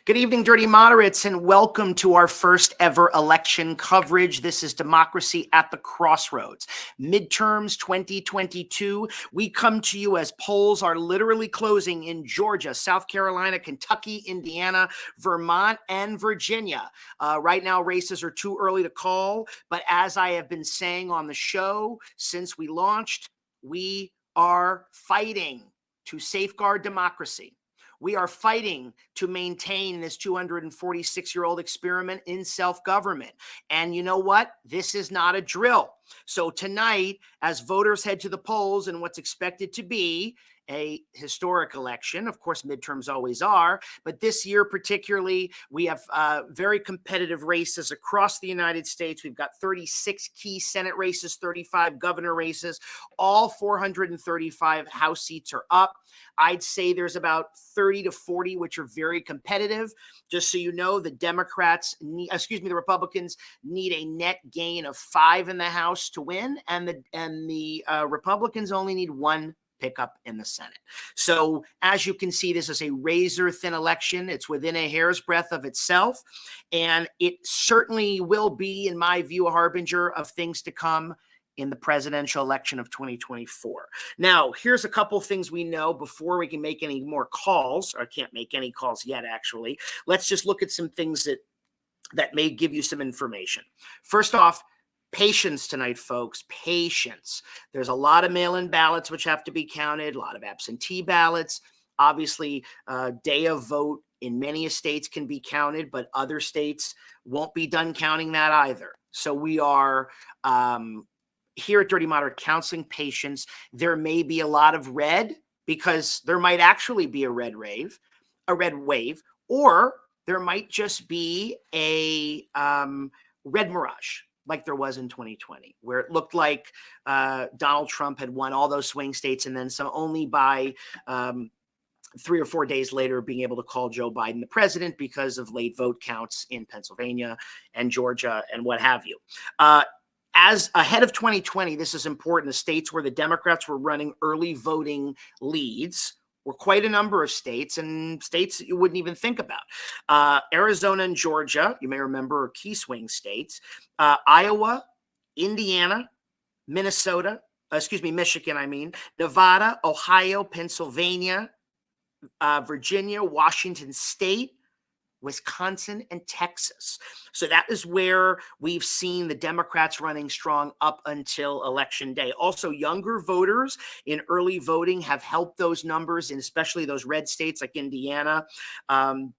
Good evening, Dirty Moderates, and welcome to our first ever election coverage. This is Democracy at the Crossroads. Midterms 2022. We come to you as polls are literally closing in Georgia, South Carolina, Kentucky, Indiana, Vermont, and Virginia. Right now, races are too early to call, but as I have been saying on the show since we launched, we are fighting to safeguard democracy. We are fighting to maintain this 246-year-old experiment in self-government. And you know what? This is not a drill. So tonight, as voters head to the polls in what's expected to be a historic election, of course, midterms always are, but this year particularly, we have very competitive races across the United States. We've got 36 key Senate races, 35 governor races, all 435 House seats are up. I'd say there's about 30 to 40, which are very competitive. Just so you know, the Republicans need a net gain of 5 in the House to win, and the Republicans only need 1 pickup in the Senate. So as you can see, this is a razor thin election. It's within a hair's breadth of itself, and it certainly will be, in my view, a harbinger of things to come in the presidential election of 2024. Now, here's a couple things we know before we can make any more calls. I can't make any calls yet, actually. Let's just look at some things that may give you some information. First off, patience tonight, folks. Patience. There's a lot of mail-in ballots which have to be counted, a lot of absentee ballots. Obviously, day of vote in many states can be counted, but other states won't be done counting that either. So we are here at Dirty Moderate counseling patience. There may be a lot of red because there might actually be a red wave, or there might just be a red mirage, like there was in 2020, where it looked like Donald Trump had won all those swing states, and then some only by 3 or 4 days later being able to call Joe Biden the president because of late vote counts in Pennsylvania and Georgia and what have you. As ahead of 2020, this is important. The states where the Democrats were running early voting leads were quite a number of states, and states that you wouldn't even think about. Arizona and Georgia, you may remember, are key swing states. Iowa, Indiana, Michigan, Nevada, Ohio, Pennsylvania, Virginia, Washington State, Wisconsin, and Texas. So that is where we've seen the Democrats running strong up until Election Day. Also, younger voters in early voting have helped those numbers, and especially those red states like Indiana and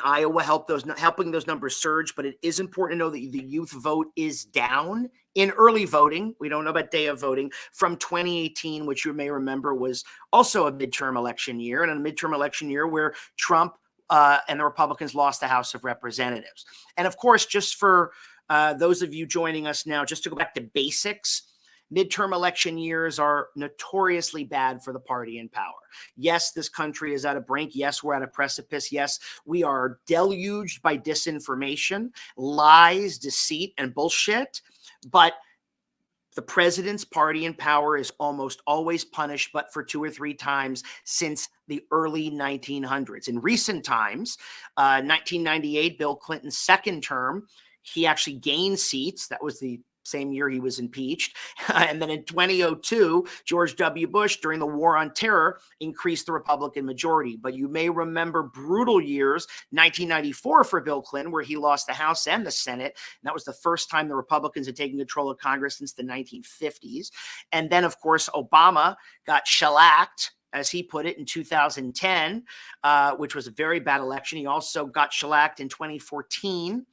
Iowa, helping those numbers surge. But it is important to know that the youth vote is down in early voting. We don't know about day of voting from 2018, which you may remember was also a midterm election year, and a midterm election year where Trump and the Republicans lost the House of Representatives. And of course, just for those of you joining us now, just to go back to basics, midterm election years are notoriously bad for the party in power. Yes, this country is at a brink. Yes, we're at a precipice. Yes, we are deluged by disinformation, lies, deceit, and bullshit. But the president's party in power is almost always punished, but for 2 or 3 times since the early 1900s. In recent times, 1998, Bill Clinton's second term, he actually gained seats. That was the same year he was impeached. And then in 2002, George W. Bush, during the War on Terror, increased the Republican majority. But you may remember brutal years, 1994 for Bill Clinton, where he lost the House and the Senate. And that was the first time the Republicans had taken control of Congress since the 1950s. And then, of course, Obama got shellacked, as he put it, in 2010, which was a very bad election. He also got shellacked in 2014.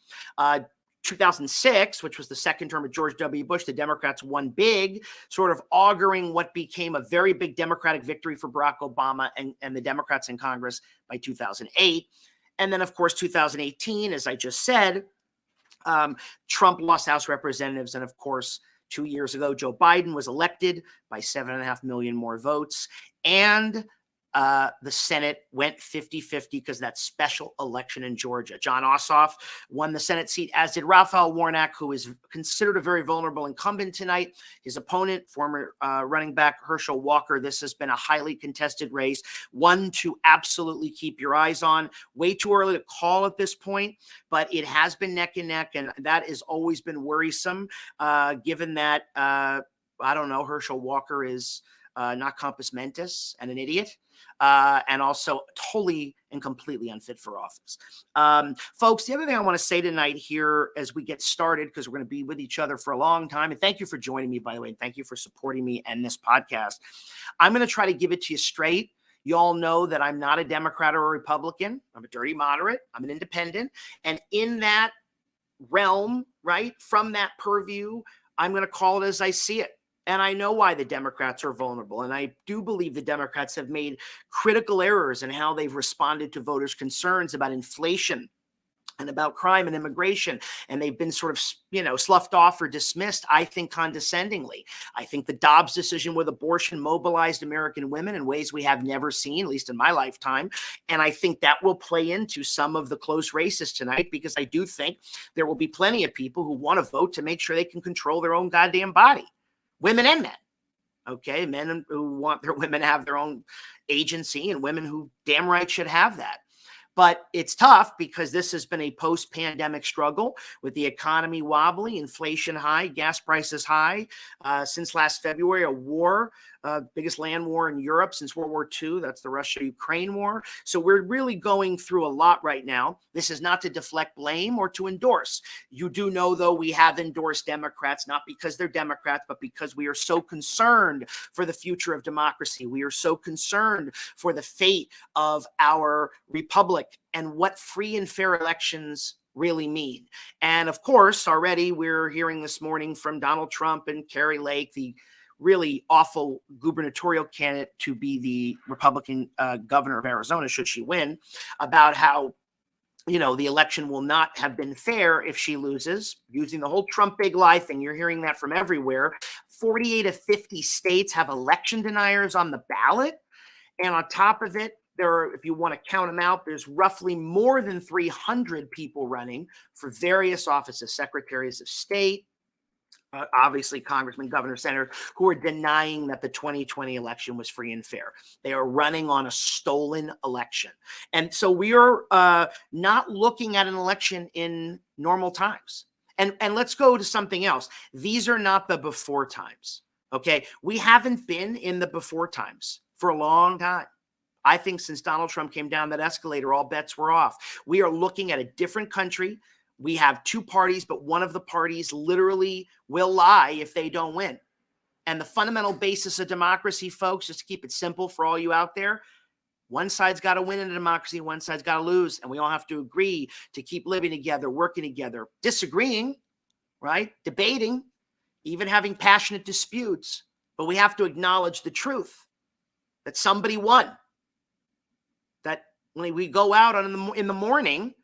2006, which was the second term of George W. Bush, the Democrats won big, sort of auguring what became a very big Democratic victory for Barack Obama and the Democrats in Congress by 2008. And then, of course, 2018, as I just said, Trump lost House Representatives. And of course, 2 years ago, Joe Biden was elected by 7.5 million more votes. And the Senate went 50-50 because that special election in Georgia. Jon Ossoff won the Senate seat, as did Raphael Warnock, who is considered a very vulnerable incumbent tonight. His opponent, former running back Herschel Walker. This has been a highly contested race, one to absolutely keep your eyes on. Way too early to call at this point, but it has been neck and neck, and that has always been worrisome, given that, I don't know, Herschel Walker is not compos mentis and an idiot. And also totally and completely unfit for office. Folks, the other thing I want to say tonight here as we get started, because we're going to be with each other for a long time, and thank you for joining me, by the way, and thank you for supporting me and this podcast. I'm going to try to give it to you straight. You all know that I'm not a Democrat or a Republican. I'm a dirty moderate. I'm an independent. And in that realm, right, from that purview, I'm going to call it as I see it. And I know why the Democrats are vulnerable. And I do believe the Democrats have made critical errors in how they've responded to voters' concerns about inflation and about crime and immigration. And they've been sort of, sloughed off or dismissed, I think, condescendingly. I think the Dobbs decision with abortion mobilized American women in ways we have never seen, at least in my lifetime. And I think that will play into some of the close races tonight, because I do think there will be plenty of people who want to vote to make sure they can control their own goddamn body. Women and men, okay? Men who want their women to have their own agency, and women who damn right should have that. But it's tough because this has been a post-pandemic struggle with the economy wobbly, inflation high, gas prices high. Since last February, a war, biggest land war in Europe since World War II. That's the Russia-Ukraine war. So we're really going through a lot right now. This is not to deflect blame or to endorse. You do know, though, we have endorsed Democrats, not because they're Democrats, but because we are so concerned for the future of democracy. We are so concerned for the fate of our republic and what free and fair elections really mean. And of course, already we're hearing this morning from Donald Trump and Kari Lake, the really awful gubernatorial candidate to be the Republican governor of Arizona, should she win, about how, the election will not have been fair if she loses, using the whole Trump big lie thing. You're hearing that from everywhere. 48 of 50 states have election deniers on the ballot. And on top of it, there are, if you want to count them out, there's roughly more than 300 people running for various offices, secretaries of state, obviously congressmen, governors, senators, who are denying that the 2020 election was free and fair. They are running on a stolen election. And so we are not looking at an election in normal times. And let's go to something else. These are not the before times, okay? We haven't been in the before times for a long time. I think since Donald Trump came down that escalator, all bets were off. We are looking at a different country. We have two parties, but one of the parties literally will lie if they don't win. And the fundamental basis of democracy, folks, just to keep it simple for all you out there, one side's got to win in a democracy, one side's got to lose. And we all have to agree to keep living together, working together, disagreeing, right? Debating, even having passionate disputes. But we have to acknowledge the truth that somebody won. That when we go out in the morning,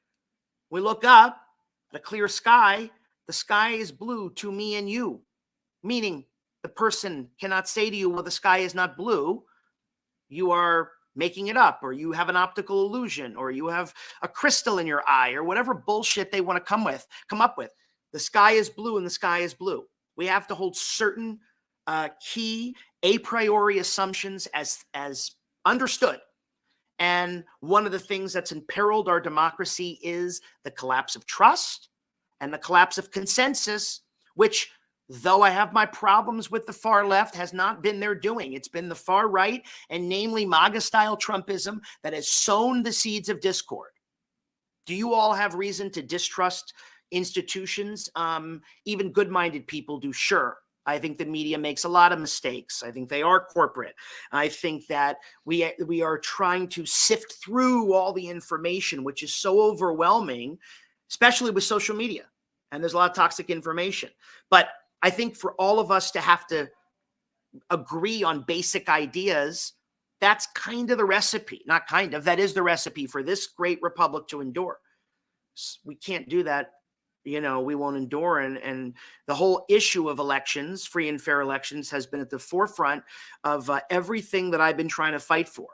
we look up at a clear sky, the sky is blue to me and you, meaning the person cannot say to you, well, the sky is not blue. You are making it up, or you have an optical illusion, or you have a crystal in your eye, or whatever bullshit they want to come up with. The sky is blue and the sky is blue. We have to hold certain key a priori assumptions as understood. And one of the things that's imperiled our democracy is the collapse of trust and the collapse of consensus, which, though I have my problems with the far left, has not been their doing. It's been the far right, and namely MAGA-style Trumpism, that has sown the seeds of discord. Do you all have reason to distrust institutions? Even good-minded people do, sure. I think the media makes a lot of mistakes. I think they are corporate. I think that we are trying to sift through all the information, which is so overwhelming, especially with social media. And there's a lot of toxic information. But I think for all of us to have to agree on basic ideas, that's kind of the recipe. Not kind of, that is the recipe for this great republic to endure. We can't do that. We won't endure. And the whole issue of elections, free and fair elections, has been at the forefront of everything that I've been trying to fight for.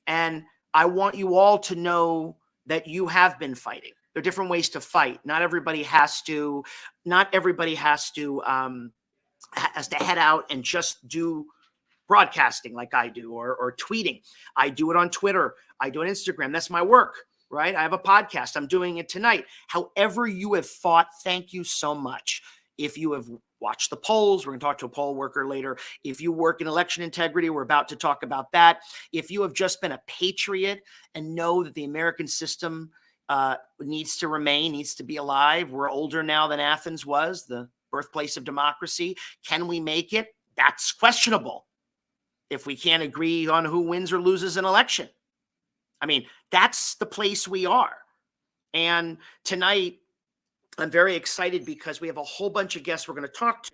And I want you all to know that you have been fighting. There are different ways to fight. Not everybody has to head out and just do broadcasting like I do, or tweeting. I do it on Twitter. I do it on Instagram. That's my work, right? I have a podcast. I'm doing it tonight. However you have fought, thank you so much. If you have watched the polls, we're going to talk to a poll worker later. If you work in election integrity, we're about to talk about that. If you have just been a patriot and know that the American system needs to remain, needs to be alive. We're older now than Athens was, the birthplace of democracy. Can we make it? That's questionable if we can't agree on who wins or loses an election. I mean, that's the place we are. And tonight, I'm very excited because we have a whole bunch of guests we're going to talk to.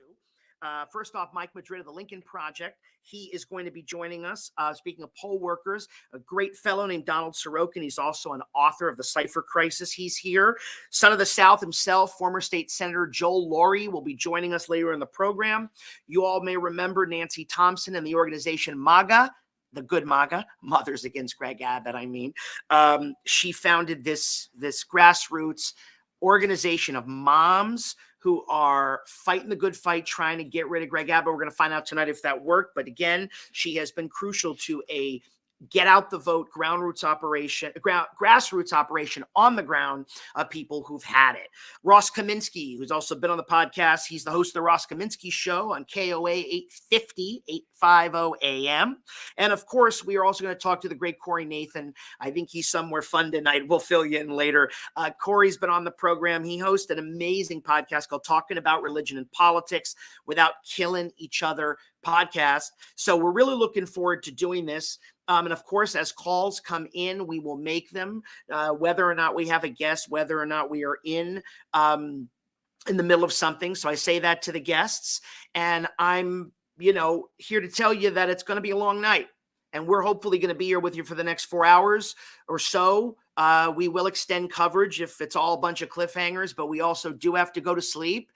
First off, Mike Madrid of the Lincoln Project. He is going to be joining us. Speaking of poll workers, a great fellow named Donald Sorokin. He's also an author of The Cipher Crisis. He's here. Son of the South himself, former state senator Joel Laurie will be joining us later in the program. You all may remember Nancy Thompson and the organization MAGA, the good MAGA, Mothers Against Greg Abbott, I mean. She founded this grassroots organization of moms who are fighting the good fight, trying to get rid of Greg Abbott. We're going to find out tonight if that worked. But again, she has been crucial to a get out the vote grassroots operation on the ground of people who've had it. Ross Kaminsky, who's also been on the podcast. He's the host of the Ross Kaminsky Show on KOA 850 AM. And of course, we are also going to talk to the great Corey Nathan. I think he's somewhere fun tonight. We'll fill you in later. Corey's been on the program. He hosts an amazing podcast called Talking About Religion and Politics Without Killing Each Other podcast. So we're really looking forward to doing this. And of course, as calls come in, we will make them, whether or not we have a guest, whether or not we are in the middle of something. So I say that to the guests, and I'm, here to tell you that it's going to be a long night, and we're hopefully going to be here with you for the next 4 hours or so. We will extend coverage if it's all a bunch of cliffhangers, but we also do have to go to sleep.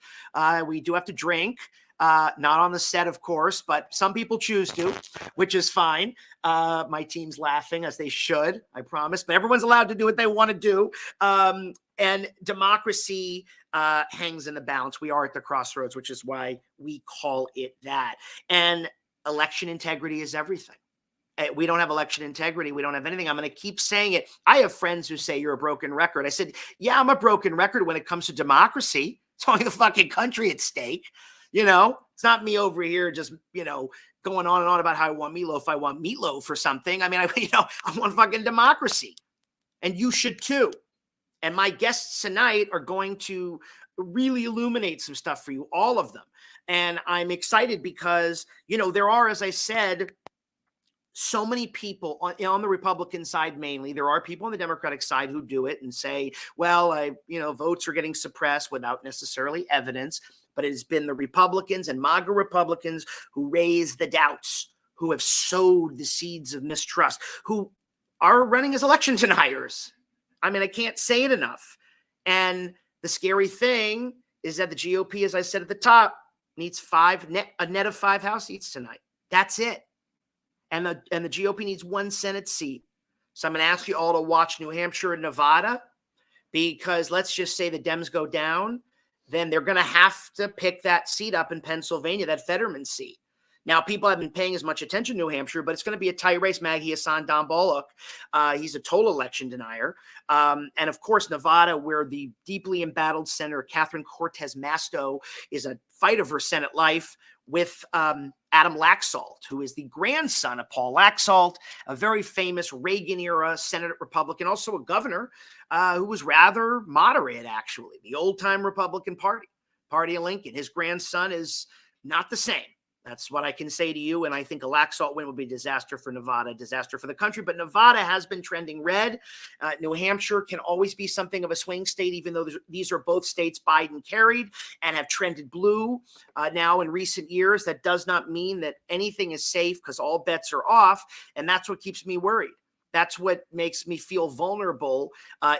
We do have to drink. Not on the set, of course, but some people choose to, which is fine. My team's laughing, as they should, I promise, but everyone's allowed to do what they want to do. And democracy hangs in the balance. We are at the crossroads, which is why we call it that. And election integrity is everything. We don't have election integrity. We don't have anything. I'm going to keep saying it. I have friends who say you're a broken record. I said, yeah, I'm a broken record when it comes to democracy. It's only the fucking country at stake. It's not me over here just, going on and on about how I want meatloaf. I want meatloaf or something. I mean, I want fucking democracy, and you should too. And my guests tonight are going to really illuminate some stuff for you, all of them. And I'm excited because, there are, as I said, so many people on the Republican side, mainly. There are people on the Democratic side who do it and say, well, votes are getting suppressed without necessarily evidence. But it has been the Republicans and MAGA Republicans who raise the doubts, who have sowed the seeds of mistrust, who are running as election deniers. I mean, I can't say it enough. And the scary thing is that the GOP, as I said at the top, needs a net of 5 House seats tonight. That's it. And the GOP needs 1 Senate seat. So I'm going to ask you all to watch New Hampshire and Nevada, because let's just say the Dems go down, then they're going to have to pick that seat up in Pennsylvania, that Fetterman seat. Now, people haven't been paying as much attention to New Hampshire, but it's going to be a tight race. Maggie Hassan, Don Bolduc, he's a total election denier. And of course, Nevada, where the deeply embattled Senator Catherine Cortez Masto is a fight of her Senate life with Adam Laxalt, who is the grandson of Paul Laxalt, a very famous Reagan-era Senate Republican, also a governor who was rather moderate, actually, the old-time Republican Party of Lincoln. His grandson is not the same. That's what I can say to you. And I think a Laxalt win would be a disaster for Nevada, disaster for the country. But Nevada has been trending red. New Hampshire can always be something of a swing state, even though these are both states Biden carried and have trended blue now in recent years. That does not mean that anything is safe, because all bets are off. And that's what keeps me worried. That's what makes me feel vulnerable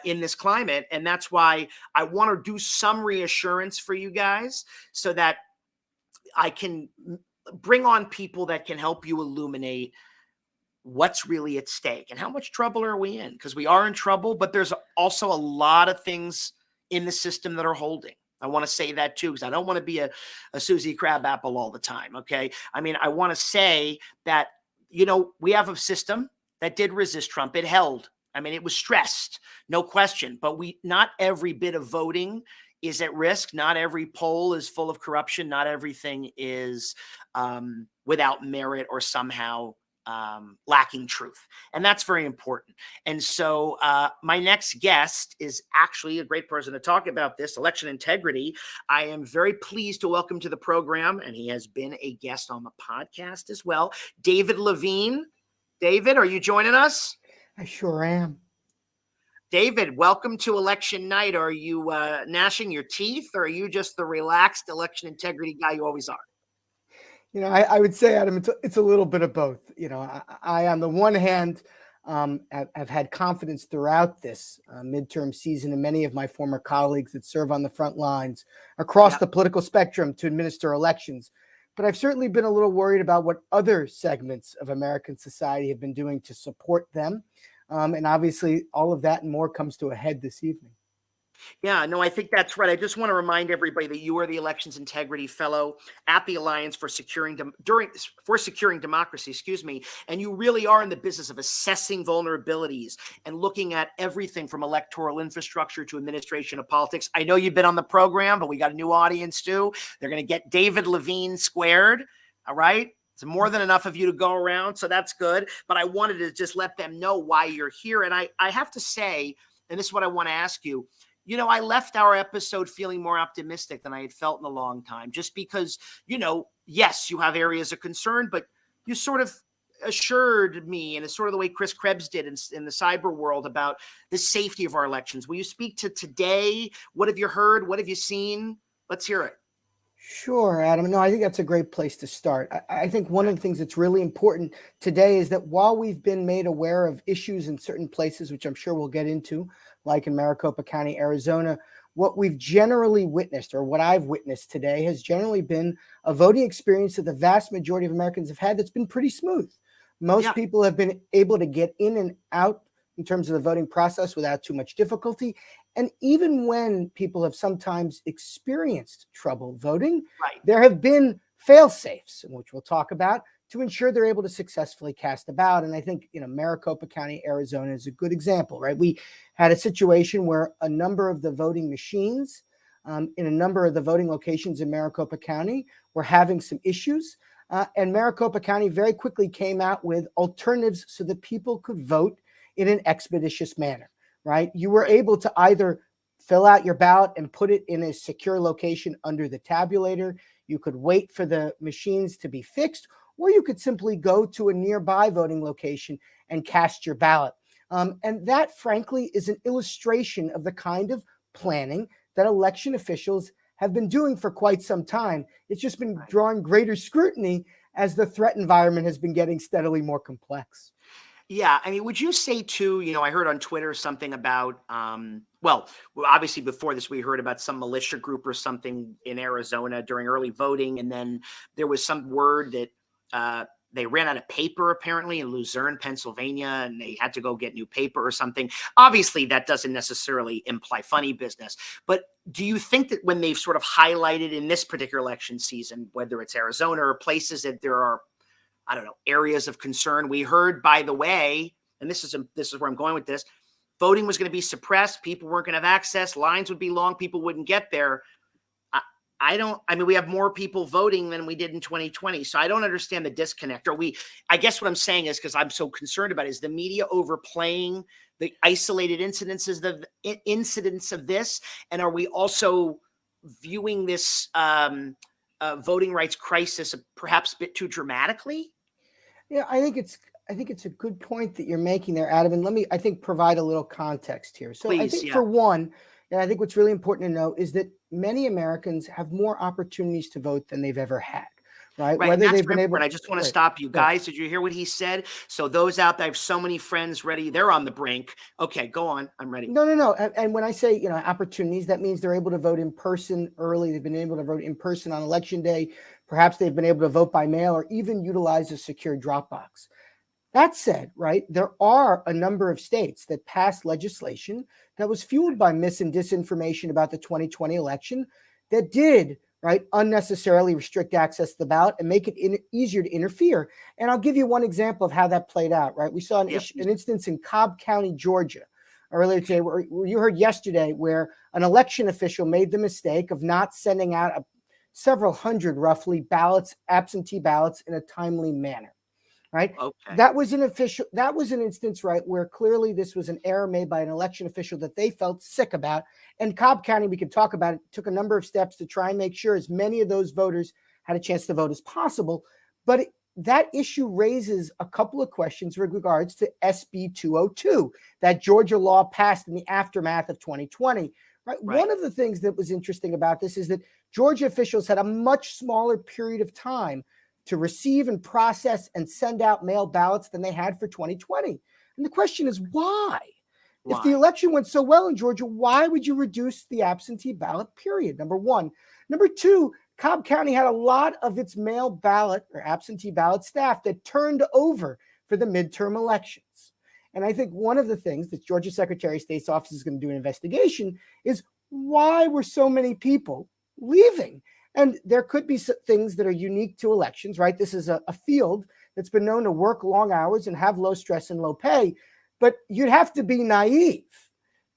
in this climate. And that's why I want to do some reassurance for you guys so that I can bring on people that can help you illuminate what's really at stake and how much trouble are we in? Because we are in trouble, but there's also a lot of things in the system that are holding. I want to say that too, because I don't want to be a Susie Crabapple all the time. Okay. I mean, I want to say that, we have a system that did resist Trump. It held. I mean, it was stressed, no question, but not every bit of voting is at risk. Not every poll is full of corruption. Not everything is without merit or somehow lacking truth. And that's very important. And so my next guest is actually a great person to talk about this, election integrity. I am very pleased to welcome to the program, and he has been a guest on the podcast as well, David Levine. David, are you joining us? I sure am. David, welcome to election night. Are you gnashing your teeth, or are you just the relaxed election integrity guy you always are? I would say, Adam, it's a little bit of both. I on the one hand, I've had confidence throughout this midterm season in many of my former colleagues that serve on the front lines across the political spectrum to administer elections. But I've certainly been a little worried about what other segments of American society have been doing to support them. And obviously, all of that and more comes to a head this evening. Yeah, no, I think that's right. I just want to remind everybody that you are the Elections Integrity Fellow at the Alliance for Securing Democracy, and you really are in the business of assessing vulnerabilities and looking at everything from electoral infrastructure to administration of politics. I know you've been on the program, but we got a new audience too. They're going to get David Levine squared. All right. It's more than enough of you to go around, so that's good. But I wanted to just let them know why you're here. And I have to say, and this is what I want to ask you, I left our episode feeling more optimistic than I had felt in a long time, just because, yes, you have areas of concern, but you sort of assured me, and it's sort of the way Chris Krebs did in the cyber world, about the safety of our elections. Will you speak to today? What have you heard? What have you seen? Let's hear it. Sure, Adam. No, I think that's a great place to start. I think one of the things that's really important today is that while we've been made aware of issues in certain places, which I'm sure we'll get into, like in Maricopa County, Arizona, what we've generally witnessed, or what I've witnessed today, has generally been a voting experience that the vast majority of Americans have had that's been pretty smooth. Most people have been able to get in and out in terms of the voting process without too much difficulty. And even when people have sometimes experienced trouble voting, there have been fail-safes, which we'll talk about, to ensure they're able to successfully cast a ballot. And I think, Maricopa County, Arizona is a good example, right? We had a situation where a number of the voting machines in a number of the voting locations in Maricopa County were having some issues. And Maricopa County very quickly came out with alternatives so that people could vote in an expeditious manner, right? You were able to either fill out your ballot and put it in a secure location under the tabulator. You could wait for the machines to be fixed, or you could simply go to a nearby voting location and cast your ballot. And that, frankly, is an illustration of the kind of planning that election officials have been doing for quite some time. It's just been drawing greater scrutiny as the threat environment has been getting steadily more complex. Yeah. I mean, would you say too, I heard on Twitter something about, well, obviously before this, we heard about some militia group or something in Arizona during early voting. And then there was some word that they ran out of paper apparently in Luzerne, Pennsylvania, and they had to go get new paper or something. Obviously, that doesn't necessarily imply funny business. But do you think that when they've sort of highlighted in this particular election season, whether it's Arizona or places that there are, I don't know, areas of concern? We heard, by the way, and this is where I'm going with this, voting was going to be suppressed. People weren't going to have access. Lines would be long. People wouldn't get there. We have more people voting than we did in 2020. So I don't understand the disconnect. I guess what I'm saying is, because I'm so concerned about it, is the media overplaying the isolated incidents of this? And are we also viewing this voting rights crisis perhaps a bit too dramatically? Yeah, I think it's a good point that you're making there, Adam. And let me, I think, provide a little context here. So Please, I think for one, and I think what's really important to know is that many Americans have more opportunities to vote than they've ever had. Right. Whether they've been able. I just want to stop you guys. Did you hear what he said? So those out there, I have so many friends ready. They're on the brink. Okay, go on. I'm ready. No. And when I say, opportunities, that means they're able to vote in person early. They've been able to vote in person on election day. Perhaps they've been able to vote by mail or even utilize a secure drop box. That said, right, there are a number of states that passed legislation that was fueled by mis and disinformation about the 2020 election that did, right, unnecessarily restrict access to the ballot and make it easier to interfere. And I'll give you one example of how that played out, right? We saw an instance in Cobb County, Georgia, earlier today, where you heard yesterday, where an election official made the mistake of not sending out several hundred, roughly, ballots, absentee ballots, in a timely manner. Right. Okay. That was an instance, right, where clearly this was an error made by an election official that they felt sick about. And Cobb County, we can talk about it, took a number of steps to try and make sure as many of those voters had a chance to vote as possible. But that issue raises a couple of questions with regards to SB 202, that Georgia law passed in the aftermath of 2020. Right. One of the things that was interesting about this is that Georgia officials had a much smaller period of time to receive and process and send out mail ballots than they had for 2020. And the question is, why? If the election went so well in Georgia, why would you reduce the absentee ballot period? Number one. Number two, Cobb County had a lot of its mail ballot or absentee ballot staff that turned over for the midterm elections. And I think one of the things that Georgia Secretary of State's office is going to do an investigation is, why were so many people leaving? And there could be things that are unique to elections, right? This is a field that's been known to work long hours and have low stress and low pay. But you'd have to be naive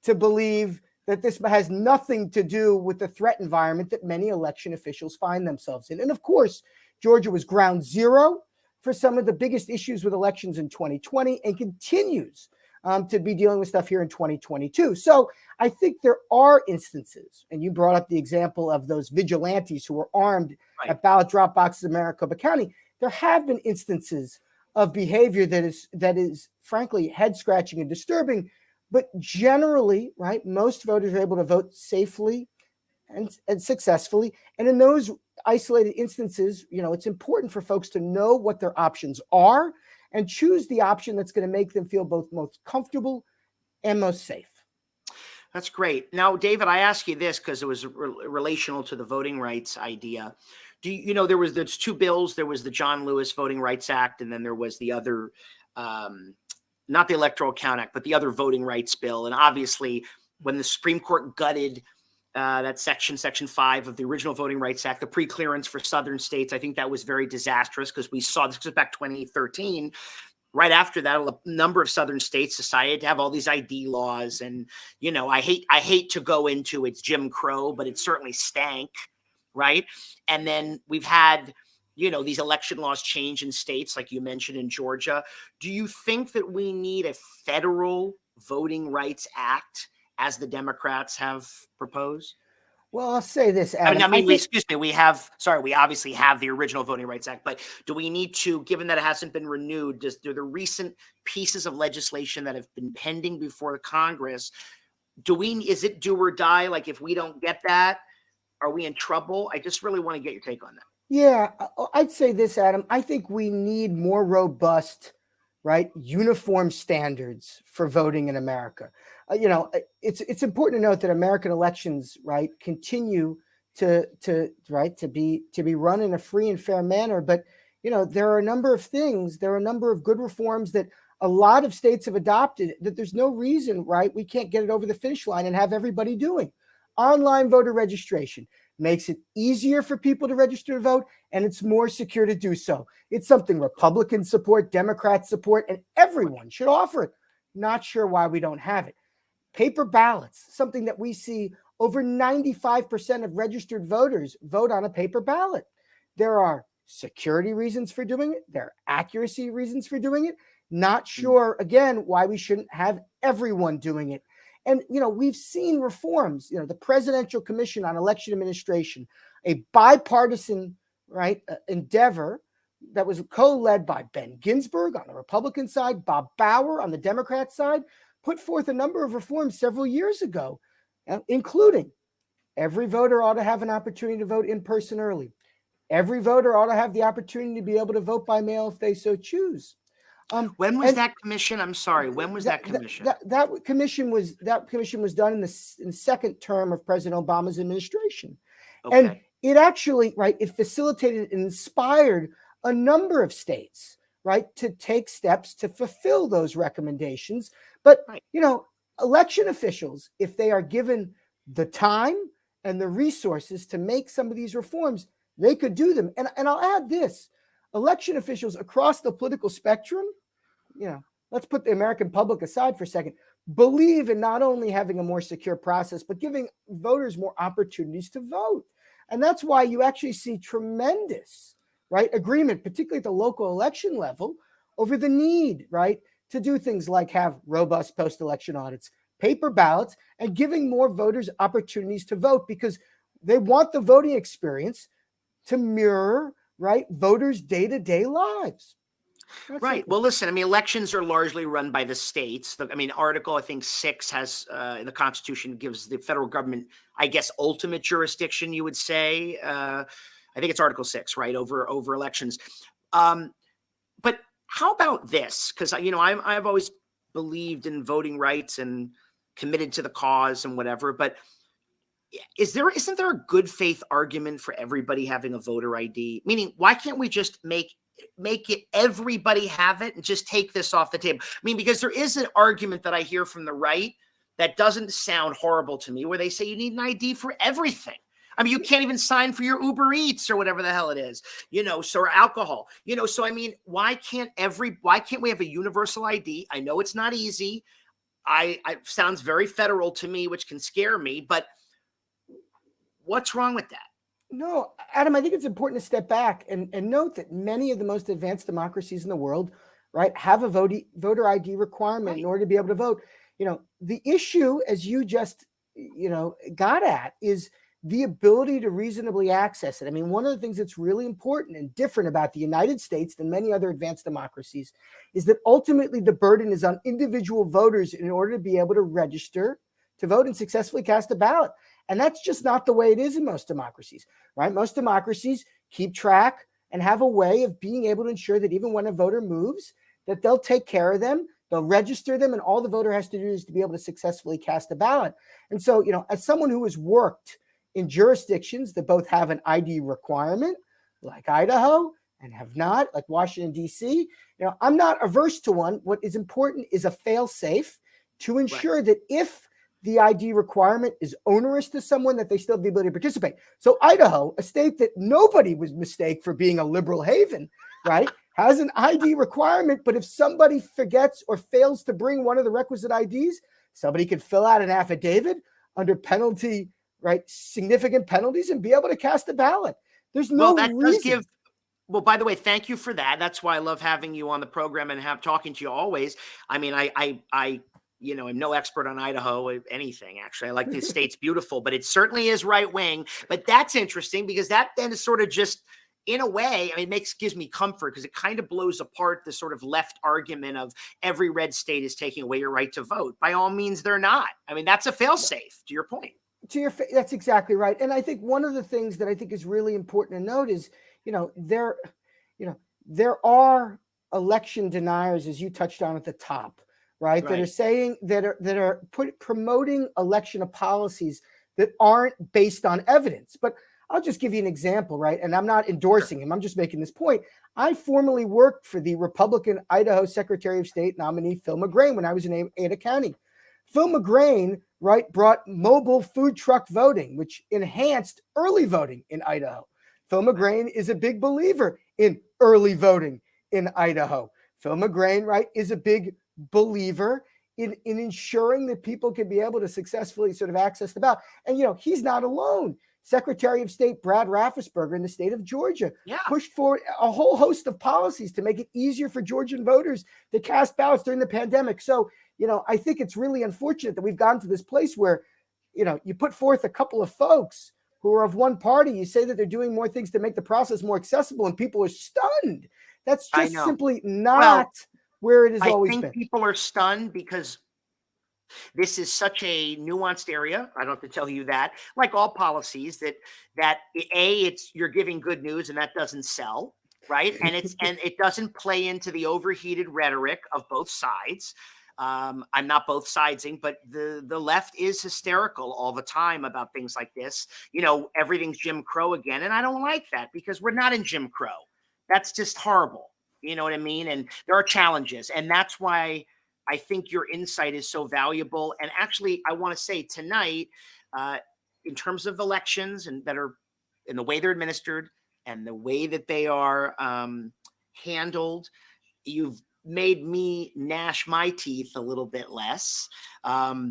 to believe that this has nothing to do with the threat environment that many election officials find themselves in. And of course, Georgia was ground zero for some of the biggest issues with elections in 2020 and continues to be dealing with stuff here in 2022. So I think there are instances, and you brought up the example of those vigilantes who were armed at ballot drop boxes in Maricopa County. There have been instances of behavior that is frankly head scratching and disturbing, but generally, right, most voters are able to vote safely and successfully. And in those isolated instances, it's important for folks to know what their options are and choose the option that's going to make them feel both most comfortable and most safe. That's great. Now, David, I ask you this because it was relational to the voting rights idea. There's two bills. There was the John Lewis Voting Rights Act, and then there was the other, not the Electoral Count Act, but the other voting rights bill. And obviously, when the Supreme Court gutted that section 5 of the original Voting Rights Act, the pre-clearance for Southern states, I think that was very disastrous because we saw this was back 2013. Right after that, a number of Southern states decided to have all these ID laws. And, I hate to go into it's Jim Crow, but it certainly stank. Right. And then we've had, these election laws change in states, like you mentioned in Georgia. Do you think that we need a federal Voting Rights Act, as the Democrats have proposed? Well, I'll say this, Adam. We obviously have the original Voting Rights Act, but do we need to, given that it hasn't been renewed, do the recent pieces of legislation that have been pending before Congress, is it do or die? Like, if we don't get that, are we in trouble? I just really want to get your take on that. Yeah, I'd say this, Adam. I think we need more robust, right, uniform standards for voting in America. It's important to note that American elections, right, continue to be run in a free and fair manner. But there are a number of things. There are a number of good reforms that a lot of states have adopted that there's no reason, right, we can't get it over the finish line and have everybody doing. Online voter registration makes it easier for people to register to vote, and it's more secure to do so. It's something Republicans support, Democrats support, and everyone should offer it. Not sure why we don't have it. Paper ballots, something that we see over 95% of registered voters vote on a paper ballot. There are security reasons for doing it. There are accuracy reasons for doing it. Not sure, again, why we shouldn't have everyone doing it. And, we've seen reforms, the Presidential Commission on Election Administration, a bipartisan, endeavor that was co-led by Ben Ginsburg on the Republican side, Bob Bauer on the Democrat side, put forth a number of reforms several years ago, including every voter ought to have an opportunity to vote in person early. Every voter ought to have the opportunity to be able to vote by mail if they so choose. When was that commission? I'm sorry. When was that commission? That commission was done in the second term of President Obama's administration. Okay. And it actually, it facilitated and inspired a number of states, right, to take steps to fulfill those recommendations. But, Right. election officials, if they are given the time and the resources to make some of these reforms, they could do them. And I'll add this: election officials across the political spectrum, let's put the American public aside for a second, believe in not only having a more secure process, but giving voters more opportunities to vote. And that's why you actually see tremendous, right, agreement, particularly at the local election level, over the need, right, to do things like have robust post-election audits, paper ballots, and giving more voters opportunities to vote, because they want the voting experience to mirror, right, voters' day-to-day lives. That's Right. simple. Well, listen, I mean, elections are largely run by the states. I mean, Article, I think, 6 has in the Constitution gives the federal government, I guess, ultimate jurisdiction, you would say. I think it's Article 6, right, over elections. But how about this? Because, I've always believed in voting rights and committed to the cause and whatever. But isn't there a good faith argument for everybody having a voter ID? Meaning, why can't we just make it everybody have it and just take this off the table? I mean, because there is an argument that I hear from the right that doesn't sound horrible to me, where they say you need an ID for everything. I mean, you can't even sign for your Uber Eats or whatever the hell it is, or alcohol, so I mean, why can't we have a universal ID? I know it's not easy. I sounds very federal to me, which can scare me, but what's wrong with that? No, Adam, I think it's important to step back and note that many of the most advanced democracies in the world, right, have a voter ID requirement in order to be able to vote. The issue, as you just, got at, is the ability to reasonably access it. I mean, one of the things that's really important and different about the United States than many other advanced democracies is that ultimately the burden is on individual voters in order to be able to register to vote and successfully cast a ballot. And that's just not the way it is in most democracies, right? Most democracies keep track and have a way of being able to ensure that even when a voter moves, that they'll take care of them, they'll register them, and all the voter has to do is to be able to successfully cast a ballot. And so, as someone who has worked in jurisdictions that both have an ID requirement, like Idaho, and have not, like Washington, D.C., I'm not averse to one. What is important is a fail-safe to ensure that if the ID requirement is onerous to someone, that they still have the ability to participate. So Idaho, a state that nobody would mistake for being a liberal haven, right, has an ID requirement, but if somebody forgets or fails to bring one of the requisite IDs, somebody could fill out an affidavit under penalty, right, significant penalties, and be able to cast a ballot. There's no reason. Well, by the way, thank you for that. That's why I love having you on the program and talking to you always. I mean, I'm no expert on Idaho or anything, actually. I like the state's beautiful, but it certainly is right wing. But that's interesting because that then is sort of just, in a way, I mean, gives me comfort because it kind of blows apart the sort of left argument of every red state is taking away your right to vote. By all means, they're not. I mean, that's a fail-safe, to your point. That's exactly right. And I think one of the things that I think is really important to note is, there are election deniers, as you touched on at the top, right? That are saying that are promoting election policies that aren't based on evidence. But I'll just give you an example, right? And I'm not endorsing him. I'm just making this point. I formerly worked for the Republican Idaho Secretary of State nominee Phil McGrain when I was in Ada County. Phil McGrain, right, brought mobile food truck voting, which enhanced early voting in Idaho. Phil McGrain is a big believer in early voting in Idaho. Phil McGrain, right, is a big believer in ensuring that people can be able to successfully sort of access the ballot. And, he's not alone. Secretary of State Brad Raffensperger in the state of Georgia pushed forward a whole host of policies to make it easier for Georgian voters to cast ballots during the pandemic. So, I think it's really unfortunate that we've gotten to this place where, you put forth a couple of folks who are of one party, you say that they're doing more things to make the process more accessible, and people are stunned. That's just simply not where it has always been. I think people are stunned because this is such a nuanced area. I don't have to tell you that. Like all policies, that you're giving good news and that doesn't sell, right? And it doesn't play into the overheated rhetoric of both sides. I'm not both sidesing, but the left is hysterical all the time about things like this. Everything's Jim Crow again, and I don't like that because we're not in Jim Crow. That's just horrible. You know what I mean? And there are challenges. And that's why I think your insight is so valuable. And actually, I want to say tonight, uh, in terms of elections and that are in the way they're administered and the way that they are handled, you've made me gnash my teeth a little bit less,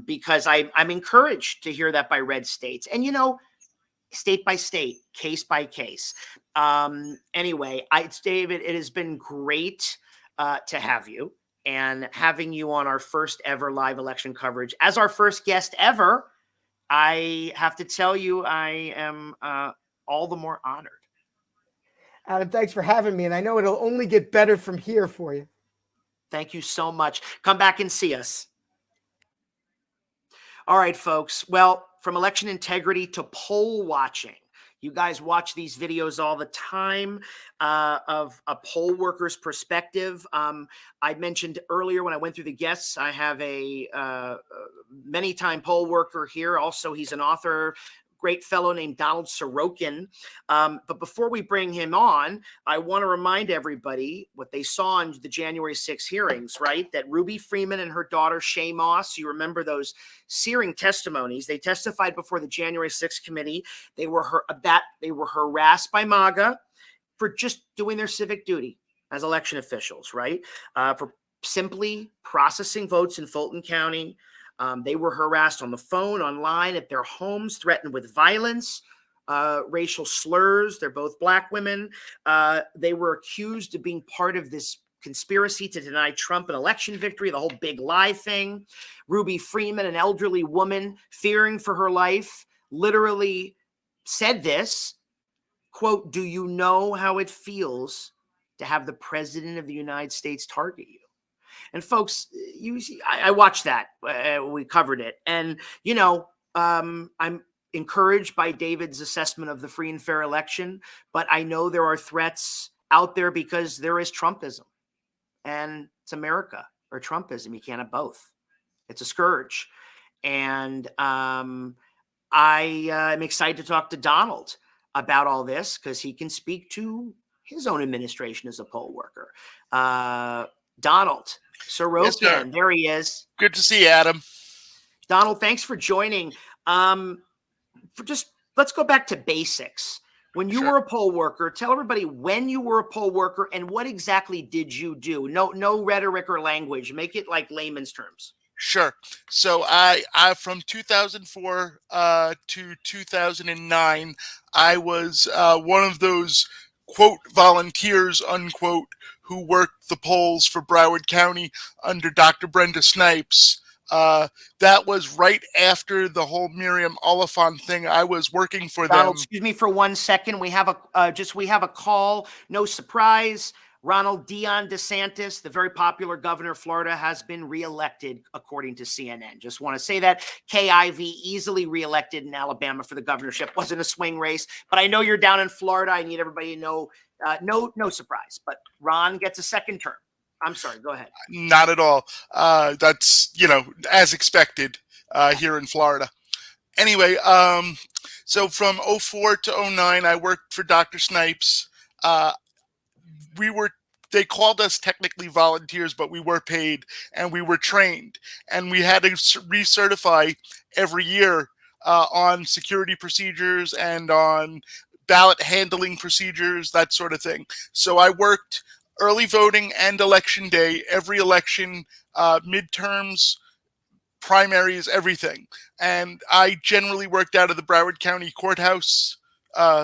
because I'm encouraged to hear that by red states. And, state by state, case by case. Anyway, it's David. It has been great to have you, and having you on our first ever live election coverage as our first guest ever. I have to tell you, I am all the more honored. Adam, thanks for having me. And I know it'll only get better from here for you. Thank you so much. Come back and see us. All right, folks. Well, from election integrity to poll watching, you guys watch these videos all the time of a poll worker's perspective. I mentioned earlier when I went through the guests, I have a many-time poll worker here. Also, he's an author, great fellow named Donald Sorokin. But before we bring him on, I want to remind everybody what they saw in the January 6 hearings, right? That Ruby Freeman and her daughter, Shay Moss, you remember those searing testimonies. They testified before the January 6 committee. They were harassed by MAGA for just doing their civic duty as election officials, right? For simply processing votes in Fulton County. They were harassed on the phone, online, at their homes, threatened with violence, racial slurs. They're both Black women. They were accused of being part of this conspiracy to deny Trump an election victory, the whole big lie thing. Ruby Freeman, an elderly woman fearing for her life, literally said this, quote, "Do you know how it feels to have the president of the United States target you?" And folks, I watched that. We covered it. And, I'm encouraged by David's assessment of the free and fair election, but I know there are threats out there because there is Trumpism. And it's America or Trumpism. You can't have both. It's a scourge. And I am excited to talk to Donald about all this because he can speak to his own administration as a poll worker. Donald Sorokin, yes, there he is. Good to see you, Adam. Donald, thanks for joining. Let's go back to basics. When you were a poll worker, tell everybody when you were a poll worker and what exactly did you do? No rhetoric or language. Make it like layman's terms. Sure. So I from 2004 to 2009, I was one of those quote volunteers unquote who worked the polls for Broward County under Dr. Brenda Snipes. That was right after the whole Miriam Oliphant thing. I was working for Donald, them. excuse me for 1 second. We have a call. No surprise. Ronald Dion DeSantis, the very popular governor of Florida, has been reelected, according to CNN. Just want to say that. KIV easily reelected in Alabama for the governorship. Wasn't a swing race, but I know you're down in Florida. I need everybody to know. No surprise, but Ron gets a second term. I'm sorry. Go ahead. Not at all. That's, as expected here in Florida. Anyway, so from 04 to 09, I worked for Dr. Snipes. They called us technically volunteers, but we were paid and we were trained, and we had to recertify every year on security procedures and on ballot handling procedures, that sort of thing. So I worked early voting and election day, every election, midterms, primaries, everything. And I generally worked out of the Broward County Courthouse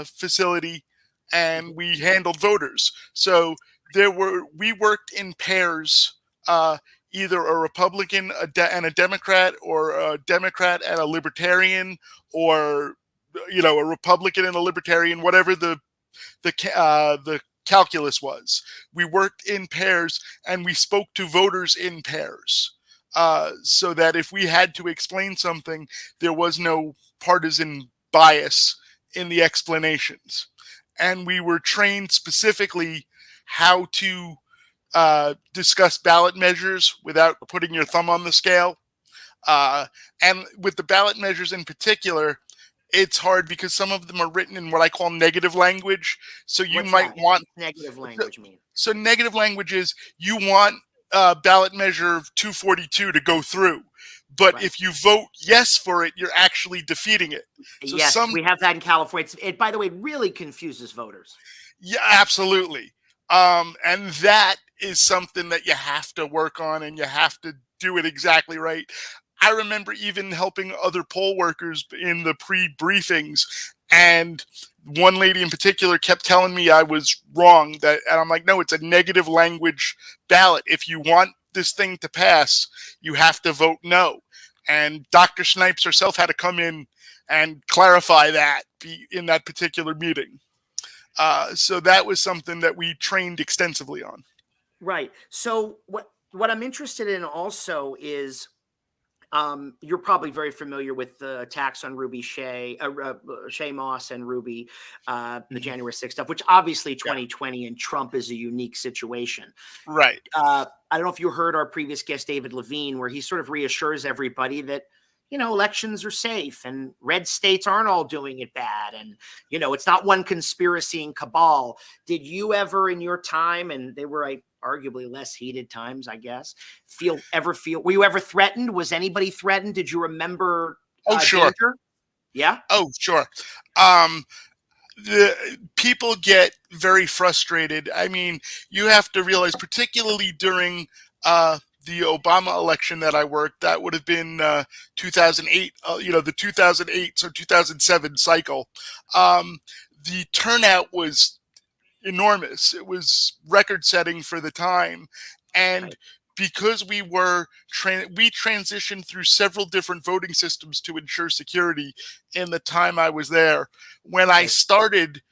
facility, and we handled voters. So we worked in pairs, either a Republican and a Democrat, or a Democrat and a Libertarian, or a Republican and a Libertarian, whatever the calculus was. We worked in pairs and we spoke to voters in pairs, so that if we had to explain something, there was no partisan bias in the explanations. And we were trained specifically how to discuss ballot measures without putting your thumb on the scale. And with the ballot measures in particular, it's hard because some of them are written in what I call negative language. So you What's might that? want What's negative so, language mean? so negative language is you want ballot measure 242 to go through, but Right. if you vote yes for it, you're actually defeating it. So Yes, some we have that in California. It, by the way, really confuses voters. Yeah, absolutely. And that is something that you have to work on and you have to do it exactly right. I remember even helping other poll workers in the pre-briefings, and one lady in particular kept telling me I was wrong. And I'm like, no, it's a negative language ballot. If you want this thing to pass, you have to vote no. And Dr. Snipes herself had to come in and clarify that in that particular meeting. So that was something that we trained extensively on. Right. So what I'm interested in also is you're probably very familiar with the attacks on Ruby Shea, Shea Moss and Ruby, the Mhm. January 6th stuff, which obviously Yeah. 2020 and Trump is a unique situation. Right. I don't know if you heard our previous guest, David Levine, where he sort of reassures everybody that, elections are safe and red states aren't all doing it bad. And, it's not one conspiracy and cabal. Did you ever in your time, and they were arguably less heated times, I guess, were you ever threatened? Was anybody threatened? Did you remember Oh, sure. danger? Yeah. Oh, sure. Um, the people get very frustrated. I mean, you have to realize, particularly during the Obama election that I worked, that would have been 2008. The 2008 so 2007 cycle. The turnout was enormous. It was record-setting for the time, and Right. because we transitioned through several different voting systems to ensure security in the time I was there. When I Right. started,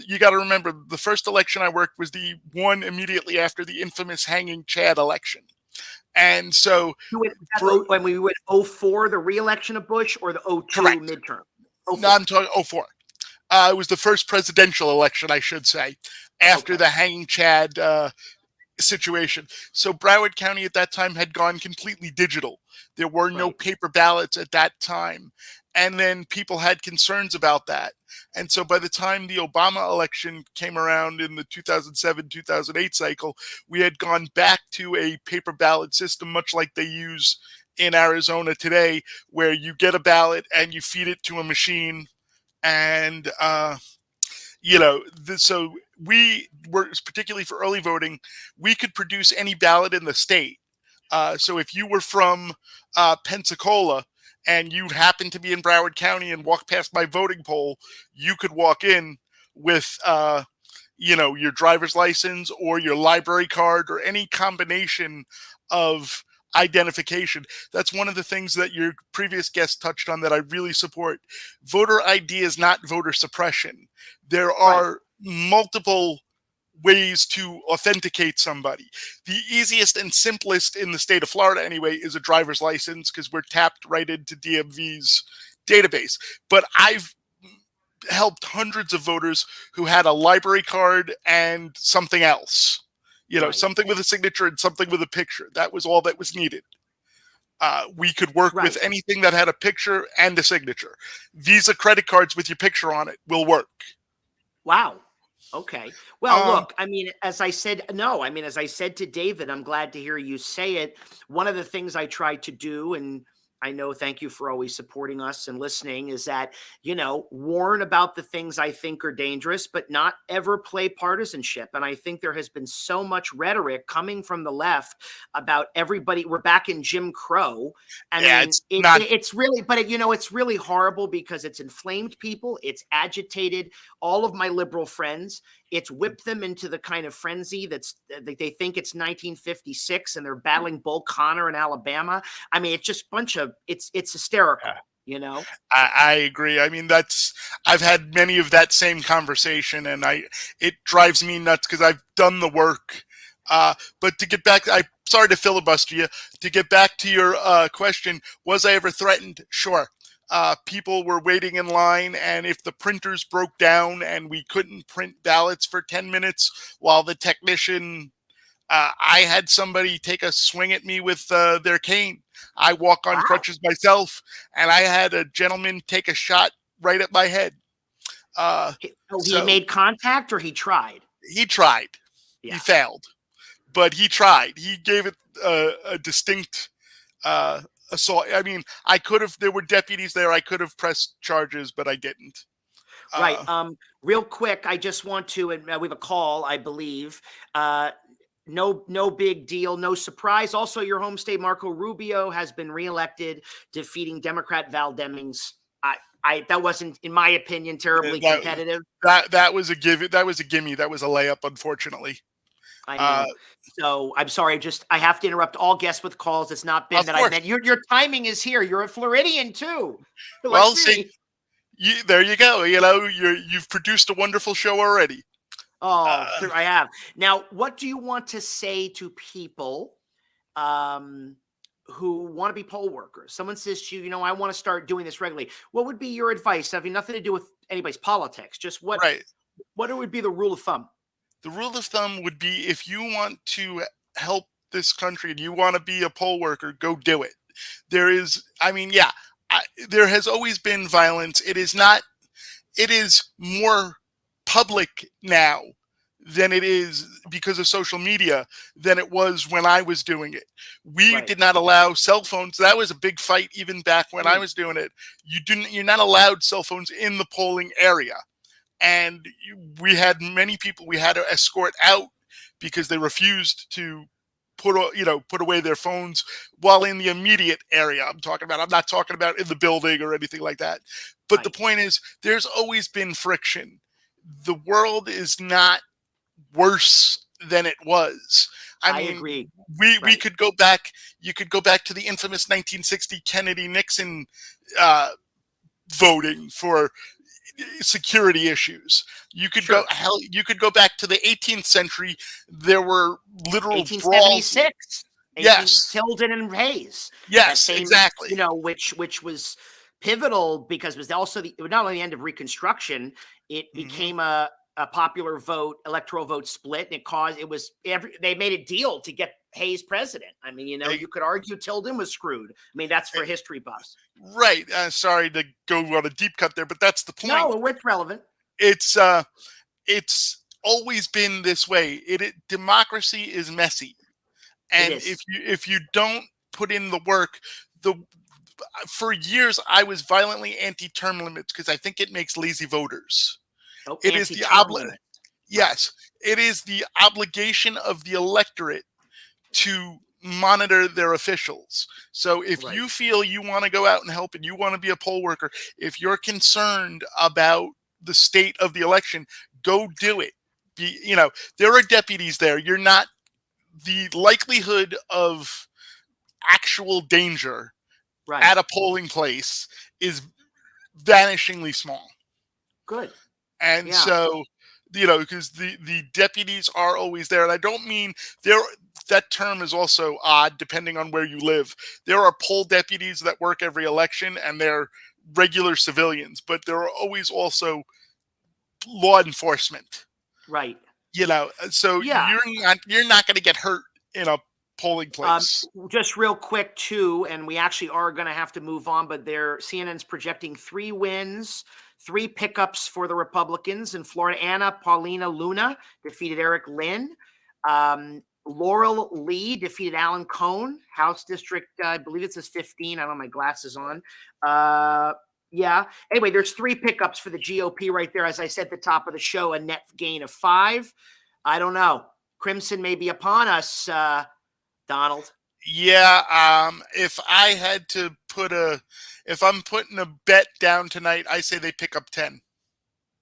you got to remember the first election I worked was the one immediately after the infamous hanging Chad election, and so When we went 04, the re-election of Bush, or the 02 correct. midterm? No, I'm talking 04. It was the first presidential election, I should say, after Okay. the hanging Chad situation. So Broward County at that time had gone completely digital. There were no Right. paper ballots at that time. And then people had concerns about that. And so by the time the Obama election came around in the 2007-2008 cycle, we had gone back to a paper ballot system, much like they use in Arizona today, where you get a ballot and you feed it to a machine. And so we were, particularly for early voting, we could produce any ballot in the state. So if you were from Pensacola and you happened to be in Broward County and walk past my voting poll, you could walk in with your driver's license or your library card or any combination of identification. That's one of the things that your previous guest touched on that I really support. Voter ID is not voter suppression. There Right. are multiple ways to authenticate somebody. The easiest and simplest in the state of Florida, anyway, is a driver's license because we're tapped right into DMV's database. But I've helped hundreds of voters who had a library card and something else. Right. Something with a signature and something with a picture. That was all that was needed. We could work Right. with anything that had a picture and a signature. Visa credit cards with your picture on it will work. Wow. Okay. Well, Um, look, as I said, no, as I said to David, I'm glad to hear you say it. One of the things I try to do, and I know, thank you for always supporting us and listening, is that, warn about the things I think are dangerous, but not ever play partisanship. And I think there has been so much rhetoric coming from the left about everybody. We're back in Jim Crow. Yeah, it's not. It's really, but it's really horrible because it's inflamed people. It's agitated all of my liberal friends. It's whipped them into the kind of frenzy they think it's 1956 and they're battling Bull Connor in Alabama. It's just it's hysterical, I agree. I've had many of that same conversation, and it drives me nuts because I've done the work. But to get back, I'm sorry to filibuster you. To get back to your question, was I ever threatened? Sure. People were waiting in line, and if the printers broke down and we couldn't print ballots for 10 minutes while the technician, I had somebody take a swing at me with their cane. I walk on Wow. crutches myself, and I had a gentleman take a shot right at my head. He So made contact or he tried? he tried. He Yeah. failed, but he tried. He gave it a distinct assault. I mean, I could have. There were deputies there. I could have pressed charges, but I didn't. Right. Uh, Real quick, I just want to, and we have a call, I believe. No big deal, no surprise. Also, your home state, Marco Rubio, has been reelected, defeating Democrat Val Demings. That wasn't, in my opinion, terribly that, competitive. that was a give. That was a gimme. That was a layup. Unfortunately. I know. So I'm sorry. I have to interrupt all guests with calls. It's not been Of that course. I meant. Your timing is here. You're a Floridian too. Well, Like see, me. there you go. You know, you've produced a wonderful show already. Oh, sure, I have. Now, what do you want to say to people who want to be poll workers? Someone says to you, I want to start doing this regularly. What would be your advice, having nothing to do with anybody's politics? Just what Right. what would be the rule of thumb? The rule of thumb would be, if you want to help this country and you want to be a poll worker, go do it. There is, I mean, yeah, there has always been violence. It is more public now than it is because of social media than it was when I was doing it. We Right. did not allow cell phones. That was a big fight even back when I was doing it. You're not allowed cell phones in the polling area. And we had many people we had to escort out because they refused to put away their phones while in the immediate area. I'm not talking about in the building or anything like that. But the Right. point is, there's always been friction. The world is not worse than it was. I mean, agree. we Right. could go back. You could go back to the infamous 1960 Kennedy Nixon voting for security issues. You could Sure. you could go back to the 18th century. There were literal brawls. 1876. Yes. Tilden and Hayes. Yes, That same, exactly. which was pivotal because it was also not only the end of Reconstruction, it became a popular vote, electoral vote split, and they made a deal to get Hayes president. I mean, you could argue Tilden was screwed. I mean, that's for history buffs. Right. Sorry to go on a deep cut there, but that's the point. No, it's relevant. It's always been this way. Democracy is messy, and if you don't put in the work, for years I was violently anti-term limits because I think it makes lazy voters. Oh, It is the Yes, it is the obligation of the electorate to monitor their officials. So if you feel you want to go out and help and you want to be a poll worker, if you're concerned about the state of the election, go do it. There are deputies there. The likelihood of actual danger at a polling place is vanishingly small. Good. And so, because the deputies are always there. And I don't mean that term is also odd depending on where you live. There are poll deputies that work every election and they're regular civilians, but there are always also law enforcement. Right. So you're not going to get hurt in a polling place. Just real quick too, and we actually are going to have to move on, but CNN's projecting 3 wins, 3 pickups for the Republicans in Florida. Anna Paulina Luna defeated Eric Lynn. Laurel Lee defeated Alan Cohn, House District, I believe it says 15. I don't have my glasses on. Yeah. Anyway, there's 3 pickups for the GOP right there. As I said at the top of the show, a net gain of 5. I don't know. Crimson may be upon us, Donald. Yeah. If I had to if I'm putting a bet down tonight, I say they pick up 10.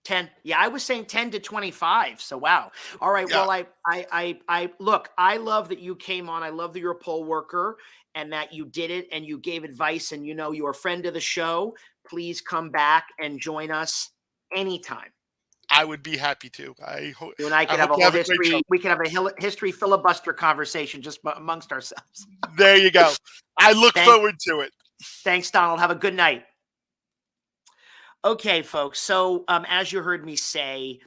10. Yeah, I was saying 10 to 25. So wow. All right. Yeah. Well, I look, I love that you came on. I love that you're a poll worker and that you did it and you gave advice and you're a friend of the show. Please come back and join us anytime. I would be happy to. I hope you and I could have a whole history. We could have a history filibuster conversation just amongst ourselves. There you go. I look forward to it. Thanks, Donald. Have a good night. Okay, folks. So as you heard me say,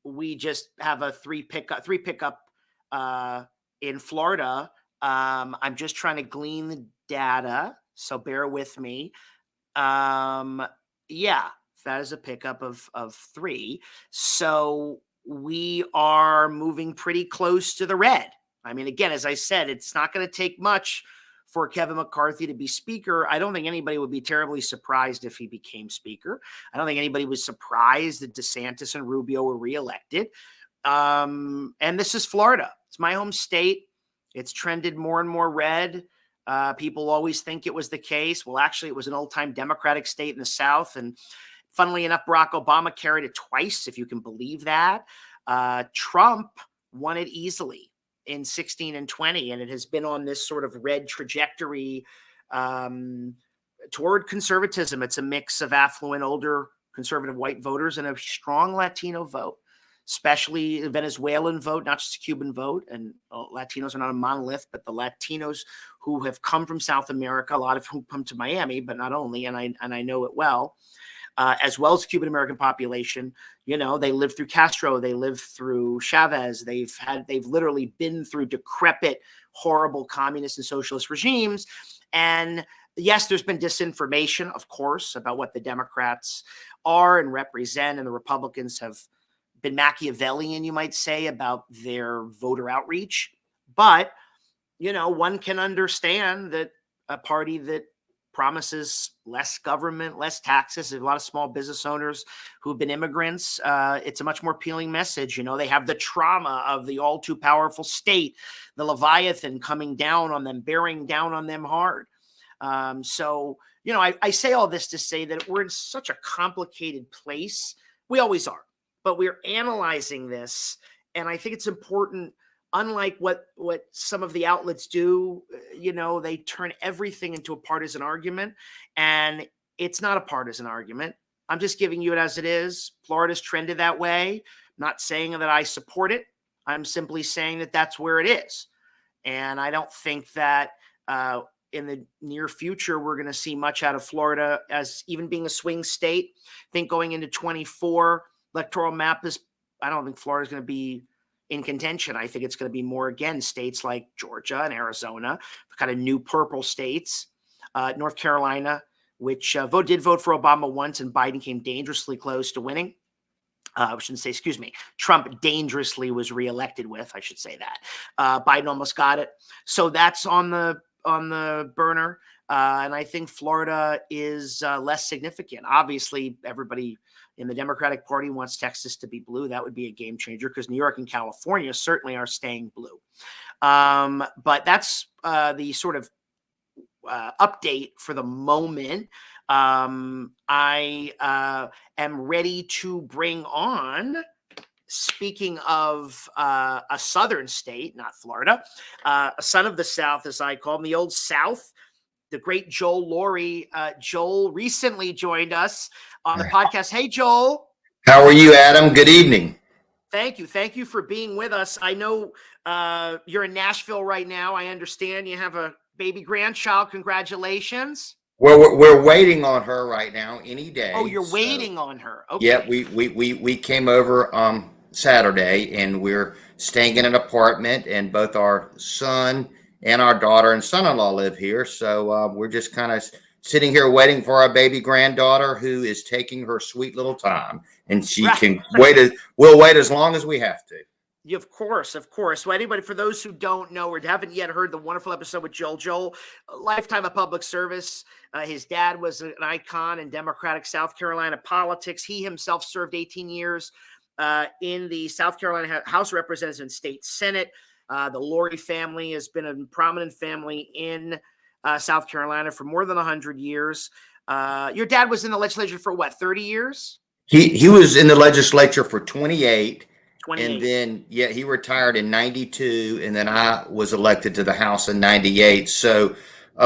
we just have a 3 pickup in Florida. I'm just trying to glean the data, so bear with me. Yeah, that is a pickup of 3. So we are moving pretty close to the red. I mean, again, as I said, it's not going to take much for Kevin McCarthy to be speaker. I don't think anybody would be terribly surprised if he became speaker. I don't think anybody was surprised that DeSantis and Rubio were reelected. And this is Florida. It's my home state. It's trended more and more red. People always think it was the case. Well, actually, it was an old-time Democratic state in the South. And funnily enough, Barack Obama carried it twice, if you can believe that. Trump won it easily in 16 and 20, and it has been on this sort of red trajectory toward conservatism. It's a mix of affluent, older conservative white voters and a strong Latino vote, especially the Venezuelan vote, not just a Cuban vote. And Latinos are not a monolith, but the Latinos who have come from South America, a lot of whom come to Miami, but not only, and I know it well, as well as the Cuban American population. You know, they lived through Castro, they lived through Chavez, they've literally been through decrepit, horrible communist and socialist regimes. And yes, there's been disinformation, of course, about what the Democrats are and represent, and the Republicans have been Machiavellian, you might say, about their voter outreach. But, you know, one can understand that a party that promises less government, less taxes, a lot of small business owners who've been immigrants, it's a much more appealing message. You know, they have the trauma of the all too powerful state, the Leviathan coming down on them, bearing down on them hard. So, you know, I say all this to say that we're in such a complicated place. We always are. But we're analyzing this, and I think it's important, unlike what some of the outlets do, you know, they turn everything into a partisan argument, and it's not a partisan argument. I'm just giving you it as it is. Florida's trended that way. I'm not saying that I support it. I'm simply saying that that's where it is. And I don't think that in the near future, we're going to see much out of Florida as even being a swing state. I think going into 24, electoral map is, I don't think Florida's going to be in contention. I think it's going to be more, again, states like Georgia and Arizona, the kind of new purple states, North Carolina, which did vote for Obama once, and Biden came dangerously close to winning. I shouldn't say, excuse me, Trump dangerously was reelected with, I should say that. Biden almost got it. So that's on the burner. And I think Florida is less significant. Obviously, everybody in the Democratic Party wants Texas to be blue. That would be a game changer because New York and California certainly are staying blue. But that's the sort of update for the moment. I am ready to bring on, speaking of a southern state, not Florida, a son of the South, as I call him, the old South, the great Joel Laurie. Joel recently joined us on the podcast. Hey, Joel. How are you, Adam? Good evening. Thank you. Thank you for being with us. I know you're in Nashville right now. I understand you have a baby grandchild. Congratulations. Well, we're waiting on her right now, any day. Oh, you're waiting on her. Okay. Yeah, we came over Saturday, and we're staying in an apartment, and both our son and our daughter and son-in-law live here. So we're just kind of sitting here waiting for our baby granddaughter, who is taking her sweet little time, and she can wait. We'll wait as long as we have to. Of course. Well, anybody, for those who don't know or haven't yet heard the wonderful episode with Joel, a lifetime of public service. His dad was an icon in Democratic South Carolina politics. He himself served 18 years in the South Carolina House of Representatives and State Senate. The Laurie family has been a prominent family in South Carolina for more than 100 years. Your dad was in the legislature for what, 30 years? He was in the legislature for 28. 28. And then, he retired in 92, and then I was elected to the House in 98. So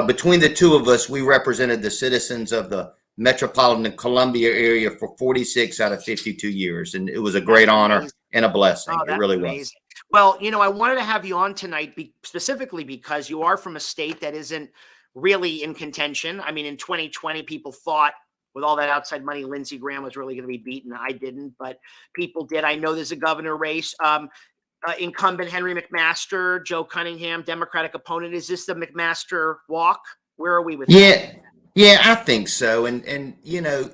between the two of us, we represented the citizens of the metropolitan Columbia area for 46 out of 52 years. And it was a great honor and a blessing. It really was. Well, you know, I wanted to have you on tonight specifically because you are from a state that isn't really in contention. I mean, in 2020, people thought with all that outside money, Lindsey Graham was really going to be beaten. I didn't, but people did. I know there's a governor race. Incumbent Henry McMaster, Joe Cunningham, Democratic opponent. Is this the McMaster walk? Where are we with that? Yeah, I think so. And you know,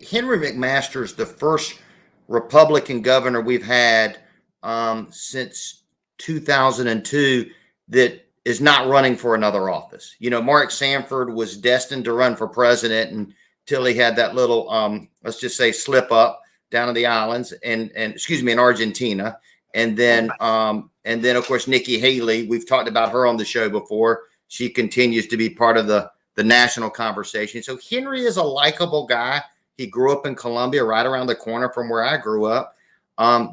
Henry McMaster's the first Republican governor we've had since 2002 that is not running for another office. You know, Mark Sanford was destined to run for president until he had that little, let's just say, slip up down in the islands and excuse me, in Argentina. And then of course, Nikki Haley, we've talked about her on the show before. She continues to be part of the national conversation. So Henry is a likable guy. He grew up in Columbia, right around the corner from where I grew up.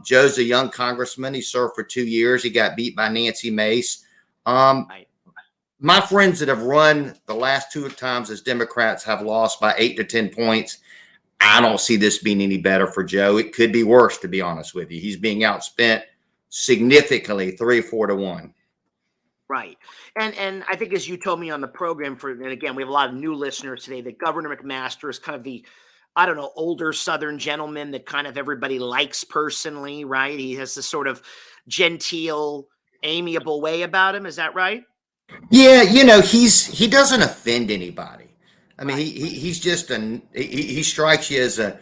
Joe's a young congressman. He served for 2 years. He got beat by Nancy Mace. My friends that have run the last 2 times as Democrats have lost by 8 to 10 points. I don't see this being any better for Joe. It could be worse, to be honest with you. He's being outspent significantly, 3-4 to 1. Right. And I think, as you told me on the program, and again, we have a lot of new listeners today, that Governor McMaster is kind of the, I don't know, older Southern gentleman that kind of everybody likes personally, right? He has this sort of genteel, amiable way about him. Is that right? Yeah, you know, he doesn't offend anybody. I mean, he's just he strikes you as a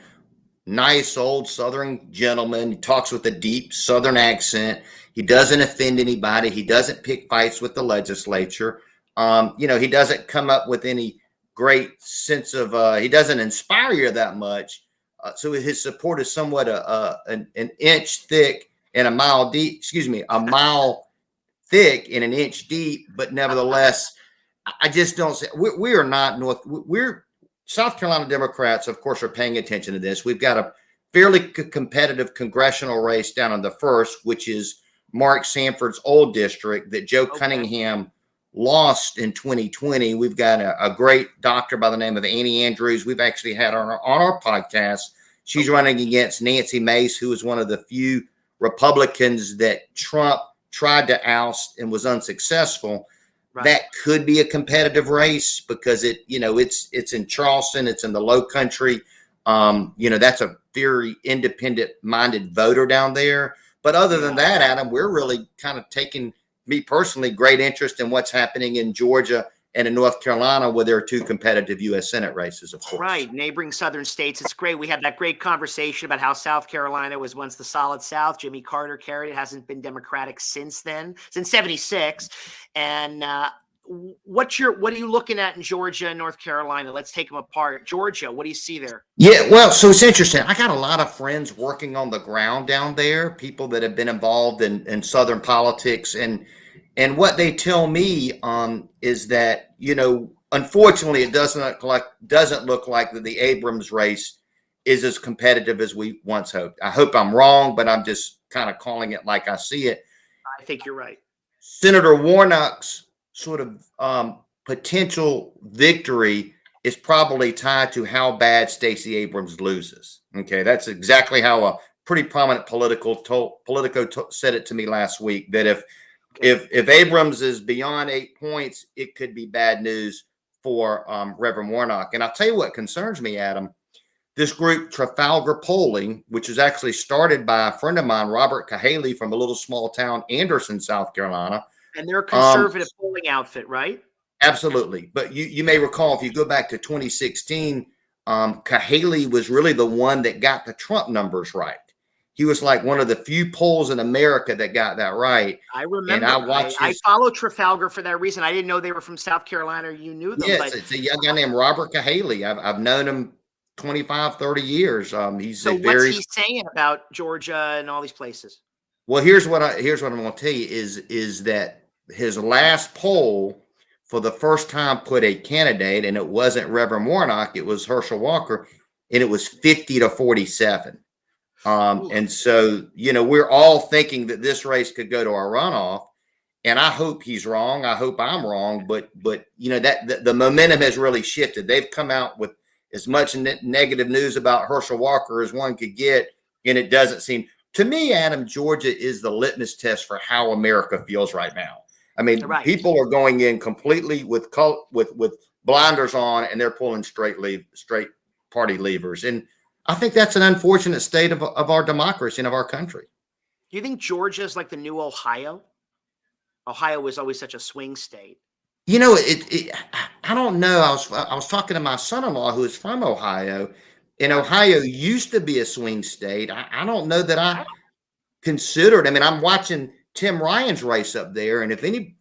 nice old Southern gentleman. He talks with a deep Southern accent. He doesn't offend anybody. He doesn't pick fights with the legislature. You know, he doesn't come up with any great sense of, he doesn't inspire you that much. So his support is somewhat an inch thick and a mile deep, a mile thick and an inch deep, but nevertheless, I just don't say we are not we're South Carolina Democrats, of course, are paying attention to this. We've got a fairly competitive congressional race down in the 1st, which is Mark Sanford's old district that Joe Cunningham lost in 2020. We've got a great doctor by the name of Annie Andrews. We've actually had on our podcast. She's running against Nancy Mace, who was one of the few Republicans that Trump tried to oust and was unsuccessful. Right. That could be a competitive race because it's in Charleston, it's in the Low Country. That's a very independent minded voter down there. But other than that, Adam, we're really kind of taking, me personally, great interest in what's happening in Georgia and in North Carolina, where there are 2 competitive U.S. Senate races, of course. Right. Neighboring Southern states. It's great. We had that great conversation about how South Carolina was once the solid South. Jimmy Carter carried it. Hasn't been Democratic since then, since 76. And what are you looking at in Georgia and North Carolina? Let's take them apart. Georgia, what do you see there? Yeah, well, so it's interesting. I got a lot of friends working on the ground down there, people that have been involved in Southern politics. And what they tell me is that, unfortunately, it doesn't look like that the Abrams race is as competitive as we once hoped. I hope I'm wrong, but I'm just kind of calling it like I see it. I think you're right. Senator Warnock's sort of potential victory is probably tied to how bad Stacey Abrams loses. Okay, that's exactly how a pretty prominent Politico said it to me last week, that if Abrams is beyond 8 points, it could be bad news for Reverend Warnock. And I'll tell you what concerns me, Adam. This group, Trafalgar Polling, which is actually started by a friend of mine, Robert Cahaley, from a little small town, Anderson, South Carolina. And they're a conservative polling outfit, right? Absolutely. But you may recall, if you go back to 2016, Cahaley was really the one that got the Trump numbers right. He was like one of the few polls in America that got that right. I remember. And I follow Trafalgar for that reason. I didn't know they were from South Carolina. You knew them. Yes, it's a young guy named Robert Cahaley. I've known him 25, 30 years. What's he saying about Georgia and all these places? Well, here's what I'm going to tell you is that his last poll for the first time put a candidate, and it wasn't Reverend Warnock, it was Herschel Walker, and it was 50 to 47. And so, we're all thinking that this race could go to a runoff, and I hope he's wrong. I hope I'm wrong, but that the momentum has really shifted. They've come out with as much negative news about Herschel Walker as one could get, and it doesn't seem, to me, Adam, Georgia is the litmus test for how America feels right now. I mean, people are going in completely with blinders on, and they're pulling straight party levers. And I think that's an unfortunate state of our democracy and of our country. Do you think Georgia is like the new Ohio? Ohio was always such a swing state. I don't know. I was talking to my son-in-law who is from Ohio, And Ohio used to be a swing state. I don't know that I considered. I mean, I'm watching Tim Ryan's race up there, and if any,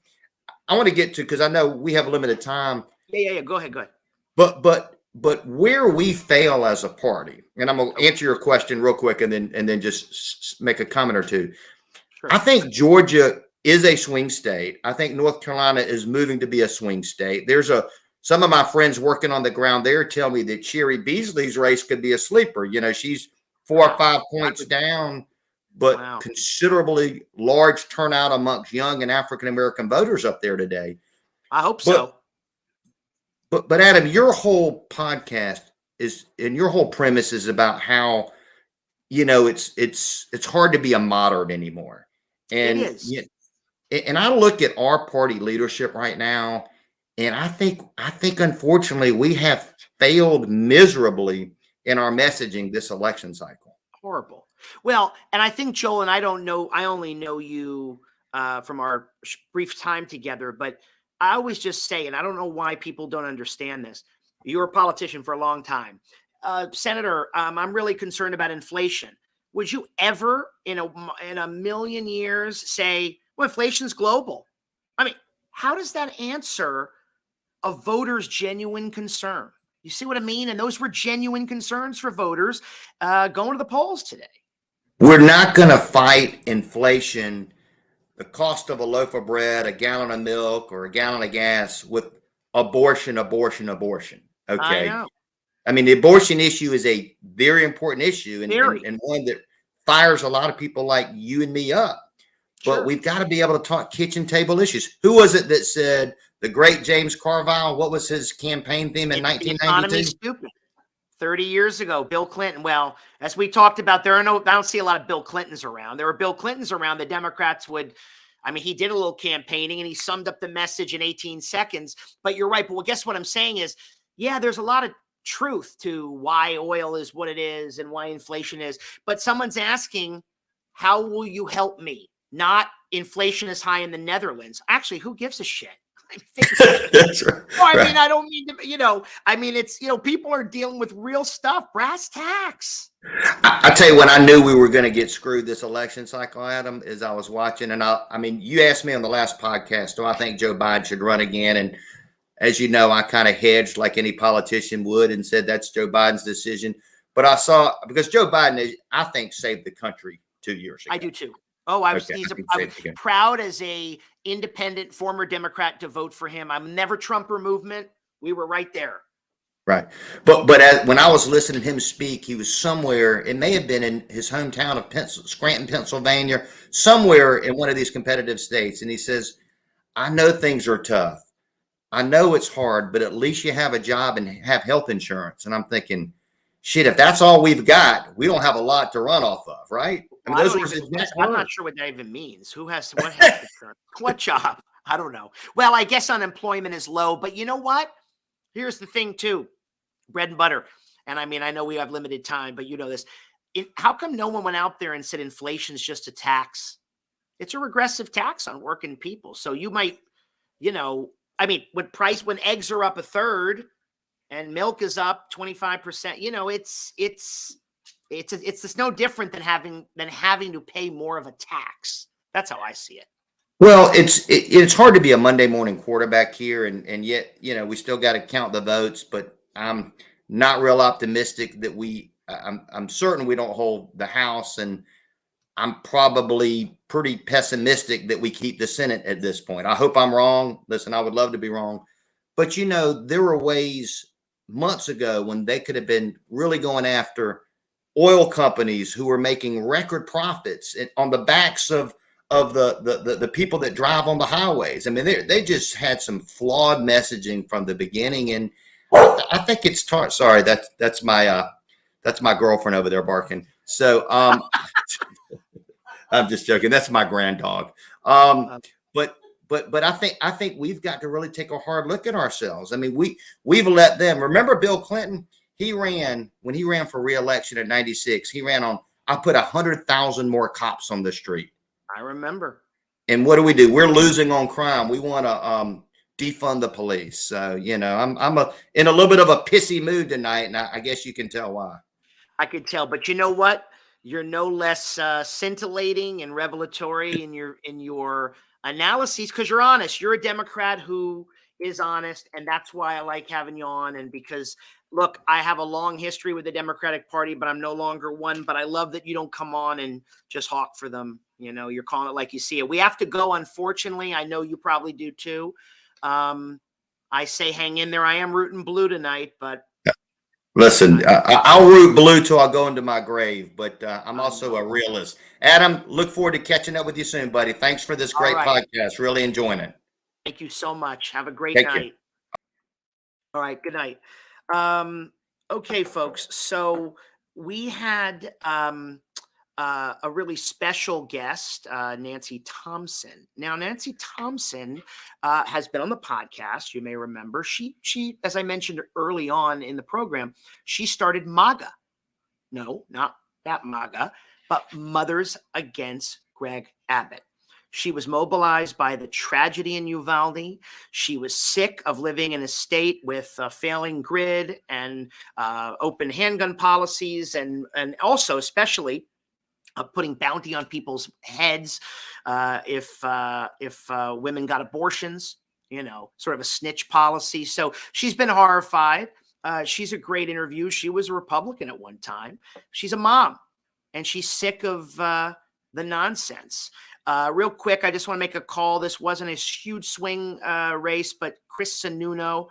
I want to get to, because I know we have limited time. Yeah. Go ahead. But where we fail as a party, and I'm gonna answer your question real quick, and then just make a comment or two. Sure. I think Georgia is a swing state. I think North Carolina is moving to be a swing state. Some of my friends working on the ground there tell me that Sherry Beasley's race could be a sleeper. You know, she's 4 or 5 points down, but considerably large turnout amongst young and African American voters up there today. I hope so. But Adam, your whole podcast and your whole premise is about how, you know, it's hard to be a moderate anymore. And it is. And I look at our party leadership right now, and I think unfortunately we have failed miserably in our messaging this election cycle. Horrible. Well, and I think, Joel, and I only know you from our brief time together, but I always just say, and I don't know why people don't understand this. You were a politician for a long time. Senator, I'm really concerned about inflation. Would you ever in a million years say, well, inflation's global? I mean, how does that answer a voter's genuine concern? You see what I mean? And those were genuine concerns for voters going to the polls today. We're not going to fight inflation, the cost of a loaf of bread, a gallon of milk, or a gallon of gas with abortion. Okay. I know. I mean, the abortion issue is a very important issue and one that fires a lot of people like you and me up. But we've got to be able to talk kitchen table issues. Who was it that said, the great James Carville, what was his campaign theme in 1992? The economy's stupid. 30 years ago, Bill Clinton. Well, as we talked about, I don't see a lot of Bill Clintons around. There were Bill Clintons around. The Democrats he did a little campaigning and he summed up the message in 18 seconds. But you're right. But guess what I'm saying is, yeah, there's a lot of truth to why oil is what it is and why inflation is. But someone's asking, how will you help me? Not inflation is high in the Netherlands. Actually, who gives a shit? That's right. Mean, I don't mean to, it's, people are dealing with real stuff, brass tacks. I tell you when I knew we were going to get screwed this election cycle, Adam, is I was watching, and you asked me on the last podcast, do I think Joe Biden should run again? And as you know, I kind of hedged like any politician would and said that's Joe Biden's decision. But because Joe Biden, I think, saved the country 2 years ago. I do too. Oh, I was proud as a independent former Democrat to vote for him. I'm never Trumper movement. We were right there. Right. But when I was listening to him speak, he was somewhere, it may have been in his hometown of Scranton, Pennsylvania, somewhere in one of these competitive states. And he says, I know things are tough. I know it's hard, but at least you have a job and have health insurance. And I'm thinking, shit, if that's all we've got, we don't have a lot to run off of, right? I mean, I'm not sure what that even means. Who has what health insurance? What job? I don't know. Well, I guess unemployment is low, but you know what? Here's the thing too, bread and butter. And I mean, I know we have limited time, but you know this. How come no one went out there and said inflation is just a tax? It's a regressive tax on working people. So you might, when eggs are up a third and milk is up 25%, it's just no different than having to pay more of a tax. That's how I see it. Well, it's hard to be a Monday morning quarterback here, and yet we still got to count the votes. But I'm not real optimistic that I'm certain we don't hold the House, and I'm probably pretty pessimistic that we keep the Senate at this point. I hope I'm wrong. Listen, I would love to be wrong, but there were ways months ago when they could have been really going after oil companies who were making record profits on the backs of the people that drive on the highways. I mean, they just had some flawed messaging from the beginning, and I think it's sorry, that's my girlfriend over there barking. So I'm just joking. That's my grand dog. But I think we've got to really take a hard look at ourselves. I mean, we've let them. Remember Bill Clinton? When he ran for re-election in 96, he ran on, I put 100,000 more cops on the street. I remember. And what do? We're losing on crime. We want to defund the police. So, you know, I'm in a little bit of a pissy mood tonight, and I guess you can tell why. I could tell, but you know what? You're no less scintillating and revelatory in your analyses because you're honest. You're a Democrat who is honest, and that's why I like having you on. And because, look, I have a long history with the Democratic Party, but I'm no longer one. But I love that you don't come on and just hawk for them. You know, you're calling it like you see it. We have to go, unfortunately. I know you probably do too. I say hang in there. I am rooting blue tonight, but listen, I'll root blue till I go into my grave, but I'm also a realist. Adam, look forward to catching up with you soon, buddy. Thanks for this great podcast. Really enjoying it. Thank you so much. Have a great Thank night. you. All right. Good night. Okay, folks. So we had a really special guest, Nancy Thompson. Now, Nancy Thompson has been on the podcast. You may remember she, as I mentioned early on in the program, she started MAGA. No, not that MAGA, but Mothers Against Greg Abbott. She was mobilized by the tragedy in Uvalde. She was sick of living in a state with a failing grid and open handgun policies, and also especially putting bounty on people's heads if women got abortions, you know, sort of a snitch policy. So she's been horrified. She's a great interview. She was a Republican at one time. She's a mom, and she's sick of the nonsense. Real quick, I just want to make a call. This wasn't a huge swing race, but Chris Sununu,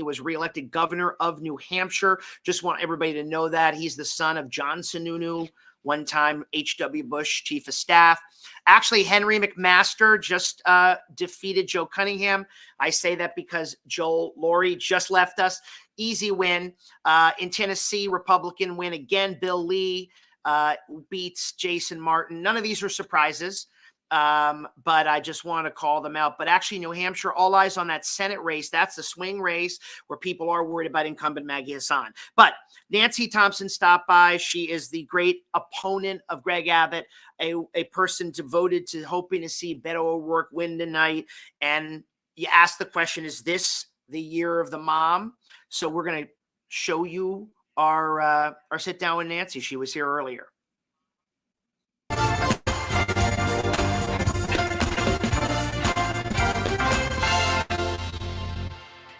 was reelected governor of New Hampshire. Just want everybody to know that. He's the son of John Sununu, one-time H.W. Bush chief of staff. Actually, Henry McMaster just defeated Joe Cunningham. I say that because Joel Laurie just left us. Easy win. In Tennessee, Republican win again. Bill Lee beats Jason Martin. None of these are surprises. But I just want to call them out. But actually, New Hampshire, all eyes on that Senate race. That's the swing race where people are worried about incumbent Maggie Hassan. But Nancy Thompson stopped by. She is the great opponent of Greg Abbott, a person devoted to hoping to see Beto O'Rourke win tonight. And you ask the question, is this the year of the mom? So we're going to show you our sit down with Nancy. She was here earlier.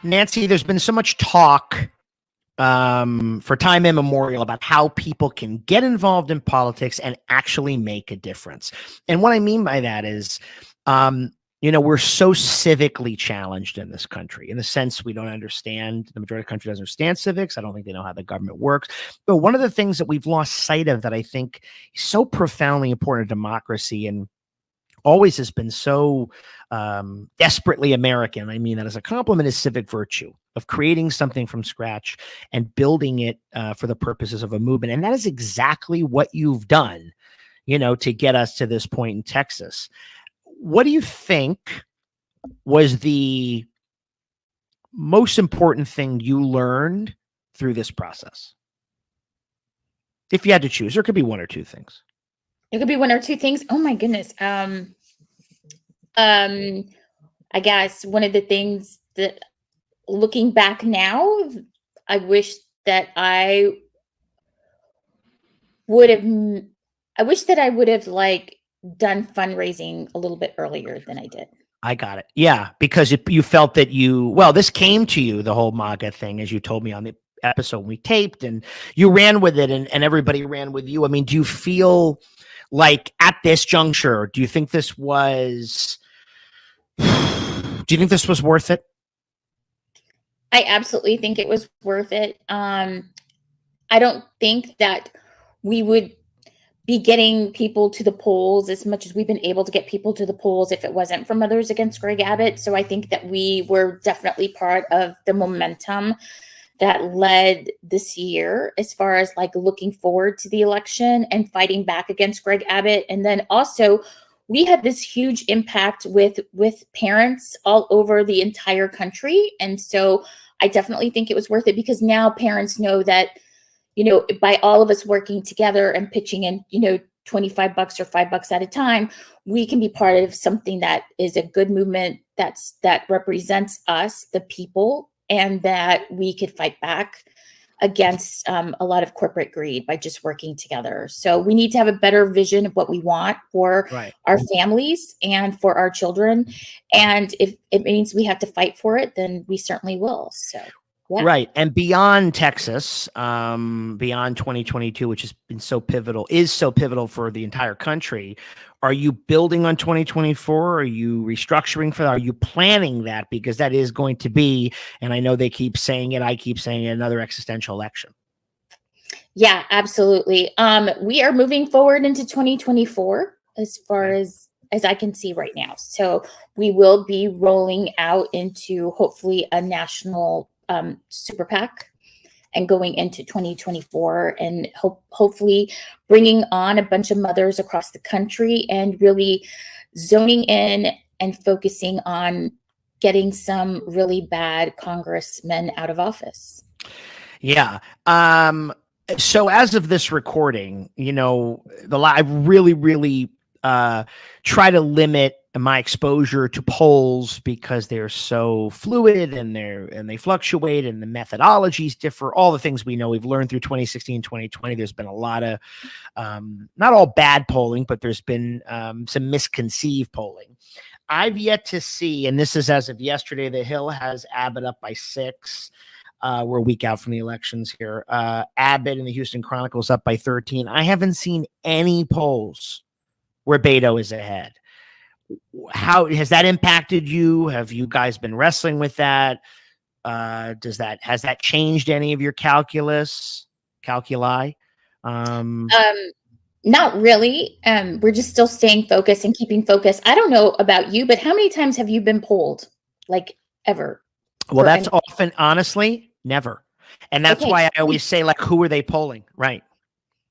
Nancy, there's been so much talk for time immemorial about how people can get involved in politics and actually make a difference. And what I mean by that is, you know, we're so civically challenged in this country in the sense we don't understand. The majority of the country doesn't understand civics. I don't think they know how the government works. But one of the things that we've lost sight of that I think is so profoundly important to democracy and always has been so desperately American, I mean that as a compliment, is civic virtue of creating something from scratch and building it for the purposes of a movement. And that is exactly what you've done, you know, to get us to this point in Texas. What do you think was the most important thing you learned through this process? If you had to choose, there could be one or two things. It could be one or two things. Oh my goodness. I guess one of the thhave that looking back now, I wish that I would have like done fundraising a little bit earlier than I did. I got it. Yeah. Because you felt that this came to you, the whole MAGA thing, as you told me on the episode we taped, and you ran with it and everybody ran with you. I mean, do you feel like at this juncture, do you think this was worth it? I absolutely think it was worth it. I don't think that we would be getting people to the polls as much as we've been able to get people to the polls if it wasn't for Mothers Against Greg Abbott. So I think that we were definitely part of the momentum that led this year as far as like looking forward to the election and fighting back against Greg Abbott. And then also we had this huge impact with parents all over the entire country. And so I definitely think it was worth it because now parents know that, by all of us working together and pitching in, $25 or $5 at a time, we can be part of something that is a good movement that represents us, the people, and that we could fight back against a lot of corporate greed by just working together. So we need to have a better vision of what we want for our families and for our children. And if it means we have to fight for it, then we certainly will. So. Yeah. Right. And beyond Texas, beyond 2022, which has been is so pivotal for the entire country, are you building on 2024? Are you restructuring for that? Are you planning that? Because that is going to be, and I know they keep saying it, I keep saying it, another existential election. Yeah, absolutely. We are moving forward into 2024 as far as I can see right now. So we will be rolling out into hopefully a national super PAC and going into 2024 and hopefully bringing on a bunch of mothers across the country and really zoning in and focusing on getting some really bad congressmen out of office. Yeah. So as of this recording, I really try to limit my exposure to polls because they're so fluid and they fluctuate and the methodologies differ. All the things we know we've learned through 2016, 2020. There's been a lot of not all bad polling, but there's been some misconceived polling. I've yet to see, and this is as of yesterday, The Hill has Abbott up by 6. We're a week out from the elections here. Abbott and the Houston Chronicle's up by 13. I haven't seen any polls where Beto is ahead. How has that impacted you? Have you guys been wrestling with that? Has that changed any of your calculi? Not really. We're just still staying focused and keeping focus. I don't know about you, but how many times have you been polled? Like ever? Well, that's often, honestly, never. And that's why I always say, like, who are they polling? Right.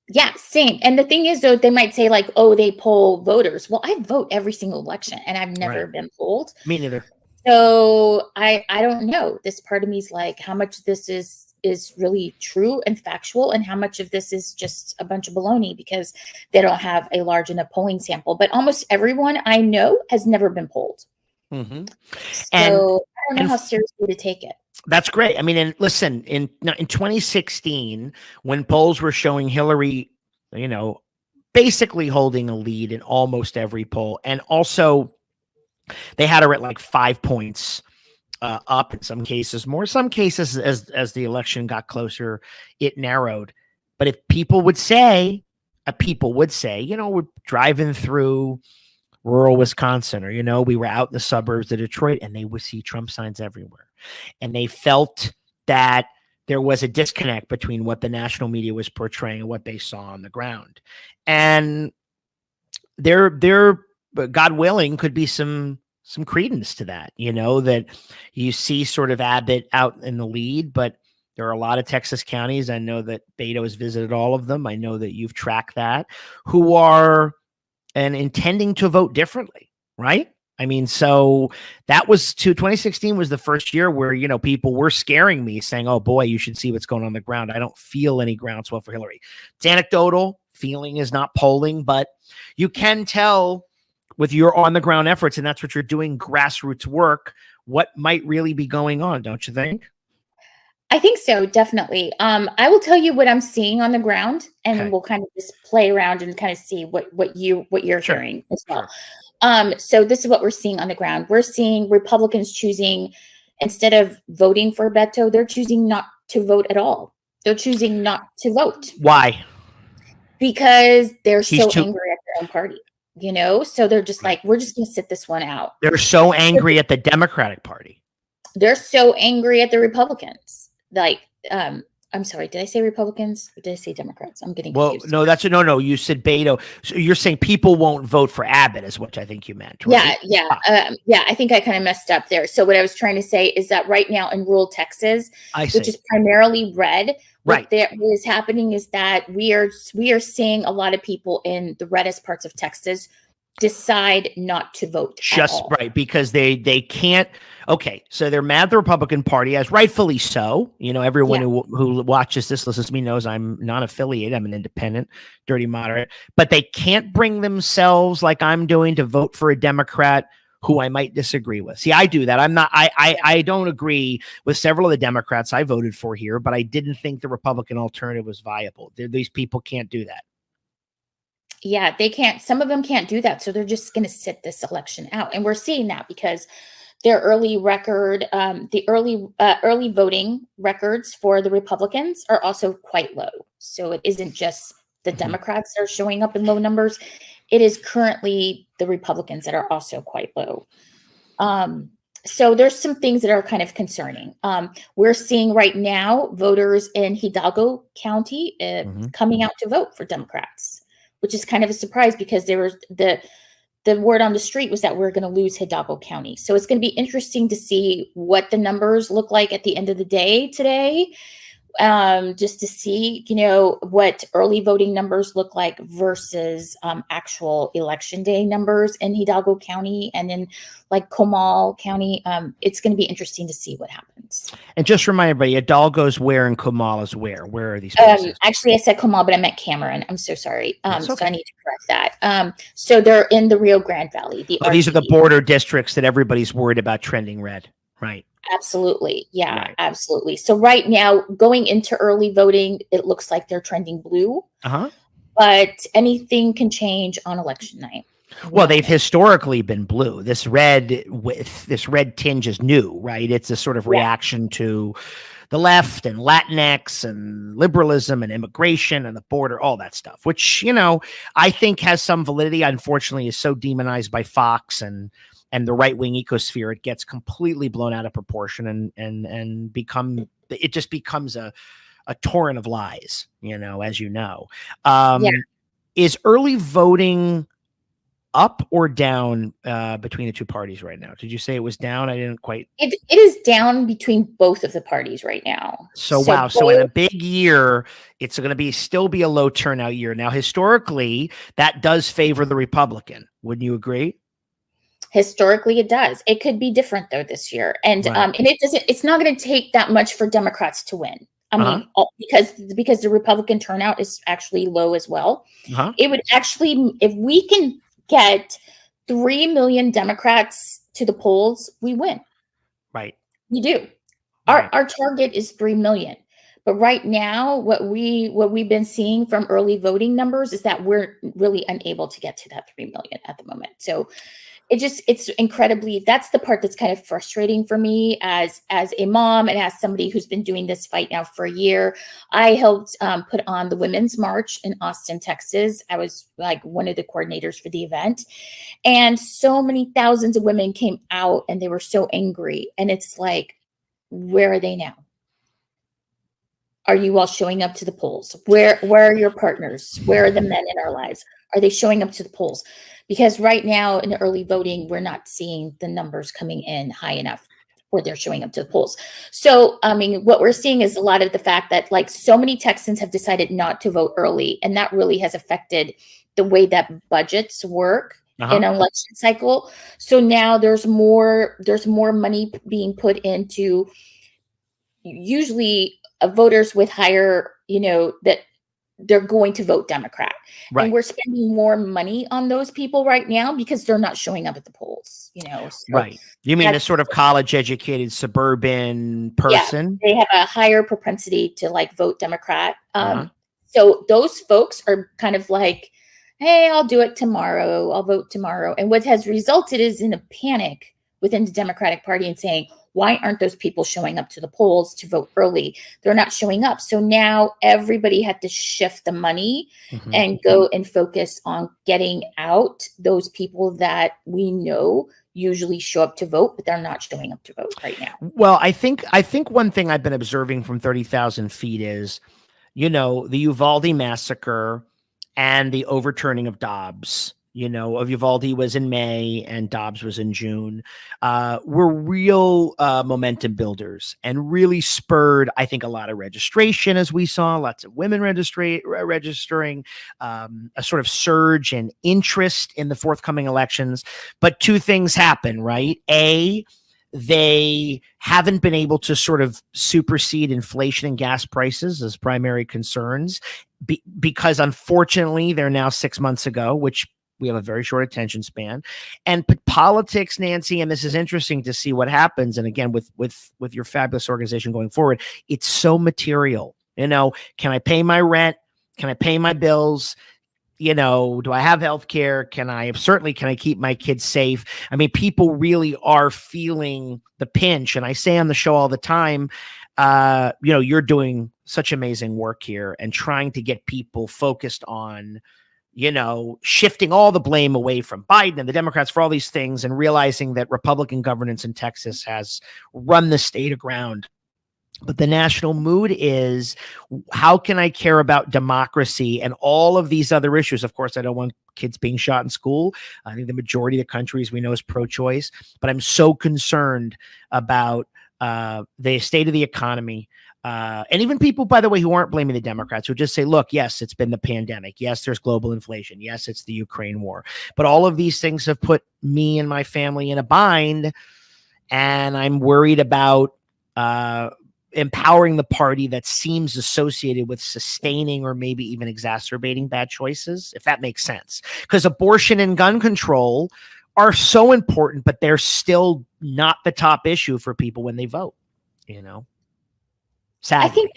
Yeah, same. And the thing is, though, they might say like, oh, they poll voters. Well, I vote every single election and I've never been polled. Me neither. So I don't know. This part of me is like, how much of this is really true and factual and how much of this is just a bunch of baloney because they don't have a large enough polling sample. But almost everyone I know has never been polled. Mm-hmm. So I don't know how seriously to take it. That's great. I mean, and listen, in 2016, when polls were showing Hillary, basically holding a lead in almost every poll, and also they had her at like 5 points up in some cases, more some cases as the election got closer, it narrowed. But if people would say, we're driving through rural Wisconsin, or, we were out in the suburbs of Detroit and they would see Trump signs everywhere. And they felt that there was a disconnect between what the national media was portraying and what they saw on the ground. And there, God willing, could be some credence to that, that you see sort of Abbott out in the lead, but there are a lot of Texas counties. I know that Beto has visited all of them. I know that you've tracked that, who are and intending to vote differently, right? I mean, so that was 2016 was the first year where, people were scaring me saying, oh boy, you should see what's going on the ground. I don't feel any groundswell for Hillary. It's anecdotal. Feeling is not polling, but you can tell with your on the ground efforts, and that's what you're doing, grassroots work, what might really be going on, don't you think? I think so, definitely. I will tell you what I'm seeing on the ground, and then we'll kind of just play around and kind of see what you're hearing as well. So this is what we're seeing on the ground. We're seeing Republicans choosing, instead of voting for Beto, they're choosing not to vote at all. They're choosing not to vote. Why? Because they're so angry at their own party, So they're just like, we're just going to sit this one out. They're so angry at the Democratic Party. They're so angry at the Republicans. Like, I'm sorry, did I say Republicans or did I say Democrats? I'm getting confused. No, no. You said Beto. So you're saying people won't vote for Abbott is what I think you meant. Right? Yeah. I think I kind of messed up there. So what I was trying to say is that right now in rural Texas, which is primarily red, what is happening is that we are seeing a lot of people in the reddest parts of Texas decide not to vote at Just all. right, because they can't. Okay, so they're mad at the Republican Party, as rightfully so. You know, everyone who watches this, listens to me, knows I'm non-affiliated. I'm an independent, dirty moderate. But they can't bring themselves, like I'm doing, to vote for a Democrat who I might disagree with. See, I do that. I'm not. I don't agree with several of the Democrats I voted for here, but I didn't think the Republican alternative was viable. These people can't do that. Yeah, they can't. Some of them can't do that, so they're just going to sit this election out, and we're seeing that because their early record, the early voting records for the Republicans are also quite low. So it isn't just the Democrats that are showing up in low numbers; it is currently the Republicans that are also quite low. So there's some things that are kind of concerning. We're seeing right now voters in Hidalgo County coming out to vote for Democrats, which is kind of a surprise because there was the word on the street was that we're going to lose Hidalgo County. So it's going to be interesting to see what the numbers look like at the end of the day today, just to see, you know, what early voting numbers look like versus actual election day numbers in Hidalgo County and in like Comal County. It's going to be interesting to see what happens. And just remind everybody, Hidalgo's where and Comal is where? Where are these places? Actually, I said Comal, but I meant Cameron. I'm so sorry. That's So okay. I need to correct that. So they're in the Rio Grande Valley. These are the RGV. border districts that everybody's worried about trending red, right? Absolutely. Yeah, Right. absolutely. So right now, going into early voting, it looks like they're trending blue, but anything can change on election night. Well, they've historically been blue. This red tinge is new, right? It's a sort of reaction to the left and Latinx and liberalism and immigration and the border, all that stuff, which, you know, I think has some validity. Unfortunately, is so demonized by Fox and the right-wing ecosphere, it gets completely blown out of proportion and it just becomes a torrent of lies, you know, as you know. Is early voting up or down between the two parties right now? Did you say it was down? I didn't quite. It is down between both of the parties right now. So wow. So in a big year, it's going to still be a low turnout year. Now, historically, that does favor the Republican. Wouldn't you agree? Historically, it does. It could be different though this year, and Right. and it doesn't. It's not going to take that much for Democrats to win. I mean, because the Republican turnout is actually low as well. It would actually, if we can get 3 million Democrats to the polls, we win. Right. We do. Right. Our target is 3 million. But right now, what we've been seeing from early voting numbers is that we're really unable to get to that 3 million at the moment. So it's incredibly, that's the part that's kind of frustrating for me as a mom and as somebody who's been doing this fight now for a year. I helped put on the Women's March in Austin, Texas. I was like one of the coordinators for the event. And so many thousands of women came out and they were so angry. And it's like, where are they now? Are you all showing up to the polls? Where are your partners? Where are the men in our lives? Are they showing up to the polls? Because right now in the early voting, we're not seeing the numbers coming in high enough where they're showing up to the polls. So, I mean, what we're seeing is a lot of the fact that like so many Texans have decided not to vote early. And that really has affected the way that budgets work in an election cycle. So now there's more money being put into usually voters with higher, you know, that they're going to vote Democrat. Right. And we're spending more money on those people right now because they're not showing up at the polls, you know. So right. You mean a sort of college educated suburban person? Yeah, they have a higher propensity to like vote Democrat. So those folks are kind of like, hey, I'll do it tomorrow. I'll vote tomorrow. And what has resulted is in a panic within the Democratic Party and saying, why aren't those people showing up to the polls to vote early? They're not showing up. So now everybody had to shift the money and go and focus on getting out those people that we know usually show up to vote, but they're not showing up to vote right now. Well, I think one thing I've been observing from 30,000 feet is, you know, the Uvalde massacre and the overturning of Dobbs you know, of Uvalde was in May and Dobbs was in June, were real momentum builders and really spurred, I think, a lot of registration, as we saw, lots of women registering, a sort of surge in interest in the forthcoming elections. But two things happen, right? A, they haven't been able to sort of supersede inflation and gas prices as primary concerns because, unfortunately, they're now 6 months ago, which we have a very short attention span. And politics, Nancy, and this is interesting to see what happens. And again, with your fabulous organization going forward, it's so material. You know, can I pay my rent? Can I pay my bills? You know, do I have health care? Can I keep my kids safe? I mean, people really are feeling the pinch. And I say on the show all the time, you know, you're doing such amazing work here and trying to get people focused on, you know, shifting all the blame away from Biden and the Democrats for all these things and realizing that Republican governance in Texas has run the state aground. But the national mood is, how can I care about democracy and all of these other issues? Of course, I don't want kids being shot in school. I think the majority of the countries we know is pro-choice, but I'm so concerned about the state of the economy. And even people, by the way, who aren't blaming the Democrats, who just say, look, yes, it's been the pandemic. Yes, there's global inflation. Yes, it's the Ukraine war. But all of these things have put me and my family in a bind. And I'm worried about empowering the party that seems associated with sustaining or maybe even exacerbating bad choices, if that makes sense. Because abortion and gun control are so important, but they're still not the top issue for people when they vote, you know? Sadly. I think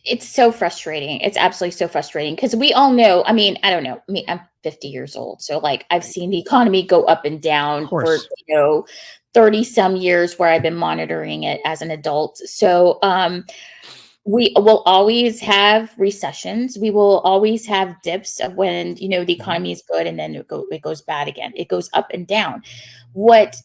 it's so frustrating. It's absolutely so frustrating because we all know, I mean, I don't know. I mean, I'm 50 years old. So like I've seen the economy go up and down for, you know, 30 some years where I've been monitoring it as an adult. So we will always have recessions. We will always have dips of when, you know, the economy is good and then it goes bad again. It goes up and down. What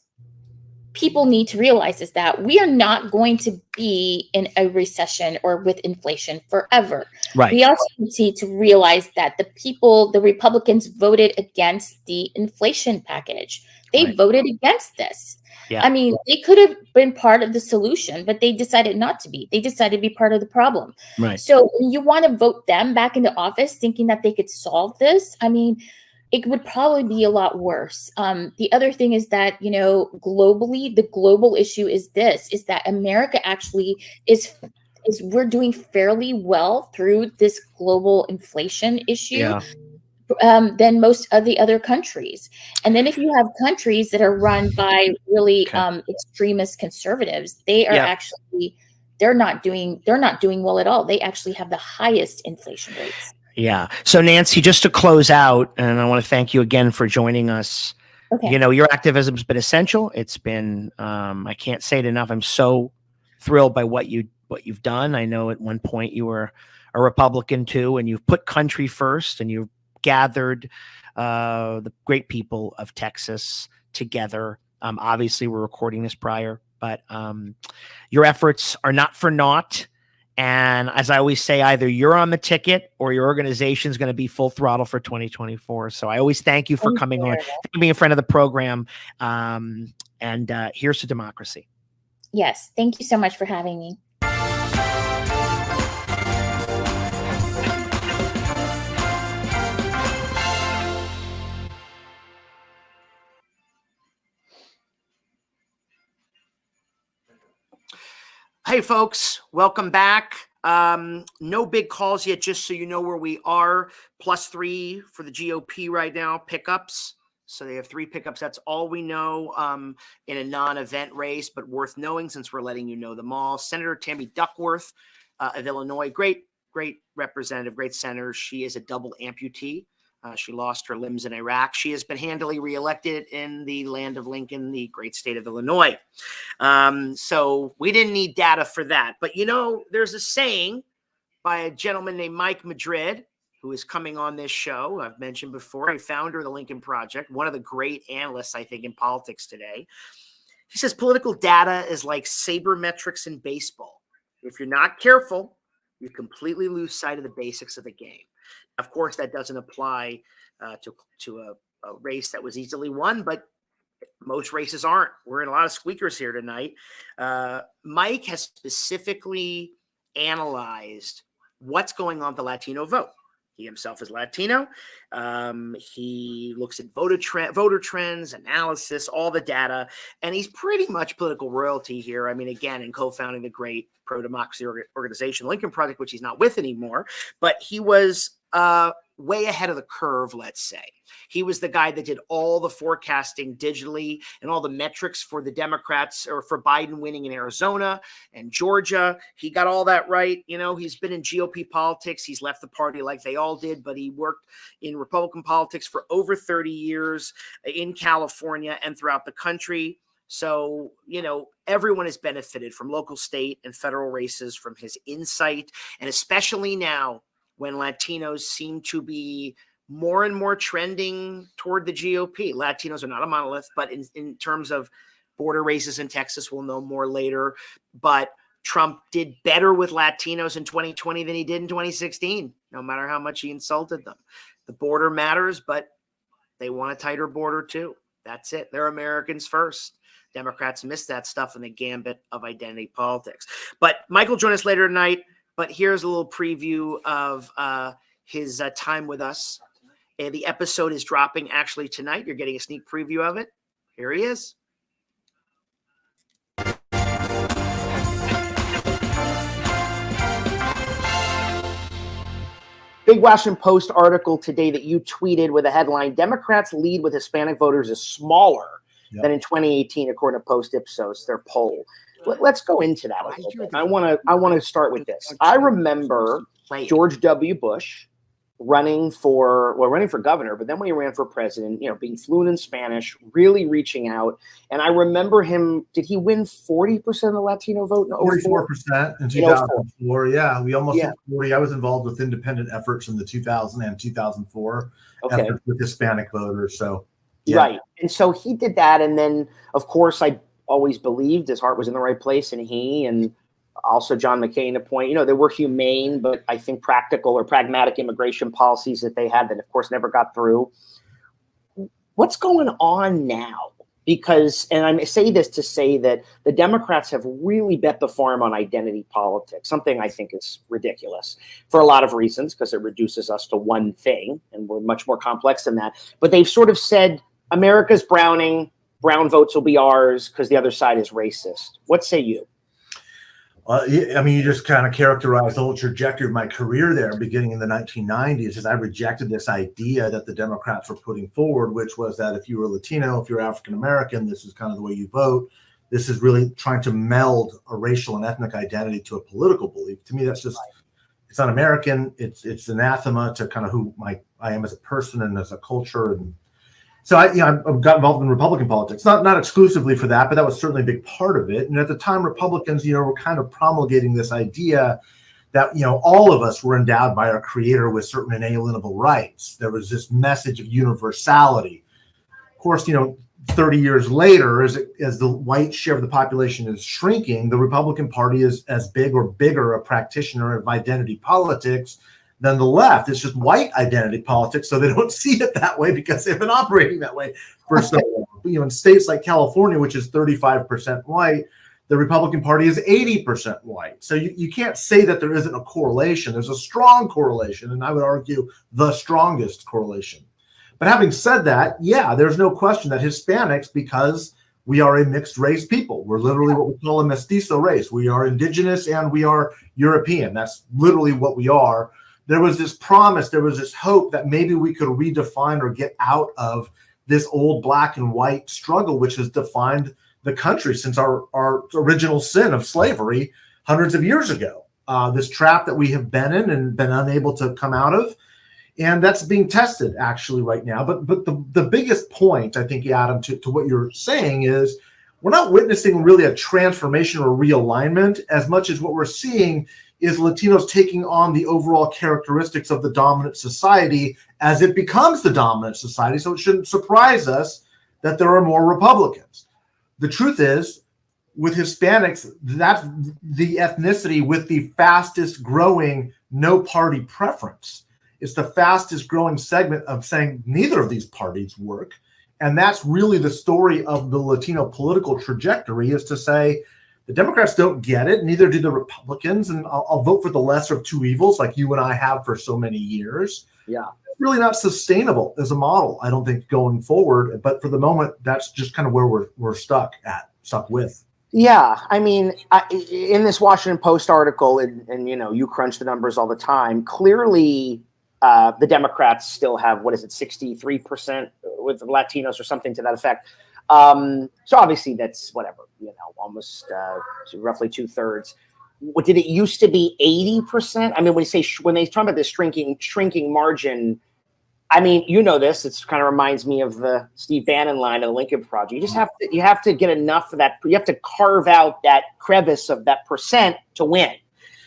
people need to realize is that we are not going to be in a recession or with inflation forever. Right. We also need to realize that the Republicans voted against the inflation package. They voted against this. Yeah. I mean, they could have been part of the solution, but they decided not to be. They decided to be part of the problem. Right. So when you want to vote them back into office thinking that they could solve this, I mean, it would probably be a lot worse. The other thing is that, you know, globally, the global issue is that America actually is we're doing fairly well through this global inflation issue than most of the other countries. And then if you have countries that are run by really extremist conservatives, they are actually, they're not doing well at all. They actually have the highest inflation rates. Yeah. So Nancy, just to close out, and I want to thank you again for joining us. Okay. You know, your activism has been essential. It's been, I can't say it enough. I'm so thrilled by what you've done. I know at one point you were a Republican too, and you've put country first and you've gathered the great people of Texas together. Obviously we're recording this prior, but your efforts are not for naught. And as I always say, either you're on the ticket or your organization is going to be full throttle for 2024. So I always thank you for coming on, being a friend of the program. And here's to democracy. Yes. Thank you so much for having me. Hey folks, welcome back. No big calls yet, just so you know where we are. +3 for the GOP right now, pickups. So they have 3 pickups. That's all we know in a non-event race, but worth knowing since we're letting you know them all. Senator Tammy Duckworth of Illinois, great representative, great senator. She is a double amputee. She lost her limbs in Iraq. She has been handily reelected in the land of Lincoln, the great state of Illinois. So we didn't need data for that. But, you know, there's a saying by a gentleman named Mike Madrid, who is coming on this show. I've mentioned before, a founder of the Lincoln Project, one of the great analysts, I think, in politics today. He says political data is like sabermetrics in baseball. If you're not careful, you completely lose sight of the basics of the game. Of course, that doesn't apply to a race that was easily won, but most races aren't. We're in a lot of squeakers here tonight. Mike has specifically analyzed what's going on with the Latino vote. He himself is Latino. He looks at voter trends, analysis, all the data, and he's pretty much political royalty here. I mean, again, in co-founding the great pro-democracy organization, Lincoln Project, which he's not with anymore, but he was way ahead of the curve, let's say. He was the guy that did all the forecasting digitally and all the metrics for the Democrats or for Biden winning in Arizona and Georgia. He got all that right. You know, he's been in GOP politics. He's left the party like they all did, but he worked in Republican politics for over 30 years in California and throughout the country. So, you know, everyone has benefited from local, state, and federal races from his insight, and especially now when Latinos seem to be more and more trending toward the GOP. Latinos are not a monolith, but in terms of border races in Texas, we'll know more later. But Trump did better with Latinos in 2020 than he did in 2016, no matter how much he insulted them. The border matters, but they want a tighter border too. That's it. They're Americans first. Democrats miss that stuff in the gambit of identity politics. But Mike will join us later tonight. But here's a little preview of his time with us. And the episode is dropping actually tonight. You're getting a sneak preview of it. Here he is. Big Washington Post article today that you tweeted with a headline, Democrats lead with Hispanic voters is smaller than in 2018, according to Post Ipsos, their poll. Let's go into that a little bit. I want to start with this. I remember George W. Bush running for governor, but then when he ran for president, you know, being fluent in Spanish, really reaching out. And I remember him, did he win 40% of the Latino vote? 44% in 2004. Yeah, we almost hit 40. I was involved with independent efforts in the 2000 and 2004 efforts with Hispanic voters. So, yeah. Right. And so he did that. And then, of course, I always believed his heart was in the right place, and he and also John McCain, a point, you know, they were humane, but I think practical or pragmatic immigration policies that they had that, of course, never got through. What's going on now? Because, and I say this to say that the Democrats have really bet the farm on identity politics, something I think is ridiculous for a lot of reasons, because it reduces us to one thing, and we're much more complex than that. But they've sort of said, America's browning, brown votes will be ours because the other side is racist. What say you? I mean, you just kind of characterized the whole trajectory of my career there, beginning in the 1990s, as I rejected this idea that the Democrats were putting forward, which was that if you were Latino, if you're African American, this is kind of the way you vote. This is really trying to meld a racial and ethnic identity to a political belief. To me, that's just, it's un-American. It's anathema to kind of who I am as a person and as a culture. And so I got involved in Republican politics, not exclusively for that, but that was certainly a big part of it. And at the time, Republicans, were kind of promulgating this idea that, all of us were endowed by our creator with certain inalienable rights. There was this message of universality. Of course, 30 years later, as the white share of the population is shrinking, the Republican Party is as big or bigger a practitioner of identity politics than the left. It's just white identity politics, so they don't see it that way because they've been operating that way for so long. In states like California, which is 35% white, the Republican Party is 80% white. So you can't say that there isn't a correlation. There's a strong correlation, and I would argue the strongest correlation. But having said that, yeah, there's no question that Hispanics, because we are a mixed race people. We're literally what we call a mestizo race. We are indigenous and we are European. That's literally what we are. There was this promise, there was this hope that maybe we could redefine or get out of this old black and white struggle, which has defined the country since our original sin of slavery hundreds of years ago. This trap that we have been in and been unable to come out of. And that's being tested actually right now. But the biggest point, I think, Adam, to what you're saying is we're not witnessing really a transformation or realignment as much as what we're seeing is Latinos taking on the overall characteristics of the dominant society as it becomes the dominant society. So it shouldn't surprise us that there are more Republicans. The truth is, with Hispanics, that's the ethnicity with the fastest growing no party preference. It's the fastest growing segment of saying neither of these parties work. And that's really the story of the Latino political trajectory, is to say the Democrats don't get it, neither do the Republicans, and I'll vote for the lesser of two evils like you and I have for so many years. Yeah. It's really not sustainable as a model, I don't think, going forward. But for the moment, that's just kind of where we're stuck with. Yeah, I mean, in this Washington Post article, and you know, you crunch the numbers all the time. Clearly, the Democrats still have, what is it, 63% with Latinos or something to that effect. So obviously, that's whatever, you know, almost roughly 2/3. What did it used to be 80%? I mean, when they talk about this shrinking margin. I mean, you know this. It kind of reminds me of the Steve Bannon line of the Lincoln Project. You just have to get enough of that. You have to carve out that crevice of that percent to win.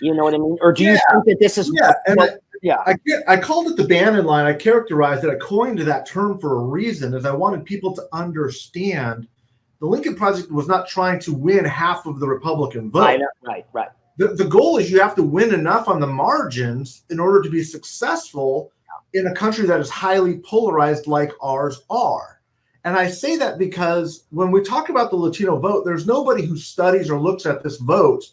You know what I mean? Or do you think that this is? I called it the Bannon line. I characterized it. I coined that term for a reason, as I wanted people to understand the Lincoln Project was not trying to win half of the Republican vote. I know, right. The goal is you have to win enough on the margins in order to be successful in a country that is highly polarized like ours are. And I say that because when we talk about the Latino vote, there's nobody who studies or looks at this vote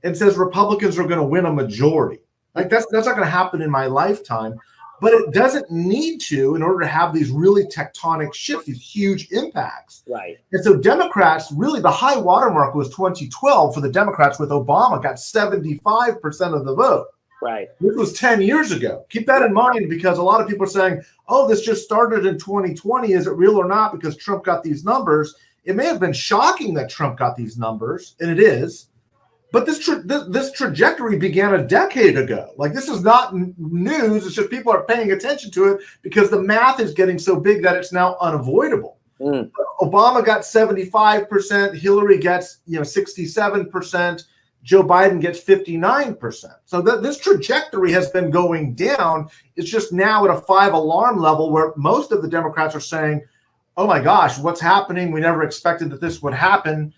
and says Republicans are going to win a majority. Like that's not going to happen in my lifetime, but it doesn't need to in order to have these really tectonic shifts, these huge impacts. Right. And so Democrats, really the high watermark was 2012 for the Democrats with Obama, got 75% of the vote. Right. This was 10 years ago. Keep that in mind, because a lot of people are saying, oh, this just started in 2020. Is it real or not? Because Trump got these numbers. It may have been shocking that Trump got these numbers, and it is. But this trajectory began a decade ago. Like, this is not news. It's just people are paying attention to it because the math is getting so big that it's now unavoidable. Obama got 75%. Hillary gets 67%. Joe Biden gets 59%. So this trajectory has been going down. It's just now at a 5 alarm level where most of the Democrats are saying, oh my gosh, what's happening? We never expected that this would happen.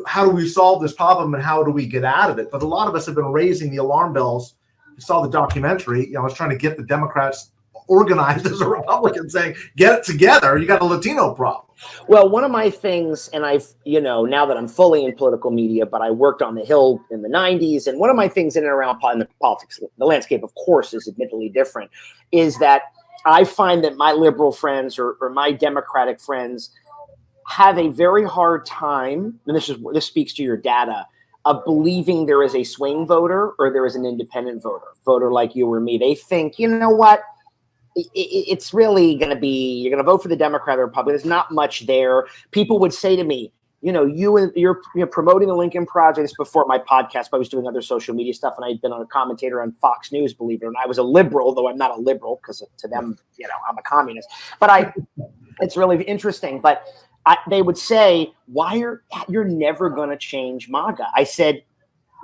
How do we solve this problem and how do we get out of it? But a lot of us have been raising the alarm bells. You saw the documentary. I was trying to get the Democrats organized as a Republican, saying, get it together. You got a Latino problem. Well, one of my things, and I've, now that I'm fully in political media, but I worked on the Hill in the 90s. And one of my things in and around the politics, the landscape, of course, is admittedly different, is that I find that my liberal friends or my Democratic friends have a very hard time, and this speaks to your data, of believing there is a swing voter or there is an independent voter like you or me. They think, you know what? It's really going to be, you're going to vote for the Democrat or Republican. There's not much there. People would say to me, you're promoting the Lincoln Project. This before my podcast, but I was doing other social media stuff, and I'd been a commentator on Fox News, believe it or not. I was a liberal, though I'm not a liberal because to them, I'm a communist. But it's really interesting. But they would say, you're never going to change MAGA? I said,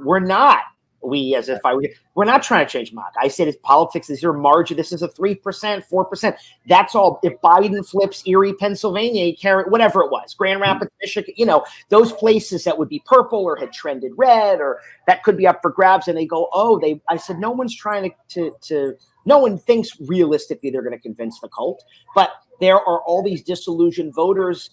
we're not. We're not trying to change MAGA. I said, it's politics. This is your margin. This is a 3%, 4%. That's all. If Biden flips Erie, Pennsylvania, whatever it was, Grand Rapids, Michigan, those places that would be purple or had trended red, or that could be up for grabs. And they go, I said, no one's trying to no one thinks realistically they're going to convince the cult, but there are all these disillusioned voters.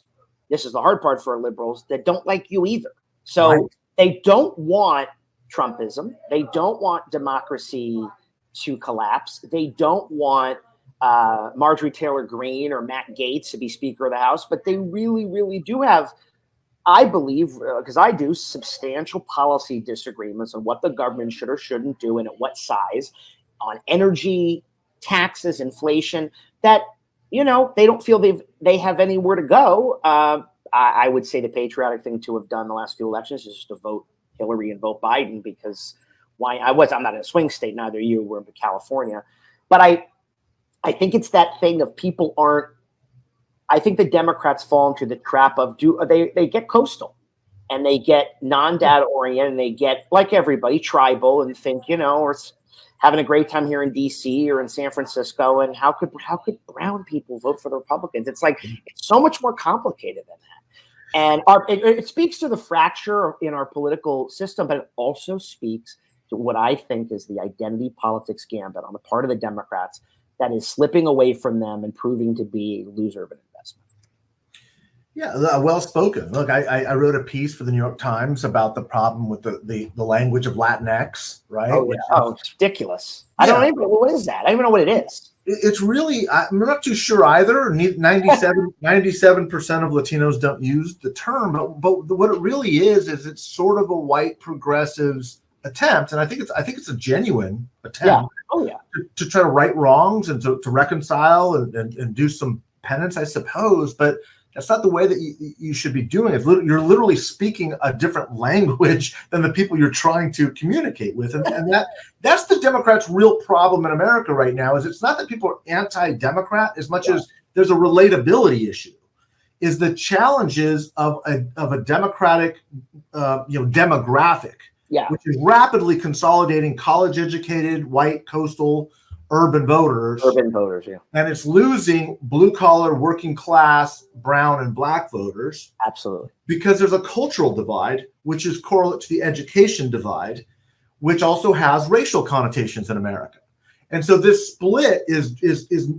This is the hard part for liberals that don't like you either. So They don't want Trumpism. They don't want democracy to collapse. They don't want Marjorie Taylor Greene or Matt Gaetz to be Speaker of the House, but they really, really do have, I believe, because I do, substantial policy disagreements on what the government should or shouldn't do and at what size, on energy, taxes, inflation, that, they don't feel they have anywhere to go. I would say the patriotic thing to have done the last few elections is just to vote Hillary and vote Biden, because I'm not in a swing state, neither you were in California. But I think it's that thing of people I think the Democrats fall into the trap of they get coastal and they get non-data oriented and they get, like everybody, tribal and think, we're having a great time here in DC or in San Francisco. And how could brown people vote for the Republicans? It's like, it's so much more complicated than that. And it speaks to the fracture in our political system, but it also speaks to what I think is the identity politics gambit on the part of the Democrats that is slipping away from them and proving to be a loser of an investment. Yeah, well spoken. Look, I wrote a piece for the New York Times about the problem with the language of Latinx, right? Oh, yeah. Oh, it's ridiculous. I don't even know what is that. I don't even know what it is. It's really, I'm not too sure either. 97% of Latinos don't use the term, but what it really is it's sort of a white progressives attempt, and I think it's a genuine attempt. Yeah. Oh yeah. To try to right wrongs and to reconcile and do some penance, I suppose, but that's not the way that you should be doing it. You're literally speaking a different language than the people you're trying to communicate with. And that's the Democrats' real problem in America right now, is it's not that people are anti-Democrat as much as there's a relatability issue, is the challenges of a Democratic demographic, which is rapidly consolidating college-educated, white, coastal, urban voters, yeah, and it's losing blue-collar, working-class, brown and black voters. Absolutely, because there's a cultural divide, which is correlate to the education divide, which also has racial connotations in America. And so this split is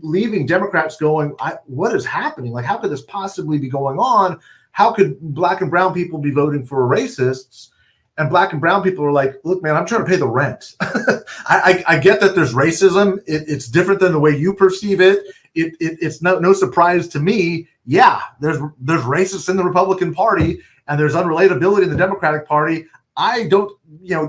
leaving Democrats going, what is happening? Like, how could this possibly be going on? How could black and brown people be voting for racists? And black and brown people are like, look, man, I'm trying to pay the rent. I get that there's racism. It's different than the way you perceive it. It's no surprise to me. Yeah, there's racists in the Republican Party, and there's unrelatability in the Democratic Party. I don't,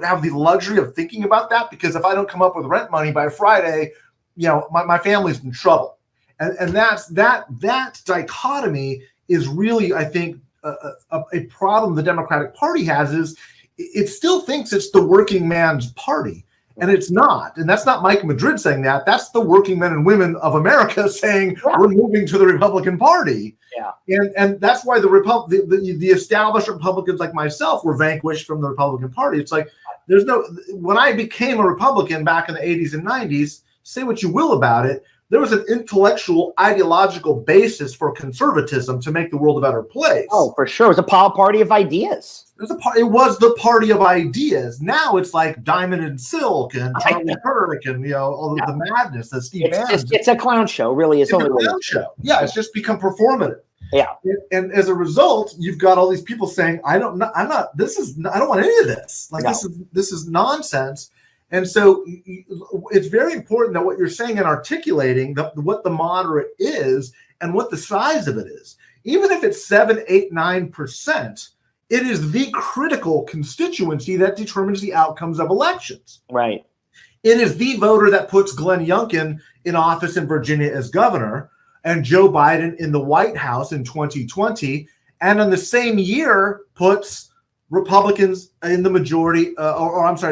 have the luxury of thinking about that, because if I don't come up with rent money by Friday, my family's in trouble. And that dichotomy is really, I think, a problem the Democratic Party has, is it still thinks it's the working man's party, and it's not. And that's not Mike Madrid saying that. That's the working men and women of America saying, we're moving to the Republican Party. Yeah. And that's why the established Republicans like myself were vanquished from the Republican Party. It's like, when I became a Republican back in the 80s and 90s, say what you will about it, there was an intellectual, ideological basis for conservatism to make the world a better place. Oh, for sure. It was a party of ideas. It was the party of ideas. Now it's like Diamond and Silk and Charlie Kirk and all the madness that Steve Bannon. It's a clown show, really. It's only a clown show. Yeah, it's just become performative. Yeah. And as a result, you've got all these people saying, I don't want any of this. Like, this is nonsense. And so it's very important that what you're saying and articulating what the moderate is and what the size of it is. Even if it's 7, 8, 9%, it is the critical constituency that determines the outcomes of elections. Right. It is the voter that puts Glenn Youngkin in office in Virginia as governor and Joe Biden in the White House in 2020. And in the same year puts Republicans in the majority,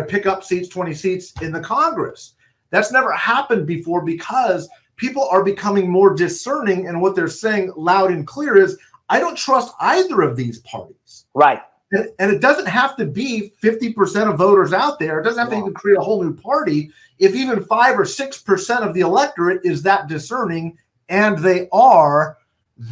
pick up 20 seats in the Congress. That's never happened before, because people are becoming more discerning, and what they're saying loud and clear is, I don't trust either of these parties. Right. And it doesn't have to be 50% of voters out there. It doesn't have to even create a whole new party. If even 5 or 6% of the electorate is that discerning, and they are,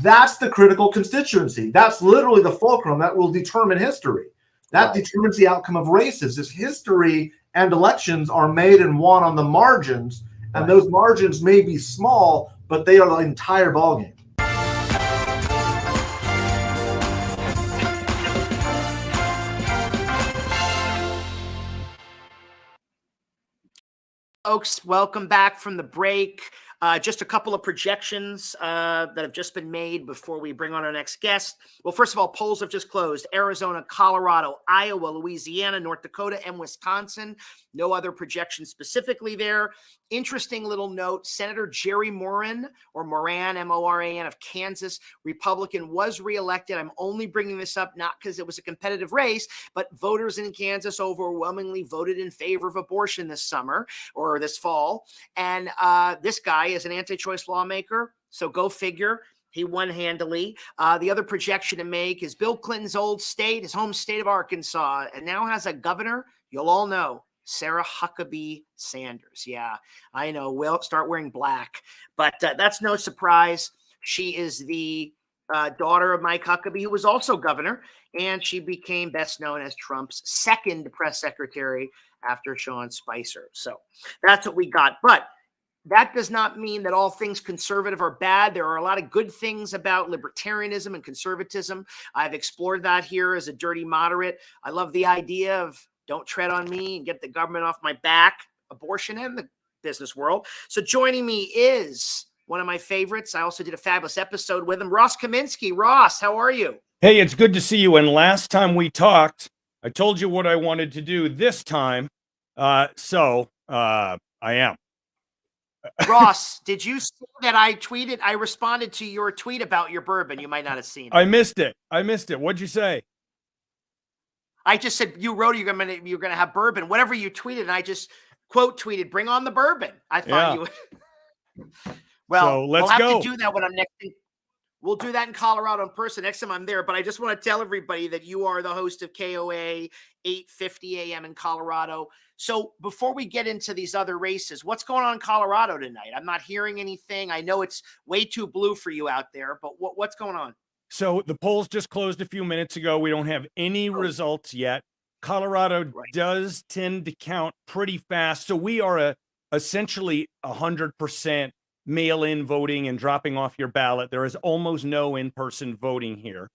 that's the critical constituency. That's literally the fulcrum that will determine history. That determines the outcome of races. This history and elections are made and won on the margins, and those margins may be small, but they are the entire ballgame. Folks, welcome back from the break. Just a couple of projections that have just been made before we bring on our next guest. Well, first of all, polls have just closed. Arizona, Colorado, Iowa, Louisiana, North Dakota, and Wisconsin. No other projections specifically there. Interesting little note, Senator Jerry Moran, or Moran, M-O-R-A-N, of Kansas, Republican, was reelected. I'm only bringing this up not because it was a competitive race, but voters in Kansas overwhelmingly voted in favor of abortion this summer or this fall. And this guy is an anti-choice lawmaker, so go figure. He won handily. The other projection to make is Bill Clinton's old state, his home state of Arkansas, and now has a governor you'll all know, Sarah Huckabee Sanders. Yeah, I know. We'll start wearing black, but that's no surprise. She is the daughter of Mike Huckabee, who was also governor, and she became best known as Trump's second press secretary after Sean Spicer. So that's what we got. But that does not mean that all things conservative are bad. There are a lot of good things about libertarianism and conservatism. I've explored that here as a dirty moderate. I love the idea of don't tread on me and get the government off my back, abortion and the business world. So joining me is one of my favorites. I also did a fabulous episode with him, Ross Kaminsky. Ross, how are you? Hey, it's good to see you. And last time we talked, I told you what I wanted to do this time. So I am. Ross, did you see that I tweeted? I responded to your tweet about your bourbon. You might not have seen it. I missed it. What'd you say? I just said you wrote you're gonna have bourbon. Whatever you tweeted, and I just quote tweeted, "Bring on the bourbon." I thought you would. Well, so let's we'll have go. to do that when I'm next. We'll do that in Colorado in person next time I'm there. But I just want to tell everybody that you are the host of KOA 8:50 a.m. in Colorado. So before we get into these other races, what's going on in Colorado tonight? I'm not hearing anything. I know it's way too blue for you out there, but what's going on? So the polls just closed a few minutes ago. We don't have any results yet. Colorado does tend to count pretty fast. So we are essentially 100% mail-in voting and dropping off your ballot. There is almost no in-person voting here.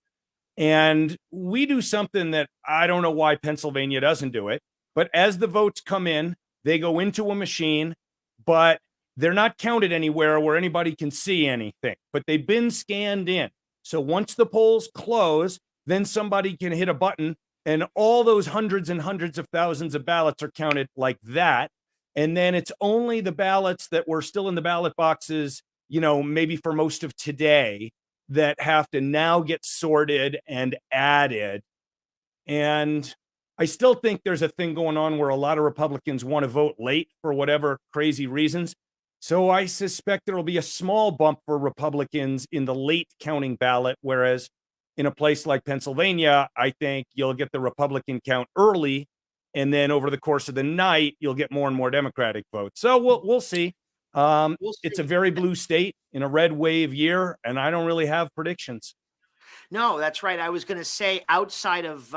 And we do something that I don't know why Pennsylvania doesn't do it. But as the votes come in, they go into a machine, but they're not counted anywhere where anybody can see anything. But they've been scanned in. So once the polls close, then somebody can hit a button and all those hundreds and hundreds of thousands of ballots are counted like that. And then it's only the ballots that were still in the ballot boxes, maybe for most of today, that have to now get sorted and added. And I still think there's a thing going on where a lot of Republicans want to vote late for whatever crazy reasons. So I suspect there will be a small bump for Republicans in the late counting ballot, whereas in a place like Pennsylvania, I think you'll get the Republican count early, and then over the course of the night, you'll get more and more Democratic votes. So we'll see. It's a very blue state in a red wave year, and I don't really have predictions. No, that's right. I was going to say outside of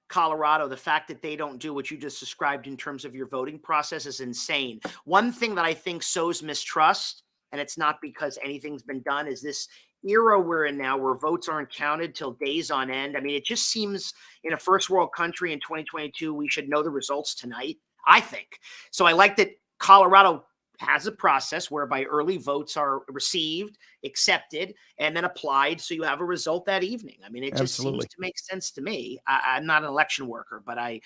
Colorado, the fact that they don't do what you just described in terms of your voting process is insane. One thing that I think sows mistrust, and it's not because anything's been done, is this era we're in now where votes aren't counted till days on end. I mean, it just seems in a first world country in 2022, we should know the results tonight, I think. So I like that Colorado has a process whereby early votes are received, accepted, and then applied. So you have a result that evening. I mean, it just seems to make sense to me. I'm not an election worker, but I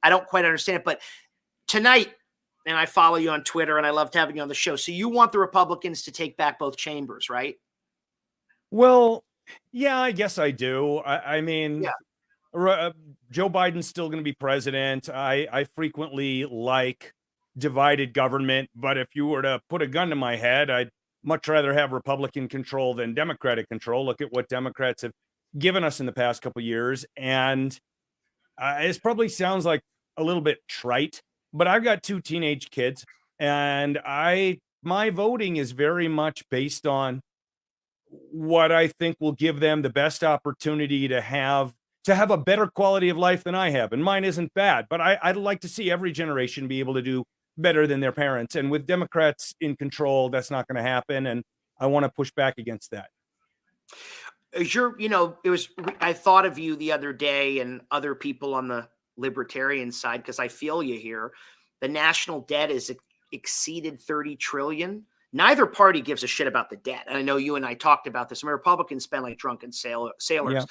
don't quite understand it. But tonight, and I follow you on Twitter and I loved having you on the show. So you want the Republicans to take back both chambers, right? Well, yeah, I guess I do. I mean, Joe Biden's still going to be president. I frequently like divided government, but if you were to put a gun to my head, I'd much rather have Republican control than Democratic control. Look at what Democrats have given us in the past couple of years. And it probably sounds like a little bit trite, but I've got 2 teenage kids, and my voting is very much based on what I think will give them the best opportunity to have a better quality of life than I have. And mine isn't bad, but I'd like to see every generation be able to do better than their parents. And with Democrats in control, that's not going to happen. And I want to push back against that. I thought of you the other day and other people on the libertarian side, because I feel you here. The national debt is exceeded 30 trillion. Neither party gives a shit about the debt. And I know you and I talked about this. I mean, Republicans spend like drunken sailors. Yeah.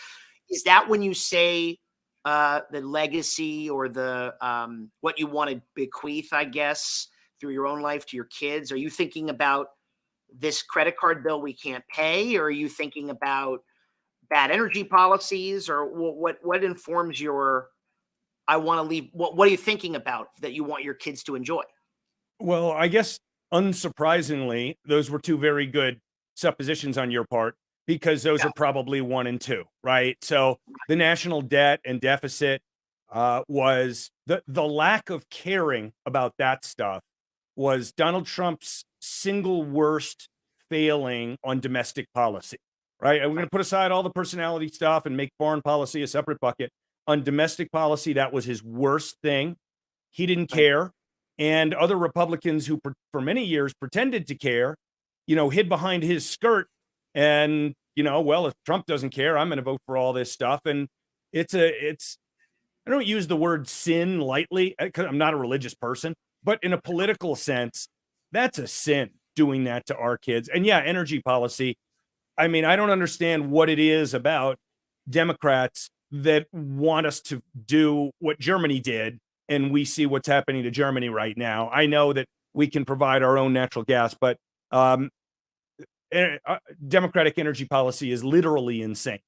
Is that when you say the legacy or the what you want to bequeath, I guess, through your own life to your kids? Are you thinking about this credit card bill we can't pay? Or are you thinking about bad energy policies? Or what informs your, I want to leave, what are you thinking about that you want your kids to enjoy? Well, I guess unsurprisingly, those were 2 very good suppositions on your part, because those are probably 1 and 2, right? So the national debt and deficit was the lack of caring about that stuff was Donald Trump's single worst failing on domestic policy, right? We're going to put aside all the personality stuff and make foreign policy a separate bucket. On domestic policy, that was his worst thing. He didn't care. And other Republicans who for many years pretended to care, hid behind his skirt and, well, if Trump doesn't care, I'm going to vote for all this stuff. And I don't use the word sin lightly because I'm not a religious person, but in a political sense, that's a sin, doing that to our kids. And yeah, energy policy. I mean, I don't understand what it is about Democrats that want us to do what Germany did. And we see what's happening to Germany right now. I know that we can provide our own natural gas, but Democratic energy policy is literally insane.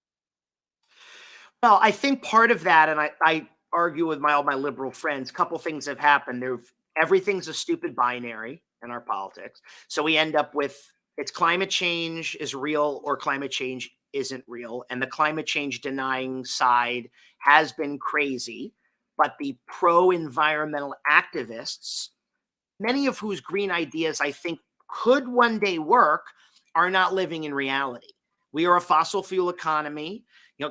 Well, I think part of that, and I argue with all my liberal friends, a couple things have happened. Everything's a stupid binary in our politics. So we end up with it's climate change is real or climate change isn't real. And the climate change denying side has been crazy. But the pro-environmental activists, many of whose green ideas I think could one day work, are not living in reality. We are a fossil fuel economy.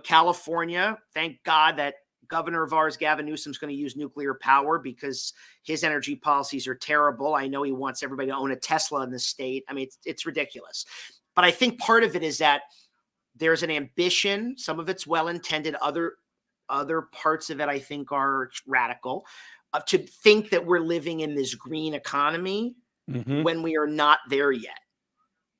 California, thank God that governor of ours, Gavin Newsom, is going to use nuclear power because his energy policies are terrible. I know he wants everybody to own a Tesla in the state. I mean, it's ridiculous. But I think part of it is that there's an ambition. Some of it's well-intended. Other parts of it, I think, are radical, to think that we're living in this green economy when we are not there yet.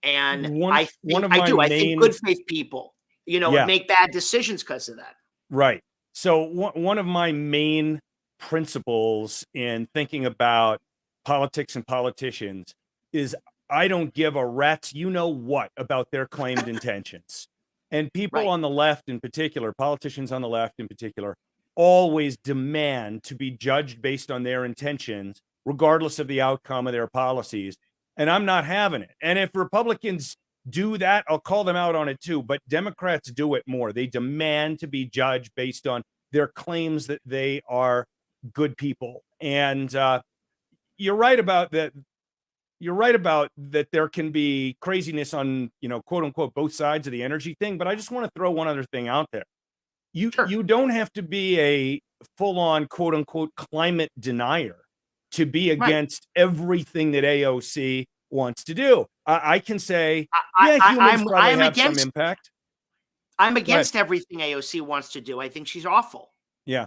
And I think good faith people, make bad decisions because of that. Right. So one of my main principles in thinking about politics and politicians is I don't give a rat's what about their claimed intentions. And people on the left in particular, politicians on the left in particular, always demand to be judged based on their intentions, regardless of the outcome of their policies. And I'm not having it. And if Republicans do that, I'll call them out on it too. But Democrats do it more. They demand to be judged based on their claims that they are good people. And you're right about that. You're right about that there can be craziness on, quote unquote, both sides of the energy thing. But I just want to throw one other thing out there. You don't have to be a full on, quote unquote, climate denier to be against everything that AOC wants to do. I can say, humans probably have some impact. I'm against everything AOC wants to do. I think she's awful. Yeah.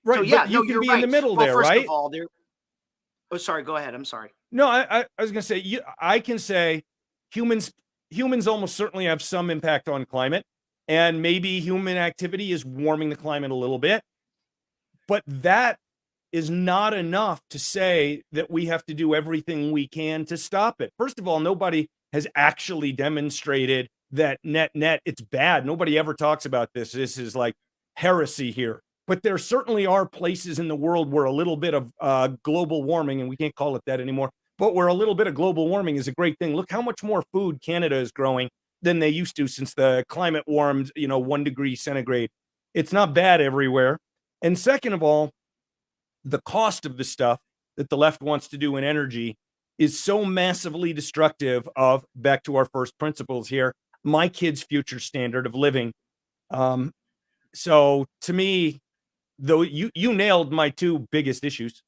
Right. So, yeah, you can be in the middle there, first right? Of all, oh, sorry. Go ahead. I'm sorry. No, I was going to say, I can say humans almost certainly have some impact on climate, and maybe human activity is warming the climate a little bit, but that is not enough to say that we have to do everything we can to stop it. First of all, nobody has actually demonstrated that net it's bad. Nobody ever talks about this. This is like heresy here. But there certainly are places in the world where a little bit of global warming, and we can't call it that anymore, but where a little bit of global warming is a great thing. Look how much more food Canada is growing than they used to since the climate warmed, 1 degree centigrade. It's not bad everywhere. And second of all, the cost of the stuff that the left wants to do in energy is so massively destructive of, back to our first principles here, my kids' future standard of living. So to me, though, you nailed my two biggest issues.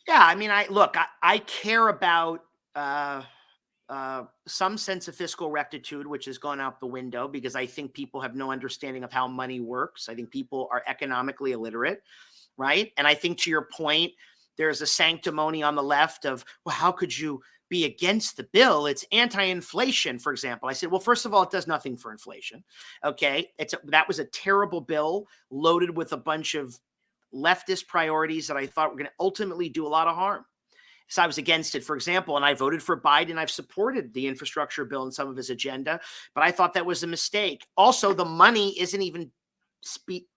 Yeah, I mean, I care about some sense of fiscal rectitude, which has gone out the window because I think people have no understanding of how money works. I think people are economically illiterate, right? And I think, to your point, there's a sanctimony on the left of, well, how could you be against the bill? It's anti-inflation, for example. I said, well, first of all, it does nothing for inflation. Okay. That was a terrible bill loaded with a bunch of leftist priorities that I thought were going to ultimately do a lot of harm. So I was against it, for example, and I voted for Biden. I've supported the infrastructure bill and some of his agenda, but I thought that was a mistake. Also, the money isn't even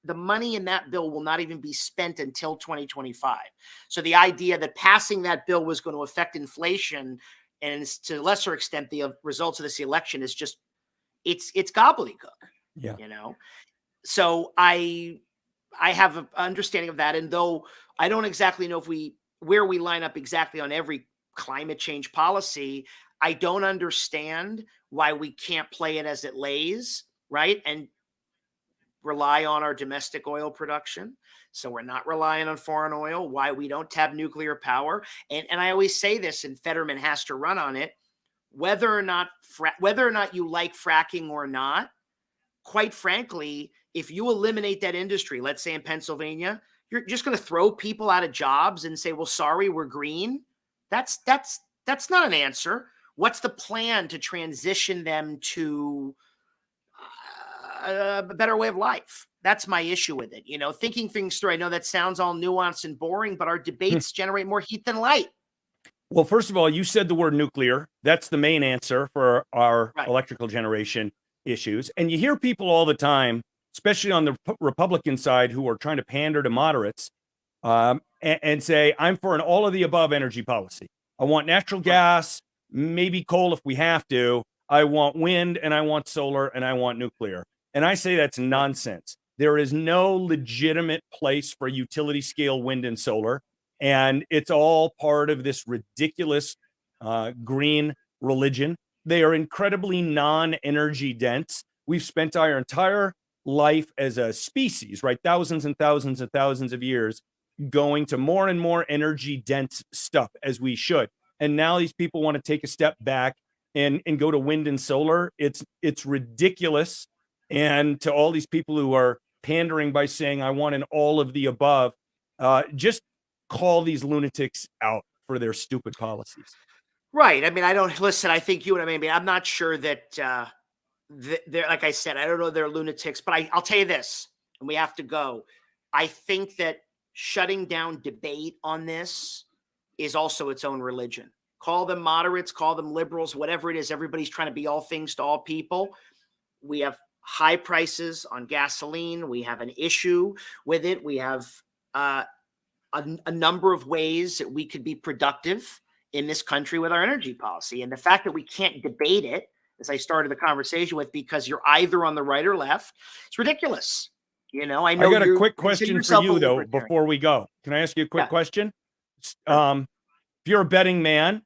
the money in that bill will not even be spent until 2025. So the idea that passing that bill was going to affect inflation and to a lesser extent the results of this election is just it's gobbledygook. Yeah. So I have an understanding of that, and though I don't exactly know where we line up exactly on every climate change policy, I don't understand why we can't play it as it lays, right? And rely on our domestic oil production. So we're not relying on foreign oil, why we don't tap nuclear power. And I always say this, and Fetterman has to run on it, whether or not you like fracking or not, quite frankly, if you eliminate that industry, let's say in Pennsylvania, you're just going to throw people out of jobs and say, well, sorry, we're green. That's not an answer. What's the plan to transition them to a better way of life? That's my issue with it. You know, thinking things through. I know that sounds all nuanced and boring, but our debates generate more heat than light. Well, first of all, you said the word nuclear. That's the main answer for our Right. electrical generation issues. And you hear people all the time, especially on the Republican side, who are trying to pander to moderates and say, I'm for an all of the above energy policy. I want natural gas, maybe coal if we have to. I want wind and I want solar and I want nuclear. And I say that's nonsense. There is no legitimate place for utility scale wind and solar. And it's all part of this ridiculous green religion. They are incredibly non-energy dense. We've spent our entire life as a species, right? Thousands and thousands and thousands of years going to more and more energy dense stuff, as we should. And now these people want to take a step back and go to wind and solar. It's ridiculous. And to all these people who are pandering by saying, I want an all of the above, just call these lunatics out for their stupid policies. Right. I mean, I don't listen. I think you and I mean, I'm not sure that they're, like I said, I don't know they're lunatics, but I'll tell you this, and we have to go. I think that shutting down debate on this is also its own religion. Call them moderates, call them liberals, whatever it is. Everybody's trying to be all things to all people. We have high prices on gasoline. We have an issue with it. We have a number of ways that we could be productive in this country with our energy policy. And the fact that we can't debate it, as I started the conversation with, because you're either on the right or left, it's ridiculous. You know, I know. I got a quick consider question for yourself a you, though, libertarian. before we go. Can I ask you a quick Yeah. question? If you're a betting man,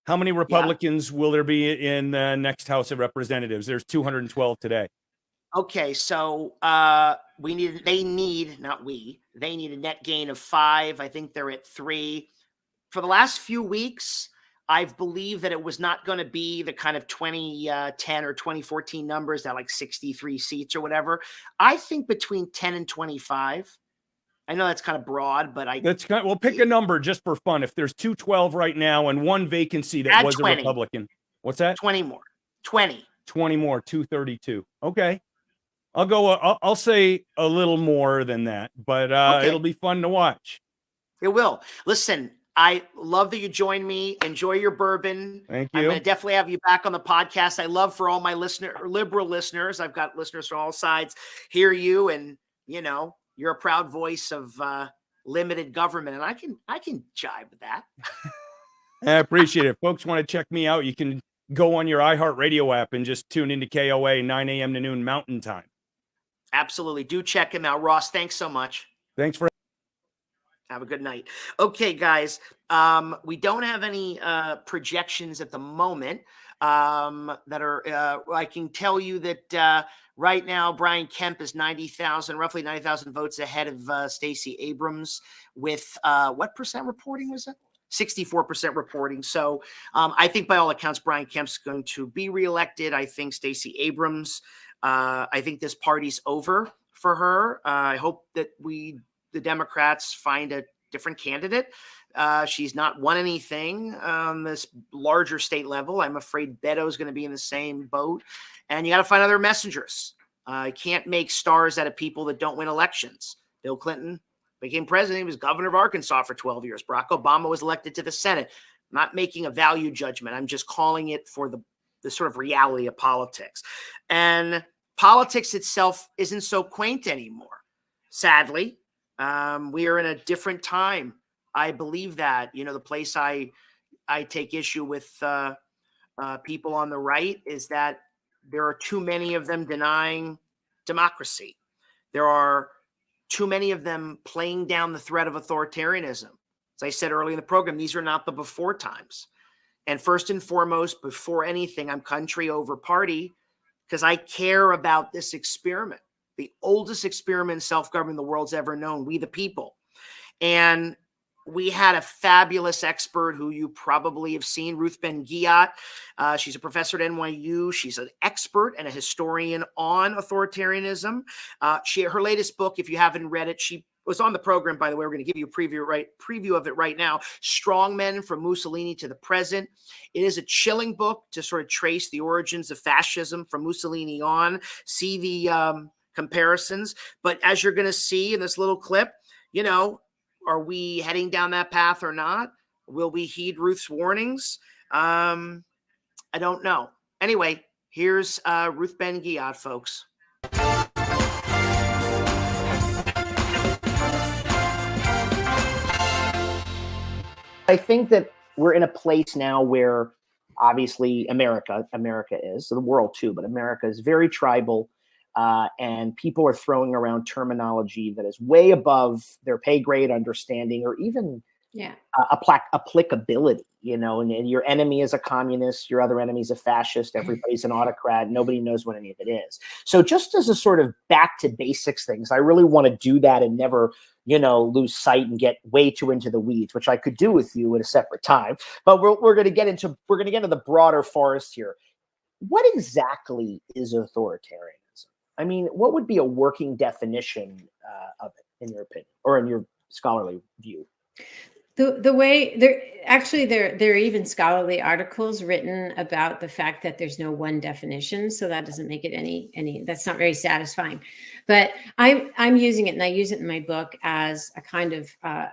how many Republicans will there be in the next House of Representatives? There's 212 today. Okay, so they need a net gain of 5. I think they're at 3. For the last few weeks, I've believed that it was not going to be the kind of 2010 or 2014 numbers, that like 63 seats or whatever. I think between 10 and 25. I know that's kind of broad, but We'll pick a number just for fun. If there's 212 right now and one vacancy that Add was 20. a Republican, what's that? 20 more. 20. 20 more, 232. Okay. I'll say a little more than that, but Okay. it'll be fun to watch. It will. Listen, I love that you joined me. Enjoy your bourbon. Thank I'm you. going to definitely have you back on the podcast. I love for all my liberal listeners. I've got listeners from all sides. Hear you, and you know you're a proud voice of limited government, and I can jive with that. I appreciate it. Folks want to check me out, you can go on your iHeartRadio app and just tune into KOA 9 a.m. to noon Mountain Time. Absolutely, do check him out, Ross. Thanks so much. Thanks for. Have a good night. Okay, guys. We don't have any projections at the moment that are. I can tell you that right now Brian Kemp is roughly 90,000 votes ahead of Stacey Abrams with what percent reporting was it? 64% reporting. So I think by all accounts, Brian Kemp's going to be reelected. I think Stacey Abrams. I think this party's over for her. I hope that the Democrats find a different candidate. She's not won anything on this larger state level. I'm afraid Beto is going to be in the same boat. And you got to find other messengers. You can't make stars out of people that don't win elections. Bill Clinton became president. He was governor of Arkansas for 12 years. Barack Obama was elected to the Senate. I'm not making a value judgment. I'm just calling it for the sort of reality of politics. And politics itself isn't so quaint anymore, sadly. We are in a different time. I believe that, the place I take issue with people on the right is that there are too many of them denying democracy. There are too many of them playing down the threat of authoritarianism. As I said earlier in the program, these are not the before times. And first and foremost, before anything, I'm country over party because I care about this experiment, the oldest experiment in self-government the world's ever known, we the people. And we had a fabulous expert who you probably have seen, Ruth Ben-Ghiat. She's a professor at NYU. She's an expert and a historian on authoritarianism. Her latest book, if you haven't read it, she was on the program, by the way. We're going to give you a preview of it right now. Strongmen from Mussolini to the Present. It is a chilling book to sort of trace the origins of fascism from Mussolini on, see the comparisons. But as you're going to see in this little clip, you know, are we heading down that path or not? Will we heed Ruth's warnings? I don't know. Anyway, here's Ruth Ben-Ghiat, folks. I think that we're in a place now where obviously America is, so the world too, but America is very tribal. And people are throwing around terminology that is way above their pay grade understanding, or even applicability, you know, and your enemy is a communist, your other enemy is a fascist, everybody's an autocrat, nobody knows what any of it is. So just as a sort of back to basics things, I really want to do that and never, you know, lose sight and get way too into the weeds, which I could do with you at a separate time. But we're going to get into the broader forest here. What exactly is authoritarianism? I mean, what would be a working definition of it, in your opinion, or in your scholarly view? The way there are even scholarly articles written about the fact that there's no one definition, so that doesn't make it any that's not very satisfying. But I'm using it, and I use it in my book as a kind of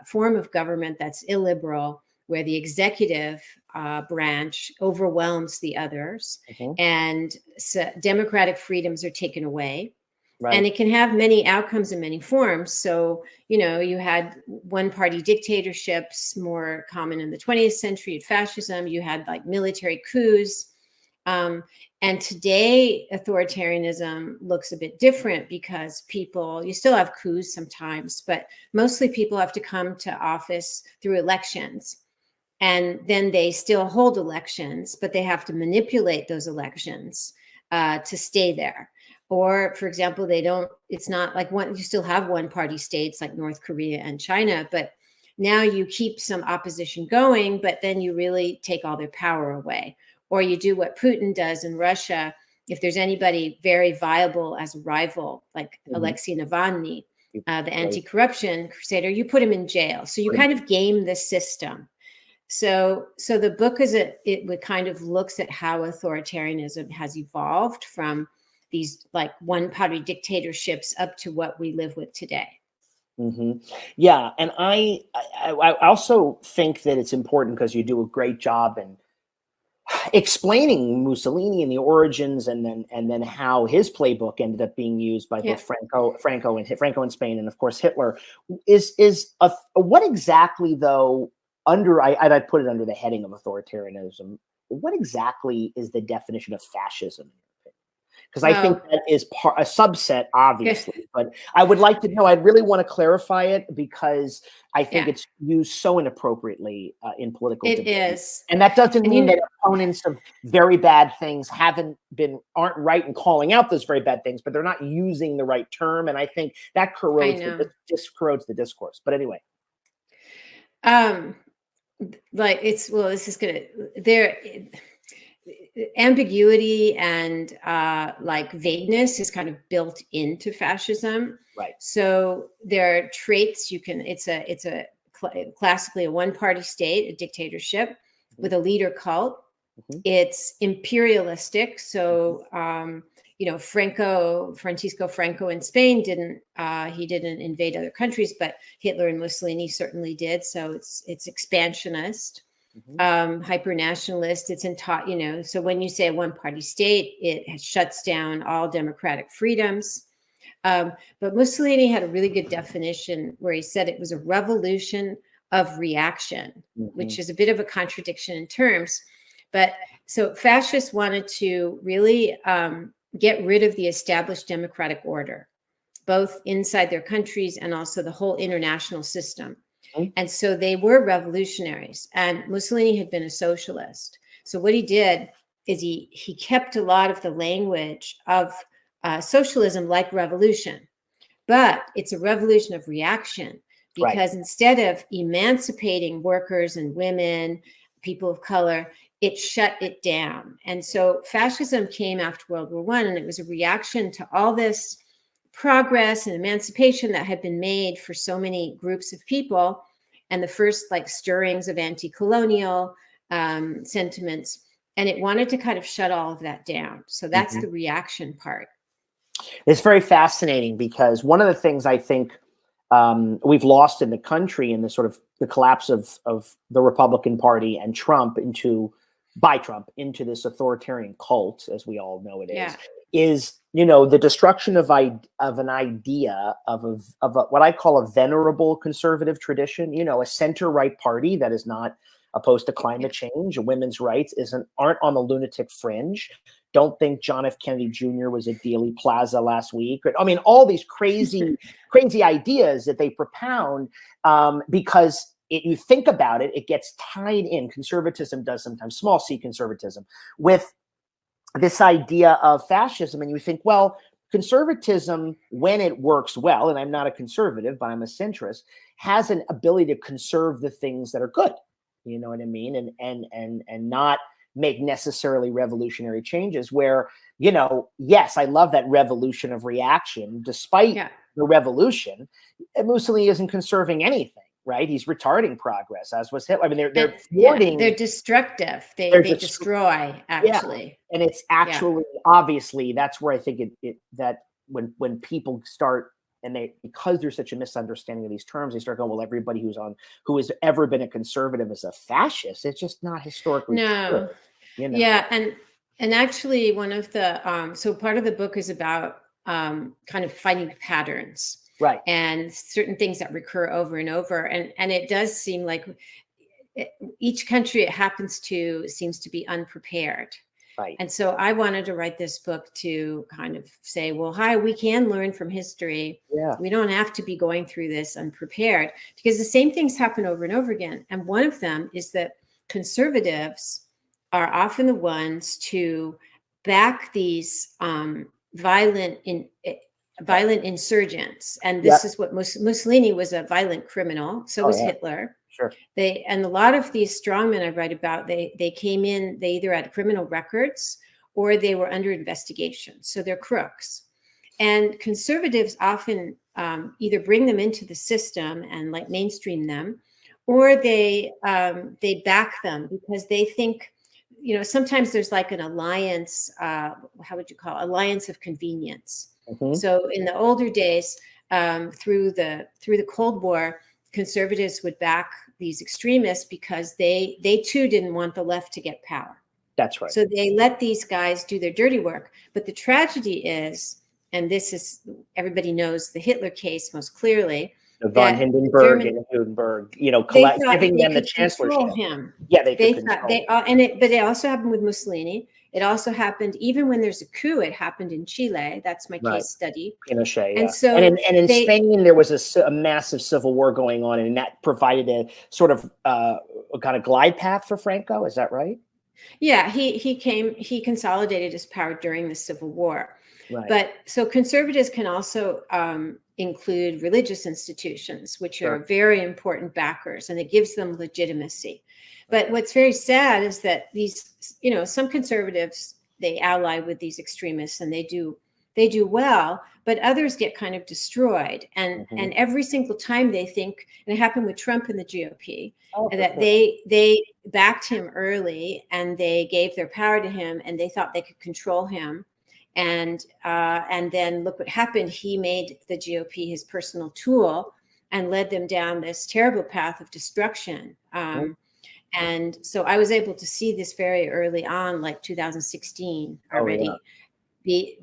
form of government that's illiberal, where the executive branch overwhelms the others, and so democratic freedoms are taken away. Right. And it can have many outcomes and many forms. So, you know, you had one-party dictatorships, more common in the 20th century, at fascism. You had like military coups. And today, authoritarianism looks a bit different because you still have coups sometimes, but mostly people have to come to office through elections. And then they still hold elections, but they have to manipulate those elections to stay there. Or, for example, it's not like you still have one-party states like North Korea and China, but now you keep some opposition going, but then you really take all their power away. Or you do what Putin does in Russia. If there's anybody very viable as a rival, like Alexei Navalny, the anti-corruption crusader, you put him in jail. So you kind of game the system. So the book it kind of looks at how authoritarianism has evolved from these like one-party dictatorships up to what we live with today. Yeah, and I also think that it's important because you do a great job in explaining Mussolini and the origins, and then how his playbook ended up being used by both Franco in Spain, and of course Hitler. What exactly though? I'd put it under the heading of authoritarianism. What exactly is the definition of fascism? Because I think that is a subset, obviously, but I would like to know, I really want to clarify it because I think it's used so inappropriately in political debate. It is. And that doesn't mean that opponents of very bad things aren't right in calling out those very bad things, but they're not using the right term. And I think that corrodes the discourse. But anyway. Ambiguity and like vagueness is kind of built into fascism. Right. So there are traits it's classically a one-party state, a dictatorship with a leader cult. It's imperialistic. So, Francisco Franco in Spain didn't invade other countries, but Hitler and Mussolini certainly did. So it's expansionist. Hyper-nationalist. So when you say a one-party state, it shuts down all democratic freedoms. But Mussolini had a really good definition where he said it was a revolution of reaction, which is a bit of a contradiction in terms. But so fascists wanted to really get rid of the established democratic order, both inside their countries and also the whole international system. And so they were revolutionaries, and Mussolini had been a socialist. So what he did is he kept a lot of the language of socialism like revolution, but it's a revolution of reaction, because instead of emancipating workers and women, people of color, it shut it down. And so fascism came after World War I, and it was a reaction to all this progress and emancipation that had been made for so many groups of people, and the first like stirrings of anti-colonial sentiments. And it wanted to kind of shut all of that down. So that's the reaction part. It's very fascinating, because one of the things I think we've lost in the country in the sort of the collapse of the Republican Party and Trump by Trump into this authoritarian cult, as we all know it is, you know, the destruction of an idea of what I call a venerable conservative tradition, you know, a center-right party that is not opposed to climate change, women's rights, aren't on the lunatic fringe. Don't think John F. Kennedy Jr. was at Dealey Plaza last week. I mean, all these crazy ideas that they propound, because you think about it, it gets tied in. Conservatism does sometimes, small c conservatism, with this idea of fascism. And you think, well, conservatism, when it works well, and I'm not a conservative, but I'm a centrist, has an ability to conserve the things that are good. You know what I mean? And not make necessarily revolutionary changes where, you know, yes, I love that revolution of reaction. Despite the revolution, Mussolini isn't conserving anything, right? He's retarding progress, as was Hitler. I mean, they're thwarting. They're destructive. They destroy, actually. Yeah. And it's actually, obviously, that's where I think that when people start, and because there's such a misunderstanding of these terms, they start going, well, everybody who has ever been a conservative is a fascist. It's just not historically true. You know? Yeah, and actually one of the so part of the book is about kind of finding patterns, right, and certain things that recur over and over, and it does seem like each country it happens to seems to be unprepared. Right. And so I wanted to write this book to kind of say, well, hi, we can learn from history. Yeah. We don't have to be going through this unprepared, because the same things happen over and over again. And one of them is that conservatives are often the ones to back these violent insurgents. And this is what Mussolini was, a violent criminal. So was Hitler. Sure. And a lot of these strongmen I write about, they came in, they either had criminal records or they were under investigation. So they're crooks. And conservatives often either bring them into the system and like mainstream them, or they back them because they think, you know, sometimes there's like an alliance, how would you call it? Alliance of convenience. Mm-hmm. So in the older days, through the Cold War, conservatives would back these extremists because they too didn't want the left to get power. That's right. So they let these guys do their dirty work. But the tragedy is, and this is, everybody knows the Hitler case most clearly, von Hindenburg and Gutenberg, you know, giving them the chancellorship. Yeah, they could control him. But it also happened with Mussolini. It also happened even when there's a coup. It happened in Chile. That's my case study. Pinochet. And so, in Spain, there was a massive civil war going on, and that provided a sort of a kind of glide path for Franco. Is that right? Yeah, he consolidated his power during the Civil War. Right. But so conservatives can also include religious institutions, which are very important backers, and it gives them legitimacy. But what's very sad is that these, you know, some conservatives, they ally with these extremists and they do well, but others get kind of destroyed. And and every single time they think, and it happened with Trump and the GOP, that they backed him early and they gave their power to him and they thought they could control him. And then look what happened. He made the GOP his personal tool and led them down this terrible path of destruction. And so I was able to see this very early on, like 2016 already,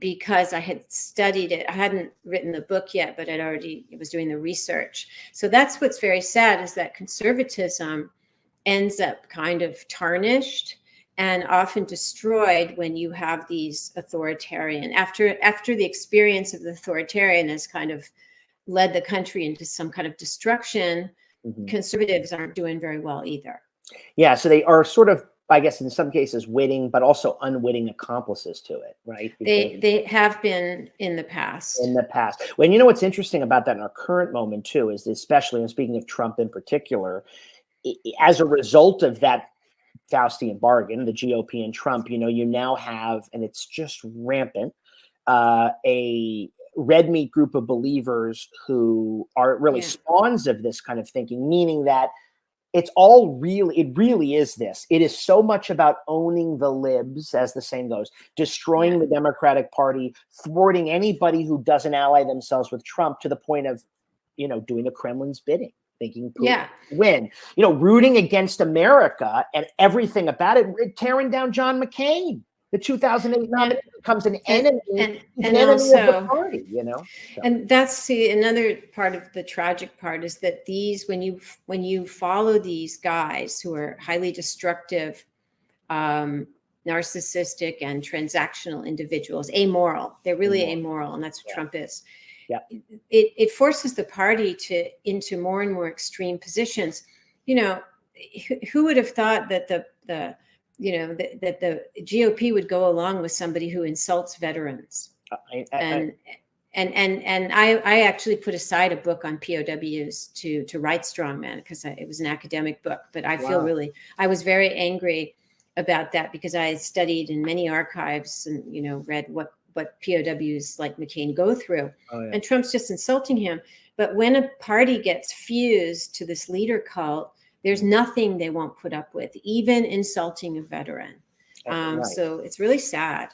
because I had studied it. I hadn't written the book yet, but I was doing the research. So that's what's very sad, is that conservatism ends up kind of tarnished and often destroyed when you have these authoritarian, after the experience of the authoritarian has kind of led the country into some kind of destruction, conservatives aren't doing very well either. Yeah, so they are sort of I guess in some cases witting, but also unwitting accomplices to it, right? They have been in the past. In the past. Well, you know what's interesting about that in our current moment too is, especially, and speaking of Trump in particular, as a result of that Faustian bargain, the GOP and Trump, you now have, and it's just rampant, a red meat group of believers who are really spawns of this kind of thinking, meaning that it really is this. It is so much about owning the libs, as the saying goes, destroying the Democratic Party, thwarting anybody who doesn't ally themselves with Trump, to the point of, doing the Kremlin's bidding, thinking Putin win, rooting against America and everything about it, tearing down John McCain. The 2008 nominee becomes an enemy, and also, of the party, So. And that's another part of the tragic part is that when you follow these guys who are highly destructive, narcissistic and transactional individuals, amoral, they're really amoral, and that's what Trump is. Yeah. It forces the party into more and more extreme positions. Who would have thought that the GOP would go along with somebody who insults veterans? And I actually put aside a book on POWs to write Strongman, because it was an academic book. But I feel I was very angry about that, because I studied in many archives and read what POWs like McCain go through. And Trump's just insulting him. But when a party gets fused to this leader cult, there's nothing they won't put up with, even insulting a veteran. So it's really sad.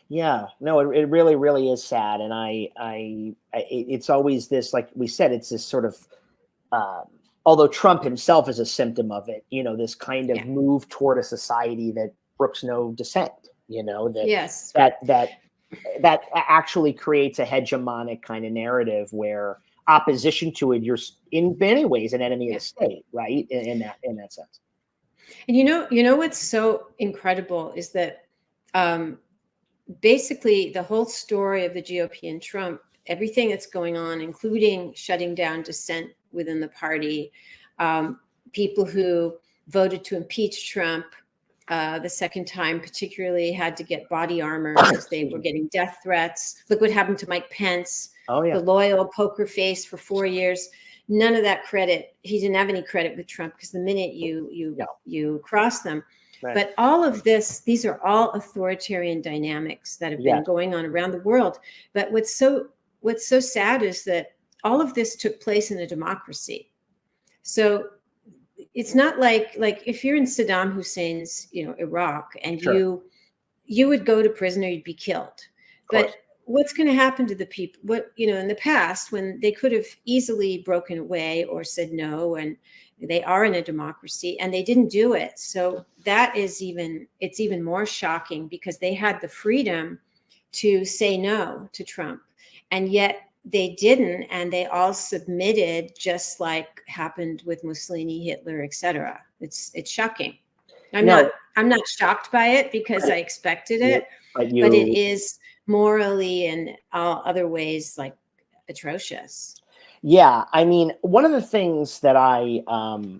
Yeah, no, it really, really is sad. And it's always this, like we said, it's this sort of, although Trump himself is a symptom of it, this kind of move toward a society that brooks no dissent, that actually creates a hegemonic kind of narrative where opposition to it, you're in many ways an enemy of the state, right? In that sense. And you know what's so incredible is that basically the whole story of the GOP and Trump, everything that's going on, including shutting down dissent within the party, people who voted to impeach Trump the second time particularly had to get body armor because they were getting death threats. Look what happened to Mike Pence. The loyal poker face for 4 years. None of that credit. He didn't have any credit with Trump, because the minute you cross them. But all of these are all authoritarian dynamics that have been going on around the world. But what's so sad is that all of this took place in a democracy. So it's not like if you're in Saddam Hussein's Iraq and you would go to prison or you'd be killed. But what's going to happen to the people? In the past, when they could have easily broken away or said no, and they are in a democracy and they didn't do it. So it's even more shocking, because they had the freedom to say no to Trump, and yet they didn't, and they all submitted, just like happened with Mussolini, Hitler, etc. It's shocking. I'm not shocked by it, because I expected it, but it is morally and all other ways atrocious. Yeah, I mean, one of the things that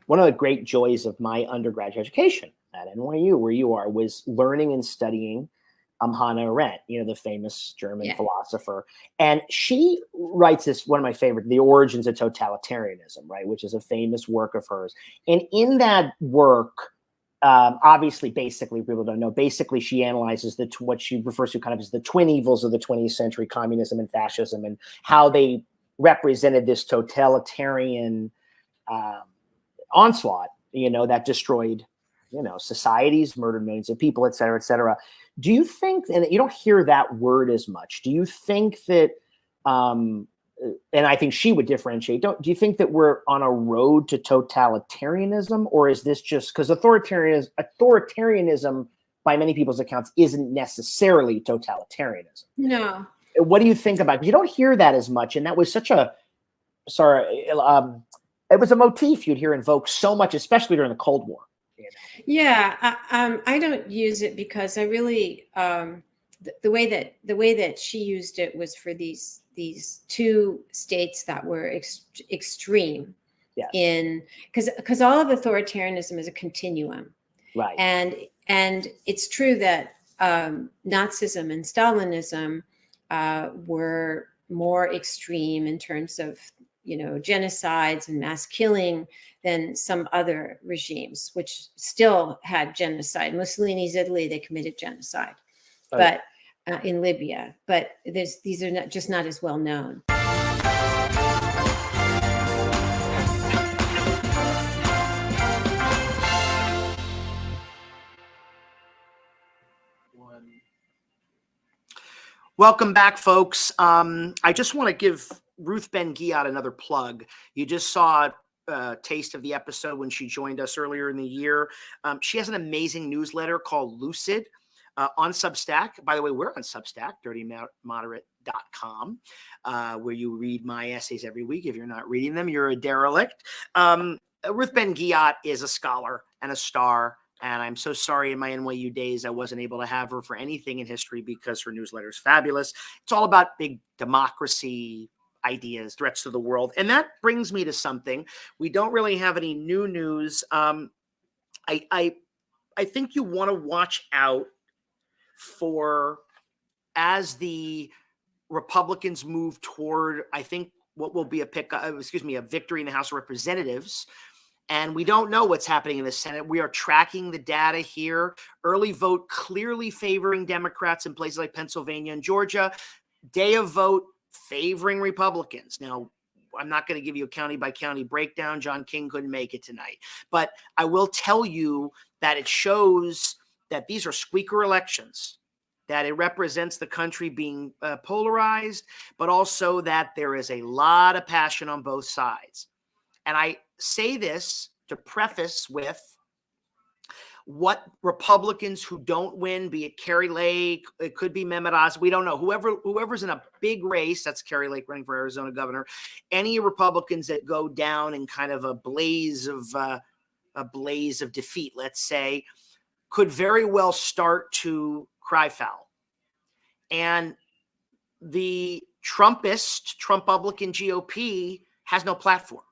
one of the great joys of my undergraduate education at NYU, where you are, was learning and studying Hannah Arendt, the famous German philosopher. And she writes this, one of my favorite, The Origins of Totalitarianism, right, which is a famous work of hers. And in that work, obviously, basically, people don't know, basically she analyzes what she refers to kind of as the twin evils of the 20th century, communism and fascism, and how they represented this totalitarian onslaught, that destroyed, societies, murdered millions of people, et cetera, et cetera. Do you think, and you don't hear that word as much, do you think that, and I think she would differentiate, do you think that we're on a road to totalitarianism, or is this just because authoritarianism, by many people's accounts, isn't necessarily totalitarianism? No. What do you think about it? You don't hear that as much, and that was such a, it was a motif you'd hear invoked so much, especially during the Cold War. Yeah, I don't use it because I really the way that she used it was for these two states that were extreme in, because all of authoritarianism is a continuum, right? And And it's true that Nazism and Stalinism were more extreme in terms of, genocides and mass killing than some other regimes, which still had genocide. Mussolini's Italy, they committed genocide, but in Libya. But these are not as well known. Welcome back, folks. I just want to give Ruth Ben-Ghiat another plug. You just saw a taste of the episode when she joined us earlier in the year. She has an amazing newsletter called Lucid on Substack. By the way, we're on Substack, dirtymoderate.com, where you read my essays every week. If you're not reading them, you're a derelict. Ruth Ben-Ghiat is a scholar and a star. And I'm so sorry in my NYU days I wasn't able to have her for anything in history because her newsletter is fabulous. It's all about big democracy ideas, threats to the world. And that brings me to something. We don't really have any new news. I think you want to watch out for, as the Republicans move toward, I think, what will be a victory in the House of Representatives. And we don't know what's happening in the Senate. We are tracking the data here. Early vote clearly favoring Democrats in places like Pennsylvania and Georgia. Day of vote favoring Republicans. Now, I'm not going to give you a county by county breakdown. John King couldn't make it tonight. But I will tell you that it shows that these are squeaker elections, that it represents the country being polarized, but also that there is a lot of passion on both sides. And I say this to preface with what Republicans who don't win, be it Kari Lake, it could be Mehmet Oz, we don't know. Whoever's in a big race, that's Kari Lake running for Arizona governor, any Republicans that go down in kind of a blaze of defeat, let's say, could very well start to cry foul. And the Trump-Republican GOP has no platform,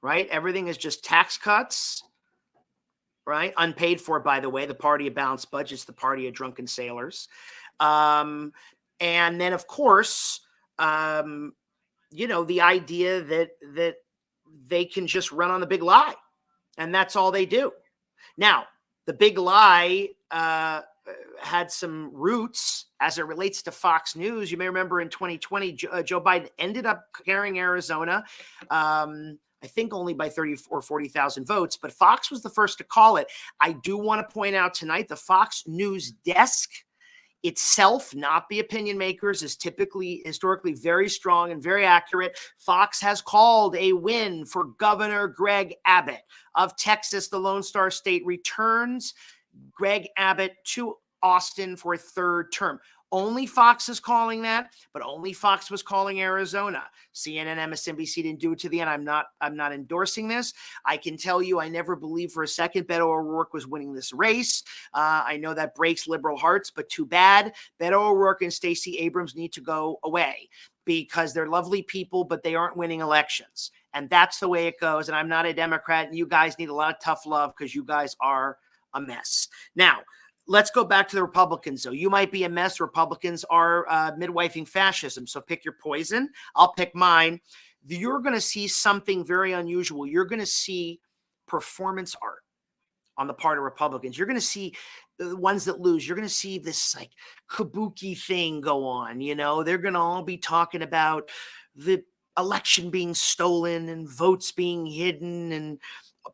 right? Everything is just tax cuts, right? Unpaid for, by the way, the party of balanced budgets, the party of drunken sailors. And then, of course, the idea that they can just run on the big lie. And that's all they do. Now, the big lie had some roots as it relates to Fox News. You may remember in 2020, Joe Biden ended up carrying Arizona, I think only by 30 or 40,000 votes, but Fox was the first to call it. I do want to point out tonight, the Fox News desk itself, not the opinion makers, is historically very strong and very accurate. Fox has called a win for Governor Greg Abbott of Texas. The Lone Star State returns Greg Abbott to Austin for a third term. Only Fox is calling that, but only Fox was calling Arizona. CNN, MSNBC didn't do it to the end. I'm not endorsing this. I can tell you I never believed for a second Beto O'Rourke was winning this race. I know that breaks liberal hearts, but too bad. Beto O'Rourke and Stacey Abrams need to go away because they're lovely people, but they aren't winning elections. And that's the way it goes. And I'm not a Democrat, and you guys need a lot of tough love because you guys are a mess. Now, let's go back to the Republicans, though. You might be a mess. Republicans are midwifing fascism, so pick your poison. I'll pick mine. You're going to see something very unusual. You're going to see performance art on the part of Republicans. You're going to see the ones that lose. You're going to see this like kabuki thing go on. They're going to all be talking about the election being stolen and votes being hidden and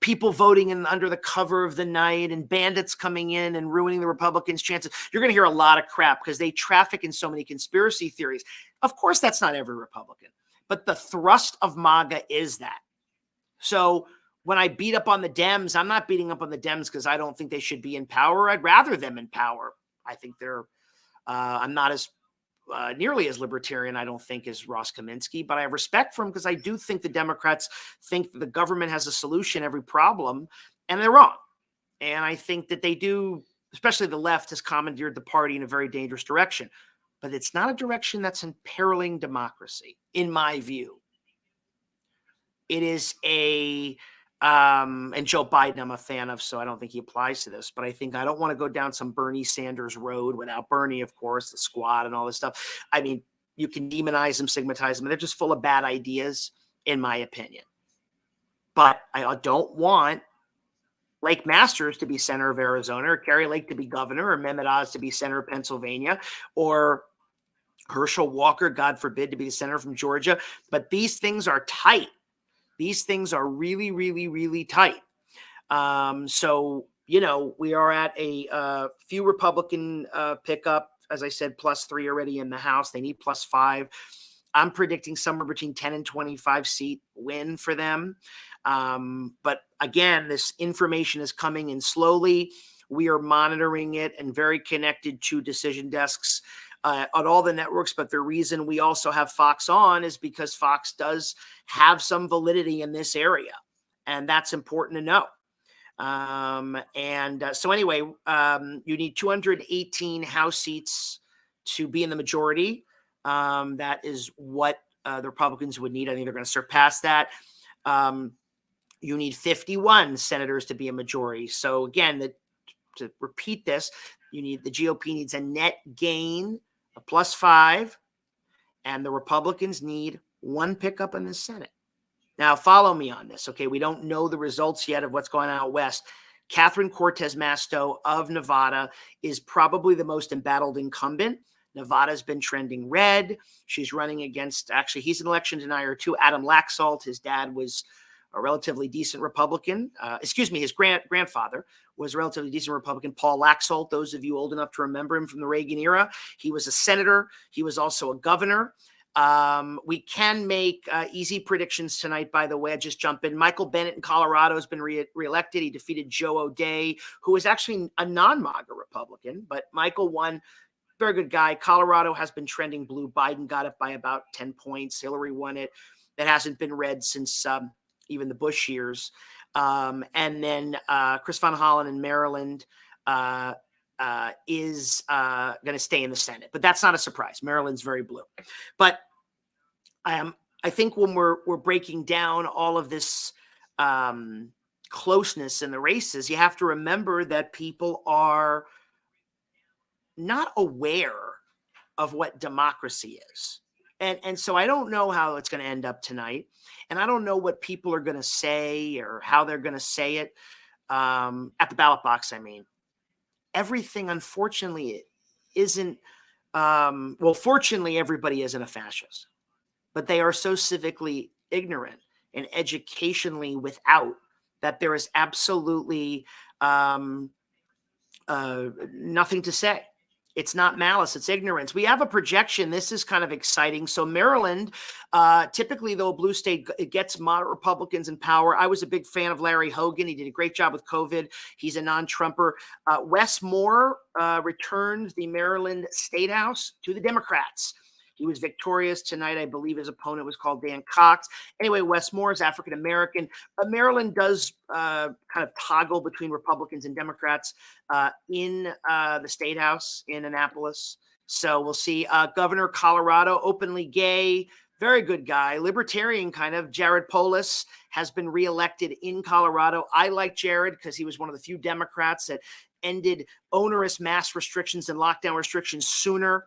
people voting under the cover of the night and bandits coming in and ruining the Republicans' chances. You're going to hear a lot of crap because they traffic in so many conspiracy theories. Of course, that's not every Republican, but the thrust of MAGA is that. So when I beat up on the Dems, I'm not beating up on the Dems because I don't think they should be in power. I'd rather them in power. I think I'm not as nearly as libertarian, I don't think, as Ross Kaminsky, but I have respect for him because I do think the Democrats think that the government has a solution to every problem, and they're wrong. And I think that they do, especially the left has commandeered the party in a very dangerous direction, but it's not a direction that's imperiling democracy, in my view. It is a And Joe Biden, I'm a fan of, so I don't think he applies to this. But I think I don't want to go down some Bernie Sanders road without Bernie, of course, the squad and all this stuff. I mean, you can demonize them, stigmatize them. They're just full of bad ideas, in my opinion. But I don't want Lake Masters to be senator of Arizona, or Kari Lake to be governor, or Mehmet Oz to be senator of Pennsylvania, or Herschel Walker, God forbid, to be the senator from Georgia. But these things are tight. These things are really, really, really tight. So, you know, we are at a few Republican pickup, as I said, +3 already in the House. They need +5. I'm predicting somewhere between 10 and 25 seat win for them. But again, this information is coming in slowly. We are monitoring it and very connected to decision desks on all the networks. But the reason we also have Fox on is because Fox does have some validity in this area. And that's important to know. So anyway, you need 218 House seats to be in the majority. That is what the Republicans would need. I think they're going to surpass that. You need 51 senators to be a majority. So again, to repeat this, the GOP needs a net gain of +5, and the Republicans need 1 pickup in the Senate. Now, follow me on this. Okay, we don't know the results yet of what's going on out west. Catherine Cortez Masto of Nevada is probably the most embattled incumbent. Nevada's been trending red. She's running against, actually, he's an election denier too, Adam Laxalt. His dad was a relatively decent Republican. His grandfather was a relatively decent Republican, Paul Laxalt. Those of you old enough to remember him from the Reagan era. He was a senator. He was also a governor. We can make easy predictions tonight, by the way. I just jump in. Michael Bennet in Colorado has been reelected. He defeated Joe O'Dea, who is actually a non-MAGA Republican, but Michael won. Very good guy. Colorado has been trending blue. Biden got it by about 10 points. Hillary won it. It hasn't been red since even the Bush years. And then Chris Von Hollen in Maryland is going to stay in the Senate. But that's not a surprise. Maryland's very blue. But I think when we're breaking down all of this closeness in the races, you have to remember that people are not aware of what democracy is. And so I don't know how it's going to end up tonight. And I don't know what people are going to say or how they're going to say it at the ballot box. I mean, everything, unfortunately, isn't, fortunately, everybody isn't a fascist, but they are so civically ignorant and educationally without that there is absolutely nothing to say. It's not malice, it's ignorance. We have a projection. This is kind of exciting. So Maryland, typically though, a blue state, it gets moderate Republicans in power. I was a big fan of Larry Hogan. He did a great job with COVID. He's a non-Trumper. Wes Moore returned the Maryland State House to the Democrats. He was victorious tonight. I believe his opponent was called Dan Cox. Anyway, Wes Moore is African-American. Maryland does kind of toggle between Republicans and Democrats in the State House in Annapolis. So we'll see. Governor Colorado, openly gay, very good guy, libertarian kind of. Jared Polis has been reelected in Colorado. I like Jared because he was one of the few Democrats that ended onerous mask restrictions and lockdown restrictions sooner.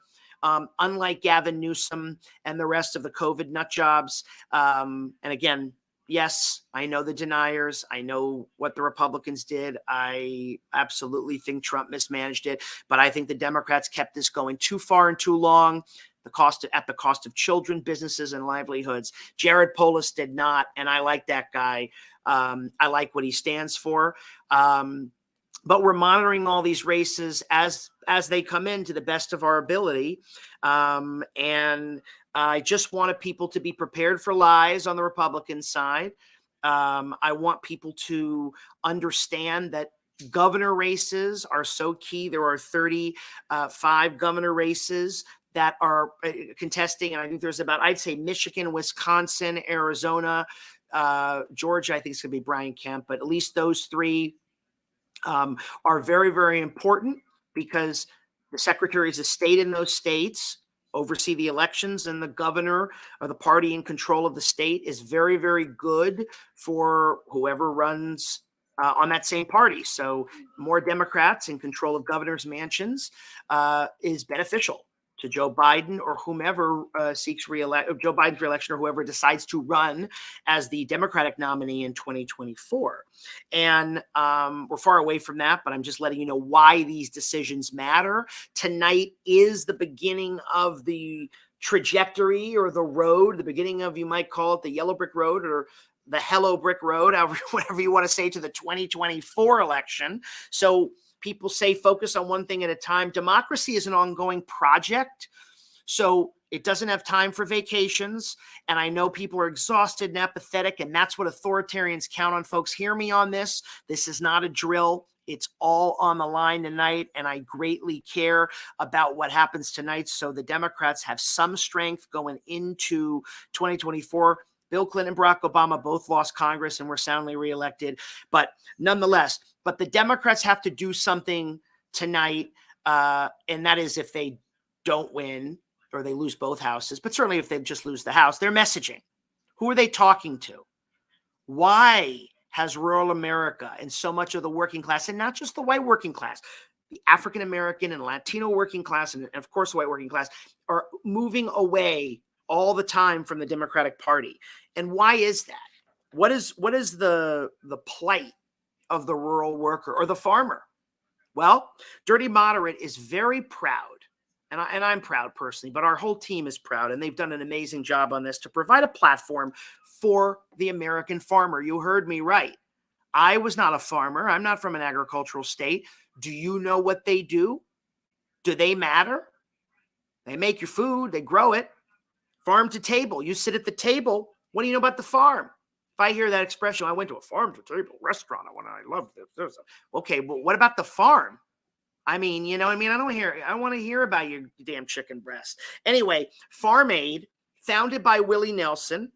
Unlike Gavin Newsom and the rest of the COVID nut jobs. And again, yes, I know the deniers. I know what the Republicans did. I absolutely think Trump mismanaged it, but I think the Democrats kept this going too far and too long. At the cost of children, businesses, and livelihoods. Jared Polis did not, and I like that guy. I like what he stands for. But we're monitoring all these races as they come in to the best of our ability. And I just wanted people to be prepared for lies on the Republican side. I want people to understand that governor races are so key. There are 35 governor races that are contesting. And I think there's about, I'd say Michigan, Wisconsin, Arizona, Georgia, I think it's going to be Brian Kemp, but at least those three are very, very important because the secretaries of state in those states oversee the elections, and the governor or the party in control of the state is very, very good for whoever runs on that same party. So more Democrats in control of governors' mansions is beneficial to Joe Biden or whomever seeks Joe Biden's reelection, or whoever decides to run as the Democratic nominee in 2024. And we're far away from that, but I'm just letting you know why these decisions matter. Tonight is the beginning of the trajectory or the road, the beginning of, you might call it the yellow brick road or the hello brick road, whatever you want to say, to the 2024 election. So people say focus on one thing at a time. Democracy is an ongoing project, so it doesn't have time for vacations. And I know people are exhausted and apathetic, and that's what authoritarians count on. Folks, hear me on this. This is not a drill. It's all on the line tonight, and I greatly care about what happens tonight. So the Democrats have some strength going into 2024. Bill Clinton and Barack Obama both lost Congress and were soundly reelected. But nonetheless, the Democrats have to do something tonight, and that is if they don't win or they lose both houses, but certainly if they just lose the House, their messaging. Who are they talking to? Why has rural America and so much of the working class, and not just the white working class, the African-American and Latino working class, and of course the white working class, are moving away all the time from the Democratic Party? And why is that? What is the plight of the rural worker or the farmer? Well, Dirty Moderate is very proud, and I'm proud personally, but our whole team is proud, and they've done an amazing job on this to provide a platform for the American farmer. You heard me right. I was not a farmer. I'm not from an agricultural state. Do you know what they do? Do they matter? They make your food. They grow it. Farm to table. You sit at the table. What do you know about the farm? If I hear that expression, I went to a farm to table restaurant. I love this. Okay, well, what about the farm? I mean, you know what I mean? I want to hear about your damn chicken breast. Anyway, Farm Aid, founded by Willie Nelson,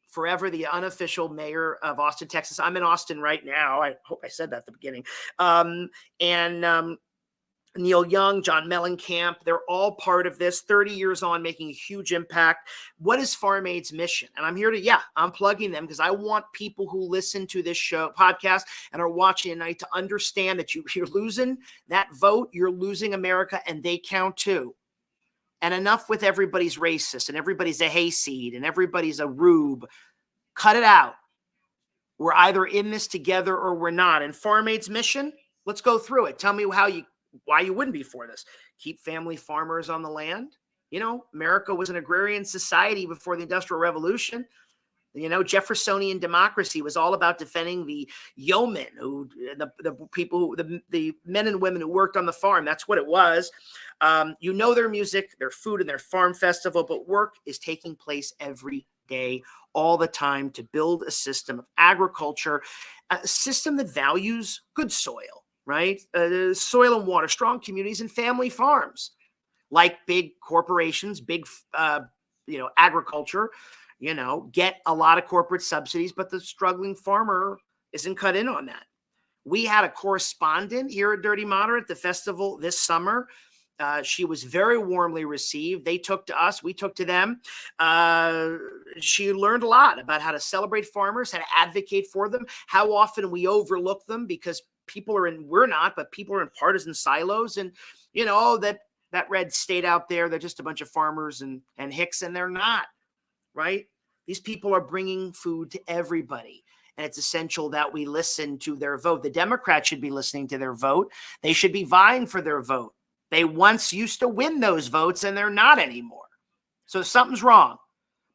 forever the unofficial mayor of Austin, Texas. I'm in Austin right now. I hope I said that at the beginning. Neil Young, John Mellencamp, they're all part of this, 30 years on, making a huge impact. What is Farm Aid's mission? And I'm here to, I'm plugging them because I want people who listen to this podcast and are watching tonight to understand that you're losing that vote, you're losing America, and they count too. And enough with everybody's racist and everybody's a hayseed and everybody's a rube. Cut it out. We're either in this together or we're not. And Farm Aid's mission, let's go through it. Tell me why you wouldn't be for this. Keep family farmers on the land. You know, America was an agrarian society before the Industrial Revolution. You know, Jeffersonian democracy was all about defending the yeomen, the people, the men and women who worked on the farm. That's what it was. You know, their music, their food, and their farm festival, but work is taking place every day, all the time, to build a system of agriculture, a system that values good soil. Right? Soil and water, strong communities, and family farms. Like big corporations, big, agriculture, get a lot of corporate subsidies, but the struggling farmer isn't cut in on that. We had a correspondent here at Dirty Moderate, the festival this summer. She was very warmly received. They took to us. We took to them. She learned a lot about how to celebrate farmers, how to advocate for them, how often we overlook them because we're not, but people are in partisan silos. And, that red state out there, they're just a bunch of farmers and hicks, and they're not, right? These people are bringing food to everybody. And it's essential that we listen to their vote. The Democrats should be listening to their vote. They should be vying for their vote. They once used to win those votes, and they're not anymore. So something's wrong.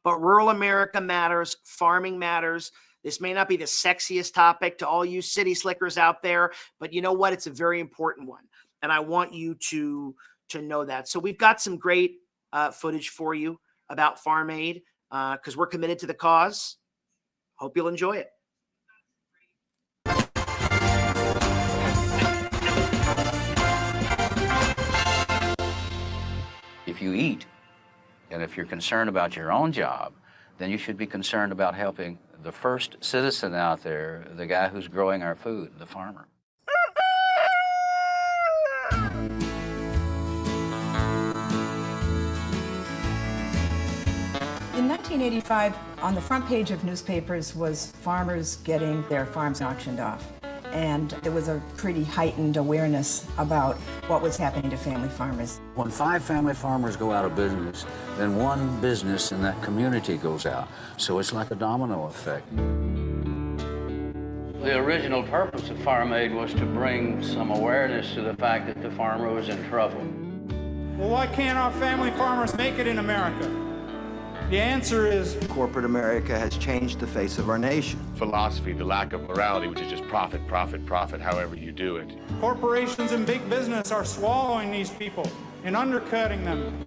But rural America matters. Farming matters. This may not be the sexiest topic to all you city slickers out there, but you know what? It's a very important one. And I want you to know that. So we've got some great footage for you about Farm Aid because we're committed to the cause. Hope you'll enjoy it. If you eat, and if you're concerned about your own job, then you should be concerned about helping the first citizen out there, the guy who's growing our food, the farmer. 1985, on the front page of newspapers was farmers getting their farms auctioned off. And there was a pretty heightened awareness about what was happening to family farmers. When 5 family farmers go out of business, then one business in that community goes out. So it's like a domino effect. The original purpose of Farm Aid was to bring some awareness to the fact that the farmer was in trouble. Well, why can't our family farmers make it in America? The answer is corporate America has changed the face of our nation. Philosophy, the lack of morality, which is just profit, profit, profit, however you do it. corporations and big business are swallowing these people and undercutting them.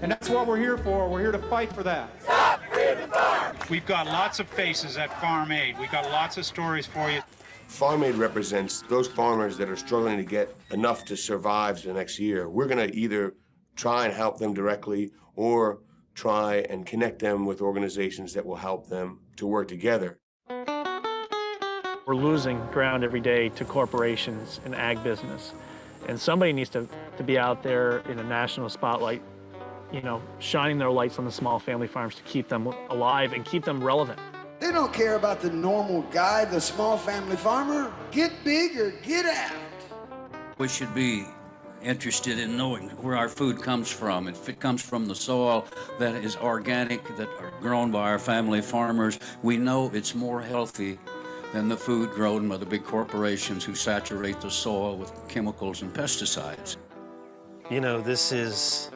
And that's what we're here for. We're here to fight for that. Stop Freedom Farm! We've got lots of faces at Farm Aid. We've got lots of stories for you. Farm Aid represents those farmers that are struggling to get enough to survive the next year. We're going to either try and help them directly or try and connect them with organizations that will help them to work together. We're losing ground every day to corporations and ag business. And somebody needs to be out there in a national spotlight, you know, shining their lights on the small family farms to keep them alive and keep them relevant. They don't care about the normal guy, the small family farmer. Get big or get out. We should be interested in knowing where our food comes from. If it comes from the soil that is organic, that are grown by our family farmers, we know it's more healthy than the food grown by the big corporations who saturate the soil with chemicals and pesticides. You know, this is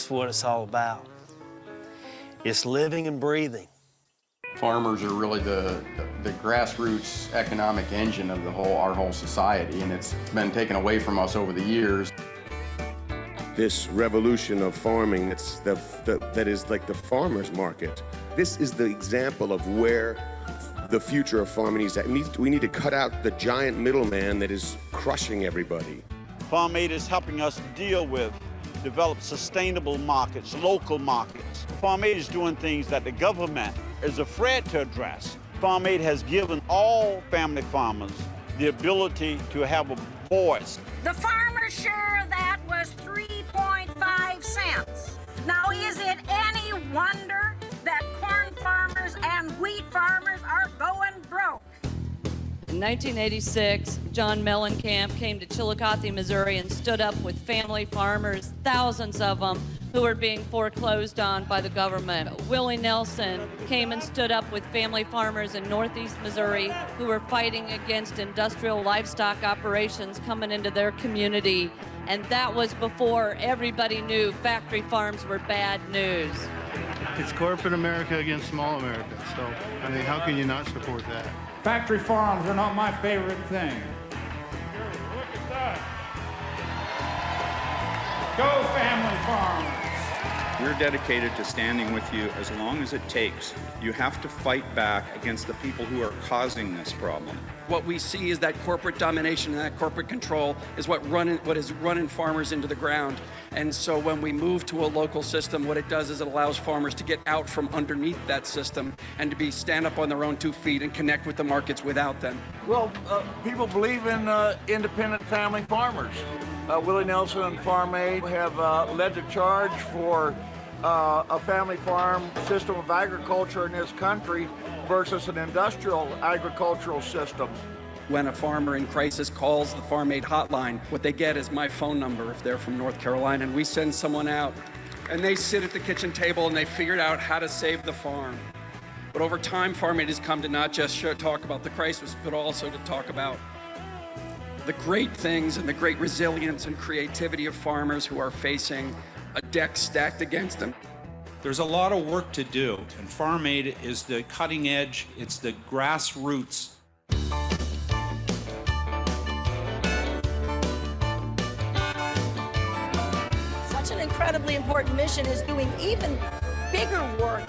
what it's all about. It's living and breathing. Farmers are really the grassroots economic engine of our whole society, and it's been taken away from us over the years. This revolution of farming, that is like the farmer's market. This is the example of where the future of farming is at. We need to cut out the giant middleman that is crushing everybody. Farm Aid is helping us develop sustainable markets, local markets. Farm Aid is doing things that the government is afraid to address. Farm Aid has given all family farmers the ability to have a voice. The farmer's share of that was 3.5 cents. Now, is it any wonder that corn farmers and wheat farmers are going broke? In 1986, John Mellencamp came to Chillicothe, Missouri and stood up with family farmers, thousands of them, who were being foreclosed on by the government. Willie Nelson came and stood up with family farmers in Northeast Missouri who were fighting against industrial livestock operations coming into their community. And that was before everybody knew factory farms were bad news. It's corporate America against small America. So, I mean, how can you not support that? Factory farms are not my favorite thing. Look at that. Go family farms. We're dedicated to standing with you as long as it takes. You have to fight back against the people who are causing this problem. What we see is that corporate domination and that corporate control is what is running farmers into the ground. And so when we move to a local system, what it does is it allows farmers to get out from underneath that system and to stand up on their own 2 feet and connect with the markets without them. Well, people believe in independent family farmers. Willie Nelson and Farm Aid have led the charge for a family farm system of agriculture in this country versus an industrial agricultural system. When a farmer in crisis calls the Farm Aid hotline, what they get is my phone number if they're from North Carolina, and we send someone out. And they sit at the kitchen table and they figured out how to save the farm. But over time, Farm Aid has come to not just talk about the crisis, but also to talk about the great things and the great resilience and creativity of farmers who are facing a deck stacked against them. There's a lot of work to do, and Farm Aid is the cutting edge, it's the grassroots. Such an incredibly important mission is doing even bigger work,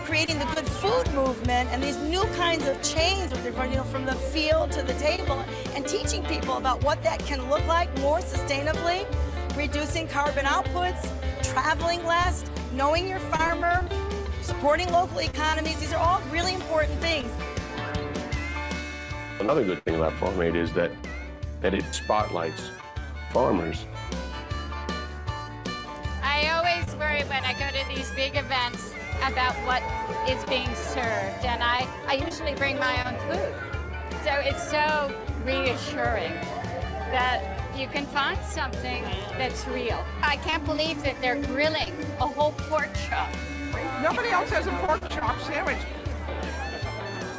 creating the good food movement and these new kinds of chains that they're running, from the field to the table, and teaching people about what that can look like more sustainably, reducing carbon outputs, traveling less, knowing your farmer, supporting local economies. These are all really important things. Another good thing about Farm Aid is that it spotlights farmers. I always worry when I go to these big events about what is being served, and I usually bring my own food. So it's so reassuring that you can find something that's real. I can't believe that they're grilling a whole pork chop. Nobody else has a pork chop sandwich,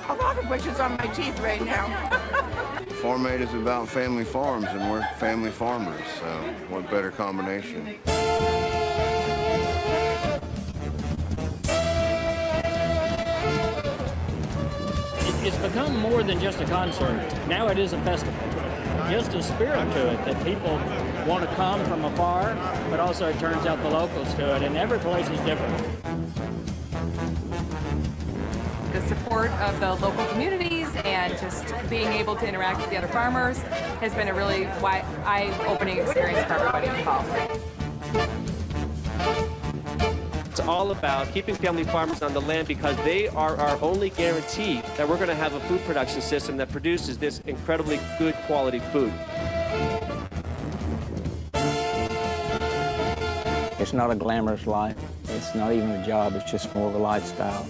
a lot of which is on my teeth right now. Farm Aid is about family farms, and we're family farmers, so what better combination? It's become more than just a concert. Now it is a festival. Just a spirit to it that people want to come from afar, but also it turns out the locals do it, and every place is different. The support of the local communities and just being able to interact with the other farmers has been a really eye-opening experience for everybody involved. It's all about keeping family farmers on the land because they are our only guarantee that we're going to have a food production system that produces this incredibly good quality food. It's not a glamorous life. It's not even a job. It's just more of a lifestyle.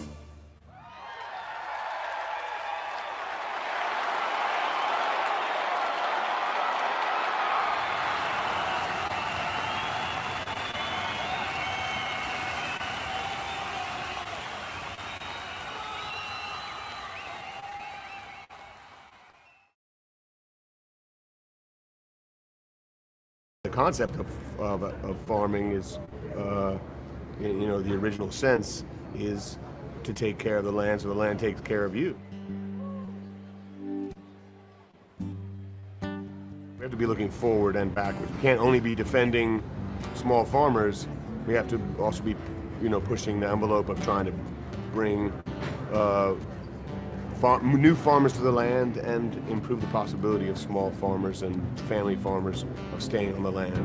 The concept of farming is, you know, the original sense is to take care of the land so the land takes care of you. We have to be looking forward and backwards. We can't only be defending small farmers. We have to also be, you know, pushing the envelope of trying to bring new farmers to the land and improve the possibility of small farmers and family farmers of staying on the land.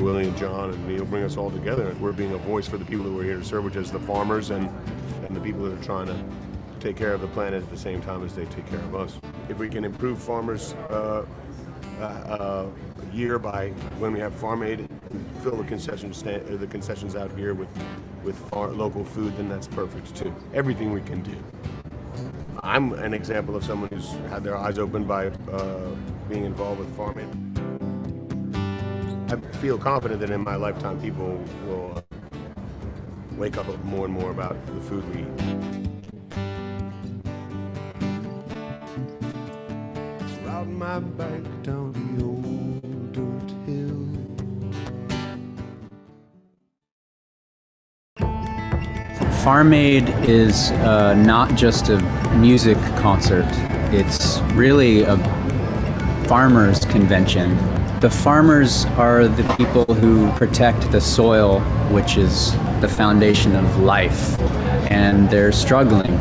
Willie and John and Neil bring us all together, and we're being a voice for the people who are here to serve, which is the farmers and the people that are trying to take care of the planet at the same time as they take care of us. If we can improve farmers a year by when we have Farm Aid and fill the concessions out here with local food, then that's perfect too. Everything we can do. I'm an example of someone who's had their eyes opened by being involved with Farm Aid. I feel confident that in my lifetime people will wake up more and more about the food we eat. Riding my bike down the old dirt hill. Farm Aid is not just a music concert. It's really a farmers' convention. The farmers are the people who protect the soil, which is the foundation of life, and they're struggling.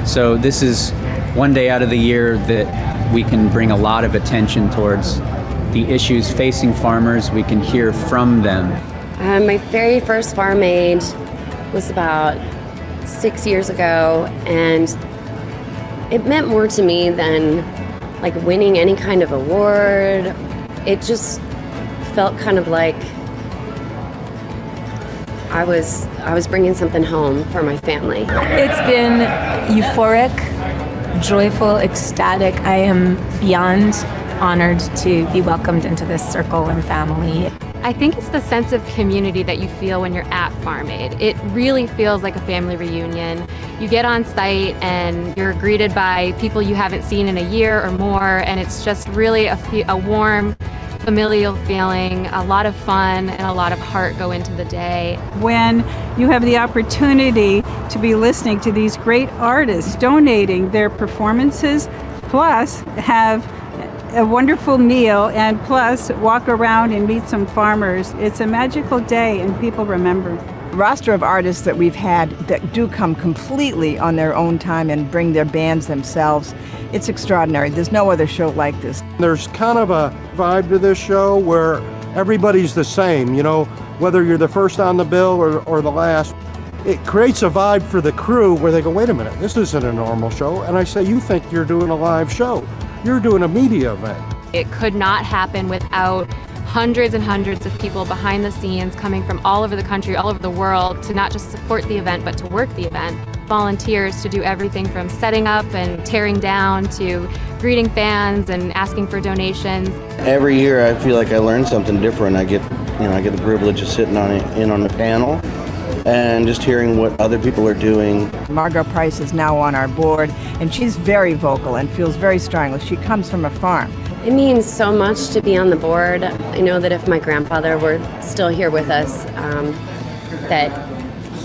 So this is one day out of the year that we can bring a lot of attention towards the issues facing farmers. We can hear from them. My very first Farm Aid was about 6 years ago, and it meant more to me than like winning any kind of award. It just felt kind of like I was bringing something home for my family. It's been euphoric, joyful, ecstatic. I am beyond honored to be welcomed into this circle and family. I think it's the sense of community that you feel when you're at Farm Aid. It really feels like a family reunion. You get on site and you're greeted by people you haven't seen in a year or more, and it's just really a warm, familial feeling. A lot of fun and a lot of heart go into the day. When you have the opportunity to be listening to these great artists donating their performances, plus have a wonderful meal, and plus walk around and meet some farmers. It's a magical day, and people remember. The roster of artists that we've had that do come completely on their own time and bring their bands themselves, it's extraordinary. There's no other show like this. There's kind of a vibe to this show where everybody's the same, you know, whether you're the first on the bill or the last. It creates a vibe for the crew where they go, wait a minute, this isn't a normal show. And I say, you think you're doing a live show. You're doing a media event. It could not happen without hundreds and hundreds of people behind the scenes coming from all over the country, all over the world to not just support the event, but to work the event. Volunteers to do everything from setting up and tearing down to greeting fans and asking for donations. Every year I feel like I learn something different. I get the privilege of sitting on the panel and just hearing what other people are doing. Margot Price is now on our board, and she's very vocal and feels very strongly. She comes from a farm. It means so much to be on the board. I know that if my grandfather were still here with us, that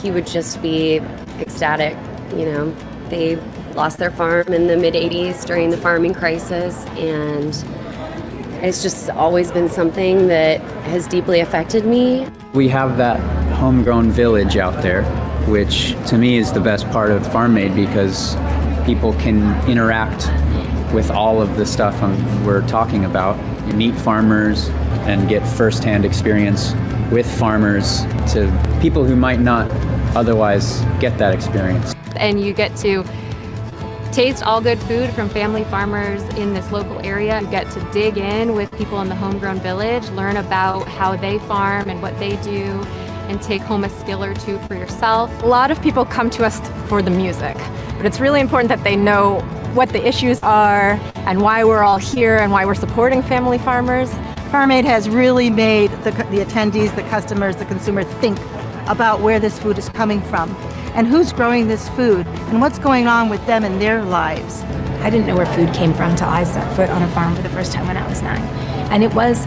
he would just be ecstatic. They lost their farm in the mid-'80s during the farming crisis, and it's just always been something that has deeply affected me. We have that homegrown village out there, which to me is the best part of Farm Aid, because people can interact with all of the stuff we're talking about. You meet farmers and get firsthand experience with farmers to people who might not otherwise get that experience. And you get to taste all good food from family farmers in this local area. You get to dig in with people in the homegrown village, learn about how they farm and what they do, and take home a skill or two for yourself. A lot of people come to us for the music, but it's really important that they know what the issues are and why we're all here and why we're supporting family farmers. Farm Aid has really made the attendees, the customers, the consumer think about where this food is coming from and who's growing this food and what's going on with them in their lives. I didn't know where food came from until I set foot on a farm for the first time when I was 9. And it was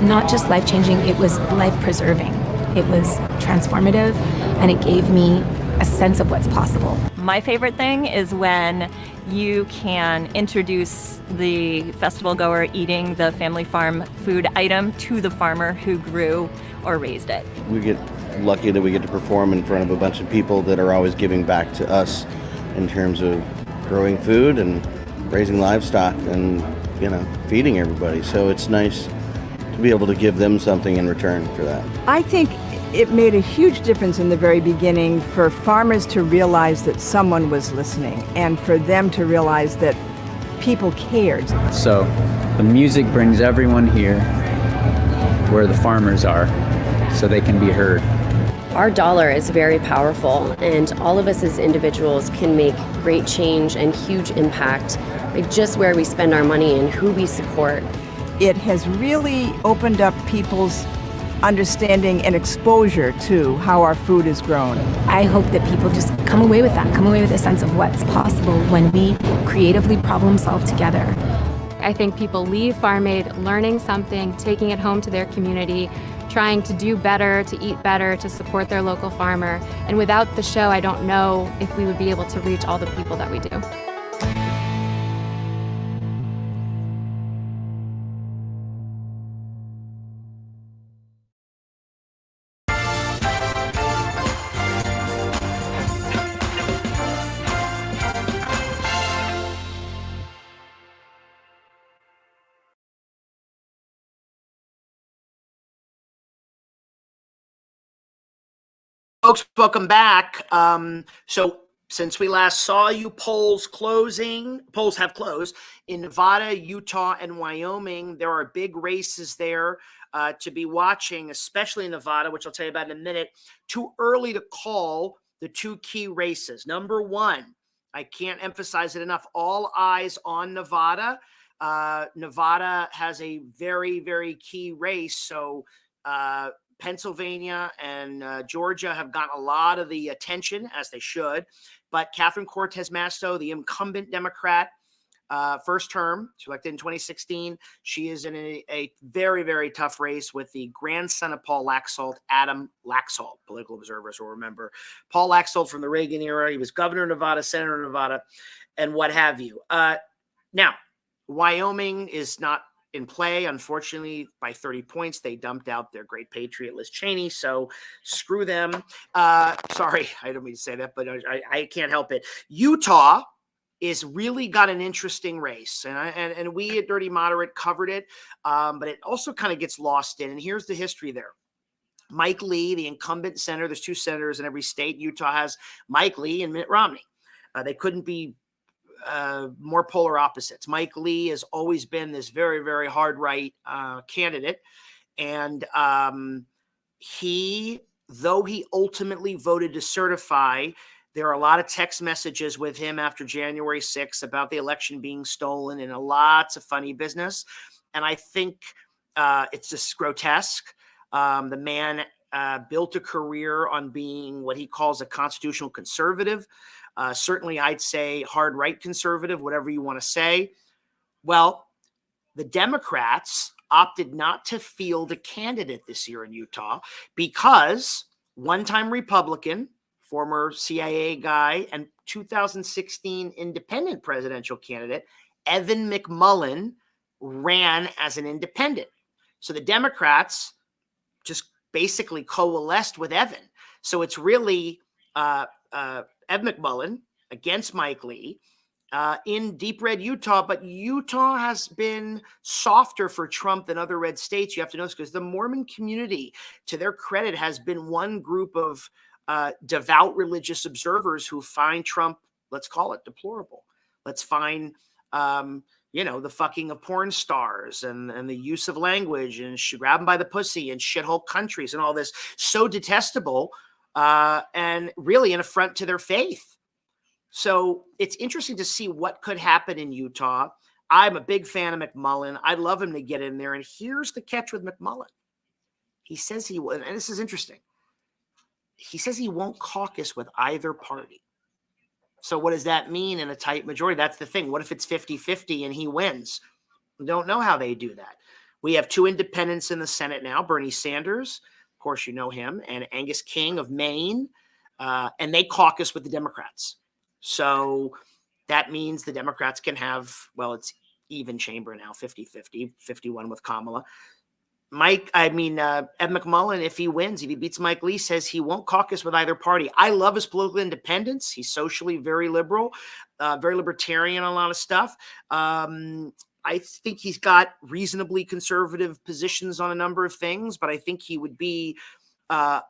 not just life-changing, it was life-preserving. It was transformative, and it gave me a sense of what's possible. My favorite thing is when you can introduce the festival goer eating the family farm food item to the farmer who grew or raised it. We get lucky that we get to perform in front of a bunch of people that are always giving back to us in terms of growing food and raising livestock and, feeding everybody. So it's nice to be able to give them something in return for that. I think it made a huge difference in the very beginning for farmers to realize that someone was listening and for them to realize that people cared. So the music brings everyone here where the farmers are so they can be heard. Our dollar is very powerful, and all of us as individuals can make great change and huge impact by just where we spend our money and who we support. It has really opened up people's understanding and exposure to how our food is grown. I hope that people just come away with that, come away with a sense of what's possible when we creatively problem solve together. I think people leave Farm Aid learning something, taking it home to their community, trying to do better, to eat better, to support their local farmer. And without the show, I don't know if we would be able to reach all the people that we do. Folks, welcome back. So since we last saw you, polls have closed in Nevada, Utah, and Wyoming. There are big races there to be watching, especially in Nevada, which I'll tell you about in a minute. Too early to call the two key races. Number one, I can't emphasize it enough, all eyes on Nevada. Nevada has a very, very key race. So Pennsylvania and Georgia have gotten a lot of the attention, as they should. But Catherine Cortez Masto, the incumbent Democrat, first term, she elected in 2016. She is in a very, very tough race with the grandson of Paul Laxalt, Adam Laxalt. Political observers will remember Paul Laxalt from the Reagan era. He was governor of Nevada, senator of Nevada, and what have you. Now, Wyoming is not in play, unfortunately, by 30 points. They dumped out their great patriot Liz Cheney, so screw them. Sorry, I don't mean to say that, but I can't help it. Utah is really got an interesting race, and we at Dirty Moderate covered it, but it also kind of gets lost in, and here's the history there. Mike Lee, the incumbent senator, there's two senators in every state. Utah has Mike Lee and Mitt Romney. They couldn't be more polar opposites. Mike Lee has always been this very, very hard right candidate. And though he ultimately voted to certify, there are a lot of text messages with him after January 6th about the election being stolen and lots of funny business. And I think it's just grotesque. The man built a career on being what he calls a constitutional conservative. Certainly, I'd say hard right conservative, whatever you want to say. Well, the Democrats opted not to field a candidate this year in Utah because one-time Republican, former CIA guy, and 2016 independent presidential candidate, Evan McMullin, ran as an independent. So the Democrats just basically coalesced with Evan. So it's really Ed McMullin against Mike Lee in deep red Utah, but Utah has been softer for Trump than other red states. You have to know this because the Mormon community, to their credit, has been one group of devout religious observers who find Trump, let's call it deplorable. Let's find, the fucking of porn stars and the use of language and grab them by the pussy and shithole countries and all this so detestable and really an affront to their faith. So it's interesting to see what could happen in Utah. I'm a big fan of McMullin. I'd love him to get in there. And here's the catch with McMullin. He says he will, and this is interesting. He says he won't caucus with either party. So what does that mean in a tight majority? That's the thing. What if it's 50-50 and he wins? We don't know how they do that. We have two independents in the Senate now, Bernie Sanders, of course you know him, and Angus King of Maine, and they caucus with the Democrats. So that means the Democrats can have, well, it's even chamber now, 50-50, 51 with Kamala. Ed McMullin, if he wins, if he beats Mike Lee, says he won't caucus with either party. I love his political independence. He's socially very liberal, very libertarian on a lot of stuff. I think he's got reasonably conservative positions on a number of things, but I think he would be a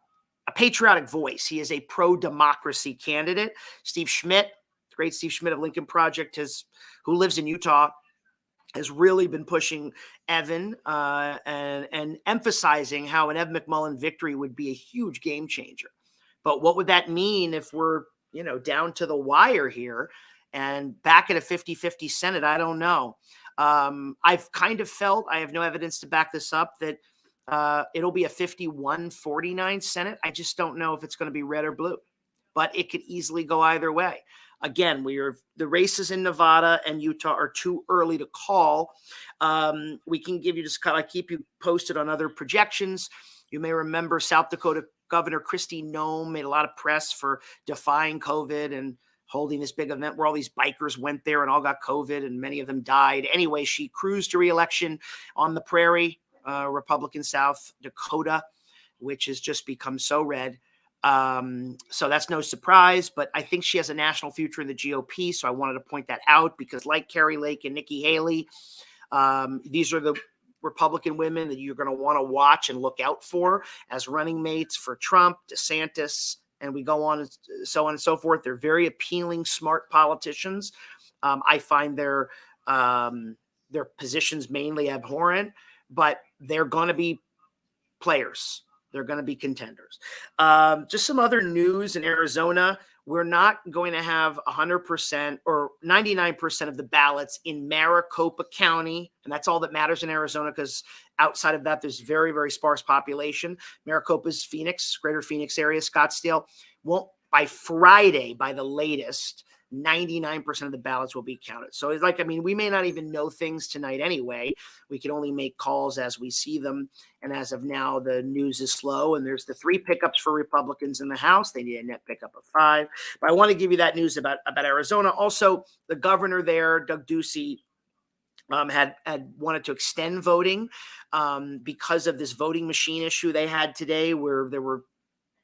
patriotic voice. He is a pro-democracy candidate. Steve Schmidt, the great Steve Schmidt of Lincoln Project, who lives in Utah, has really been pushing Evan and emphasizing how an Ed McMullin victory would be a huge game changer. But what would that mean if we're, down to the wire here and back at a 50-50 Senate? I don't know. I've kind of felt, I have no evidence to back this up, that it'll be a 51-49 Senate. I just don't know if it's going to be red or blue, but it could easily go either way. Again, the races in Nevada and Utah are too early to call. We can give you I keep you posted on other projections. You may remember South Dakota Governor Kristi Noem made a lot of press for defying COVID and holding this big event where all these bikers went there and all got COVID and many of them died. Anyway, she cruised to re-election on the prairie, Republican South Dakota, which has just become so red. So that's no surprise, but I think she has a national future in the GOP. So I wanted to point that out because, like Kari Lake and Nikki Haley, these are the Republican women that you're going to want to watch and look out for as running mates for Trump, DeSantis, and we go on and so on and so forth. They're very appealing, smart politicians. I find their positions mainly abhorrent, but they're going to be players. They're going to be contenders. Just some other news in Arizona. We're not going to have 100% or 99% of the ballots in Maricopa County. And that's all that matters in Arizona because outside of that, there's very, very sparse population. Maricopa's Phoenix, greater Phoenix area, Scottsdale. Won't by Friday, by the latest, 99% of the ballots will be counted. So it's like, we may not even know things tonight anyway. We can only make calls as we see them. And as of now, the news is slow. And there's the 3 pickups for Republicans in the House. They need a net pickup of 5. But I want to give you that news about Arizona. Also, the governor there, Doug Ducey, had wanted to extend voting because of this voting machine issue they had today where there were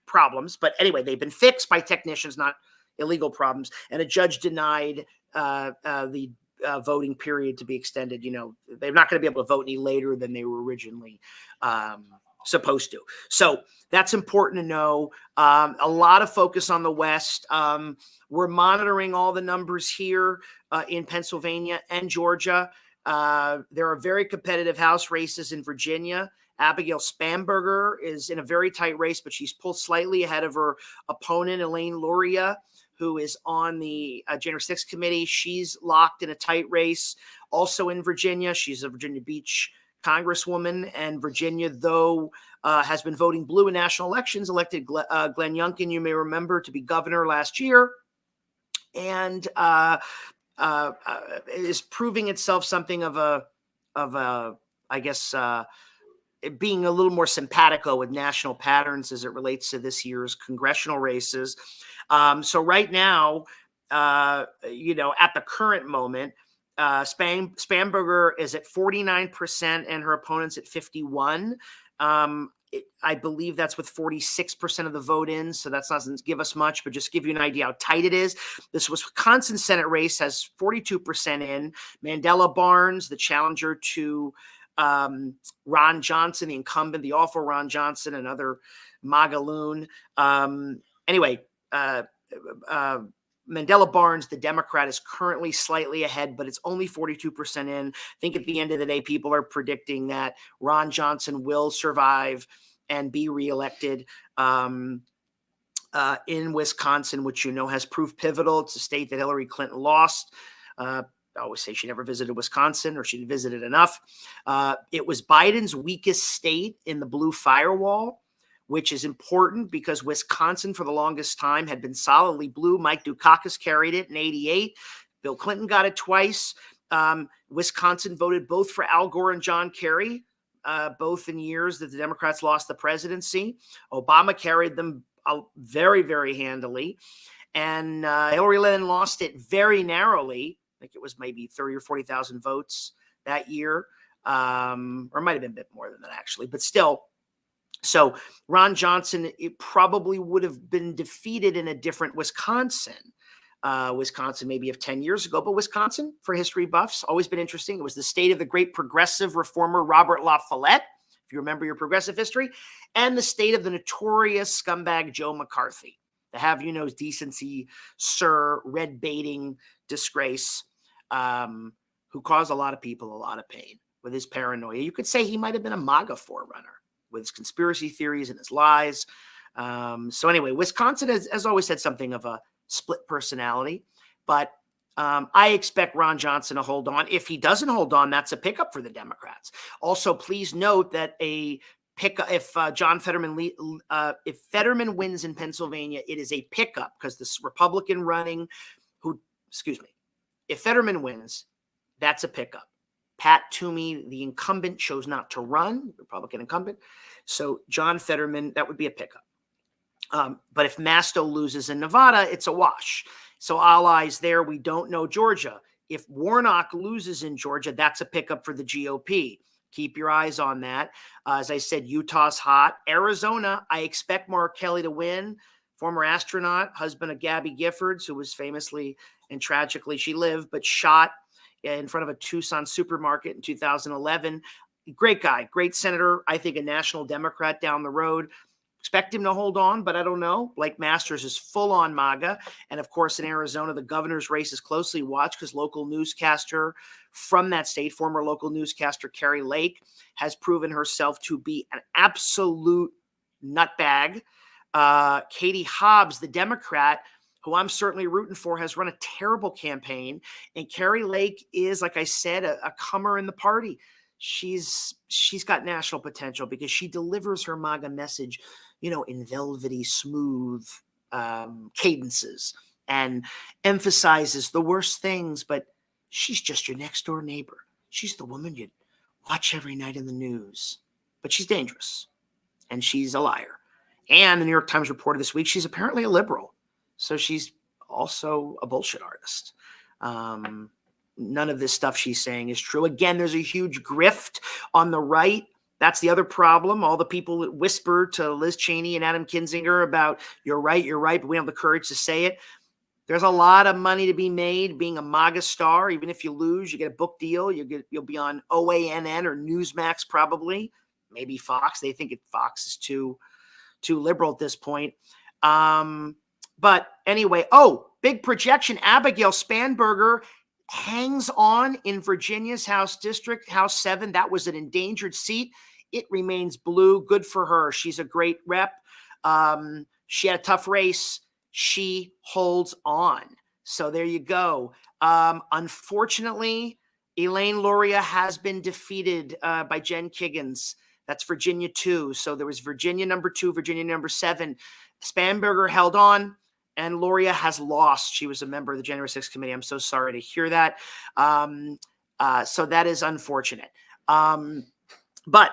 problems. But anyway, they've been fixed by technicians, not illegal problems, and a judge denied the voting period to be extended. They're not going to be able to vote any later than they were originally supposed to. So that's important to know. A lot of focus on the West. We're monitoring all the numbers here in Pennsylvania and Georgia. There are very competitive House races in Virginia Abigail Spanberger is in a very tight race, but she's pulled slightly ahead of her opponent, Elaine Luria, who is on the January 6th committee. She's locked in a tight race. Also in Virginia, she's a Virginia Beach congresswoman, and Virginia, though, has been voting blue in national elections, elected Glenn Youngkin, you may remember, to be governor last year, and is proving itself something of a I guess, being a little more simpatico with national patterns as it relates to this year's congressional races. So right now, at the current moment, Spanberger is at 49% and her opponent's at 51%. I believe that's with 46% of the vote in, so that doesn't give us much, but just give you an idea how tight it is. This Wisconsin Senate race has 42% in. Mandela Barnes, the challenger to Ron Johnson, the incumbent, the awful Ron Johnson, another MAGA loon. Mandela Barnes, the Democrat, is currently slightly ahead, but it's only 42% in. I think at the end of the day, people are predicting that Ron Johnson will survive and be reelected in Wisconsin, which has proved pivotal. It's a state that Hillary Clinton lost. I always say she never visited Wisconsin, or she visited enough. It was Biden's weakest state in the blue firewall, which is important because Wisconsin for the longest time had been solidly blue. Mike Dukakis carried it in 88. Bill Clinton got it twice. Wisconsin voted both for Al Gore and John Kerry, both in years that the Democrats lost the presidency. Obama carried them very, very handily. And Hillary Clinton lost it very narrowly. I think it was maybe 30 or 40,000 votes that year. Or it might have been a bit more than that, actually. But still, so Ron Johnson, it probably would have been defeated in a different Wisconsin. Wisconsin maybe of 10 years ago, but Wisconsin, for history buffs, always been interesting. It was the state of the great progressive reformer Robert La Follette, if you remember your progressive history, and the state of the notorious scumbag Joe McCarthy, the have-you-knows-decency, sir, red-baiting disgrace, who caused a lot of people a lot of pain with his paranoia. You could say he might have been a MAGA forerunner with his conspiracy theories and his lies. So anyway, Wisconsin has always had something of a split personality, but I expect Ron Johnson to hold on. If he doesn't hold on, that's a pickup for the Democrats. Also, please note that if Fetterman wins in Pennsylvania, it is a pickup because this Republican running if Fetterman wins, that's a pickup. Pat Toomey, the incumbent, chose not to run, Republican incumbent. So John Fetterman, that would be a pickup. But if Masto loses in Nevada, it's a wash. So all eyes there. We don't know Georgia. If Warnock loses in Georgia, that's a pickup for the GOP. Keep your eyes on that. As I said, Utah's hot. Arizona, I expect Mark Kelly to win. Former astronaut, husband of Gabby Giffords, who was famously and tragically, she lived, but shot in front of a Tucson supermarket in 2011. Great guy, great senator. I think a national Democrat down the road. Expect him to hold on, but I don't know. Blake Masters is full on MAGA. And of course, in Arizona, the governor's race is closely watched because local newscaster from that state, former local newscaster Carrie Lake, has proven herself to be an absolute nutbag. Katie Hobbs, the Democrat, who I'm certainly rooting for, has run a terrible campaign. And Carrie Lake is, like I said, a comer in the party. She's got national potential because she delivers her MAGA message, in velvety, smooth cadences and emphasizes the worst things, but she's just your next door neighbor. She's the woman you'd watch every night in the news, but she's dangerous and she's a liar. And the New York Times reported this week, she's apparently a liberal. So she's also a bullshit artist. None of this stuff she's saying is true. Again, there's a huge grift on the right. That's the other problem. All the people that whisper to Liz Cheney and Adam Kinzinger about you're right, but we don't have the courage to say it. There's a lot of money to be made being a MAGA star. Even if you lose, you get a book deal. You'll be on OANN or Newsmax probably, maybe Fox. They think Fox is too liberal at this point. But anyway, big projection. Abigail Spanberger hangs on in Virginia's House District, House 7. That was an endangered seat it remains blue. Good for her. She's a great rep. She had a tough race. She holds on. So there you go. Unfortunately, Elaine Luria has been defeated by Jen Kiggins. That's Virginia 2. So there was Virginia number 2, Virginia number 7. Spanberger held on, and Luria has lost. She was a member of the January 6th committee. I'm so sorry to hear that. So that is unfortunate. But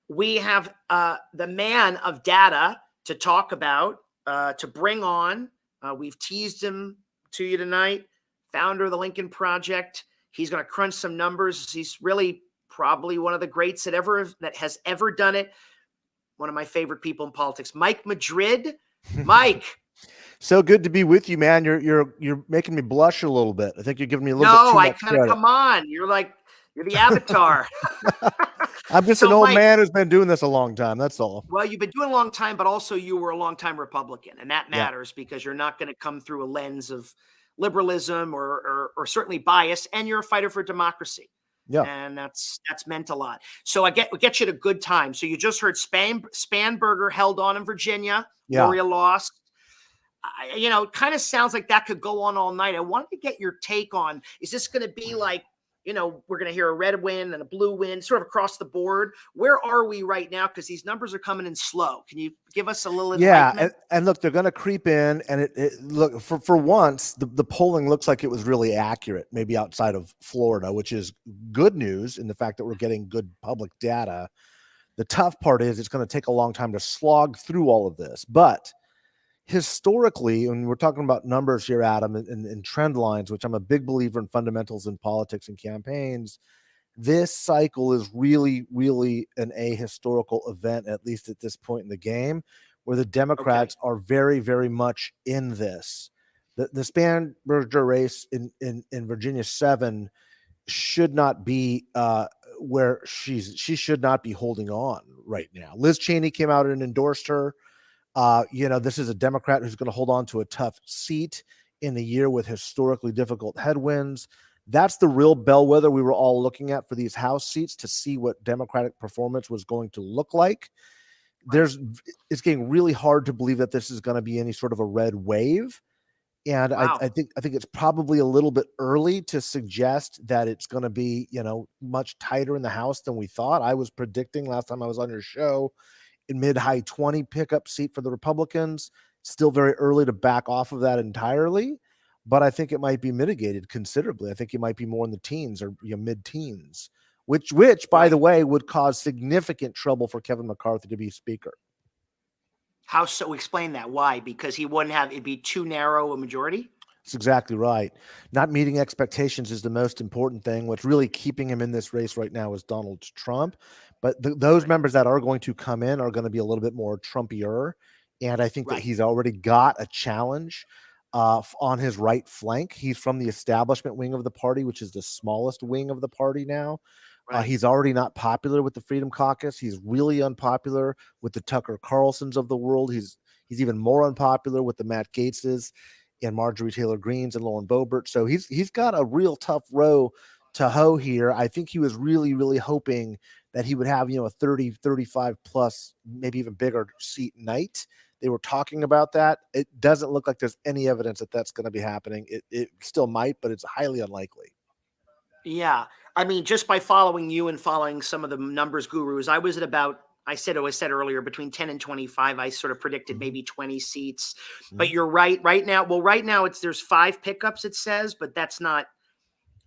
we have the man of data to talk about, to bring on. We've teased him to you tonight, founder of the Lincoln Project. He's going to crunch some numbers. He's really probably one of the greats that has ever done it. One of my favorite people in politics, Mike Madrid. Mike. So good to be with you, man. You're making me blush a little bit. I think you're giving me a little bit too much credit. Come on. You're the avatar. I'm just an old man who's been doing this a long time. That's all. Well, you've been doing a long time, but also you were a long-time Republican, and that matters because you're not going to come through a lens of liberalism or certainly bias, and you're a fighter for democracy. Yeah. And that's meant a lot. So we get you at a good time. So you just heard Spanberger held on in Virginia. Yeah. Luria lost. It kind of sounds like that could go on all night. I wanted to get your take on, is this going to be like, we're going to hear a red win and a blue win sort of across the board? Where are we right now? Because these numbers are coming in slow. Can you give us a little enlightenment? Yeah. And look, they're going to creep in, and look, for once, the polling looks like it was really accurate, maybe outside of Florida, which is good news in the fact that we're getting good public data. The tough part is it's going to take a long time to slog through all of this. But historically, when we're talking about numbers here, Adam, and trend lines, which I'm a big believer in fundamentals in politics and campaigns, this cycle is really, really an ahistorical event, at least at this point in the game, where the Democrats are very, very much in this. The Spanberger race in Virginia 7 should not be where she should not be holding on right now. Liz Cheney came out and endorsed her. This is a Democrat who's going to hold on to a tough seat in a year with historically difficult headwinds. That's the real bellwether we were all looking at for these House seats to see what Democratic performance was going to look like. It's getting really hard to believe that this is going to be any sort of a red wave. And wow. I think it's probably a little bit early to suggest that it's going to be, much tighter in the House than we thought. I was predicting last time I was on your show in mid-high 20 pickup seat for the Republicans. Still very early to back off of that entirely, but I think it might be mitigated considerably. I think it might be more in the teens or mid-teens, which by the way, would cause significant trouble for Kevin McCarthy to be speaker. How so? Explain that. Why? Because it'd be too narrow a majority? That's exactly right. Not meeting expectations is the most important thing. What's really keeping him in this race right now is Donald Trump. But those members that are going to come in are going to be a little bit more Trumpier. And I think that he's already got a challenge on his right flank. He's from the establishment wing of the party, which is the smallest wing of the party now. He's already not popular with the Freedom Caucus. He's really unpopular with the Tucker Carlsons of the world. He's even more unpopular with the Matt Gaetzes and Marjorie Taylor Greenes and Lauren Boebert. So he's got a real tough row to hoe here. I think he was really, really hoping that he would have, a 30, 35 plus, maybe even bigger seat night. They were talking about that. It doesn't look like there's any evidence that that's going to be happening. It still might, but it's highly unlikely. Yeah. I mean, just by following you and following some of the numbers gurus, I said earlier, between 10 and 25, I sort of predicted maybe 20 seats, but you're right. Right now, there's 5 pickups, it says, but that's not,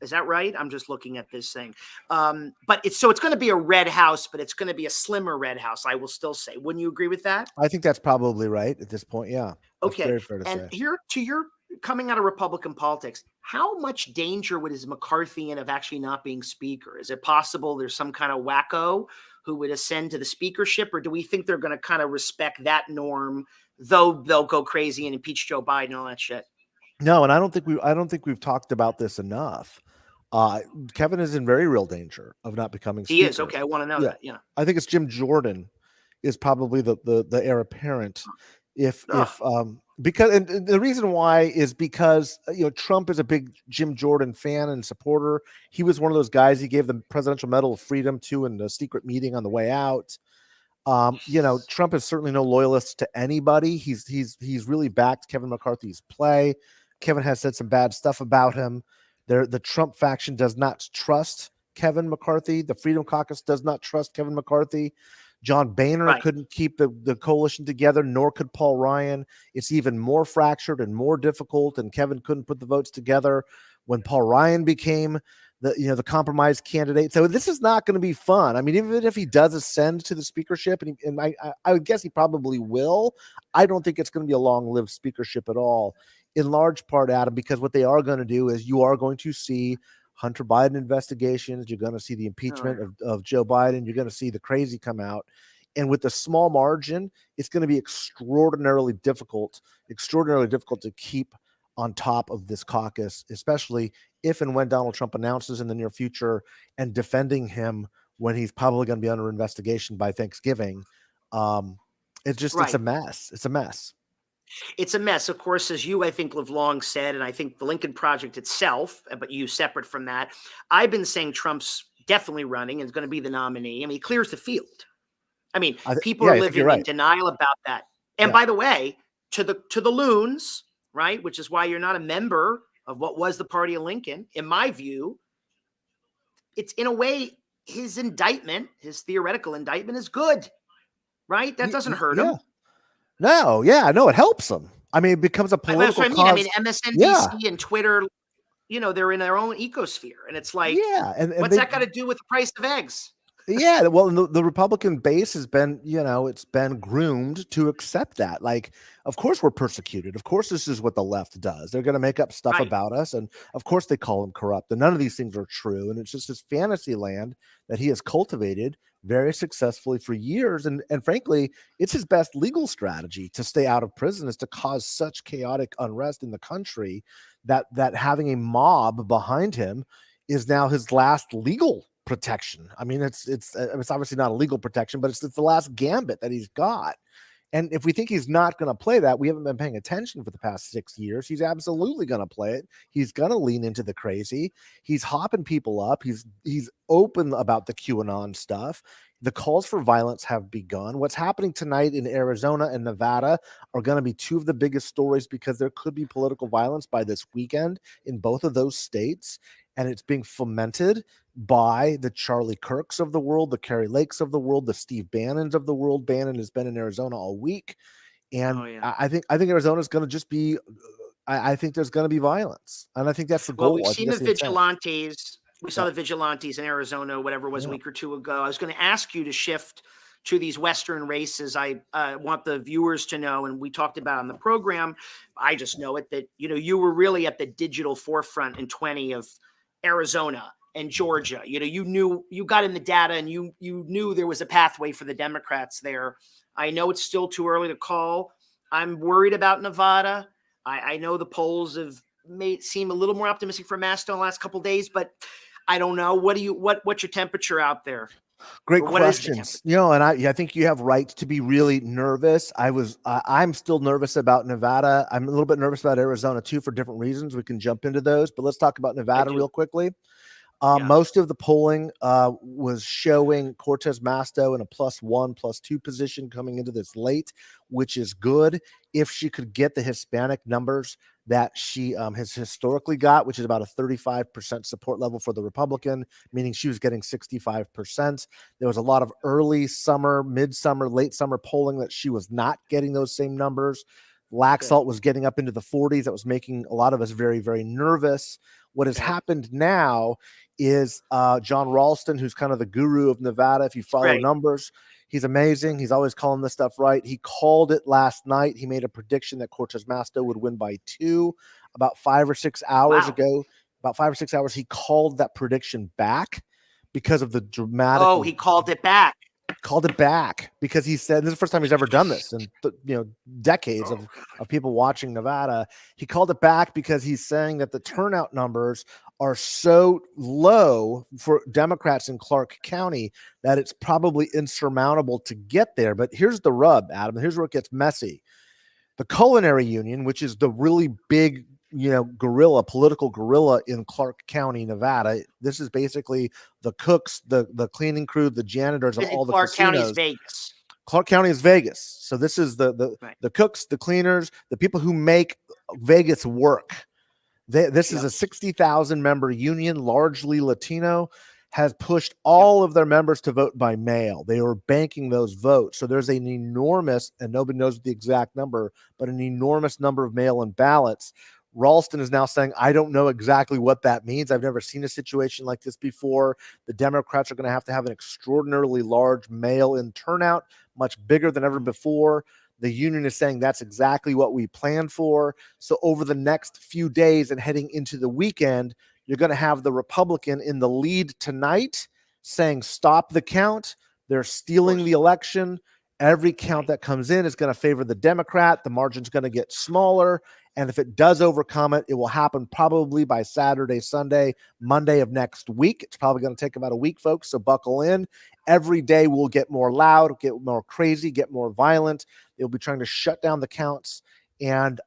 is that right? I'm just looking at this thing. But it's going to be a red house, but it's going to be a slimmer red house, I will still say. Wouldn't you agree with that? I think that's probably right at this point. Yeah. That's okay. Very fair to and say. Here to your coming out of Republican politics, how much danger is McCarthy in of actually not being speaker? Is it possible there's some kind of wacko who would ascend to the speakership, or do we think they're going to kind of respect that norm, though they'll go crazy and impeach Joe Biden and all that shit? No, and I don't think we've talked about this enough. Kevin is in very real danger of not becoming speaker. He is. Okay, I want to know that. Yeah. I think it's Jim Jordan is probably the heir apparent. If Because and the reason why is because Trump is a big Jim Jordan fan and supporter. He was one of those guys he gave the Presidential Medal of Freedom to in a secret meeting on the way out. Trump is certainly no loyalist to anybody. He's really backed Kevin McCarthy's play. Kevin has said some bad stuff about him. The Trump faction does not trust Kevin McCarthy. The Freedom Caucus does not trust Kevin McCarthy. John Boehner couldn't keep the coalition together, nor could Paul Ryan. It's even more fractured and more difficult, and Kevin couldn't put the votes together when Paul Ryan became the compromise candidate. So this is not going to be fun. I mean, even if he does ascend to the speakership, and I would guess he probably will, I don't think it's going to be a long-lived speakership at all, in large part, Adam, because what they are going to do is you are going to see Hunter Biden investigations. You're going to see the impeachment of Joe Biden. You're going to see the crazy come out. And with the small margin, it's going to be extraordinarily difficult to keep on top of this caucus, especially if and when Donald Trump announces in the near future and defending him when he's probably going to be under investigation by Thanksgiving. It's a mess. It's a mess. It's a mess, of course, as you, I think, have long said, and I think the Lincoln Project itself, but you separate from that, I've been saying Trump's definitely running and is going to be the nominee. I mean, he clears the field. I mean, people are living in denial about that. And by the way, to the loons, right, which is why you're not a member of what was the party of Lincoln, in my view, it's in a way his indictment, his theoretical indictment is good, right? That doesn't hurt him. No, it helps them. I mean, it becomes a political cause. I mean, MSNBC and Twitter, they're in their own ecosphere. And it's like, what's that got to do with the price of eggs? Yeah, well, the Republican base has been, it's been groomed to accept that. Like, of course we're persecuted. Of course this is what the left does. They're going to make up stuff about us. And of course they call him corrupt. And none of these things are true. And it's just this fantasy land that he has cultivated very successfully for years. And frankly, it's his best legal strategy to stay out of prison, is to cause such chaotic unrest in the country that having a mob behind him is now his last legal protection. I mean, it's obviously not a legal protection, but it's the last gambit that he's got. And if we think he's not going to play that, we haven't been paying attention for the past 6 years. He's absolutely going to play it. He's going to lean into the crazy. He's hopping people up. He's open about the QAnon stuff. The calls for violence have begun. What's happening tonight in Arizona and Nevada are going to be two of the biggest stories, because there could be political violence by this weekend in both of those states. And it's being fomented by the Charlie Kirks of the world, the Carrie Lakes of the world, the Steve Bannons of the world. Bannon has been in Arizona all week. And I think Arizona is going to just be, I think there's going to be violence. And I think that's the goal. Well, we've seen the vigilantes. We saw the vigilantes in Arizona, whatever it was, a week or two ago. I was going to ask you to shift to these Western races. I want the viewers to know, and we talked about on the program, I just know it, that, you were really at the digital forefront in 20 of Arizona and Georgia. You got in the data, and you knew there was a pathway for the Democrats there. I know it's still too early to call. I'm worried about Nevada. I know the polls seem a little more optimistic for Masto in the last couple of days, but I don't know. What's your temperature out there? Great questions. And I think you have right to be really nervous. I'm still nervous about Nevada. I'm a little bit nervous about Arizona too, for different reasons. We can jump into those, but let's talk about Nevada real quickly. Most of the polling was showing Cortez Masto in a +1, +2 position coming into this late, which is good if she could get the Hispanic numbers that she has historically got, which is about a 35% support level for the Republican, meaning she was getting 65%. There was a lot of early summer, midsummer, late summer polling that she was not getting those same numbers. Laxalt was getting up into the 40s. That was making a lot of us very, very nervous. What has happened now is John Ralston, who's kind of the guru of Nevada. If you follow numbers, he's amazing. He's always calling this stuff right. He called it last night. He made a prediction that Cortez Masto would win by 2. About 5 or 6 hours ago, he called that prediction back because of the dramatic. Oh, he called it back. Because he said, this is the first time he's ever done this in decades of people watching Nevada. He called it back because he's saying that the turnout numbers are so low for Democrats in Clark County that it's probably insurmountable to get there. But here's the rub, Adam. Here's where it gets messy. The Culinary Union, which is the really big, political gorilla in Clark County, Nevada. This is basically the cooks, the cleaning crew, the janitors of all the Clark County is casinos. Vegas. Clark County is Vegas. So this is the cooks, the cleaners, the people who make Vegas work. This is a 60,000 member union, largely Latino, has pushed all of their members to vote by mail. They are banking those votes. So there's an enormous, and nobody knows the exact number, but an enormous number of mail-in ballots. Ralston is now saying, I don't know exactly what that means. I've never seen a situation like this before. The Democrats are going to have an extraordinarily large mail-in turnout, much bigger than ever before. The union is saying that's exactly what we planned for. So over the next few days and heading into the weekend, you're going to have the Republican in the lead tonight saying, stop the count. They're stealing the election. Every count that comes in is going to favor the Democrat. The margin's going to get smaller. And if it does overcome it, it will happen probably by Saturday, Sunday, Monday of next week. It's probably going to take about a week, folks. So buckle in. Every day will get more loud, get more crazy, get more violent. They'll be trying to shut down the counts. And,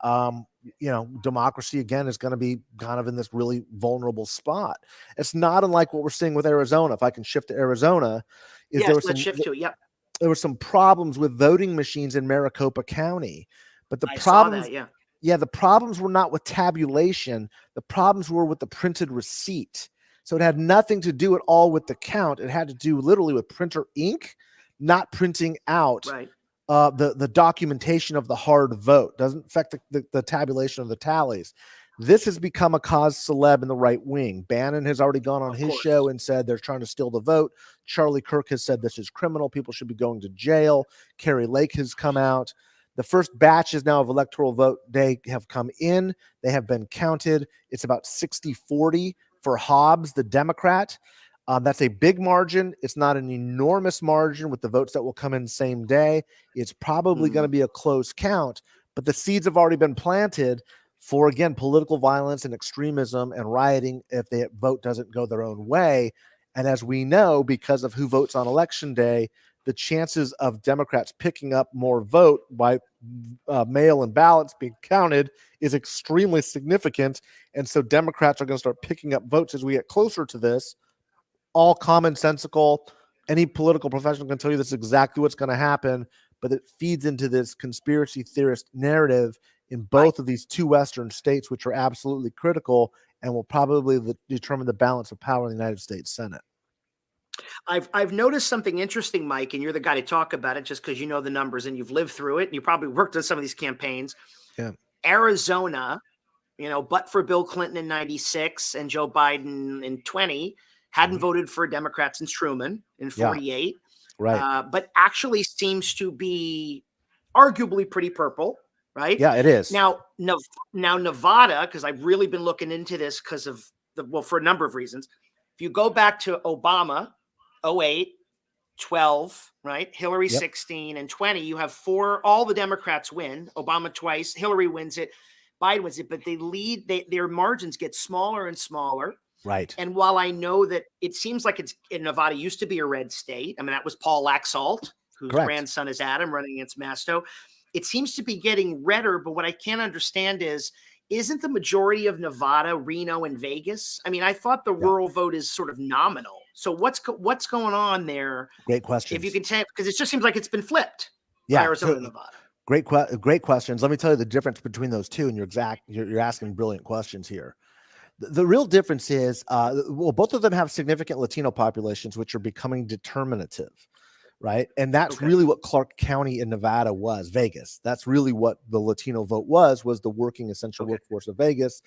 democracy, again, is going to be kind of in this really vulnerable spot. It's not unlike what we're seeing with Arizona. If I can shift to Arizona. Let's shift to it. Yep. There were some problems with voting machines in Maricopa County. But the I problems, saw that, the problems were not with tabulation. The problems were with the printed receipt. So it had nothing to do at all with the count. It had to do literally with printer ink, not printing out the documentation of the hard vote. Doesn't affect the tabulation of the tallies. This has become a cause celeb in the right wing. Bannon has already gone on his show and said they're trying to steal the vote. Charlie Kirk has said this is criminal. People should be going to jail. Carrie Lake has come out. The first batches now of electoral vote day have come in. They have been counted. It's about 60-40 for Hobbs, the Democrat. That's a big margin. It's not an enormous margin with the votes that will come in same day. It's probably going to be a close count, but the seeds have already been planted for, again, political violence and extremism and rioting if the vote doesn't go their own way. And as we know, because of who votes on election day, the chances of Democrats picking up more vote by mail-in ballots being counted is extremely significant. And so Democrats are going to start picking up votes as we get closer to this. All commonsensical. Any political professional can tell you this is exactly what's going to happen, but it feeds into this conspiracy theorist narrative in both of these two Western states, which are absolutely critical and will probably determine the balance of power in the United States Senate. I've noticed something interesting, Mike, and you're the guy to talk about it just because you know the numbers and you've lived through it and you probably worked on some of these campaigns. Yeah. Arizona, but for Bill Clinton in 96 and Joe Biden in 20, hadn't voted for Democrats since Truman in 48. Right. But actually seems to be arguably pretty purple, right? Yeah, it is. Now Nevada, because I've really been looking into this because of for a number of reasons. If you go back to Obama, 08, 12, right? Hillary 16 and 20, you have all the Democrats win. Obama twice, Hillary wins it, Biden wins it, but their margins get smaller and smaller. Right. And while I know that it seems like Nevada used to be a red state. I mean, that was Paul Laxalt, whose grandson is Adam running against Masto. It seems to be getting redder, but what I can't understand isn't the majority of Nevada, Reno, and Vegas? I mean, I thought the rural vote is sort of nominal. So what's going on there? Great question. If you can tell, because it just seems like it's been flipped. Yeah, Arizona, and Nevada. Great questions. Let me tell you the difference between those two, and you're asking brilliant questions here. The real difference is, both of them have significant Latino populations, which are becoming determinative. Right. And that's really what Clark County in Nevada was, Vegas. That's really what the Latino vote was the working essential workforce of Vegas.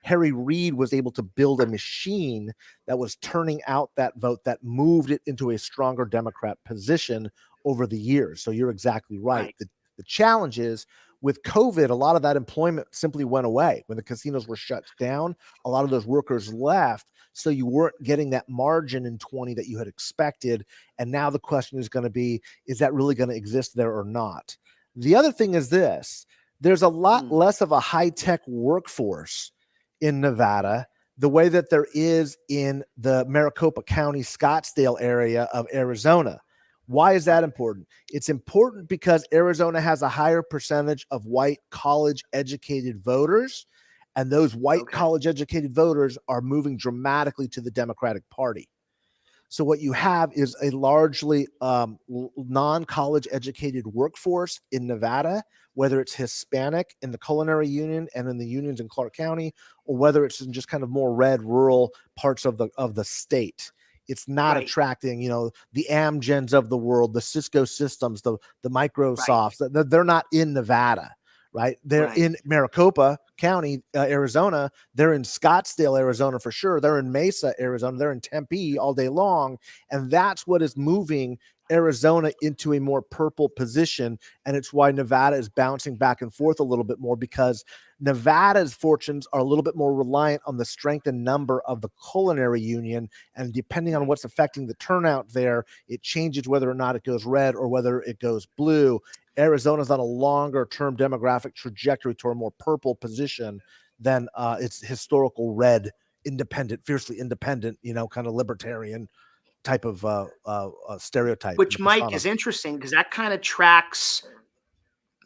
Harry Reid was able to build a machine that was turning out that vote that moved it into a stronger Democrat position over the years. So you're exactly right. The challenge is with COVID, a lot of that employment simply went away. When the casinos were shut down, a lot of those workers left. So you weren't getting that margin in 20 that you had expected. And now the question is going to be, is that really going to exist there or not? The other thing is this, there's a lot less of a high-tech workforce in Nevada, the way that there is in the Maricopa County, Scottsdale area of Arizona. Why is that important? It's important because Arizona has a higher percentage of white college-educated voters, and those white college-educated voters are moving dramatically to the Democratic Party. So what you have is a largely non-college educated workforce in Nevada, whether it's Hispanic in the culinary union and in the unions in Clark County, or whether it's in just kind of more red rural parts of the state. It's not attracting, the Amgens of the world, the Cisco Systems, the Microsofts. They're not in Nevada. Right. They're in Maricopa County, Arizona. They're in Scottsdale, Arizona, for sure. They're in Mesa, Arizona. They're in Tempe all day long. And that's what is moving Arizona into a more purple position. And it's why Nevada is bouncing back and forth a little bit more, because Nevada's fortunes are a little bit more reliant on the strength and number of the culinary union. And depending on what's affecting the turnout there, it changes whether or not it goes red or whether it goes blue. Arizona's on a longer term demographic trajectory to a more purple position than its historical red, independent, fiercely independent, kind of libertarian type of stereotype. Which, Mike, is interesting because that kind of tracks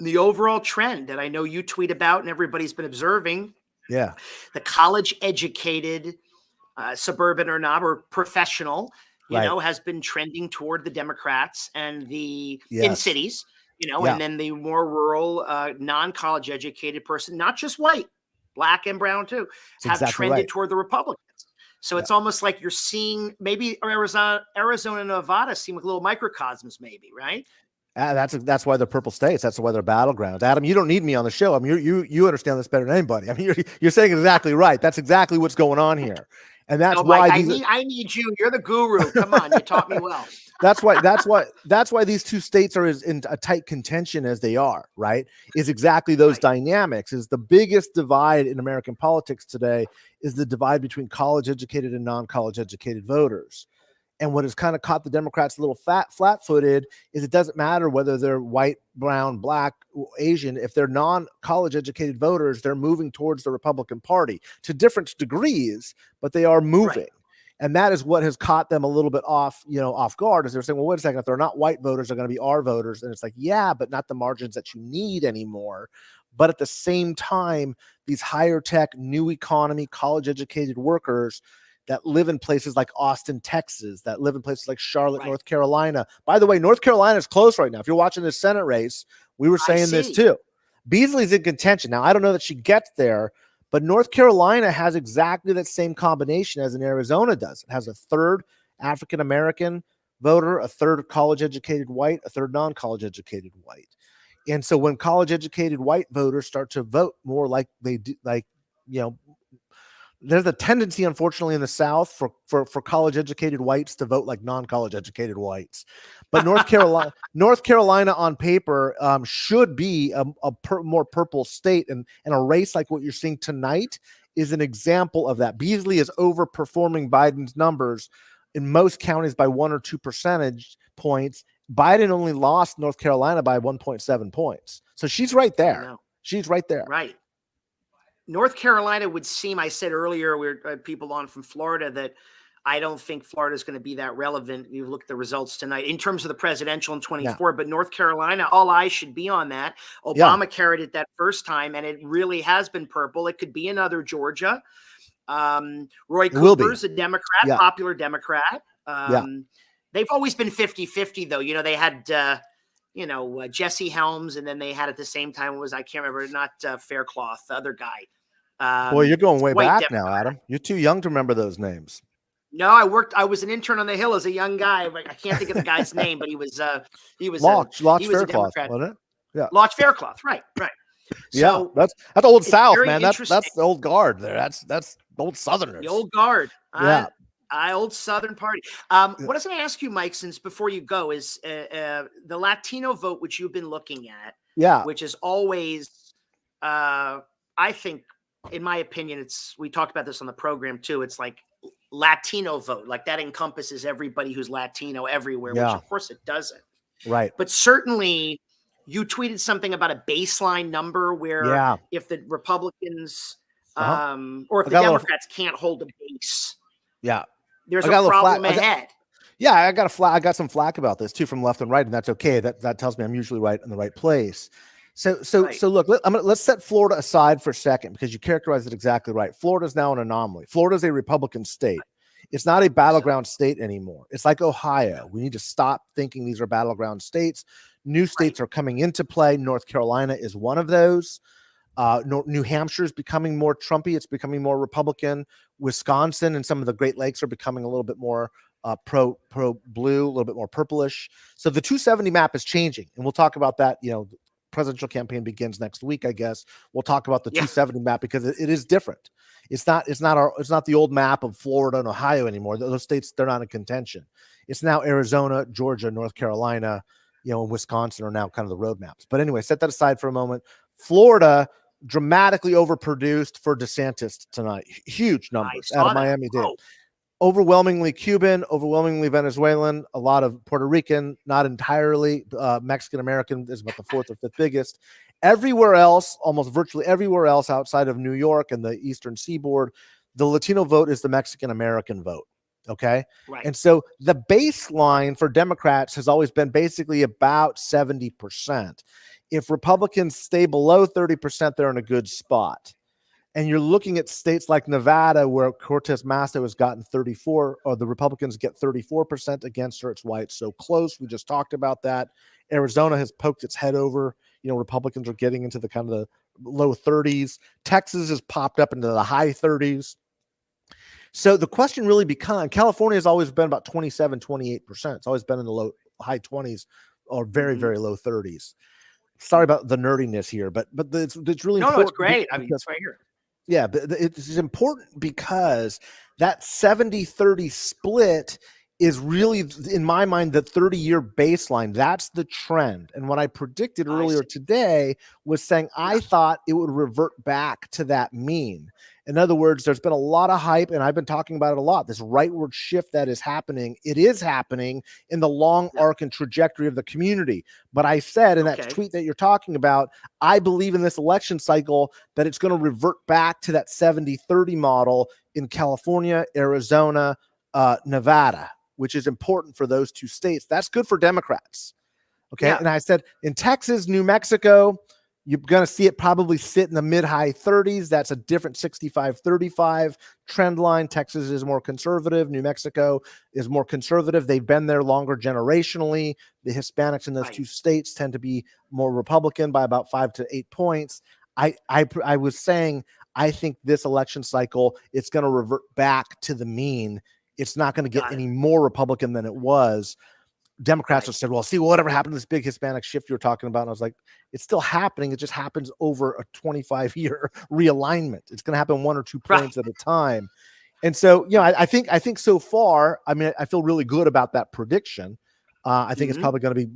the overall trend that I know you tweet about and everybody's been observing. Yeah. The college educated, suburban or not, or professional, has been trending toward the Democrats and in cities. And then the more rural, non-college educated person, not just white, black and brown too, have trended toward the Republicans. So it's almost like you're seeing maybe Arizona and Nevada seem like little microcosms, maybe, right? That's why they're purple states. That's why they're battlegrounds. Adam, you don't need me on the show. I mean, you understand this better than anybody. I mean, you're saying exactly right. That's exactly what's going on here. And that's why I need you. You're the guru. Come on, you taught me well. That's why these two states are as in a tight contention as they are, right? Is exactly those dynamics. Is the biggest divide in American politics today is the divide between college educated and non-college educated voters. And what has kind of caught the Democrats a little flat-footed is it doesn't matter whether they're white, brown, black, Asian. If they're non-college educated voters, they're moving towards the Republican Party to different degrees, but they are moving. And that is what has caught them a little bit off guard, is they're saying, well, wait a second, if they're not white voters, they're going to be our voters. And it's like, yeah, but not the margins that you need anymore. But at the same time, these higher tech, new economy, college educated workers that live in places like Austin, Texas, that live in places like Charlotte, North Carolina. By the way, North Carolina is close right now. If you're watching this Senate race, we were saying this too. Beasley's in contention. Now, I don't know that she gets there, but North Carolina has exactly that same combination as in Arizona does. It has a third African-American voter, a third college-educated white, a third non-college educated white. And so when college-educated white voters start to vote more like they do, there's a tendency, unfortunately, in the South for college-educated whites to vote like non-college educated whites. But North Carolina on paper should be a more purple state, and a race like what you're seeing tonight is an example of that. Beasley is overperforming Biden's numbers in most counties by 1 or 2 percentage points. Biden only lost North Carolina by 1.7 points. So she's right there. She's right there. Right. North Carolina would seem, I said earlier, we had people on from Florida, that I don't think Florida is going to be that relevant. You look at the results tonight in terms of the presidential in 24, but North Carolina, all eyes should be on that. Obama carried it that first time, and it really has been purple. It could be another Georgia. Roy Cooper's a Democrat, popular Democrat. They've always been 50-50, though. They had, Jesse Helms, and then they had at the same time I can't remember, not Faircloth, the other guy. Boy, you're going way back now, Adam. You're too young to remember those names. No, I was an intern on the Hill as a young guy. I can't think of the guy's name, but he was Lodge Faircloth, wasn't it? Yeah. Lodge Faircloth. Right. So that's old South, man. That's the old guard there. That's old Southerners. The old guard. Yeah. Old Southern party. What I was going to ask you, Mike, since before you go, is the Latino vote, which you've been looking at, which is always, I think, in my opinion, we talked about this on the program too. It's like Latino vote, like that encompasses everybody who's Latino everywhere, which of course it doesn't. Right. But certainly you tweeted something about a baseline number where if the Republicans or if the Democrats can't hold a base. Yeah. There's a problem ahead. Yeah, I got some flack about this too from left and right, and that's okay. That tells me I'm usually right in the right place. So look, let's set Florida aside for a second because you characterized it exactly right. Florida is now an anomaly. Florida is a Republican state. It's not a battleground state anymore. It's like Ohio. We need to stop thinking these are battleground states. New states are coming into play. North Carolina is one of those. New Hampshire is becoming more Trumpy. It's becoming more Republican. Wisconsin and some of the Great Lakes are becoming a little bit more pro blue, a little bit more purplish. So the 270 map is changing, and we'll talk about that. The presidential campaign begins next week, I guess. We'll talk about the 270 map because it is different. It's not the old map of Florida and Ohio anymore. Those states, they're not in contention. It's now Arizona, Georgia, North Carolina, and Wisconsin are now kind of the roadmaps. But anyway, set that aside for a moment. Florida dramatically overproduced for DeSantis tonight. Huge numbers out of Miami-Dade. Overwhelmingly Cuban, overwhelmingly Venezuelan, a lot of Puerto Rican, not entirely. Mexican-American is about the fourth or fifth biggest. Everywhere else, almost virtually everywhere else outside of New York and the Eastern Seaboard, the Latino vote is the Mexican-American vote. Okay. Right. And so the baseline for Democrats has always been basically about 70%. If Republicans stay below 30%, they're in a good spot. And you're looking at states like Nevada, where Cortez Masto has gotten 34, or the Republicans get 34% against her. It's why it's so close. We just talked about that. Arizona has poked its head over. Republicans are getting into the kind of the low 30s. Texas has popped up into the high 30s. So the question really becomes, California has always been about 27, 28%. It's always been in the high 20s or very, very low 30s. Sorry about the nerdiness here, but it's really important. No, it's great. I mean, it's right here. Yeah, but it's important because that 70-30 split is really, in my mind, the 30-year baseline. That's the trend. And what I predicted earlier today was saying I thought it would revert back to that mean. In other words, there's been a lot of hype, and I've been talking about it a lot, this rightward shift that is happening. It is happening in the long arc and trajectory of the community. But I said in that tweet that you're talking about, I believe in this election cycle that it's going to revert back to that 70-30 model in California, Arizona, Nevada, which is important for those two states. That's good for Democrats. Okay. Yeah. And I said in Texas, New Mexico, you're going to see it probably sit in the mid-high 30s. That's a different 65-35 trend line. Texas is more conservative. New Mexico is more conservative. They've been there longer generationally. The Hispanics in those two states tend to be more Republican by about 5 to 8 points. I was saying, I think this election cycle, it's going to revert back to the mean. It's not going to get any more Republican than it was. Democrats have said, well, see, whatever happened to this big Hispanic shift you were talking about? And I was like, it's still happening. It just happens over a 25-year realignment. It's going to happen 1 or 2 points at a time. And so, I think so far, I mean, I feel really good about that prediction. I think it's probably going to be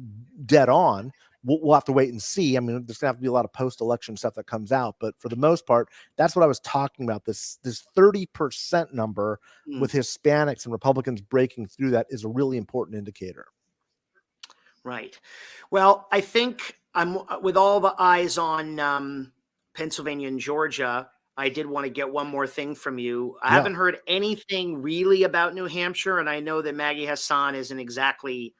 dead on. We'll have to wait and see. I mean, there's going to have to be a lot of post-election stuff that comes out. But for the most part, that's what I was talking about. This 30% number with Hispanics and Republicans breaking through that is a really important indicator. Right. Well, I think I'm with all the eyes on Pennsylvania and Georgia. I did want to get one more thing from you. I haven't heard anything really about New Hampshire, and I know that Maggie Hassan isn't exactly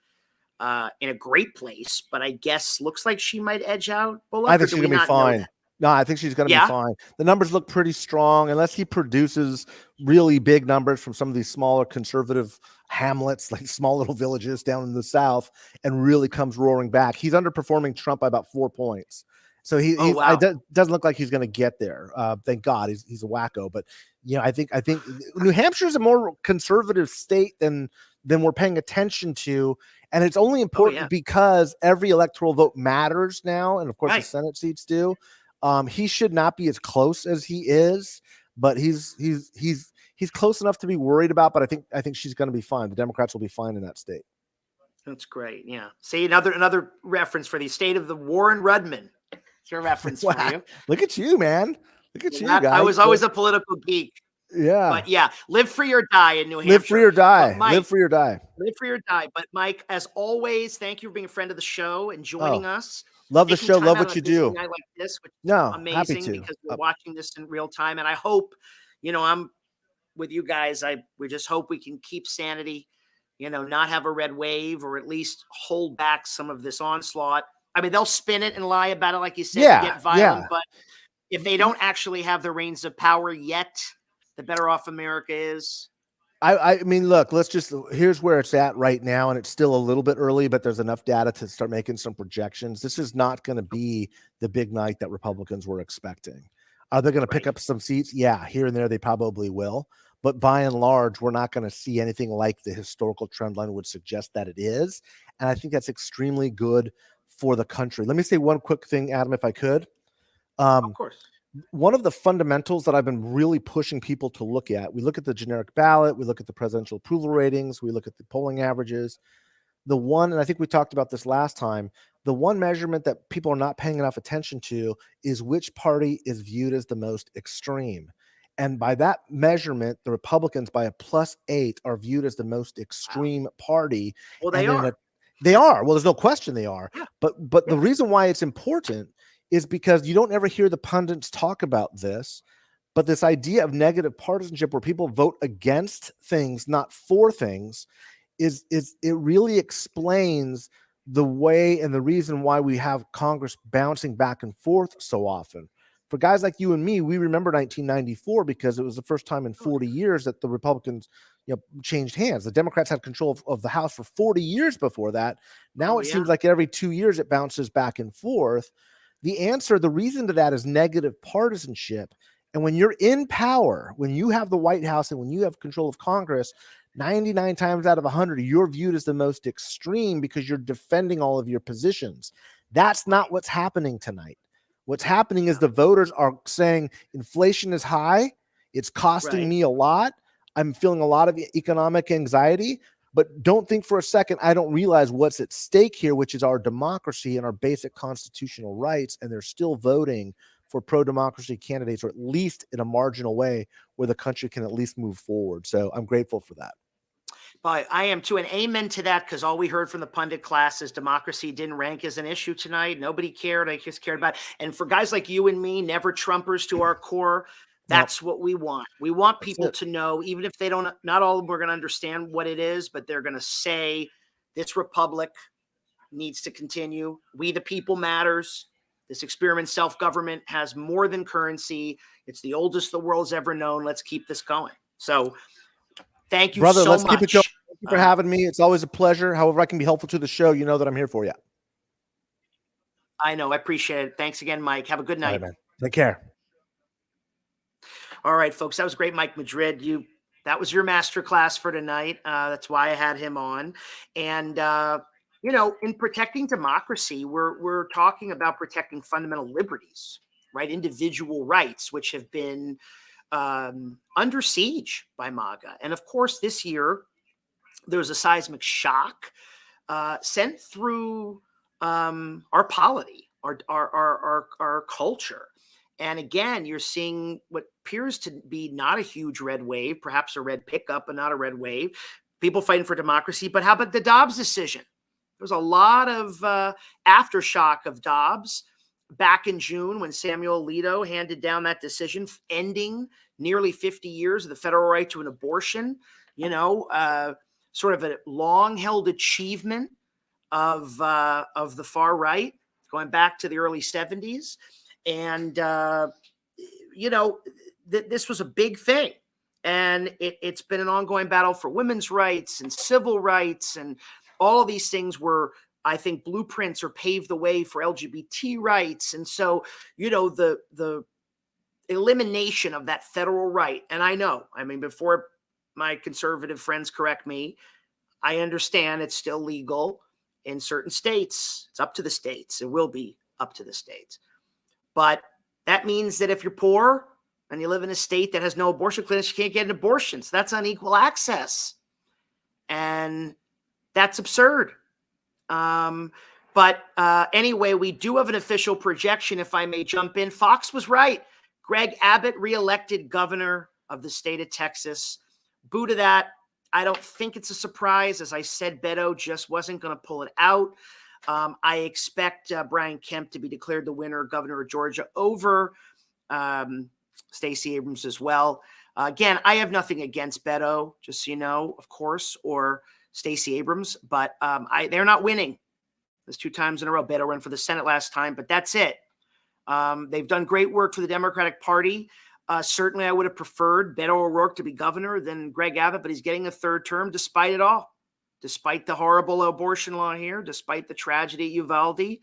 in a great place, but I guess looks like she might edge out Bullock. I think she's going to be fine. No, I think she's going to be fine. The numbers look pretty strong unless he produces really big numbers from some of these smaller conservative hamlets, like small little villages down in the South, and really comes roaring back. He's underperforming Trump by about 4 points. So he doesn't look like he's going to get there. Thank God, he's a wacko. But I think New Hampshire is a more conservative state than we're paying attention to, and it's only important because every electoral vote matters now, and of course the Senate seats do. He should not be as close as he is, but he's close enough to be worried about. But I think she's going to be fine. The Democrats will be fine in that state. That's great. Yeah. See, another reference for the state of the Warren Rudman. It's your reference for you. Look at you, man. Look at you, guys. I was always a political geek. Yeah. But live free or die in New Hampshire. Live free or die. Mike, live free or die. Live free or die. But Mike, as always, thank you for being a friend of the show and joining us. Love the show. Love what you do. Night like this, which is happy amazing to. because we're watching this in real time. And I hope, I'm with you guys. We just hope we can keep sanity not have a red wave, or at least hold back some of this onslaught. I mean, they'll spin it and lie about it, like you said, get violent, but if they don't actually have the reins of power yet, the better off America is. I mean, look, here's where it's at right now, and it's still a little bit early, but there's enough data to start making some projections. This is not going to be the big night that Republicans were expecting. Are they going to pick up some seats? Yeah, here and there they probably will. But by and large, we're not going to see anything like the historical trend line would suggest that it is. And I think that's extremely good for the country. Let me say one quick thing, Adam, if I could. Of course. One of the fundamentals that I've been really pushing people to look at, we look at the generic ballot, we look at the presidential approval ratings, we look at the polling averages. The one, and I think we talked about this last time, the one measurement that people are not paying enough attention to is which party is viewed as the most extreme. And by that measurement, the Republicans by a +8 are viewed as the most extreme party. Well, they are. They are. Well, there's no question they are. Yeah. But the reason why it's important is because you don't ever hear the pundits talk about this, but this idea of negative partisanship where people vote against things, not for things, is it really explains the way and the reason why we have Congress bouncing back and forth so often. For guys like you and me, we remember 1994 because it was the first time in 40 years that the Republicans changed hands. The Democrats had control of the House for 40 years before that. Now it seems like every 2 years it bounces back and forth. The reason to that is negative partisanship. And when you're in power, when you have the White House and when you have control of Congress, 99 times out of 100, you're viewed as the most extreme because you're defending all of your positions. That's not what's happening tonight. What's happening is the voters are saying inflation is high. It's costing me a lot. I'm feeling a lot of economic anxiety. But don't think for a second I don't realize what's at stake here, which is our democracy and our basic constitutional rights. And they're still voting for pro-democracy candidates, or at least in a marginal way where the country can at least move forward. So I'm grateful for that. But I am too. And amen to that, because all we heard from the pundit class is democracy didn't rank as an issue tonight. Nobody cared. I just cared about it. And for guys like you and me, never Trumpers to our core, that's what we want. We want people to know, even if they don't, not all of them are going to understand what it is, but they're going to say this republic needs to continue. We the people matters. This experiment self-government has more than currency. It's the oldest the world's ever known. Let's keep this going. So thank you, brother. so Let's much. Keep it going. Thank you for having me. It's always a pleasure. However I can be helpful to the show, you know that I'm here for you. I know. I appreciate it. Thanks again, Mike. Have a good night. All right, man. Take care. All right, folks. That was great, Mike Madrid. That was your master class for tonight. That's why I had him on. And in protecting democracy, we're talking about protecting fundamental liberties, right? Individual rights, which have been under siege by MAGA. And of course, this year there was a seismic shock sent through our polity, our culture. And again, you're seeing what appears to be not a huge red wave, perhaps a red pickup, but not a red wave. People fighting for democracy. But how about the Dobbs decision? There was a lot of aftershock of Dobbs back in June when Samuel Alito handed down that decision, ending nearly 50 years of the federal right to an abortion. Sort of a long-held achievement of the far right, going back to the early 70s. And, this was a big thing. And it's been an ongoing battle for women's rights and civil rights. And all of these things were, I think, blueprints or paved the way for LGBT rights. And so, the elimination of that federal right. And before my conservative friends correct me, I understand it's still legal in certain states. It's up to the states. It will be up to the states. But that means that if you're poor and you live in a state that has no abortion clinics, you can't get an abortion. So that's unequal access. And that's absurd. But anyway, we do have an official projection, if I may jump in. Fox was right. Greg Abbott, reelected governor of the state of Texas. Boo to that. I don't think it's a surprise. As I said, Beto just wasn't going to pull it out. I expect Brian Kemp to be declared the winner, governor of Georgia, over Stacey Abrams as well. Again, I have nothing against Beto, just so you know, of course, or Stacey Abrams, but they're not winning. There's 2 times in a row. Beto ran for the Senate last time, but that's it. They've done great work for the Democratic Party. Certainly, I would have preferred Beto O'Rourke to be governor than Greg Abbott, but he's getting a 3rd term despite it all. Despite the horrible abortion law here, despite the tragedy at Uvalde, the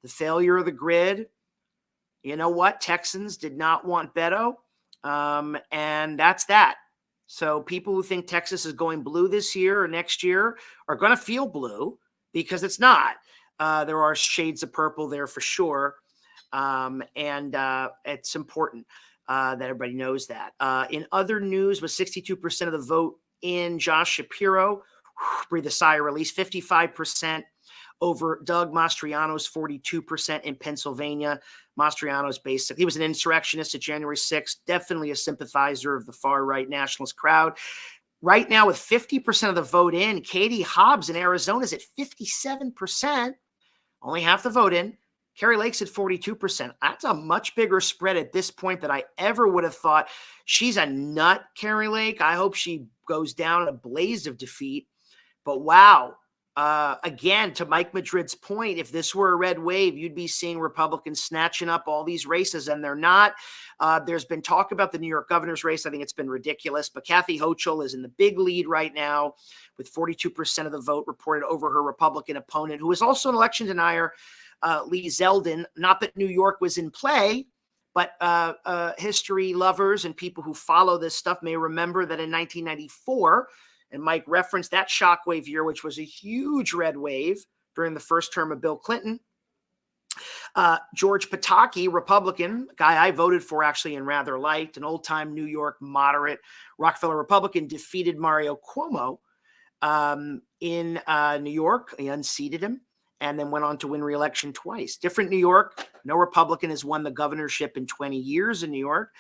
failure of the grid. You know what? Texans did not want Beto, and that's that. So people who think Texas is going blue this year or next year are going to feel blue because it's not. There are shades of purple there for sure, and it's important that everybody knows that. In other news, with 62% of the vote in, Josh Shapiro, breathe a sigh of release, 55% over Doug Mastriano's 42% in Pennsylvania. Mastriano's he was an insurrectionist at January 6th, definitely a sympathizer of the far-right nationalist crowd. Right now, with 50% of the vote in, Katie Hobbs in Arizona is at 57%, only half the vote in. Kari Lake's at 42%. That's a much bigger spread at this point than I ever would have thought. She's a nut, Kari Lake. I hope she goes down in a blaze of defeat. But wow, again, to Mike Madrid's point, if this were a red wave, you'd be seeing Republicans snatching up all these races, and they're not. There's been talk about the New York governor's race. I think it's been ridiculous, but Kathy Hochul is in the big lead right now with 42% of the vote reported over her Republican opponent, who is also an election denier, Lee Zeldin. Not that New York was in play, but history lovers and people who follow this stuff may remember that in 1994, and Mike referenced that shockwave year, which was a huge red wave during the first term of Bill Clinton. George Pataki, Republican, guy I voted for actually and rather liked, an old-time New York moderate Rockefeller Republican, defeated Mario Cuomo in New York. He unseated him and then went on to win re-election twice. Different New York. No Republican has won the governorship in 20 years in New York.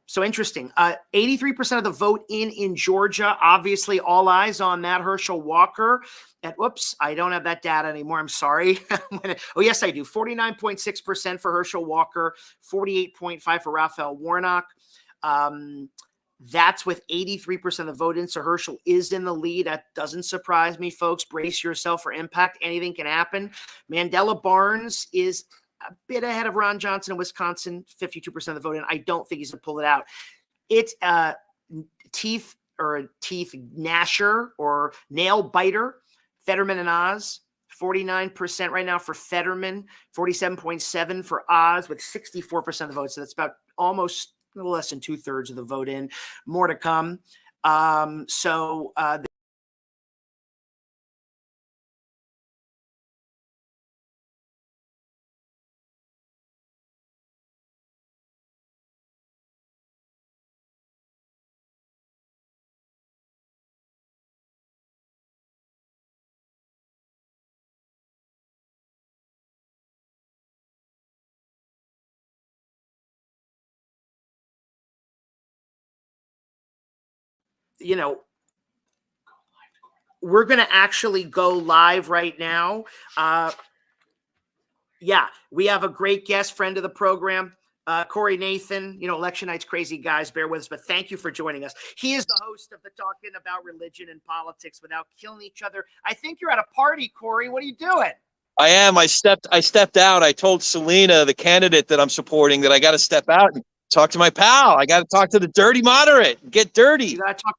So interesting. 83% of the vote in Georgia. Obviously, all eyes on that. Herschel Walker. Whoops, I don't have that data anymore. I'm sorry. Oh, yes, I do. 49.6% for Herschel Walker. 48.5% for Raphael Warnock. That's with 83% of the vote in. So Herschel is in the lead. That doesn't surprise me, folks. Brace yourself for impact. Anything can happen. Mandela Barnes is a bit ahead of Ron Johnson in Wisconsin, 52% of the vote in. I don't think he's going to pull it out. It's teeth gnasher or nail biter, Fetterman and Oz, 49% right now for Fetterman, 47.7% for Oz with 64% of the vote. So that's about almost a little less than 2/3 of the vote in. More to come. You know, we're going to actually go live right now. Yeah, we have a great guest, friend of the program, Corey Nathan. You know, election night's crazy, guys. Bear with us, but thank you for joining us. He is the host of the Talking About Religion and Politics Without Killing Each Other. I think you're at a party, Corey. What are you doing? I am. I stepped out. I told Selena, the candidate that I'm supporting, that I got to step out and talk to my pal. I got to talk to the dirty moderate. Get dirty. You got to talk.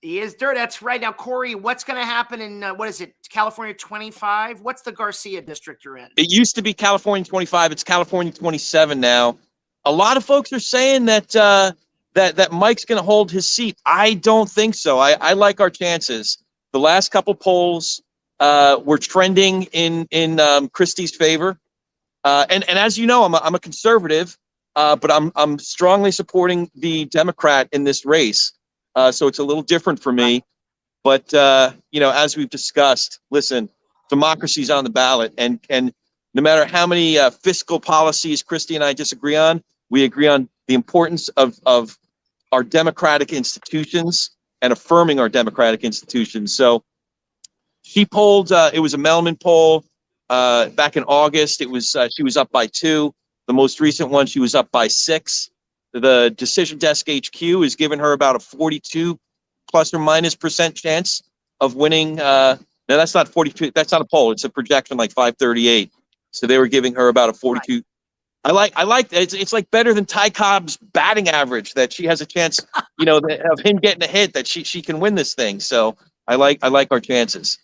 He is dirty. That's right. Now, Corey, what's going to happen in, what is it, California 25? What's the Garcia district you're in? It used to be California 25. It's California 27 now. A lot of folks are saying that that Mike's going to hold his seat. I don't think so. I like our chances. The last couple polls were trending in Christie's favor. And as you know, I'm a conservative, but I'm strongly supporting the Democrat in this race. So it's a little different for me, but you know, as we've discussed, listen, democracy's on the ballot, and no matter how many fiscal policies Christie and I disagree on, we agree on the importance of our democratic institutions and affirming our democratic institutions. So she polled. It was a Mellman poll back in August. It was she was up by 2. The most recent one, she was up by 6. The Decision Desk HQ is giving her about a 42 plus or minus % chance of winning. No, that's not 42. That's not a poll. It's a projection, like 538. So they were giving her about a 42. Right. I like it's like better than Ty Cobb's batting average, that she has a chance, of him getting a hit, that she can win this thing. So I like our chances.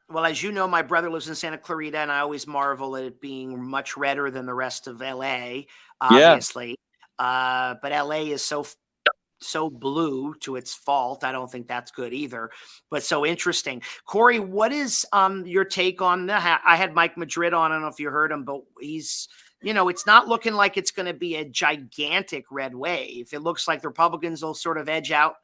Well, as you know, my brother lives in Santa Clarita, and I always marvel at it being much redder than the rest of LA, obviously. Yeah. But LA is so blue to its fault. I don't think that's good either, but so interesting. Corey, what is your take on I had Mike Madrid on. I don't know if you heard him, but he's, it's not looking like it's going to be a gigantic red wave. It looks like the Republicans will sort of edge out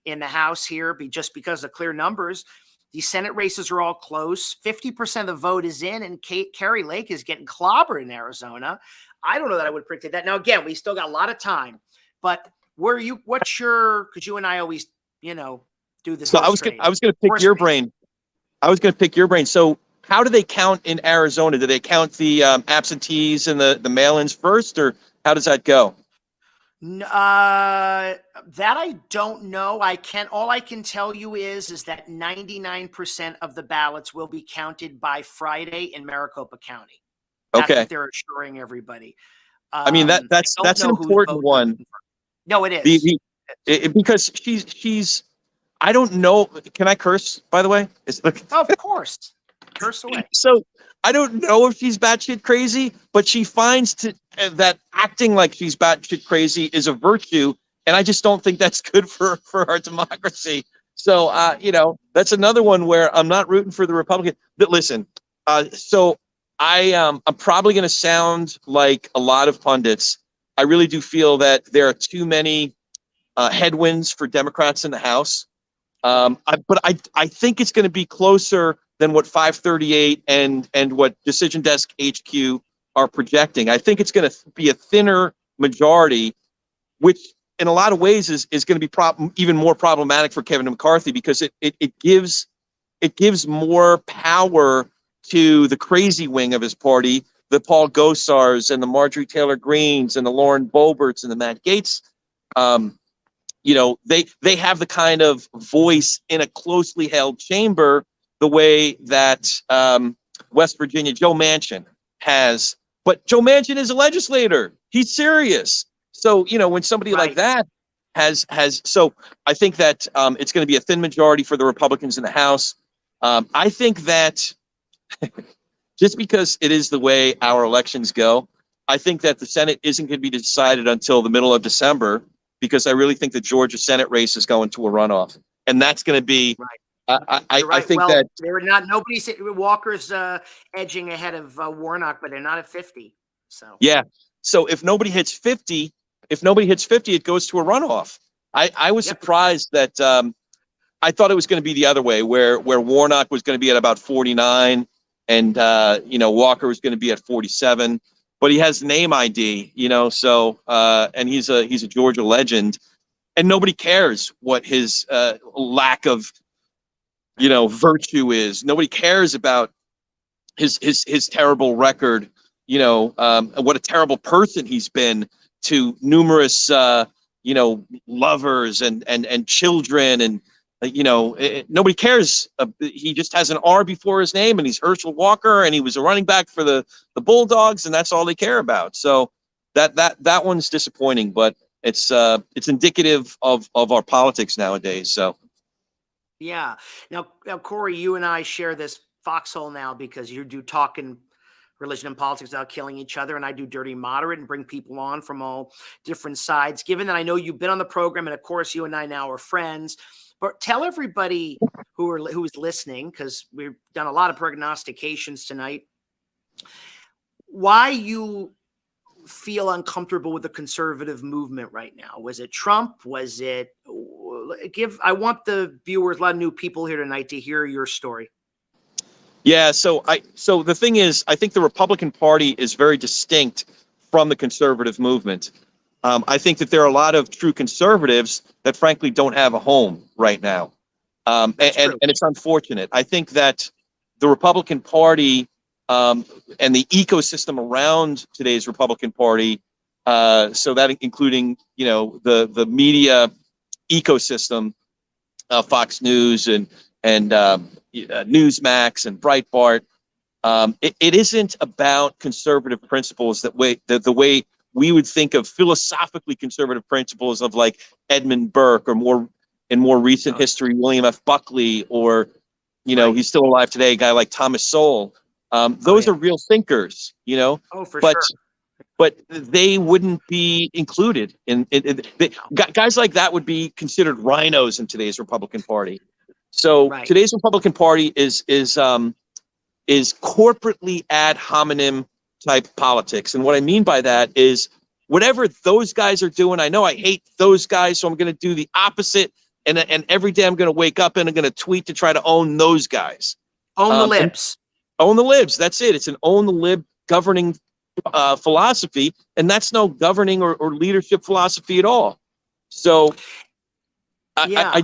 in the House here just because of clear numbers. The Senate races are all close. 50% of the vote is in, and Kari Lake is getting clobbered in Arizona. I don't know that I would predict that. Now, again, we still got a lot of time, but because you and I always, do this. So I was going to pick your brain. I was going to pick your brain. So how do they count in Arizona? Do they count the absentees and the mail-ins first, or how does that go? That I don't know. All I can tell you is that 99% of the ballots will be counted by Friday in Maricopa County. That's what they're assuring everybody. I mean, that's an important one. No, it is. Because she's I don't know. Can I curse, by the way? Of course. Curse away. So I don't know if she's batshit crazy, but she finds that acting like she's batshit crazy is a virtue, and I just don't think that's good for our democracy. So, that's another one where I'm not rooting for the Republican. But listen, so I'm probably going to sound like a lot of pundits. I really do feel that there are too many headwinds for Democrats in the House. But I think it's going to be closer than what 538 and what Decision Desk HQ are projecting. I think it's going to be a thinner majority, which in a lot of ways is going to be even more problematic for Kevin McCarthy, because it gives more power to the crazy wing of his party, the Paul Gosars and the Marjorie Taylor Greens and the Lauren Boeberts and the Matt Gaetz. They have the kind of voice in a closely held chamber the way that West Virginia Joe Manchin has. But Joe Manchin is a legislator. He's serious. So, when somebody like that has, so I think that it's going to be a thin majority for the Republicans in the House. I think that just because it is the way our elections go, I think that the Senate isn't going to be decided until the middle of December, because I really think the Georgia Senate race is going to a runoff. And that's going to be, I think that they're not, Walker's edging ahead of Warnock, but they're not at 50. So, yeah. So if nobody hits 50, it goes to a runoff. I was surprised that I thought it was going to be the other way, where Warnock was going to be at about 49 and, Walker was going to be at 47, but he has name ID, so, and he's a Georgia legend, and nobody cares what his lack of, virtue is. Nobody cares about his terrible record, what a terrible person he's been to numerous, lovers and children, and, nobody cares. He just has an R before his name, and he's Herschel Walker, and he was a running back for the Bulldogs, and that's all they care about. So that one's disappointing, but it's indicative of our politics nowadays. So. Yeah. Now, Corey, you and I share this foxhole now because you do talking religion and politics without killing each other, and I do Dirty Moderate and bring people on from all different sides. Given that I know you've been on the program, and of course you and I now are friends, but tell everybody who is listening, because we've done a lot of prognostications tonight, why you feel uncomfortable with the conservative movement right now. Was it Trump? Was it I want the viewers, a lot of new people here tonight, to hear your story. Yeah, so the thing is, I think the Republican Party is very distinct from the conservative movement. I think that there are a lot of true conservatives that frankly don't have a home right now. And it's unfortunate. I think that the Republican Party and the ecosystem around today's Republican Party, so that including, the media ecosystem, Fox News and Newsmax and Breitbart. It isn't about conservative principles the way we would think of philosophically conservative principles of like Edmund Burke, or more recent history, William F. Buckley, or he's still alive today, a guy like Thomas Sowell. Those are real thinkers, Oh, for but sure. but they wouldn't be included in guys like that would be considered rhinos in today's Republican Party. So today's Republican Party is corporately ad hominem type politics. And what I mean by that is whatever those guys are doing, I know I hate those guys, so I'm going to do the opposite. And every day I'm going to wake up and I'm going to tweet to try to own those guys. Own the libs. Own the libs. That's it. It's an own the lib governing philosophy. And that's no governing or leadership philosophy at all. So I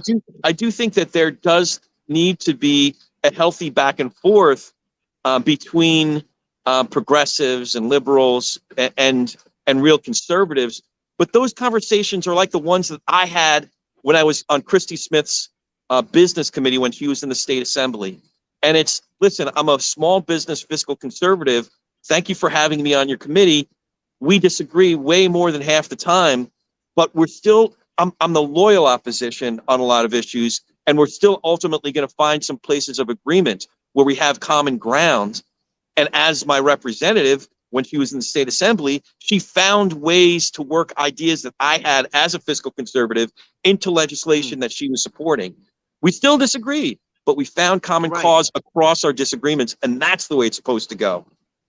do think that there does need to be a healthy back and forth between progressives and liberals and real conservatives. But those conversations are like the ones that I had when I was on Christy Smith's business committee when she was in the state assembly. And it's, listen, I'm a small business fiscal conservative. Thank you for having me on your committee. We disagree way more than half the time, but we're still, I'm the loyal opposition on a lot of issues. And we're still ultimately going to find some places of agreement where we have common ground. And as my representative, when she was in the state assembly, she found ways to work ideas that I had as a fiscal conservative into legislation that she was supporting. We still disagreed, but we found common cause across our disagreements. And that's the way it's supposed to go.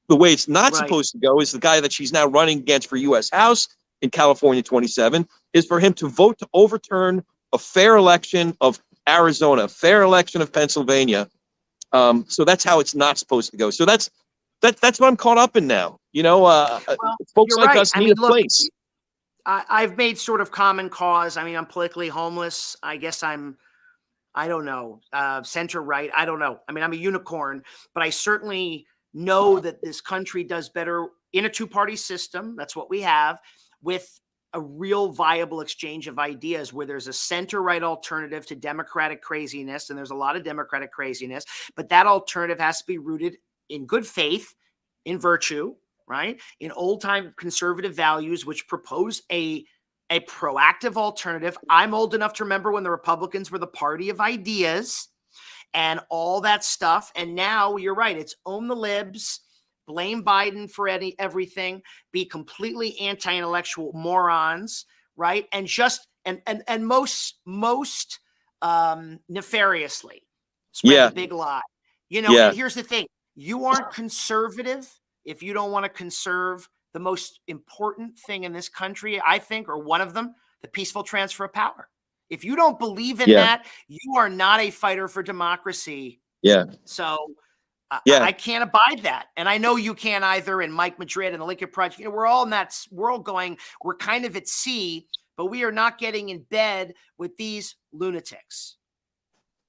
The way it's not supposed to go is the guy that she's now running against for U.S. House in California 27 is for him to vote to overturn a fair election of Arizona, fair election of Pennsylvania. So that's how it's not supposed to go. So that's what I'm caught up in now. Folks like us need a place. I've made sort of common cause. I mean, I'm politically homeless. I guess I don't know, center right. I don't know. I mean, I'm a unicorn, but I certainly know that this country does better in a two-party system. That's what we have, with a real viable exchange of ideas where there's a center-right alternative to Democratic craziness, and there's a lot of Democratic craziness, but that alternative has to be rooted in good faith, in virtue, right? In old-time conservative values, which propose a proactive alternative. I'm old enough to remember when the Republicans were the party of ideas and all that stuff. And now you're right. It's own the libs, blame Biden for everything, be completely anti-intellectual morons, right? And just, and most nefariously spread the big lie. And here's the thing. You aren't conservative if you don't want to conserve the most important thing in this country, I think, or one of them, the peaceful transfer of power. If you don't believe in that, you are not a fighter for democracy. Yeah. So I can't abide that. And I know you can't either. And Mike Madrid and the Lincoln Project, we're all in that world going, we're kind of at sea, but we are not getting in bed with these lunatics.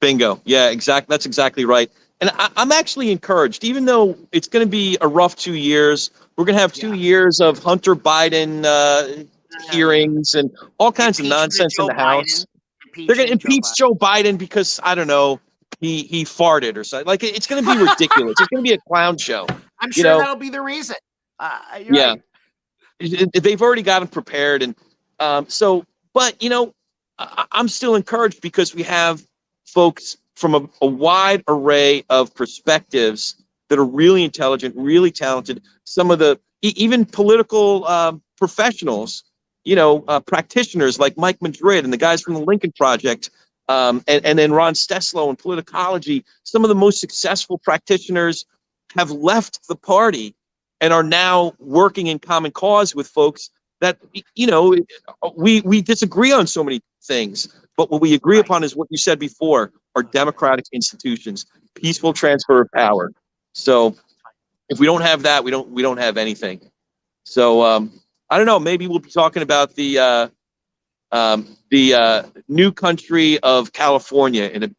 Bingo. Yeah, exactly. That's exactly right. And I'm actually encouraged, even though it's going to be a rough 2 years. We're going to have 2 years of Hunter Biden hearings and all kinds of nonsense in the House. They're going to impeach Joe Biden because, I don't know, he farted or something. Like, it's going to be ridiculous. It's going to be a clown show. I'm sure that'll be the reason. Right. They've already got him prepared. And but, I'm still encouraged because we have folks from a wide array of perspectives that are really intelligent, really talented. Some of the even political professionals, practitioners like Mike Madrid and the guys from the Lincoln Project, and then Ron Steslow in politicology. Some of the most successful practitioners have left the party and are now working in common cause with folks that, we disagree on so many things. But what we agree upon is what you said before, are democratic institutions, peaceful transfer of power. So if we don't have that, we don't have anything. So I don't know, maybe we'll be talking about the new country of California in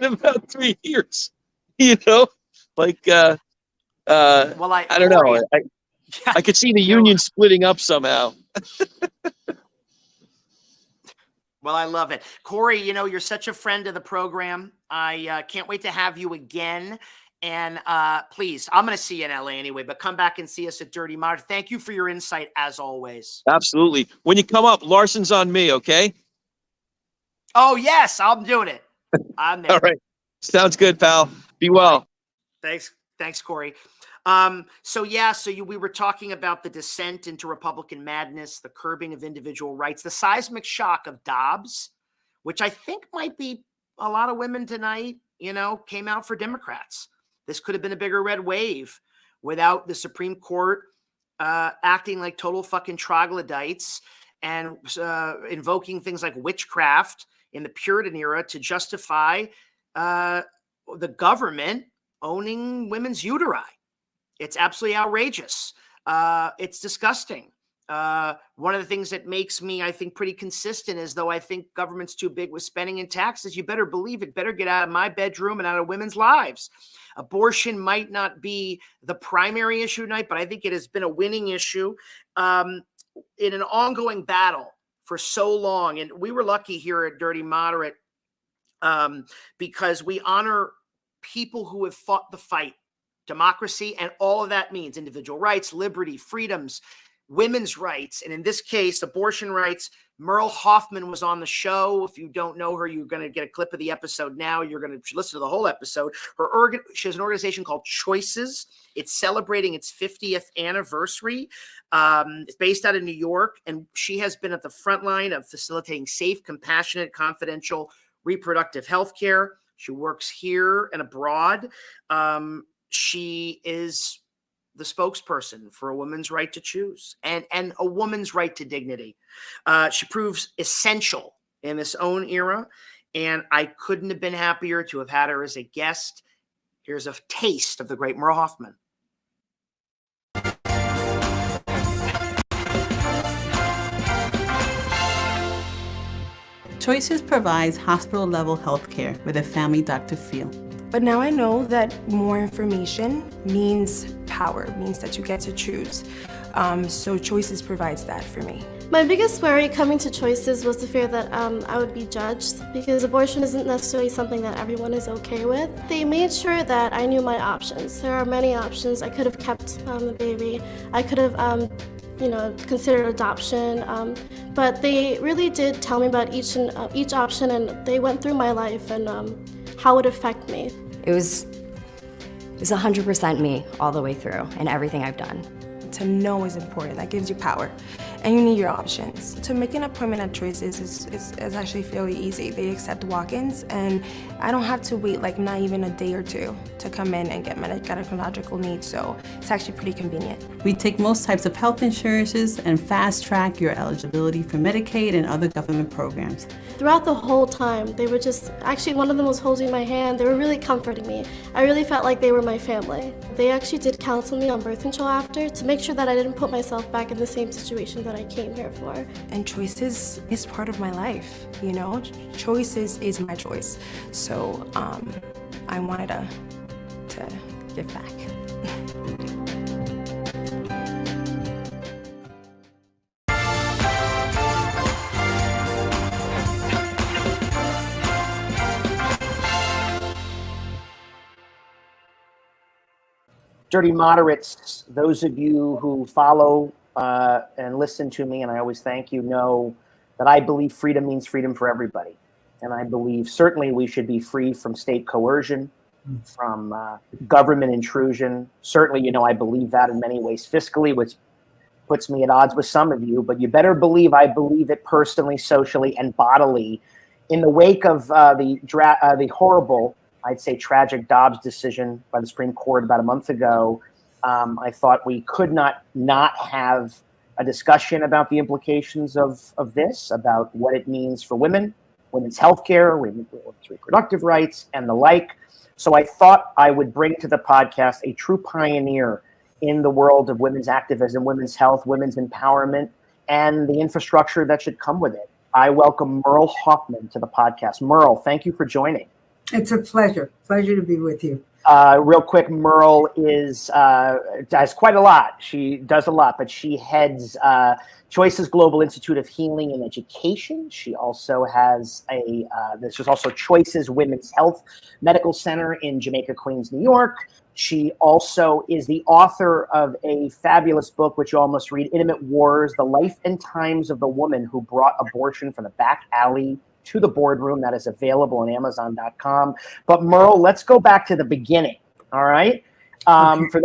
about 3 years. I don't know. I could see the union splitting up somehow. Well, I love it. Corey, you're such a friend of the program. I can't wait to have you again. And please, I'm going to see you in LA anyway, but come back and see us at Dirty Moderate. Thank you for your insight as always. Absolutely. When you come up, Larson's on me, okay? Oh, yes, I'm doing it. I'm there. All right. Sounds good, pal. Be well. Thanks, Corey. We were talking about the descent into Republican madness, the curbing of individual rights, the seismic shock of Dobbs, which I think might be a lot of women tonight, came out for Democrats. This could have been a bigger red wave without the Supreme Court acting like total fucking troglodytes and invoking things like witchcraft in the Puritan era to justify the government owning women's uteri. It's absolutely outrageous. It's disgusting. One of the things that makes me, I think, pretty consistent is though I think government's too big with spending and taxes, you better believe it better get out of my bedroom and out of women's lives. Abortion might not be the primary issue tonight, but I think it has been a winning issue in an ongoing battle for so long. And we were lucky here at Dirty Moderate because we honor people who have fought the fight, democracy, and all of that means individual rights, liberty, freedoms, women's rights, and in this case, abortion rights. Merle Hoffman was on the show. If you don't know her, you're going to get a clip of the episode now. You're going to listen to the whole episode. She has an organization called Choices. It's celebrating its 50th anniversary. It's based out of New York, and she has been at the front line of facilitating safe, compassionate, confidential reproductive health care. She works here and abroad. She is the spokesperson for a woman's right to choose and a woman's right to dignity. She proves essential in this own era, and I couldn't have been happier to have had her as a guest. Here's a taste of the great Merle Hoffman. Choices provides hospital-level health care with a family doctor feel. But now I know that more information means power, means that you get to choose. So Choices provides that for me. My biggest worry coming to Choices was the fear that I would be judged because abortion isn't necessarily something that everyone is okay with. They made sure that I knew my options. There are many options. I could have kept the baby. I could have considered adoption, but they really did tell me about each option, and they went through my life and how it would affect me. It was 100% me all the way through and everything I've done. To know is important. That gives you power, and you need your options. To make an appointment at Choices is actually fairly easy. They accept walk-ins, and I don't have to wait not even a day or two to come in and get my gynecological needs, so it's actually pretty convenient. We take most types of health insurances and fast-track your eligibility for Medicaid and other government programs. Throughout the whole time, they were actually one of them was holding my hand. They were really comforting me. I really felt like they were my family. They actually did counsel me on birth control after to make sure that I didn't put myself back in the same situation that I came here for. And Choices is part of my life, Choices is my choice. So I wanted to give back. Dirty Moderates, those of you who follow and listen to me, and I always thank you, know that I believe freedom means freedom for everybody. And I believe certainly we should be free from state coercion, from government intrusion. Certainly, I believe that in many ways fiscally, which puts me at odds with some of you. But you better believe I believe it personally, socially, and bodily. In the wake of the horrible, I'd say tragic Dobbs decision by the Supreme Court about a month ago, I thought we could not have a discussion about the implications of this, about what it means for women, women's health care, women's reproductive rights, and the like. So I thought I would bring to the podcast a true pioneer in the world of women's activism, women's health, women's empowerment, and the infrastructure that should come with it. I welcome Merle Hoffman to the podcast. Merle, thank you for joining. It's a pleasure to be with you. Real quick, Merle does quite a lot. She does a lot, but she heads Choices Global Institute of Healing and Education. She also has there's also Choices Women's Health Medical Center in Jamaica, Queens, New York. She also is the author of a fabulous book, which you all must read, Intimate Wars, The Life and Times of the Woman Who Brought Abortion from the Back Alley to the Boardroom. That is available on Amazon.com. But Merle, let's go back to the beginning. All right. For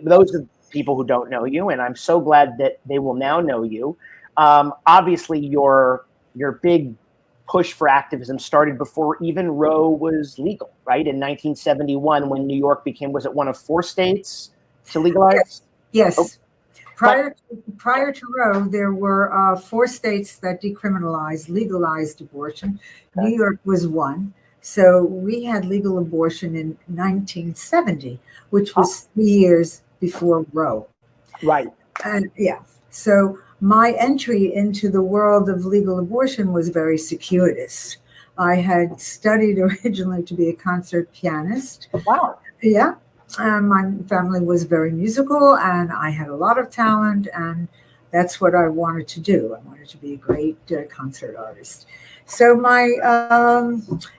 those of people who don't know you, and I'm so glad that they will now know you. Obviously, your big push for activism started before even Roe was legal, right? In 1971, when New York became, was it one of 4 states to legalize? Yes. Oh. Prior to Roe, there were 4 states that decriminalized, legalized abortion. Okay. New York was one. So we had legal abortion in 1970, which was 3 years before Roe. Right. And yeah. So my entry into the world of legal abortion was very circuitous. I had studied originally to be a concert pianist. Wow. Yeah. My family was very musical, and I had a lot of talent, and that's what I wanted to do. I wanted to be a great concert artist. So my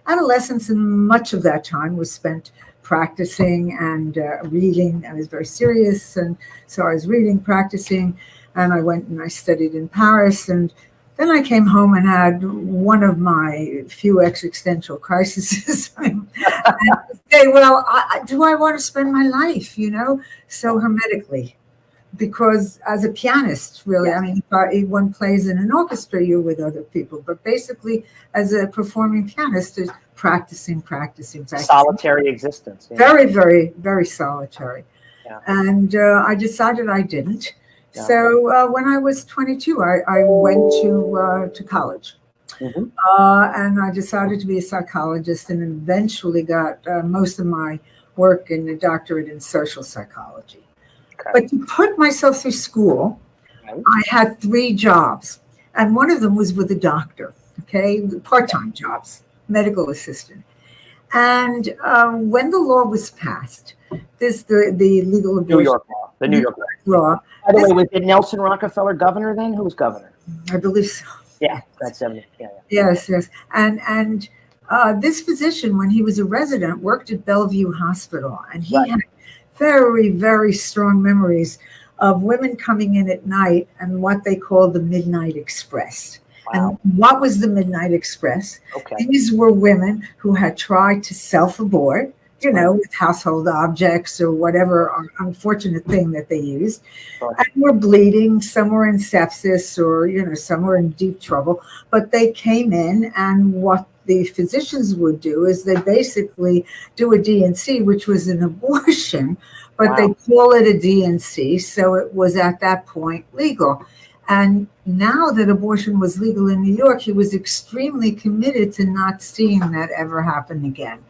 adolescence and much of that time was spent practicing and reading. I was very serious, and so I was reading, practicing, and I went and I studied in Paris, and then I came home and had one of my few existential crises. And say, well, do I want to spend my life, so hermetically? Because as a pianist, really, I mean, if one plays in an orchestra, you're with other people. But basically, as a performing pianist, is practicing. Solitary existence. Yeah. Very, very, very solitary. Yeah. And I decided I didn't. Yeah. So when I was 22, I went to college. Mm-hmm. And I decided to be a psychologist, and eventually got most of my work in a doctorate in social psychology. Okay. But to put myself through school, okay, I had 3 jobs, and one of them was with a doctor, part-time jobs, medical assistant. And when the law was passed, the legal abortion, New York law, the New York law. By the way, was it Nelson Rockefeller governor then? Who was governor? I believe so. Yeah, that's 70. Yeah. Yes. And this physician, when he was a resident, worked at Bellevue Hospital, and he had very, very strong memories of women coming in at night and what they called the Midnight Express. Wow. And what was the Midnight Express? Okay. These were women who had tried to self-abort, with household objects or whatever unfortunate thing that they used, and were bleeding. Some were in sepsis, or some were in deep trouble. But they came in, and what the physicians would do is they basically do a D&C, which was an abortion, but they call it a D&C, so it was at that point legal. And now that abortion was legal in New York, he was extremely committed to not seeing that ever happen again.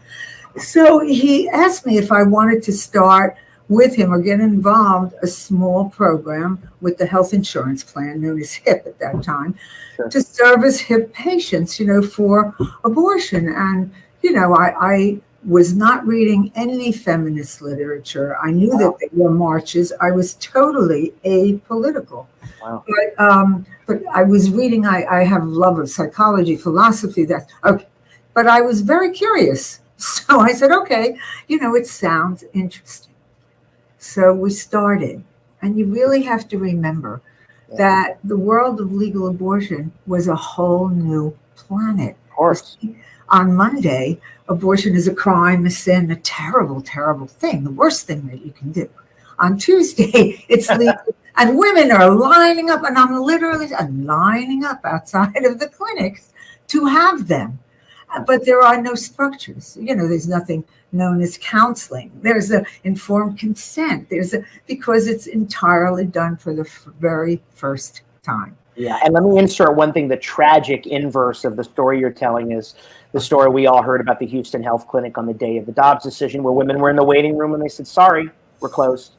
So he asked me if I wanted to start with him or get involved a small program with the health insurance plan known as HIP at that time, to service HIP patients, for abortion. And, I was not reading any feminist literature. I knew that there were marches. I was totally apolitical. Wow. But I was reading, I have love of psychology, philosophy, that's okay. But I was very curious. So I said, okay, it sounds interesting. So we started. And you really have to remember that the world of legal abortion was a whole new planet. Of course. On Monday, abortion is a crime, a sin, a terrible, terrible thing, the worst thing that you can do. On Tuesday, it's legal. And women are lining up, and I'm literally lining up outside of the clinics to have them. But there are no structures. There's nothing known as counseling. There's a informed consent. Because it's entirely done for the very first time. Yeah, and let me insert one thing. The tragic inverse of the story you're telling is the story we all heard about the Houston Health Clinic on the day of the Dobbs decision, where women were in the waiting room and they said, sorry, we're closed.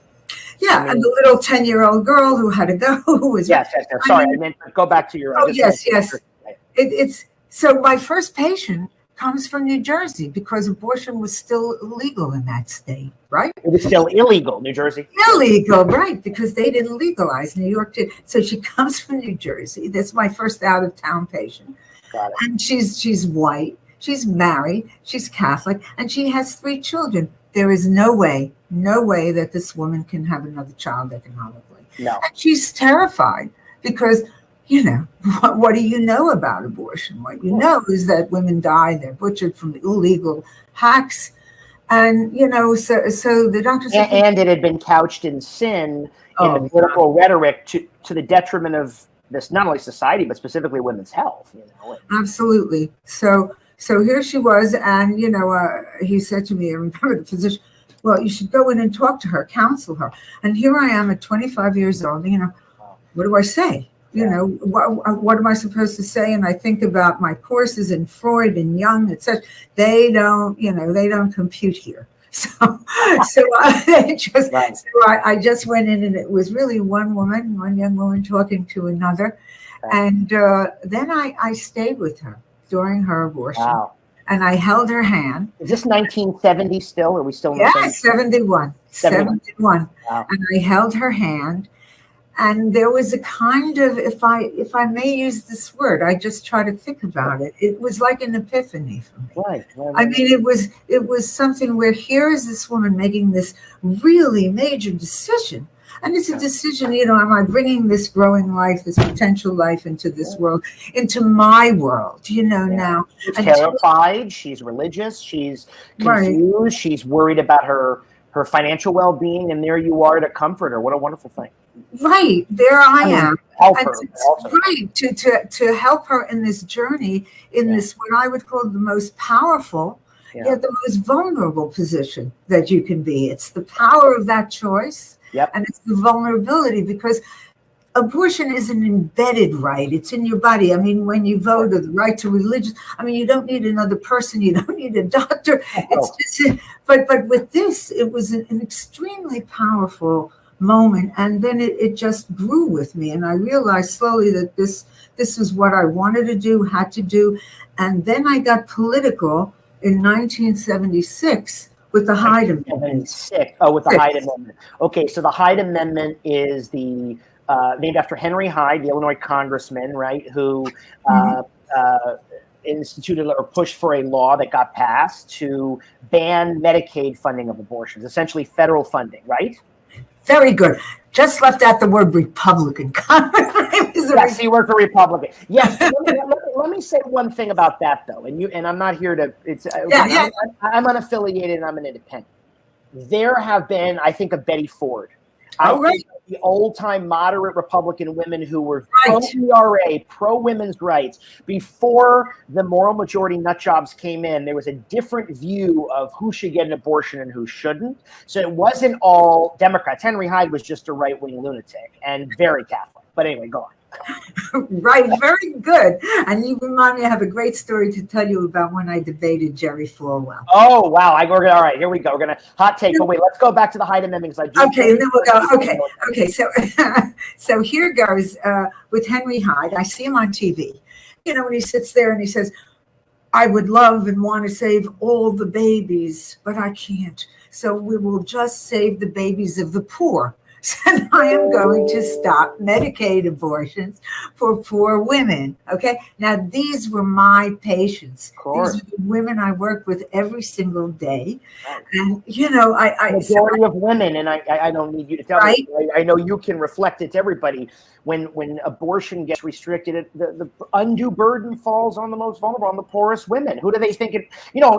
Yeah, and the little 10-year-old girl who had to go, who was... Yes. Sorry, I meant go back to your... Oh, yes. It's so my first patient comes from New Jersey because abortion was still illegal in that state, right? It was still illegal, New Jersey. Illegal, right? Because they didn't legalize. New York did. So she comes from New Jersey. That's my first out-of-town patient. Got it. And she's white. She's married. She's Catholic, and she has 3 children. There is no way that this woman can have another child economically. No. And she's terrified because, what do you know about abortion? What you know is that women die, they're butchered from illegal hacks. And, so the doctor said. And it had been couched in sin in the political rhetoric to the detriment of this, not only society, but specifically women's health. Absolutely. So here she was. And, he said to me, I remember the physician, well, you should go in and talk to her, counsel her. And here I am at 25 years old, what do I say? What am I supposed to say? And I think about my courses in Freud and Jung, etc. They don't compute here. So I just went in, and it was really one young woman talking to another. And then I stayed with her during her abortion. Wow. And I held her hand. Is this 1970 still? Or are we still in the same? 71. 71. Wow. And I held her hand. And there was a kind of, if I may use this word, I just try to think about it. It was like an epiphany for me. Right. I mean, it was something where here is this woman making this really major decision. And it's a decision, am I bringing this growing life, this potential life into this world, into my world, now. She's terrified. She's religious. She's confused. Right. She's worried about her financial well-being. And there you are to comfort her. What a wonderful thing. Right. There I am. Help her. Right. To help her in this journey, in this, what I would call the most powerful, yet the most vulnerable position that you can be. It's the power of that choice. Yep. And it's the vulnerability, because abortion is an embedded right. It's in your body. I mean, when you vote, or the right to religion, you don't need another person. You don't need a doctor. It's just, but with this, it was an extremely powerful moment. And then it just grew with me. And I realized slowly that this was what I wanted to do, had to do. And then I got political in 1976. With the Hyde Amendment. With the Hyde Amendment. Okay, so the Hyde Amendment is the named after Henry Hyde, the Illinois congressman, right, who instituted or pushed for a law that got passed to ban Medicaid funding of abortions, essentially federal funding, right? Very good. Just left out the word Republican. Yes, he was a Republican. Yes. Let me say one thing about that, though, and I'm not here to. I'm unaffiliated and I'm an independent. There have been, I think, of Betty Ford. Think the old-time moderate Republican women who were pro-ERA, pro-women's rights. Before the moral majority nut jobs came in, there was a different view of who should get an abortion and who shouldn't. So it wasn't all Democrats. Henry Hyde was just a right-wing lunatic and very Catholic. But anyway, go on. Right, very good. And you remind me, I have a great story to tell you about when I debated Jerry Falwell. Oh, wow. All right, here we go. We're going to hot take. But wait, let's go back to the Hyde Amendment. Okay, and then we'll go. Okay. So here goes with Henry Hyde. I see him on TV. When he sits there and he says, I would love and want to save all the babies, but I can't. So we will just save the babies of the poor. And I am going to stop Medicaid abortions for poor women. Okay. Now, these were my patients. These are the women I work with every single day. And, majority of women, and I don't need you to tell me, I know you can reflect it to everybody. When abortion gets restricted, the undue burden falls on the most vulnerable, on the poorest women. Who do they think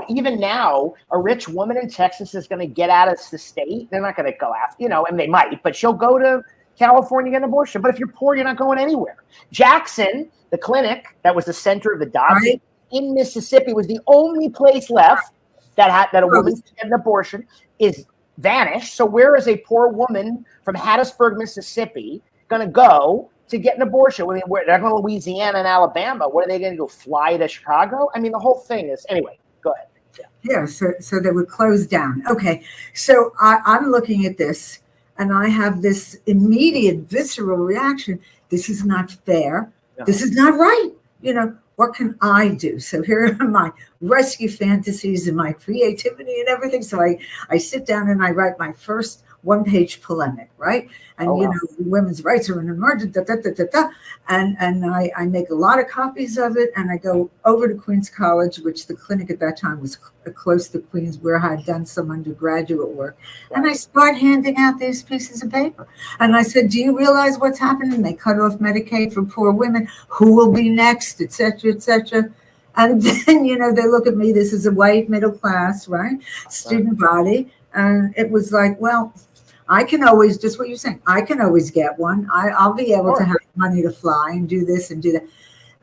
even now, a rich woman in Texas is going to get out of the state. They're not going to go after, and they might, but she'll go to California and get an abortion. But if you're poor, you're not going anywhere. Jackson, the clinic that was the center of the Dodge in Mississippi, was the only place left that a woman could get an abortion, is vanished. So where is a poor woman from Hattiesburg, Mississippi, going to go to get an abortion? I mean, they're going to Louisiana and Alabama. What are they going to go fly to Chicago? I mean, the whole thing is, anyway, go ahead. Yeah, so they would close down. Okay, so I'm looking at this and I have this immediate visceral reaction. This is not fair. No. This is not right. what can I do? So here are my rescue fantasies and my creativity and everything. So I sit down and I write my first one-page polemic, right? And you know, women's rights are an emergent, and I make a lot of copies of it, and I go over to Queens College, which the clinic at that time was close to Queens, where I had done some undergraduate work, and I start handing out these pieces of paper. And I said, do you realize what's happening? They cut off Medicaid for poor women. Who will be next, et cetera, et cetera. And then, you know, they look at me, this is a white middle class, right, student body, and it was like, well, I can always, just what you're saying, I can always get one. I'll be able to have money to fly and do this and do that.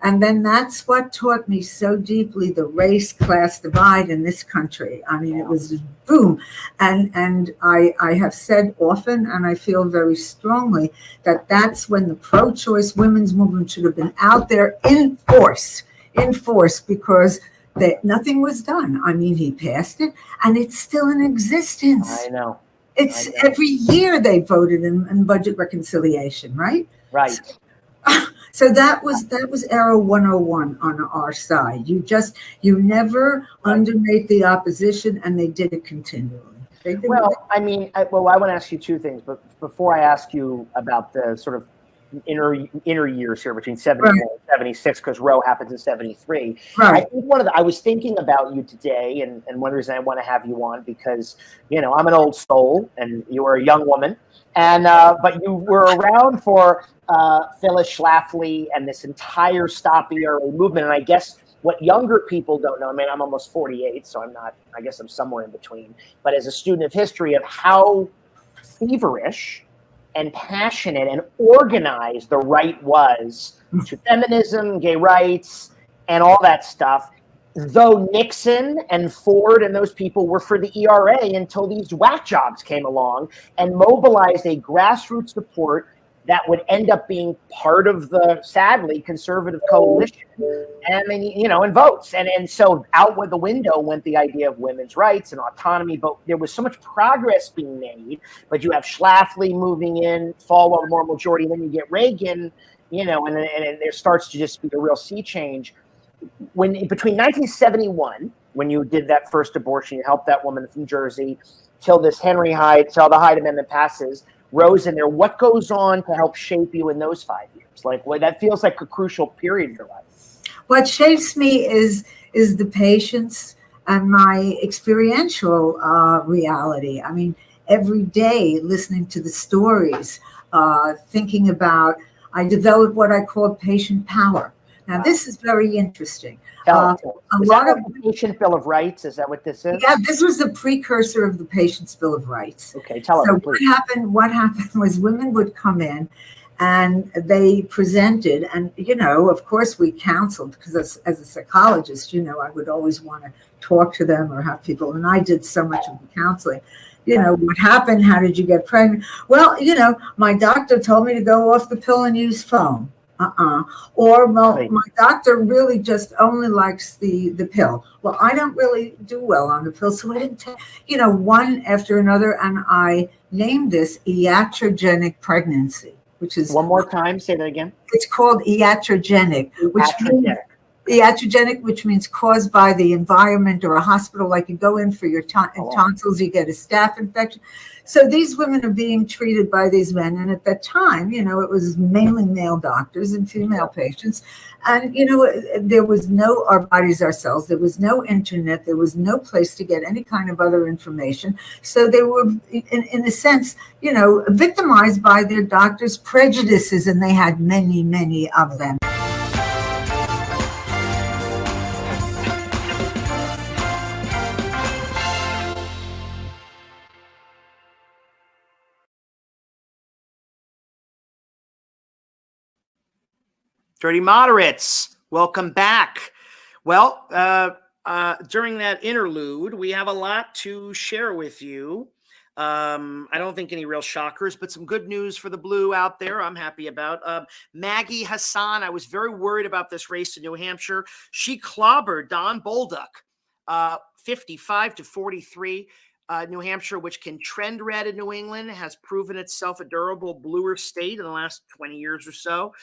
And then that's what taught me so deeply the race class divide in this country. I mean, it was just boom. And I have said often, and I feel very strongly, that that's when the pro-choice women's movement should have been out there in force, because nothing was done. I mean, he passed it, and it's still in existence. I know. It's every year they voted in budget reconciliation, right? Right. So that was Arrow 101 on our side. You never underrate the opposition, and they did it continually. Well, I mean, I want to ask you two things, but before I ask you about the sort of inner years here between 71 and 76, because Roe happens in 73. Right. I think I was thinking about you today, and one reason I want to have you on, because, you know, I'm an old soul and you were a young woman, and but you were around for Phyllis Schlafly and this entire Stop ERA movement. And I guess what younger people don't know, I mean, I'm almost 48, so I guess I'm somewhere in between, but as a student of history, of how feverish and passionate and organized the right was to feminism, gay rights, and all that stuff, though Nixon and Ford and those people were for the ERA until these whack jobs came along and mobilized a grassroots support that would end up being part of the, sadly, conservative coalition, and you know, and votes. And so out with the window went the idea of women's rights and autonomy, but there was so much progress being made. But you have Schlafly moving in, fall of more majority, and then you get Reagan, you know, and there starts to just be a real sea change. When between 1971, when you did that first abortion, you helped that woman from Jersey, till this till the Hyde Amendment passes, Roe's in there. What goes on to help shape you in those 5 years? Like, well, that feels like a crucial period in your life. What shapes me is the patience and my experiential reality. I mean, every day listening to the stories, thinking about, I developed what I call patient power. Now, this is very interesting. A lot of the Patient Bill of Rights, is that what this is? Yeah, this was the precursor of the Patient's Bill of Rights. Okay, tell us. So what happened was women would come in and they presented, and, you know, of course we counseled, because as a psychologist, you know, I would always want to talk to them or have people, and I did so much of the counseling. You know, what happened? How did you get pregnant? Well, you know, my doctor told me to go off the pill and use foam. Or my doctor really just only likes the pill. Well, I don't really do well on the pill, so I didn't take, you know, one after another, and I named this iatrogenic pregnancy, which is... One more time, say that again. It's called iatrogenic, which means caused by the environment or a hospital, like you go in for your tonsils, you get a staph infection. So these women are being treated by these men. And at that time, you know, it was mainly male doctors and female patients. And, you know, there was no Our Bodies, Ourselves. There was no internet. There was no place to get any kind of other information. So they were, in a sense, you know, victimized by their doctors' prejudices. And they had many, many of them. Dirty Moderates, welcome back. Well, during that interlude, we have a lot to share with you. I don't think any real shockers, but some good news for the blue out there I'm happy about. Maggie Hassan, I was very worried about this race in New Hampshire. She clobbered Don Bolduc, 55 to 43. New Hampshire, which can trend red in New England, has proven itself a durable bluer state in the last 20 years or so,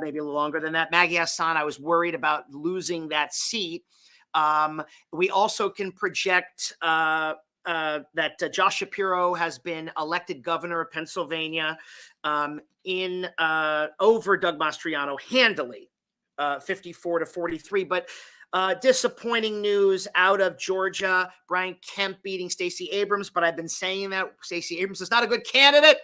maybe a little longer than that. Maggie Hassan, I was worried about losing that seat. We also can project that Josh Shapiro has been elected governor of Pennsylvania over Doug Mastriano handily, 54-43. But disappointing news out of Georgia. Brian Kemp beating Stacey Abrams, but I've been saying that Stacey Abrams is not a good candidate.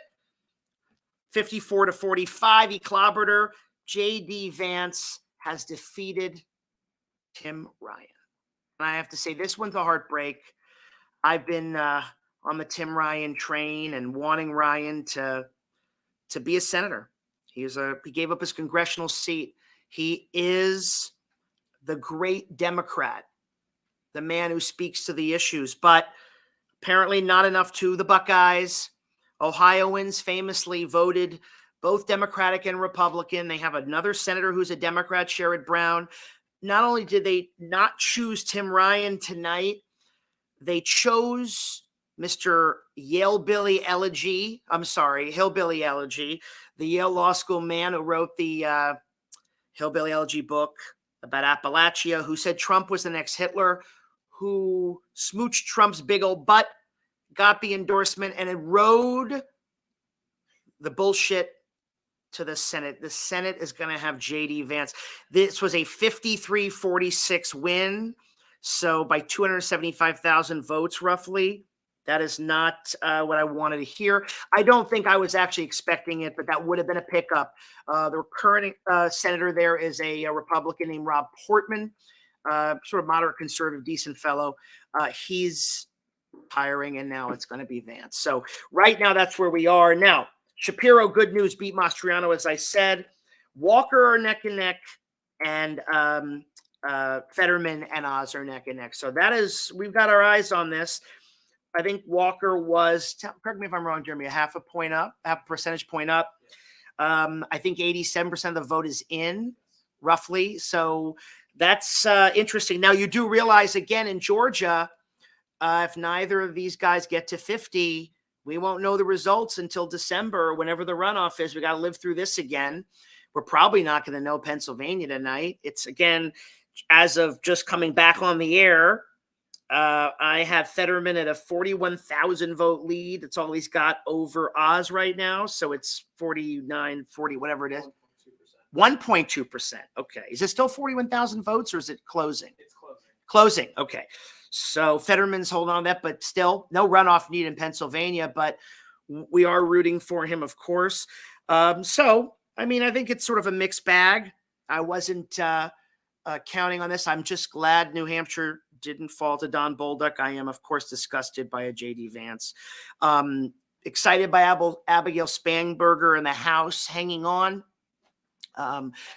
54-45, he clobbered her. J.D. Vance has defeated Tim Ryan. And I have to say, this one's a heartbreak. I've been on the Tim Ryan train and wanting Ryan to be a senator. He gave up his congressional seat. He is the great Democrat, the man who speaks to the issues, but apparently not enough to the Buckeyes. Ohioans famously voted both Democratic and Republican. They have another senator who's a Democrat, Sherrod Brown. Not only did they not choose Tim Ryan tonight, they chose Mr. Hillbilly Elegy, the Yale Law School man who wrote the Hillbilly Elegy book about Appalachia, who said Trump was the next Hitler, who smooched Trump's big old butt, got the endorsement, and it rode the bullshit to the Senate. The Senate is going to have J.D. Vance. This was a 53-46 win, so by 275,000 votes roughly. That is not what I wanted to hear. I don't think I was actually expecting it, but that would have been a pickup. The current senator there is a Republican named Rob Portman, sort of moderate conservative, decent fellow. He's hiring, and now it's going to be Vance. So right now, that's where we are. Now, Shapiro, good news, beat Mastriano, as I said. Walker are neck and neck, and Fetterman and Oz are neck and neck. So that is, we've got our eyes on this. I think Walker was, correct me if I'm wrong, Jeremy, half a percentage point up. I think 87% of the vote is in, roughly. So that's interesting. Now, you do realize, again, in Georgia, if neither of these guys get to 50, we won't know the results until December, whenever the runoff is. We got to live through this again. We're probably not going to know Pennsylvania tonight. It's, again, as of just coming back on the air, I have Fetterman at a 41,000 vote lead. That's all he's got over Oz right now. So it's 49, 40, whatever it is. 1.2%. Okay. Is it still 41,000 votes or is it closing? It's closing. Closing. Okay. So Fetterman's holding on to that, but still no runoff need in Pennsylvania, but we are rooting for him, of course. So, I mean, I think it's sort of a mixed bag. I wasn't counting on this. I'm just glad New Hampshire didn't fall to Don Bolduc. I am, of course, disgusted by a J.D. Vance. Excited by Abigail Spanberger in the House hanging on.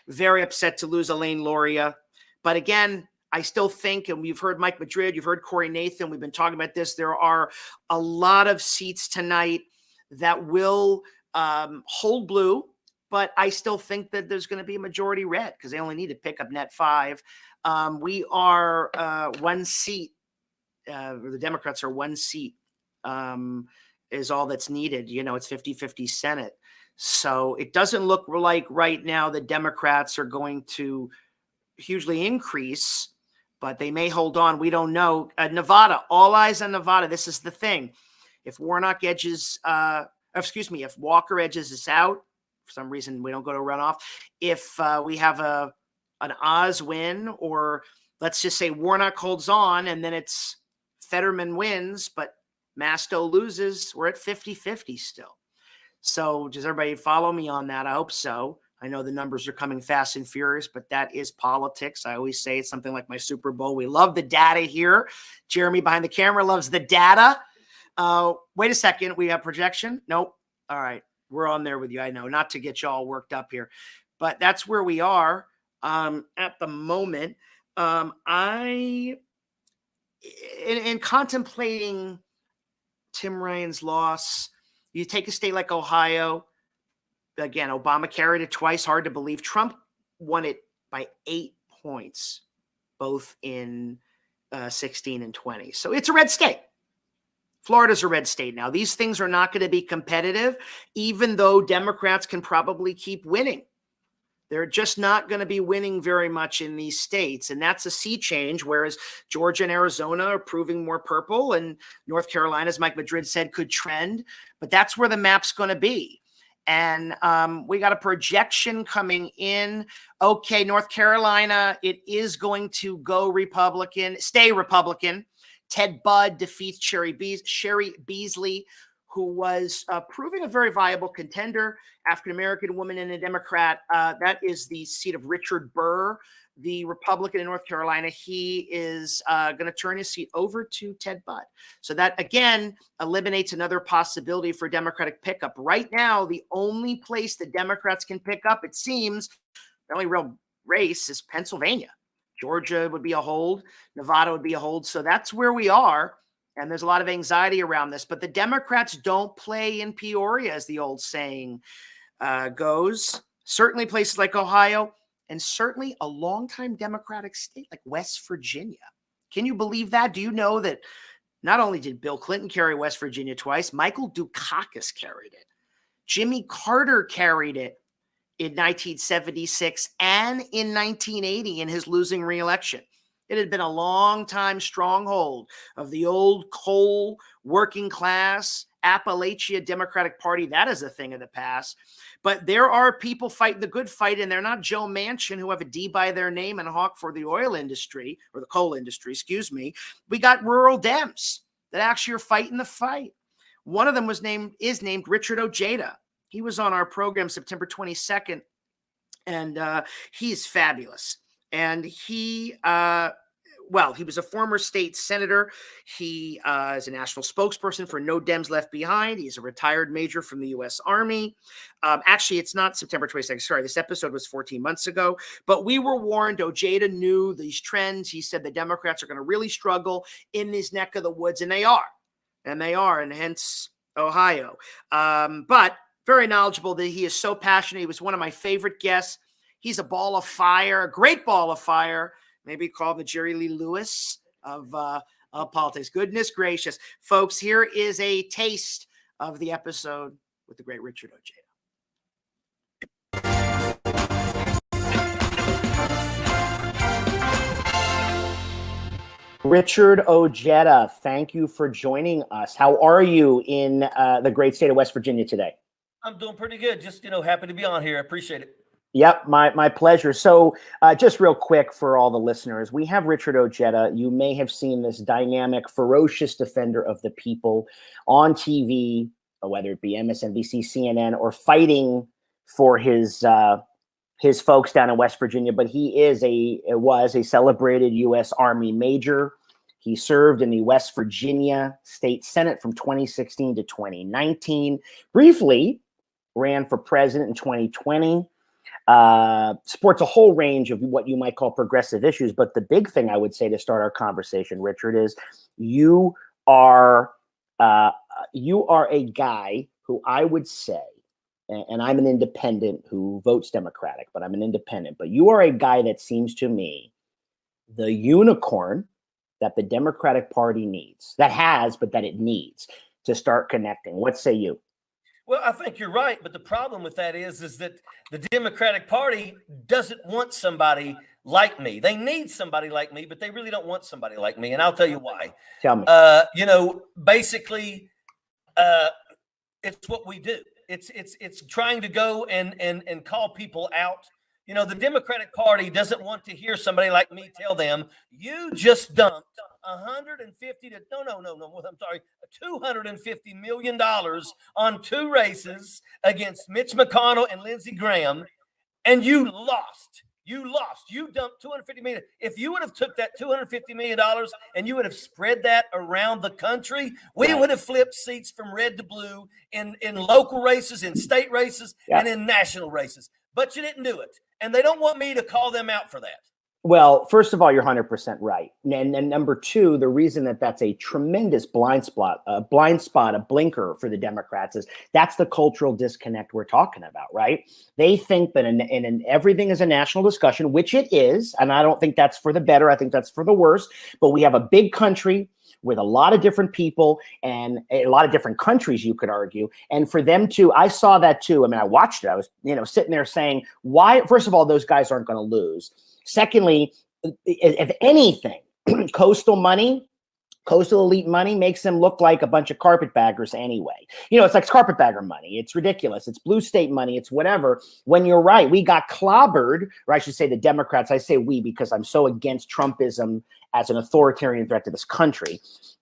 Very upset to lose Elaine Luria. But again, I still think, and you've heard Mike Madrid, you've heard Corey Nathan, we've been talking about this, there are a lot of seats tonight that will hold blue, but I still think that there's going to be a majority red because they only need to pick up net 5. We are one seat, the Democrats are one seat is all that's needed. You know, it's 50-50 Senate. So it doesn't look like right now the Democrats are going to hugely increase, but they may hold on. We don't know. Nevada, all eyes on Nevada. This is the thing. If Warnock edges, if Walker edges is out, for some reason we don't go to runoff. If we have an Oz win, or let's just say Warnock holds on and then it's Fetterman wins, but Masto loses, we're at 50-50 still. So does everybody follow me on that? I hope so. I know the numbers are coming fast and furious, but that is politics. I always say it's something like my Super Bowl. We love the data here. Jeremy behind the camera loves the data. Wait a second. We have projection? Nope. All right. We're on there with you. I know, not to get you all worked up here, but that's where we are at the moment. In contemplating Tim Ryan's loss, you take a state like Ohio. Again, Obama carried it twice. Hard to believe. Trump won it by 8 points, both in 16 and 20. So it's a red state. Florida's a red state now. These things are not going to be competitive, even though Democrats can probably keep winning. They're just not going to be winning very much in these states. And that's a sea change, whereas Georgia and Arizona are proving more purple, and North Carolina, as Mike Madrid said, could trend. But that's where the map's going to be. And we got a projection coming in. Okay, North Carolina, it is going to go Republican, stay Republican. Ted Budd defeats Sherry Beasley, who was proving a very viable contender, African-American woman and a Democrat. That is the seat of Richard Burr, the Republican in North Carolina. He is going to turn his seat over to Ted Budd. So that, again, eliminates another possibility for Democratic pickup. Right now, the only place the Democrats can pick up, it seems, the only real race is Pennsylvania. Georgia would be a hold. Nevada would be a hold. So that's where we are. And there's a lot of anxiety around this. But the Democrats don't play in Peoria, as the old saying goes. Certainly places like Ohio, and certainly a longtime Democratic state like West Virginia. Can you believe that? Do you know that not only did Bill Clinton carry West Virginia twice, Michael Dukakis carried it. Jimmy Carter carried it in 1976 and in 1980 in his losing re-election. It had been a long-time stronghold of the old coal working class Appalachia Democratic Party. That is a thing of the past. But there are people fighting the good fight, and they're not Joe Manchin, who have a D by their name and hawk for the oil industry, or the coal industry, excuse me. We got rural Dems that actually are fighting the fight. One of them is named Richard Ojeda. He was on our program September 22nd, and he's fabulous. And he was a former state senator. He is a national spokesperson for No Dems Left Behind. He's a retired major from the U.S. Army. Actually, it's not September 22nd. Sorry, this episode was 14 months ago. But we were warned. Ojeda knew these trends. He said the Democrats are going to really struggle in this neck of the woods, and they are. And hence Ohio. But very knowledgeable. That he is so passionate. He was one of my favorite guests. He's a ball of fire, a great ball of fire. Maybe called the Jerry Lee Lewis of politics. Goodness gracious. Folks, here is a taste of the episode with the great Richard Ojeda. Richard Ojeda, thank you for joining us. How are you in the great state of West Virginia today? I'm doing pretty good. Just, happy to be on here. I appreciate it. Yep, my pleasure. So just real quick for all the listeners, we have Richard Ojeda. You may have seen this dynamic, ferocious defender of the people on TV, whether it be MSNBC, CNN, or fighting for his folks down in West Virginia. But he was a celebrated U.S. Army major. He served in the West Virginia State Senate from 2016 to 2019. Briefly ran for president in 2020. Supports a whole range of what you might call progressive issues. But the big thing I would say to start our conversation, Richard, is you are a guy who I would say, and I'm an independent who votes Democratic, but I'm an independent, but you are a guy that seems to me the unicorn that the Democratic Party needs, that it needs to start connecting. What say you? Well, I think you're right, but the problem with that is that the Democratic Party doesn't want somebody like me. They need somebody like me, but they really don't want somebody like me, and I'll tell you why. Tell me. Basically, it's what we do. It's trying to go and call people out. The Democratic Party doesn't want to hear somebody like me tell them, you just dumped $250 million on two races against Mitch McConnell and Lindsey Graham, and you lost. You dumped $250 million. If you would have took that $250 million and you would have spread that around the country, we would have flipped seats from red to blue in local races, in state races, and in national races. But you didn't do it. And they don't want me to call them out for that. Well, first of all, you're 100% right. And number two, the reason that's a tremendous blind spot, a blinker for the Democrats is that's the cultural disconnect we're talking about, right? They think that in everything is a national discussion, which it is. And I don't think that's for the better. I think that's for the worse. But we have a big country. with a lot of different people and a lot of different countries, you could argue. And for them to, I saw that too. I mean, I watched it. I was, sitting there saying, why? First of all, those guys aren't going to lose. Secondly, if anything, coastal elite money makes them look like a bunch of carpetbaggers anyway. It's like carpetbagger money. It's ridiculous. It's blue state money. It's whatever. When you're right, we got clobbered, or I should say the Democrats. I say we because I'm so against Trumpism as an authoritarian threat to this country.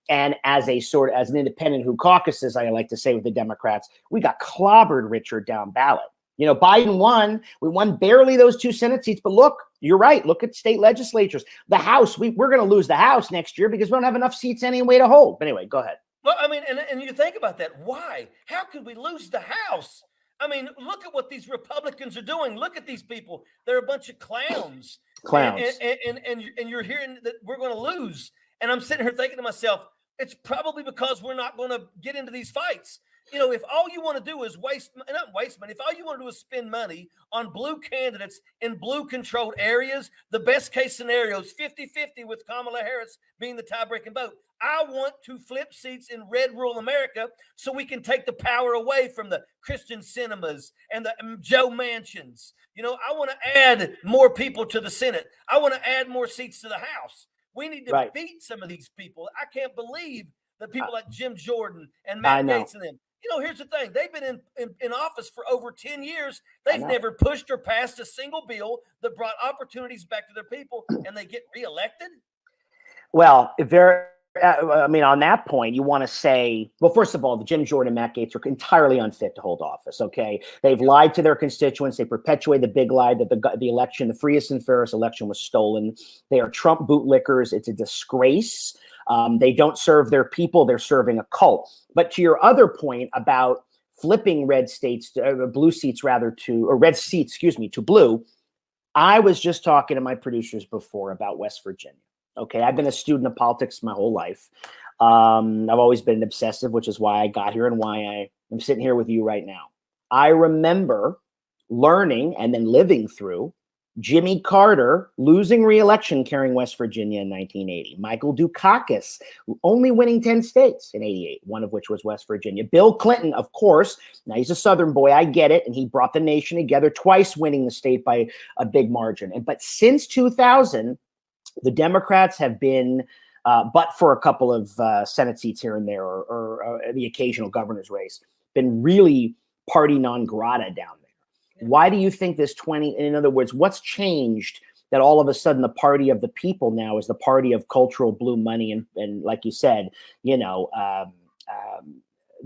And as an independent who caucuses, I like to say with the Democrats, we got clobbered, Richard, down ballot. Biden won. We won barely those 2 Senate seats. But look, you're right. Look at state legislatures. The House, we're going to lose the House next year because we don't have enough seats anyway to hold. But anyway, go ahead. Well, I mean, and you think about that. Why? How could we lose the House? I mean, look at what these Republicans are doing. Look at these people. They're a bunch of clowns. And you're hearing that we're going to lose. And I'm sitting here thinking to myself, it's probably because we're not going to get into these fights. If all you want to do is not waste money, if all you want to do is spend money on blue candidates in blue controlled areas, the best case scenario is 50-50 with Kamala Harris being the tie-breaking vote. I want to flip seats in red rural America so we can take the power away from the Christian Cinemas and the Joe Mansions. I want to add more people to the Senate. I want to add more seats to the House. We need to beat some of these people. I can't believe that people like Jim Jordan and Matt Gaetz and them. Here's the thing. They've been in office for over 10 years. They've never pushed or passed a single bill that brought opportunities back to their people, and they get reelected? Well, on that point, you want to say, well, first of all, the Jim Jordan and Matt Gaetz are entirely unfit to hold office, okay? They've lied to their constituents. They perpetuate the big lie that the election, the freest and fairest election, was stolen. They are Trump bootlickers. It's a disgrace. They don't serve their people. They're serving a cult. But to your other point about flipping red seats to blue, I was just talking to my producers before about West Virginia. Okay, I've been a student of politics my whole life. I've always been obsessive, which is why I got here and why I am sitting here with you right now. I remember learning and then living through Jimmy Carter losing re-election carrying West Virginia in 1980. Michael Dukakis only winning 10 states in 88, one of which was West Virginia. Bill Clinton, of course, now he's a Southern boy, I get it, and he brought the nation together, twice winning the state by a big margin. But since 2000, the Democrats have been, but for a couple of Senate seats here and there or the occasional governor's race, been really party non grata down there. Why do you think this in other words, what's changed that all of a sudden the party of the people now is the party of cultural blue money and like you said, the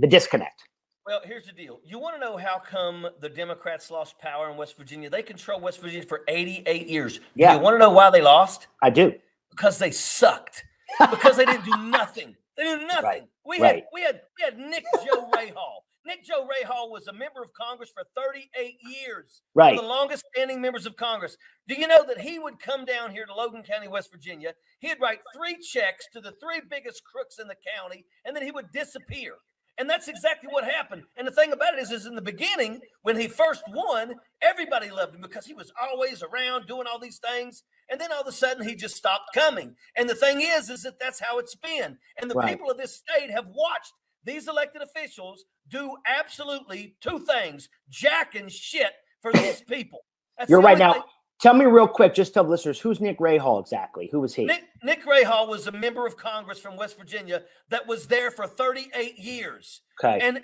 disconnect? Well, here's the deal. You want to know how come the Democrats lost power in West Virginia? They controlled West Virginia for 88 years. Yeah. You want to know why they lost? I do. Because they sucked. Because they didn't do nothing. They did nothing. Right. We had Nick Joe Rahal. Nick Joe Rahal was a member of Congress for 38 years. Right. One of the longest standing members of Congress. Do you know that he would come down here to Logan County, West Virginia? He'd write 3 checks to the 3 biggest crooks in the county, and then he would disappear. And that's exactly what happened. And the thing about it is in the beginning, when he first won, everybody loved him because he was always around doing all these things. And then all of a sudden, he just stopped coming. And the thing is that that's how it's been. And the people of this state have watched these elected officials do absolutely 2 things: jack and shit for these people. That's You're right. Now, tell me real quick, just tell the listeners, who's Nick Rahal exactly? Who was he? Nick Rahal was a member of Congress from West Virginia that was there for 38 years. Okay. And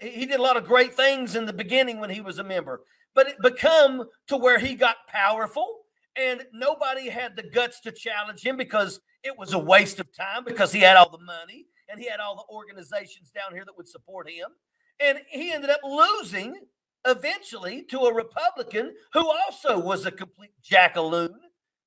he did a lot of great things in the beginning when he was a member, but it become to where he got powerful and nobody had the guts to challenge him because it was a waste of time because he had all the money and he had all the organizations down here that would support him. And he ended up losing eventually to a Republican who also was a complete jackaloon.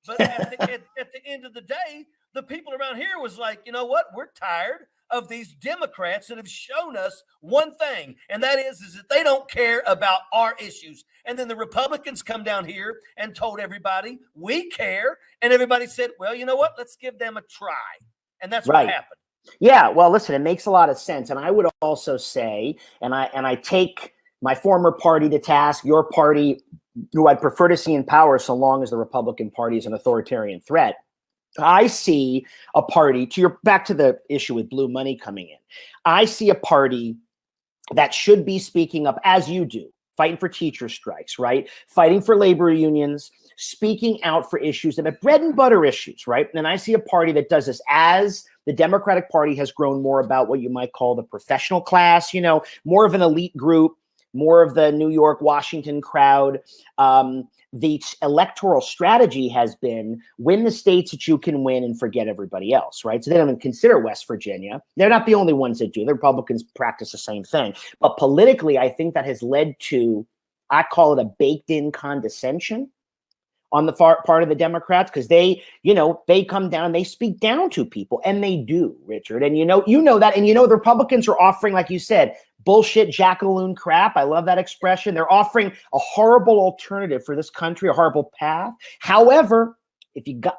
But at the end of the day, the people around here was like, you know what? We're tired of these Democrats that have shown us one thing, and that is that they don't care about our issues. And then the Republicans come down here and told everybody, we care. And everybody said, well, you know what? Let's give them a try. And that's what happened. Yeah, well, listen, it makes a lot of sense. And I would also say, and I take my former party to task, your party, who I'd prefer to see in power so long as the Republican Party is an authoritarian threat. I see a party, back to the issue with blue money coming in. I see a party that should be speaking up, as you do, fighting for teacher strikes, right? Fighting for labor unions, speaking out for issues that are bread and butter issues, right? And I see a party that does this as the Democratic Party has grown more about what you might call the professional class, more of an elite group, more of the New York, Washington crowd. The electoral strategy has been win the states that you can win and forget everybody else, right? So they don't even consider West Virginia. They're not the only ones that do. The Republicans practice the same thing. But politically, I think that has led to, I call it a baked-in condescension on the part of the Democrats, because they come down, they speak down to people, and they do, Richard. And you know that, and the Republicans are offering, like you said, bullshit jackaloon crap. I love that expression. They're offering a horrible alternative for this country, a horrible path. However,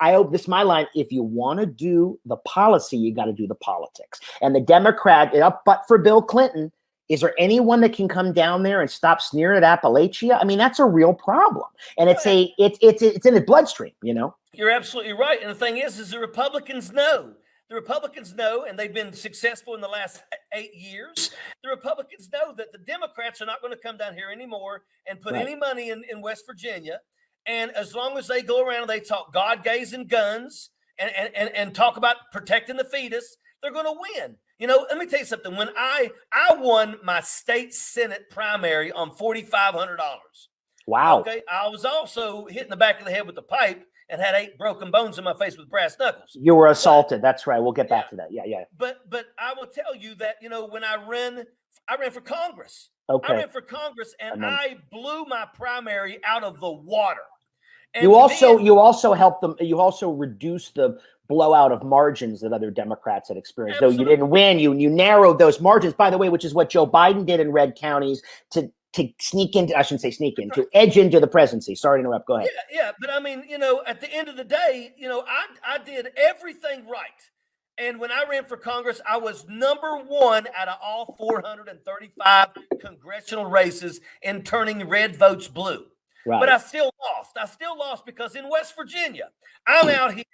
I hope this is my line, if you want to do the policy, you got to do the politics. And the Democrat, but for Bill Clinton, is there anyone that can come down there and stop sneering at Appalachia? I mean, that's a real problem. And it's in the bloodstream, You're absolutely right. And the thing is the Republicans know. The Republicans know, and they've been successful in the last 8 years. The Republicans know that the Democrats are not going to come down here anymore and put any money in West Virginia. And as long as they go around and they talk God, gays, and guns and talk about protecting the fetus, they're going to win. Let me tell you something. When I won my state Senate primary on $4,500. Wow. Okay. I was also hit in the back of the head with a pipe and had 8 broken bones in my face with brass knuckles. You were assaulted. That's right. We'll get back to that. Yeah. But I will tell you that, when I ran for Congress. Okay. I ran for Congress and I blew my primary out of the water. And you also helped them. You also reduced the blowout of margins that other Democrats had experienced. Absolutely. Though you didn't win, you narrowed those margins, by the way, which is what Joe Biden did in red counties to sneak into, I shouldn't say sneak in, to edge into the presidency. Sorry to interrupt. Go ahead. Yeah. But I mean, at the end of the day, I did everything right. And when I ran for Congress, I was number 1 out of all 435 congressional races in turning red votes blue. Right. But I still lost. I still lost because in West Virginia, I'm out here.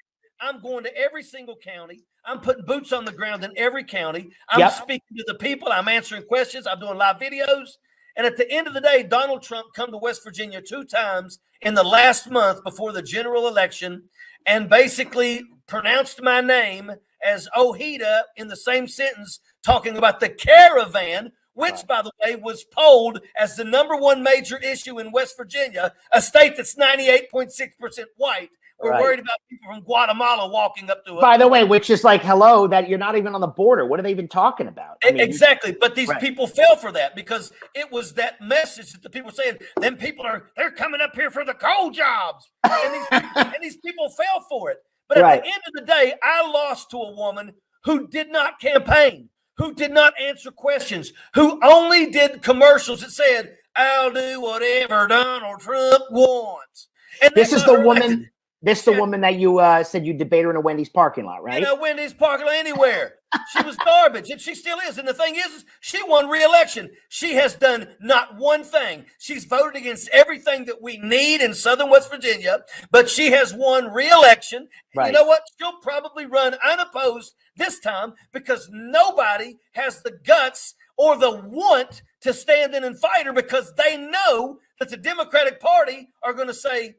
I'm going to every single county. I'm putting boots on the ground in every county. I'm speaking to the people. I'm answering questions. I'm doing live videos. And at the end of the day, Donald Trump come to West Virginia 2 times in the last month before the general election and basically pronounced my name as Ojeda in the same sentence, talking about the caravan, which, by the way, was polled as the number 1 major issue in West Virginia, a state that's 98.6% white. We're worried about people from Guatemala walking up to us. By the way, which is like, hello, that you're not even on the border. What are they even talking about? I mean, exactly. But these people fell for that because it was that message that the people saying, them people they're coming up here for the coal jobs. And these people fell for it. But at the end of the day, I lost to a woman who did not campaign, who did not answer questions, who only did commercials that said, I'll do whatever Donald Trump wants. And this is the woman. This is the woman that you said you debate her in a Wendy's parking lot, right? Wendy's parking lot anywhere. She was garbage, and she still is. And the thing is she won re-election. She has done not one thing. She's voted against everything that we need in Southern West Virginia, but she has won re-election. Right. You know what? She'll probably run unopposed this time because nobody has the guts or the want to stand in and fight her because they know that the Democratic Party are going to say,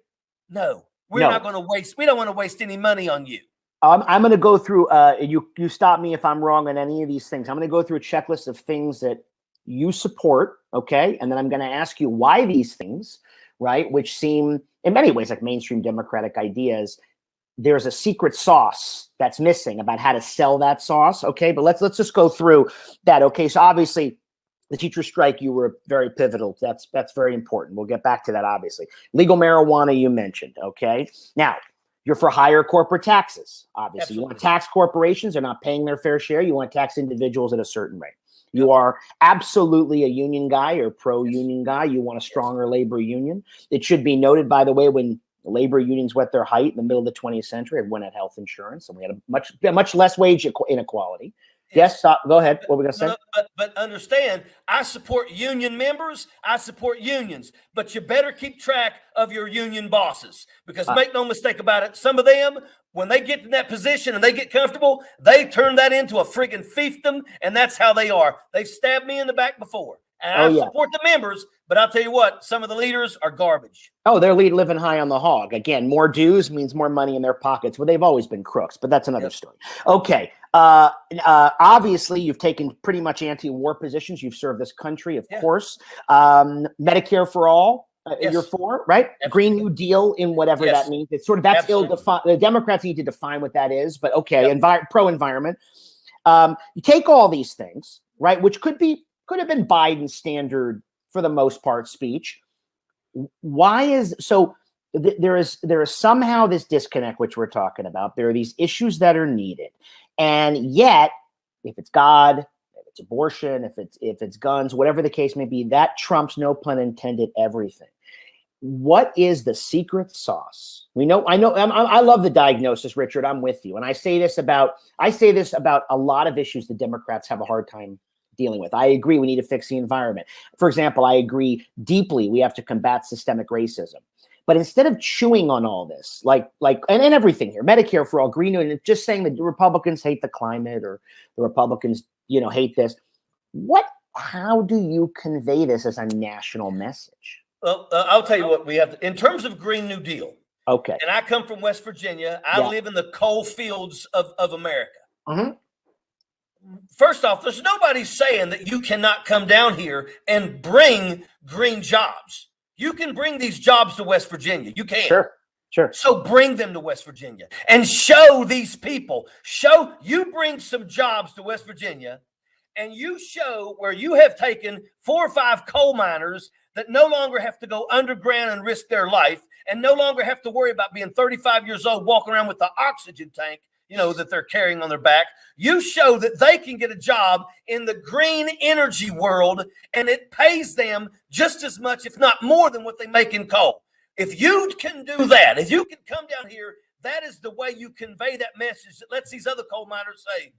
no. We're not going to waste. We don't want to waste any money on you. I'm going to go through. You stop me if I'm wrong on any of these things. I'm going to go through a checklist of things that you support, okay, and then I'm going to ask you why these things, right, which seem in many ways like mainstream Democratic ideas. There's a secret sauce that's missing about how to sell that sauce, okay. But let's just go through that, okay. So obviously, the teacher strike, you were very pivotal. That's very important. We'll get back to that, obviously. Legal marijuana, you mentioned, okay? Now, you're for higher corporate taxes, obviously. Absolutely. You want to tax corporations. They're not paying their fair share. You want to tax individuals at a certain rate. You are absolutely a union guy or pro-union guy. You want a stronger labor union. It should be noted, by the way, when labor unions were at their height in the middle of the 20th century, everyone had health insurance, and we had a much less wage inequality. Yes, go ahead. What were we going to say? But understand, I support union members. I support unions, but you better keep track of your union bosses, because make no mistake about it, some of them, when they get in that position and they get comfortable, they turn that into a friggin' fiefdom, and that's how they are. They've stabbed me in the back before. And I support the members, but I'll tell you what, some of the leaders are garbage. Oh, they're living high on the hog. Again, more dues means more money in their pockets. Well, they've always been crooks, but that's another story. Okay. Obviously, you've taken pretty much anti-war positions. You've served this country, of course. Medicare for all, you're for, right? Green New Deal, in whatever that means. It's sort of, that's ill-defined. The Democrats need to define what that is, but okay, pro-environment. You take all these things, right, which could have been Biden's standard, for the most part, speech. Why is so? There is somehow this disconnect, which we're talking about. There are these issues that are needed, and yet, if it's God, if it's abortion, if it's guns, whatever the case may be, that trumps, no pun intended, everything. What is the secret sauce? I love the diagnosis, Richard. I'm with you, and I say this about a lot of issues the Democrats have a hard time dealing with. I agree we need to fix the environment. For example, I agree deeply we have to combat systemic racism. But instead of chewing on all this, and everything here, Medicare for all, Green New, and just saying that the Republicans hate the climate or the Republicans, hate this, how do you convey this as a national message? Well, I'll tell you what we have in terms of Green New Deal. Okay. And I come from West Virginia. I live in the coal fields of America. Mm-hmm. First off, there's nobody saying that you cannot come down here and bring green jobs. You can bring these jobs to West Virginia. You can. Sure. So bring them to West Virginia and show these people. You bring some jobs to West Virginia, and you show where you have taken 4 or 5 coal miners that no longer have to go underground and risk their life, and no longer have to worry about being 35 years old walking around with the oxygen tank that they're carrying on their back. You show that they can get a job in the green energy world, and it pays them just as much, if not more, than what they make in coal. If you can do that, if you can come down here, that is the way you convey that message that lets these other coal miners say,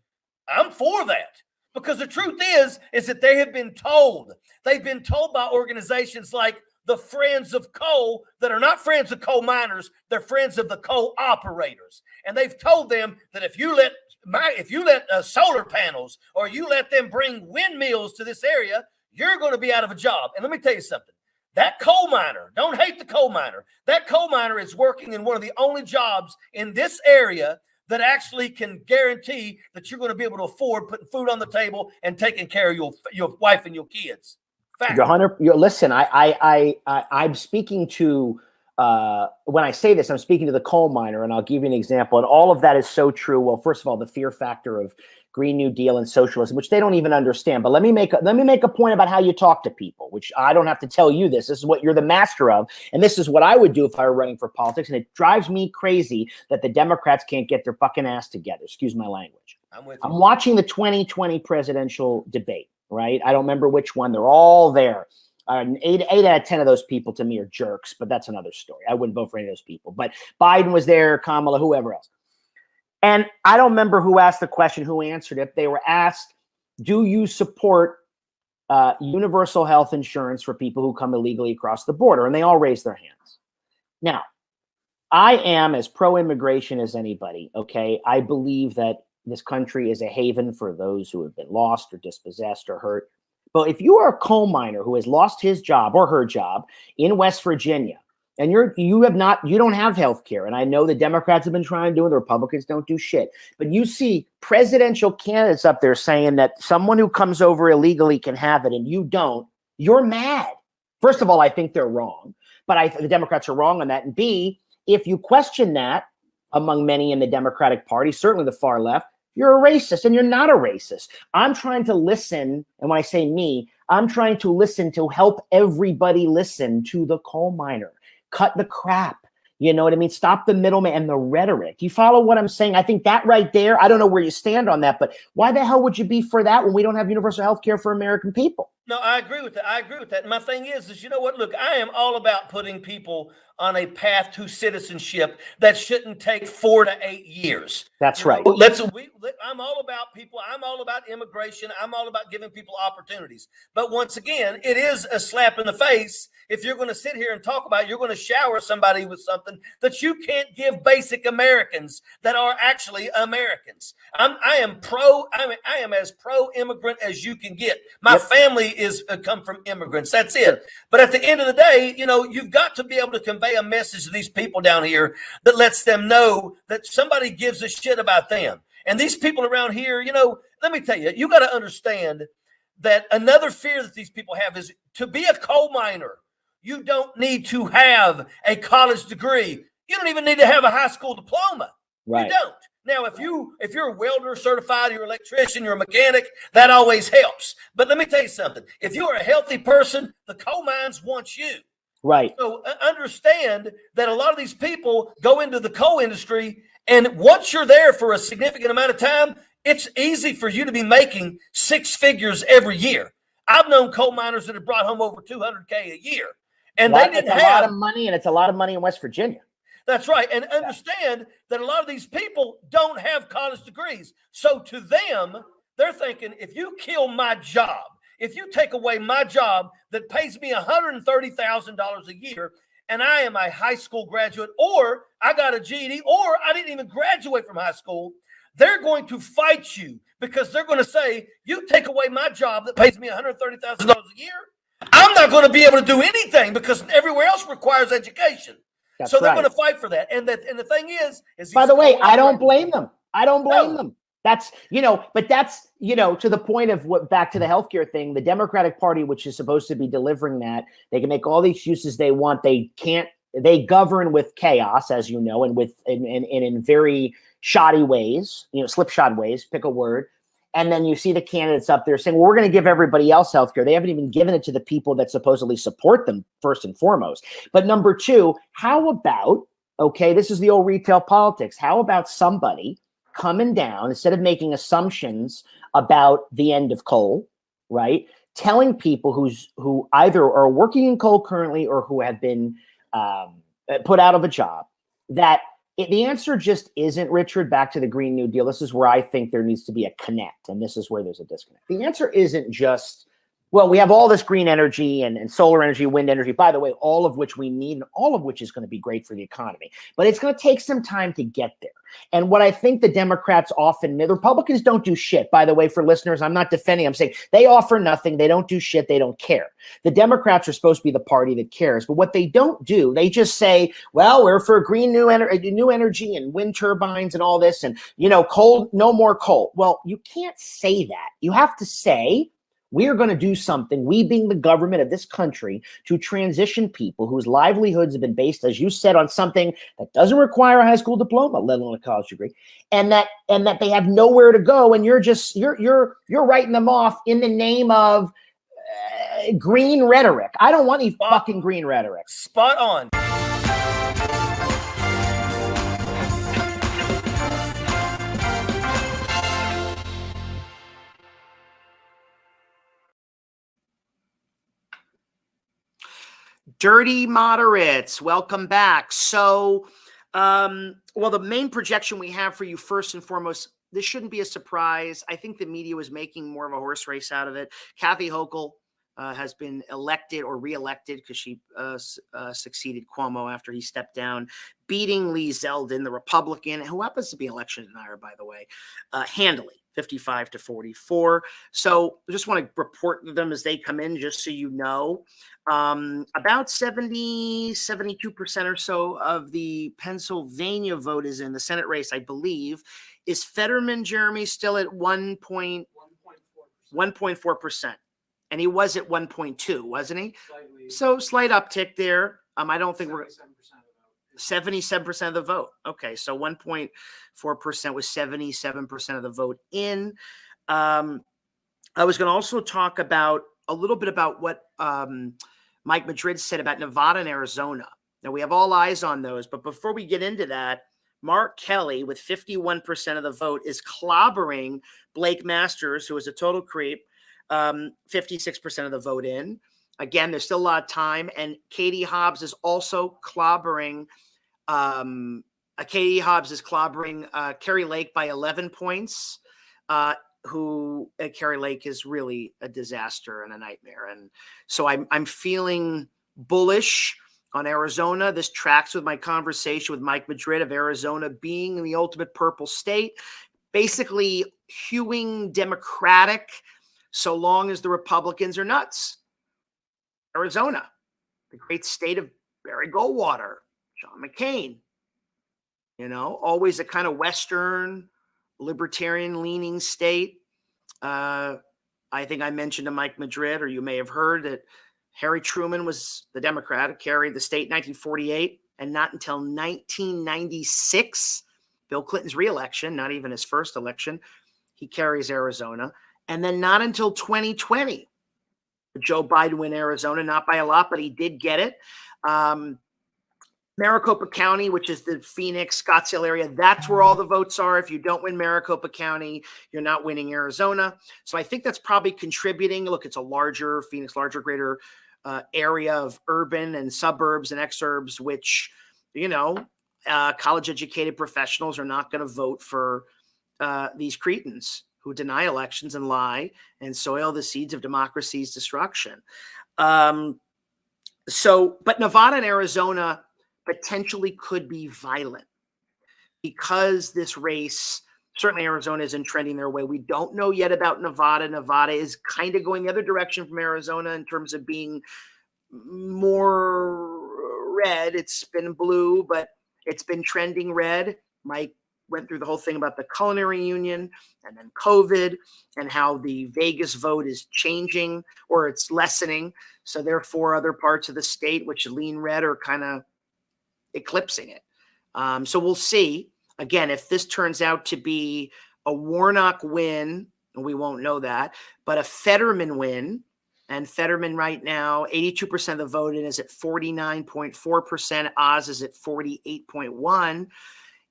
I'm for that. Because the truth is that they have been told. They've been told by organizations like the Friends of Coal that are not friends of coal miners, they're friends of the coal operators. And they've told them that if you let solar panels, or you let them bring windmills to this area, you're going to be out of a job. And let me tell you something. That coal miner, don't hate the coal miner. That coal miner is working in one of the only jobs in this area that actually can guarantee that you're going to be able to afford putting food on the table and taking care of your wife and your kids. Listen, I'm speaking to, when I say this, I'm speaking to the coal miner, and I'll give you an example. And all of that is so true. Well, first of all, the fear factor of Green New Deal and socialism, which they don't even understand. But let me make a point about how you talk to people, which I don't have to tell you this. This is what you're the master of. And this is what I would do if I were running for politics. And it drives me crazy that the Democrats can't get their fucking ass together. Excuse my language. I'm watching the 2020 presidential debate. Right? I don't remember which one. They're all there. 8 out of 10 of those people to me are jerks, but that's another story. I wouldn't vote for any of those people. But Biden was there, Kamala, whoever else. And I don't remember who asked the question, who answered it. They were asked, do you support universal health insurance for people who come illegally across the border? And they all raised their hands. Now, I am as pro-immigration as anybody, okay? I believe that this country is a haven for those who have been lost or dispossessed or hurt. But if you are a coal miner who has lost his job or her job in West Virginia, and you don't have health care, and I know the Democrats have been trying to do it, the Republicans don't do shit, but you see presidential candidates up there saying that someone who comes over illegally can have it and you don't, you're mad. First of all, I think they're wrong, but the Democrats are wrong on that. And B, if you question that among many in the Democratic Party, certainly the far left, you're a racist, and you're not a racist. I'm trying to listen, and when I say me, I'm trying to listen to help everybody listen to the coal miner. Cut the crap. You know what I mean? Stop the middleman and the rhetoric. Do you follow what I'm saying? I think that right there, I don't know where you stand on that, but why the hell would you be for that when we don't have universal health care for American people? No, I agree with that. I agree with that. And my thing is, you know what? Look, I am all about putting people on a path to citizenship that shouldn't take 4 to 8 years. That's right. I'm all about people. I'm all about immigration. I'm all about giving people opportunities. But once again, it is a slap in the face if you're going to sit here and talk about, you're going to shower somebody with something that you can't give basic Americans that are actually Americans. I am as pro-immigrant as you can get. My family is come from immigrants. That's it. But at the end of the day, you know, you've got to be able to convey a message to these people down here that lets them know that somebody gives a shit about them. And these people around here, you know, let me tell you, you got to understand that another fear that these people have is to be a coal miner. You don't need to have a college degree. You don't even need to have a high school diploma. Right. You don't. Now, if you're a welder certified, you're an electrician, you're a mechanic, that always helps. But let me tell you something. If you're a healthy person, the coal mines want you. Right. So understand that a lot of these people go into the coal industry, and once you're there for a significant amount of time, it's easy for you to be making 6 figures every year. I've known coal miners that have brought home over $200K a year. And they didn't have a lot of money, and it's a lot of money in West Virginia. That's right. And understand that a lot of these people don't have college degrees. So to them, they're thinking, if you kill my job, if you take away my job that pays me $130,000 a year, and I am a high school graduate, or I got a GED, or I didn't even graduate from high school, they're going to fight you because they're going to say, you take away my job that pays me $130,000 a year, I'm not going to be able to do anything because everywhere else requires education. That's so they're right. going to fight for that. And the thing is by the way, I don't blame them. I don't blame them. That's, but that's, to the point of what, back to the healthcare thing, the Democratic Party, which is supposed to be delivering that, they can make all the excuses they want. They govern with chaos, as you know, and in very shoddy ways, slipshod ways, pick a word. And then you see the candidates up there saying, well, we're going to give everybody else healthcare. They haven't even given it to the people that supposedly support them, first and foremost. But number two, how about, this is the old retail politics. How about somebody coming down, instead of making assumptions about the end of coal, right? Telling people who either are working in coal currently or who have been put out of a job that the answer just isn't, Richard, back to the Green New Deal. This is where I think there needs to be a connect, and this is where there's a disconnect. The answer isn't just, well, we have all this green energy and solar energy, wind energy, by the way, all of which we need and all of which is going to be great for the economy. But it's going to take some time to get there. And what I think the Democrats often, the Republicans don't do shit, by the way, for listeners. I'm not defending. I'm saying they offer nothing. They don't do shit. They don't care. The Democrats are supposed to be the party that cares. But what they don't do, they just say, well, we're for green new energy and wind turbines and all this. And, coal, no more coal. Well, you can't say that. You have to say, we are going to do something, we being the government of this country, to transition people whose livelihoods have been based, as you said, on something that doesn't require a high school diploma, let alone a college degree, and that they have nowhere to go, and you're writing them off in the name of green rhetoric. I don't want any fucking green rhetoric. Spot on. Dirty moderates, welcome back. So, the main projection we have for you, first and foremost, this shouldn't be a surprise. I think the media was making more of a horse race out of it. Kathy Hochul has been elected or reelected because she succeeded Cuomo after he stepped down, beating Lee Zeldin, the Republican, who happens to be election denier, by the way, handily. 55-44. So I just want to report them as they come in, just so you know. About 72% or so of the Pennsylvania vote is in the Senate race, I believe. Is Fetterman, Jeremy, still at 1.4%? And he was at 1.2, wasn't he? So slight uptick there. I don't think we're 77% of the vote. Okay, so 1.4% was 77% of the vote in. I was going to also talk about a little bit about what Mike Madrid said about Nevada and Arizona. Now, we have all eyes on those, but before we get into that, Mark Kelly, with 51% of the vote, is clobbering Blake Masters, who is a total creep, 56% of the vote in. Again, there's still a lot of time. And Katie Hobbs is also clobbering. Katie Hobbs is clobbering Carrie Lake by 11 points. Carrie Lake is really a disaster and a nightmare. And so I'm feeling bullish on Arizona. This tracks with my conversation with Mike Madrid of Arizona being the ultimate purple state, basically hewing Democratic so long as the Republicans are nuts. Arizona, the great state of Barry Goldwater, John McCain, always a kind of Western, libertarian-leaning state. I think I mentioned to Mike Madrid, or you may have heard, that Harry Truman was the Democrat who carried the state in 1948, and not until 1996, Bill Clinton's reelection, not even his first election, he carries Arizona. And then not until 2020, Joe Biden win Arizona, not by a lot, but he did get it. Maricopa County, which is the Phoenix, Scottsdale area, that's where all the votes are. If you don't win Maricopa County, you're not winning Arizona. So I think that's probably contributing. Look, it's a larger, greater area of urban and suburbs and exurbs, which, college-educated professionals are not going to vote for these cretins who deny elections and lie and soil the seeds of democracy's destruction. But Nevada and Arizona potentially could be violent because this race, certainly Arizona isn't trending their way. We don't know yet about Nevada. Nevada is kind of going the other direction from Arizona in terms of being more red. It's been blue, but it's been trending red. Mike went through the whole thing about the culinary union and then COVID and how the Vegas vote is changing or it's lessening. So therefore other parts of the state, which lean red, are kind of eclipsing it. So we'll see. Again, if this turns out to be a Warnock win, and we won't know that, but a Fetterman win, and Fetterman right now, 82% of the vote in is at 49.4%. Oz is at 48.1%.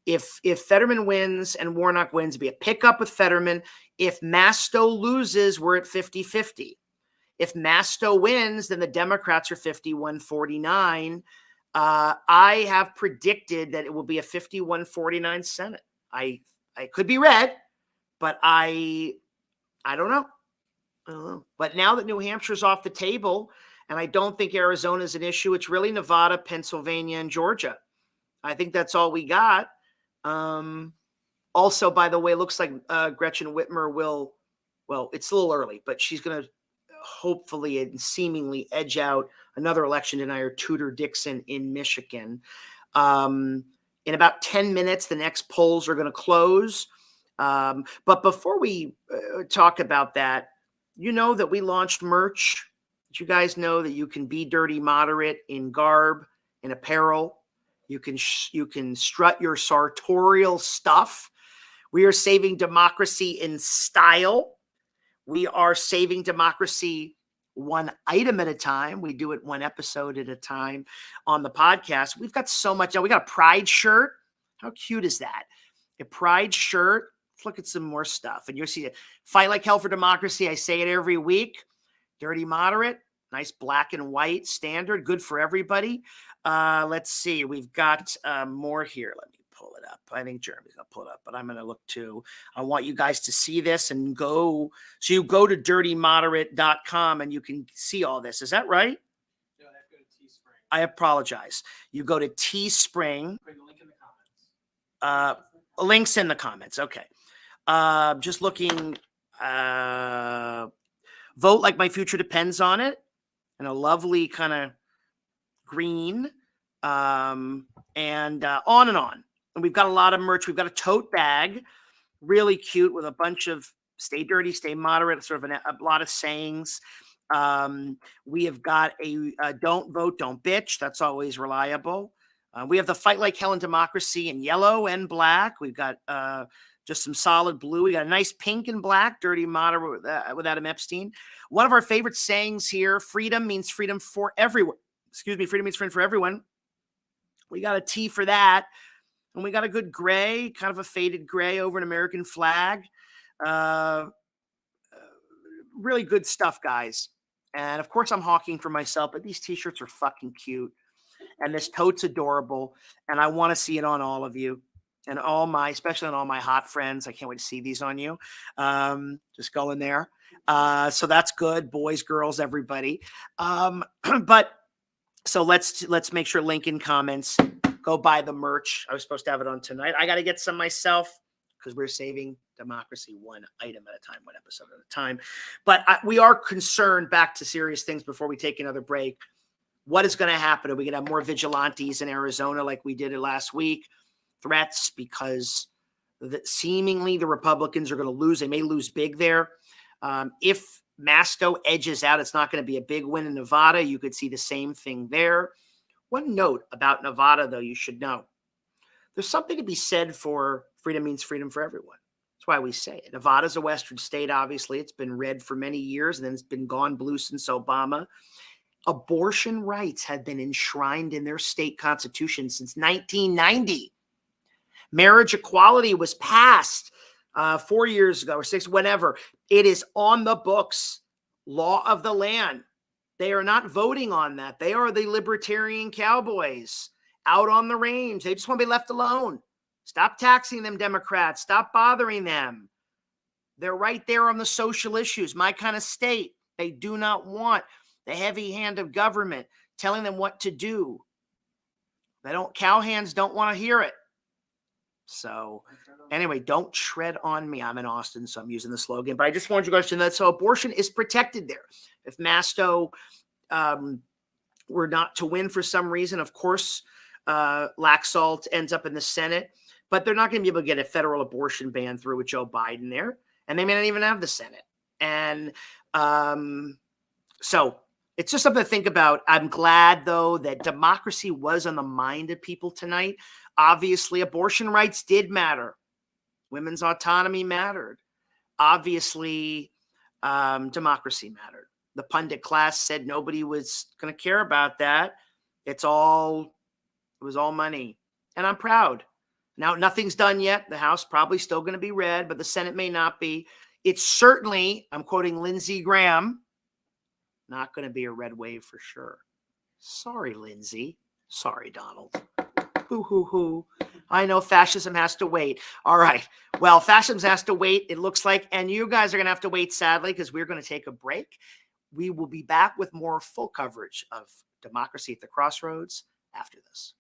If Fetterman wins and Warnock wins, it'd be a pickup with Fetterman. If Masto loses, we're at 50-50. If Masto wins, then the Democrats are 51-49. I have predicted that it will be a 51-49 Senate. I could be red, but I don't know. But now that New Hampshire's off the table, and I don't think Arizona is an issue, it's really Nevada, Pennsylvania, and Georgia. I think that's all we got. Also, by the way, it looks like Gretchen Whitmer will, well, it's a little early, but she's going to hopefully and seemingly edge out another election denier, Tudor Dixon in Michigan. In about 10 minutes, the next polls are going to close. But before we talk about that, you know that we launched merch. Did you guys know that you can be dirty moderate in garb, in apparel? You can strut your sartorial stuff. We are saving democracy in style. We are saving democracy one item at a time. We do it one episode at a time on the podcast. We've got so much. We got a Pride shirt. How cute is that? A Pride shirt. Let's look at some more stuff. And you'll see it. Fight Like Hell for Democracy. I say it every week. Dirty Moderate. Nice black and white standard. Good for everybody. Let's see. We've got more here. Let me pull it up. I think Jeremy's going to pull it up, but I'm going to look too. I want you guys to see this and go. So you go to dirtymoderate.com and you can see all this. Is that right? No, I have to go to Teespring. I apologize. You go to Teespring. Put the link in the comments. Links in the comments. Okay. Just looking. Vote Like My Future Depends on It. And a lovely kind of green. And on and on. And we've got a lot of merch. We've got a tote bag, really cute, with a bunch of stay dirty, stay moderate, sort of a lot of sayings. We have got a don't vote, don't bitch. That's always reliable. We have the Fight Like Hell and Democracy in yellow and black. We've got just some solid blue. We got a nice pink and black, dirty moderate with Adam Epstein. One of our favorite sayings here, freedom means freedom for everyone. Excuse me, freedom means freedom for everyone. We got a T for that. And we got a good gray, kind of a faded gray over an American flag. really good stuff, guys. And of course, I'm hawking for myself, but these t-shirts are fucking cute. And this tote's adorable. And I want to see it on all of you and especially on all my hot friends. I can't wait to see these on you. Just go in there. So that's good. Boys, girls, everybody. But so let's make sure Lincoln comments. Go buy the merch. I was supposed to have it on tonight. I got to get some myself because we're saving democracy one item at a time, one episode at a time. But we are concerned, back to serious things before we take another break. What is going to happen? Are we going to have more vigilantes in Arizona like we did it last week? Threats because seemingly the Republicans are going to lose. They may lose big there. If Masto edges out, it's not going to be a big win in Nevada. You could see the same thing there. One note about Nevada, though, you should know. There's something to be said for freedom means freedom for everyone. That's why we say it. Nevada's a Western state, obviously. It's been red for many years, and then it's been gone blue since Obama. Abortion rights had been enshrined in their state constitution since 1990. Marriage equality was passed 4 years ago or 6, whatever. It is on the books. Law of the land. They are not voting on that. They are the libertarian cowboys out on the range. They just want to be left alone. Stop taxing them, Democrats. Stop bothering them. They're right there on the social issues. My kind of state. They do not want the heavy hand of government telling them what to do. Cowhands don't want to hear it. So anyway, don't tread on me. I'm in Austin, so I'm using the slogan. But I just wanted you guys to know that. So abortion is protected there. If Masto were not to win for some reason, of course, Laxalt ends up in the Senate. But they're not going to be able to get a federal abortion ban through with Joe Biden there. And they may not even have the Senate. And so it's just something to think about. I'm glad, though, that democracy was on the mind of people tonight. Obviously, abortion rights did matter. Women's autonomy mattered. Obviously, democracy mattered. The pundit class said nobody was going to care about that. It was all money. And I'm proud. Now, nothing's done yet. The House probably still going to be red, but the Senate may not be. It's certainly, I'm quoting Lindsey Graham, not going to be a red wave for sure. Sorry, Lindsey. Sorry, Donald. Hoo. I know fascism has to wait. All right. Well, fascism has to wait, it looks like. And you guys are going to have to wait, sadly, because we're going to take a break. We will be back with more full coverage of Democracy at the Crossroads after this.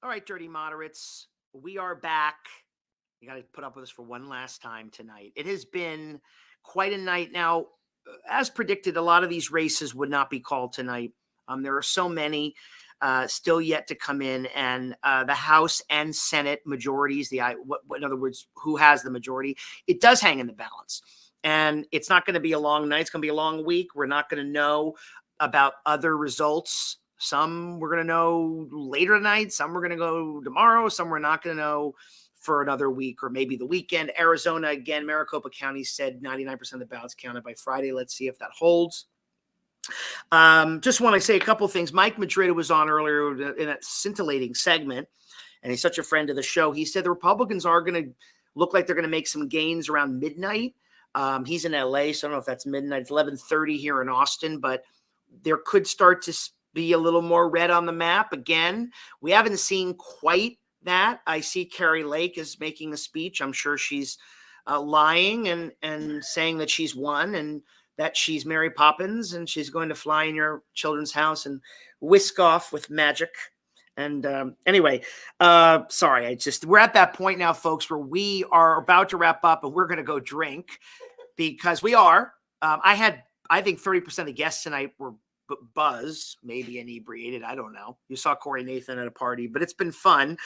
All right, Dirty Moderates, we are back. You got to put up with us for one last time tonight. It has been quite a night. Now, as predicted, a lot of these races would not be called tonight. There are so many still yet to come in, and the House and Senate majorities, in other words, who has the majority, it does hang in the balance. And it's not going to be a long night. It's going to be a long week. We're not going to know about other results. Some we're going to know later tonight. Some we're going to go tomorrow. Some we're not going to know for another week or maybe the weekend. Arizona, again, Maricopa County said 99% of the ballots counted by Friday. Let's see if that holds. Just want to say a couple things. Mike Madrid was on earlier in that scintillating segment, and he's such a friend of the show. He said the Republicans are going to look like they're going to make some gains around midnight. He's in LA, so I don't know if that's midnight. It's 11:30 here in Austin, but there could start to be a little more red on the map. Again, we haven't seen quite that. I see Carrie Lake is making a speech. I'm sure she's lying and saying that she's won and that she's Mary Poppins and she's going to fly in your children's house and whisk off with magic. And anyway, sorry, we're at that point now, folks, where we are about to wrap up and we're going to go drink because we are. I think 30% of the guests tonight were buzzed, maybe inebriated. I don't know. You saw Corey Nathan at a party, but it's been fun.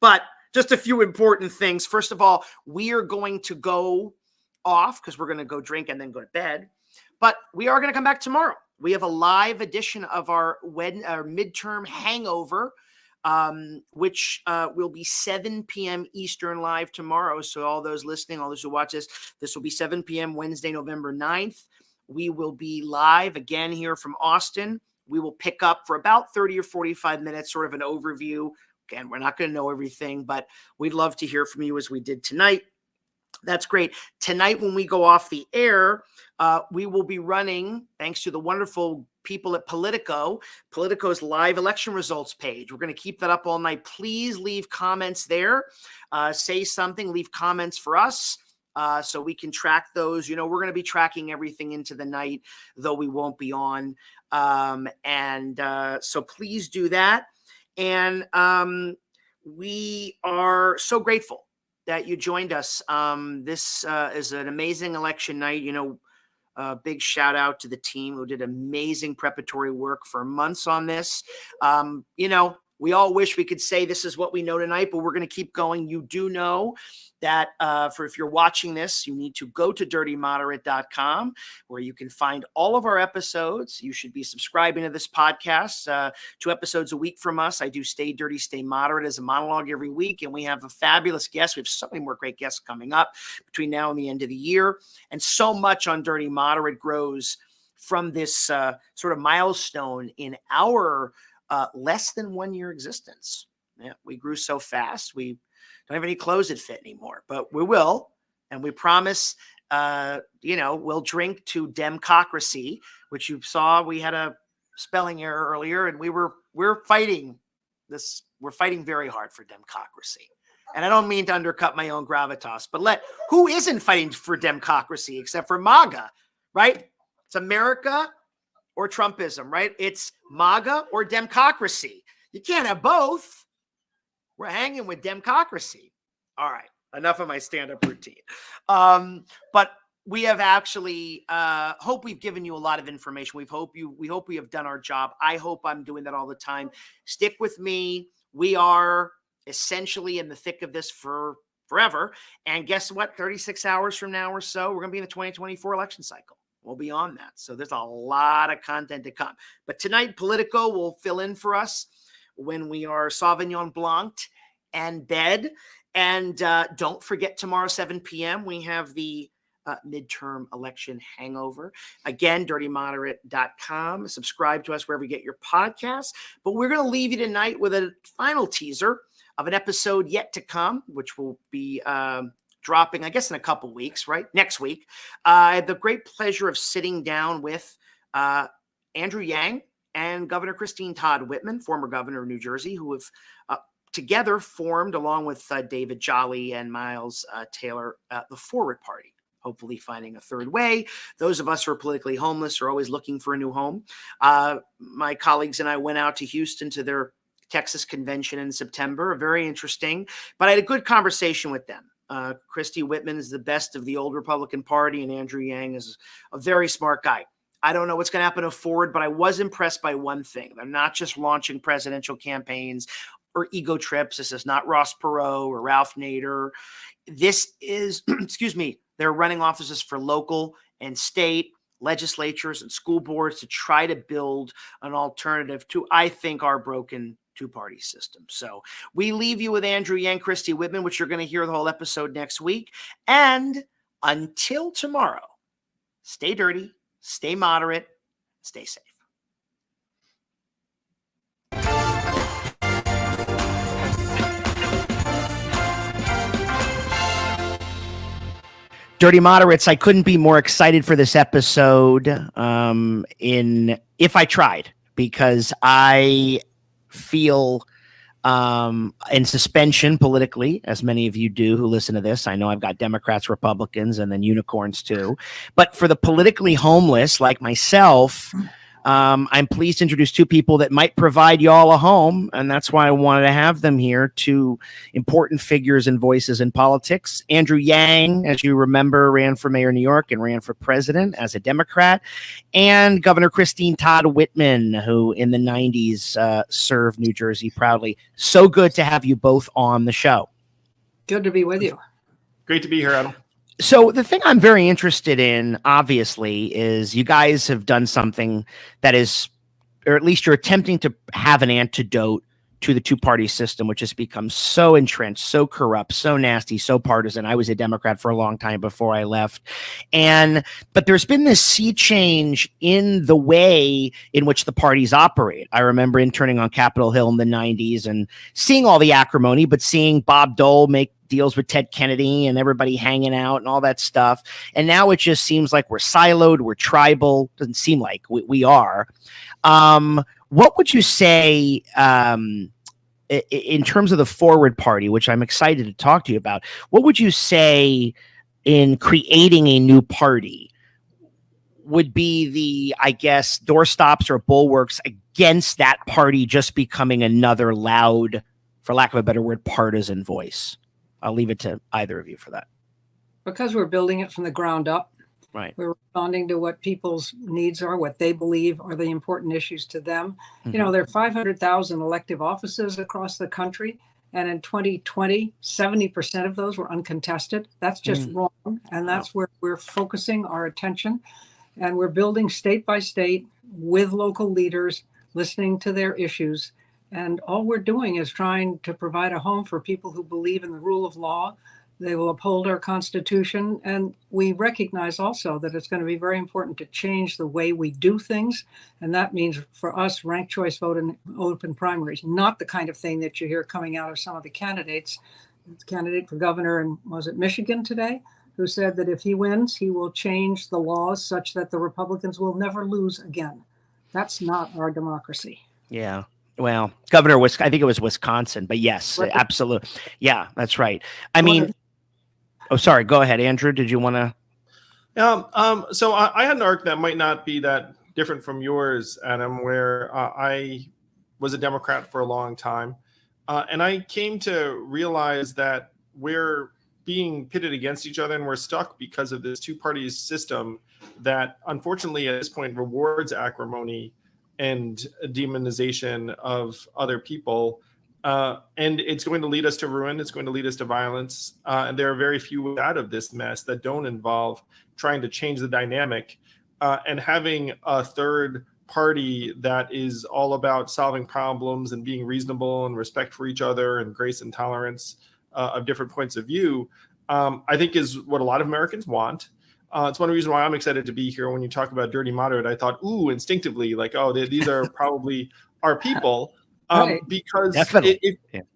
But just a few important things. First of all, we are going to go off because we're going to go drink and then go to bed. But we are going to come back tomorrow. We have a live edition of our midterm hangover, which will be 7 p.m. Eastern live tomorrow. So all those listening, all those who watch this will be 7 p.m. Wednesday, November 9th. We will be live again here from Austin. We will pick up for about 30 or 45 minutes, sort of an overview. Again, we're not going to know everything, but we'd love to hear from you as we did tonight. That's great. Tonight, when we go off the air, we will be running, thanks to the wonderful people at Politico, Politico's live election results page. We're going to keep that up all night. Please leave comments there. Say something, leave comments for us. So we can track those. You know, we're going to be tracking everything into the night, though we won't be on. So please do that. And we are so grateful that you joined us. This is an amazing election night. You know, big shout out to the team who did amazing preparatory work for months on this. You know, we all wish we could say this is what we know tonight, but we're going to keep going. You do know that if you're watching this, you need to go to dirtymoderate.com where you can find all of our episodes. You should be subscribing to this podcast, 2 episodes a week from us. I do Stay Dirty, Stay Moderate as a monologue every week, and we have a fabulous guest. We have so many more great guests coming up between now and the end of the year, and so much on Dirty Moderate grows from this sort of milestone in our less than 1 year existence. Yeah, we grew so fast. We don't have any clothes that fit anymore, but we will. And we promise, you know, we'll drink to Democracy, which you saw. We had a spelling error earlier, and we're fighting this. We're fighting very hard for Democracy. And I don't mean to undercut my own gravitas, but who isn't fighting for Democracy except for MAGA, right? It's America or Trumpism, right? It's MAGA or Democracy. You can't have both. We're hanging with Democracy. All right, enough of my stand-up routine. But we have actually hope we've given you a lot of information. We hope we have done our job. I hope I'm doing that all the time. Stick with me. We are essentially in the thick of this for forever. And guess what? 36 hours from now or so, we're going to be in the 2024 election cycle. We'll be on that. So there's a lot of content to come. But tonight, Politico will fill in for us when we are Sauvignon Blanc and bed. And don't forget, tomorrow, 7 p.m., we have the midterm election hangover. Again, dirtymoderate.com. Subscribe to us wherever you get your podcasts. But we're going to leave you tonight with a final teaser of an episode yet to come, which will be dropping, I guess, in a couple weeks, right? Next week. I had the great pleasure of sitting down with Andrew Yang and Governor Christine Todd Whitman, former governor of New Jersey, who have together formed, along with David Jolly and Miles Taylor, the Forward Party, hopefully finding a third way. Those of us who are politically homeless are always looking for a new home. My colleagues and I went out to Houston to their Texas convention in September. Very interesting. But I had a good conversation with them. Christy Whitman is the best of the old Republican Party, and Andrew Yang is a very smart guy. I don't know what's going to happen to Ford, but I was impressed by one thing. They're not just launching presidential campaigns or ego trips. This is not Ross Perot or Ralph Nader. This is, excuse me, they're running offices for local and state legislatures and school boards to try to build an alternative to, I think, our broken two-party system. So we leave you with Andrew Yang, Christy Whitman, which you're going to hear the whole episode next week. And until tomorrow, stay dirty, stay moderate, stay safe. Dirty Moderates, I couldn't be more excited for this episode If I Tried, because I feel in suspension politically, as many of you do who listen to this. I know I've got Democrats, Republicans, and then unicorns too. But for the politically homeless like myself, I'm pleased to introduce two people that might provide y'all a home, and that's why I wanted to have them here, two important figures and voices in politics. Andrew Yang, as you remember, ran for mayor of New York and ran for president as a Democrat, and Governor Christine Todd Whitman, who in the 90s served New Jersey proudly. So good to have you both on the show. Good to be with you. Great to be here, Adam. So the thing I'm very interested in, obviously, is you guys have done something that is, or at least you're attempting to have an antidote to the two-party system, which has become so entrenched, so corrupt, so nasty, so partisan. I was a Democrat for a long time before I left. But there's been this sea change in the way in which the parties operate. I remember interning on Capitol Hill in the 90s and seeing all the acrimony, but seeing Bob Dole make deals with Ted Kennedy and everybody hanging out and all that stuff. And now it just seems like we're siloed, we're tribal. Doesn't seem like we are. What would you say in terms of the Forward Party, which I'm excited to talk to you about? What would you say in creating a new party would be the, I guess, doorstops or bulwarks against that party just becoming another loud, for lack of a better word, partisan voice? I'll leave it to either of you for that. Because we're building it from the ground up. Right. We're responding to what people's needs are, what they believe are the important issues to them. Mm-hmm. You know, there are 500,000 elective offices across the country. And in 2020, 70% of those were uncontested. That's just wrong. And that's where we're focusing our attention. And we're building state by state with local leaders, listening to their issues. And all we're doing is trying to provide a home for people who believe in the rule of law. They will uphold our Constitution. And we recognize also that it's going to be very important to change the way we do things. And that means for us, ranked choice vote and open primaries, not the kind of thing that you hear coming out of some of the candidates. The candidate for governor in, was it Michigan today, who said that if he wins, he will change the laws such that the Republicans will never lose again. That's not our democracy. Yeah. Well, Governor, I think it was Wisconsin, but yes, absolutely. Yeah, that's right. I mean, oh, sorry. Go ahead, Andrew. Did you want to? Yeah. So I had an arc that might not be that different from yours, Adam, where I was a Democrat for a long time. And I came to realize that we're being pitted against each other and we're stuck because of this two-party system that, unfortunately, at this point rewards acrimony and demonization of other people. And it's going to lead us to ruin. It's going to lead us to violence. And there are very few out of this mess that don't involve trying to change the dynamic and having a third party that is all about solving problems and being reasonable and respect for each other and grace and tolerance of different points of view, I think is what a lot of Americans want. It's one reason why I'm excited to be here. When you talk about Dirty Moderate, I thought, ooh, instinctively, like, oh, these are probably our people. Right. Because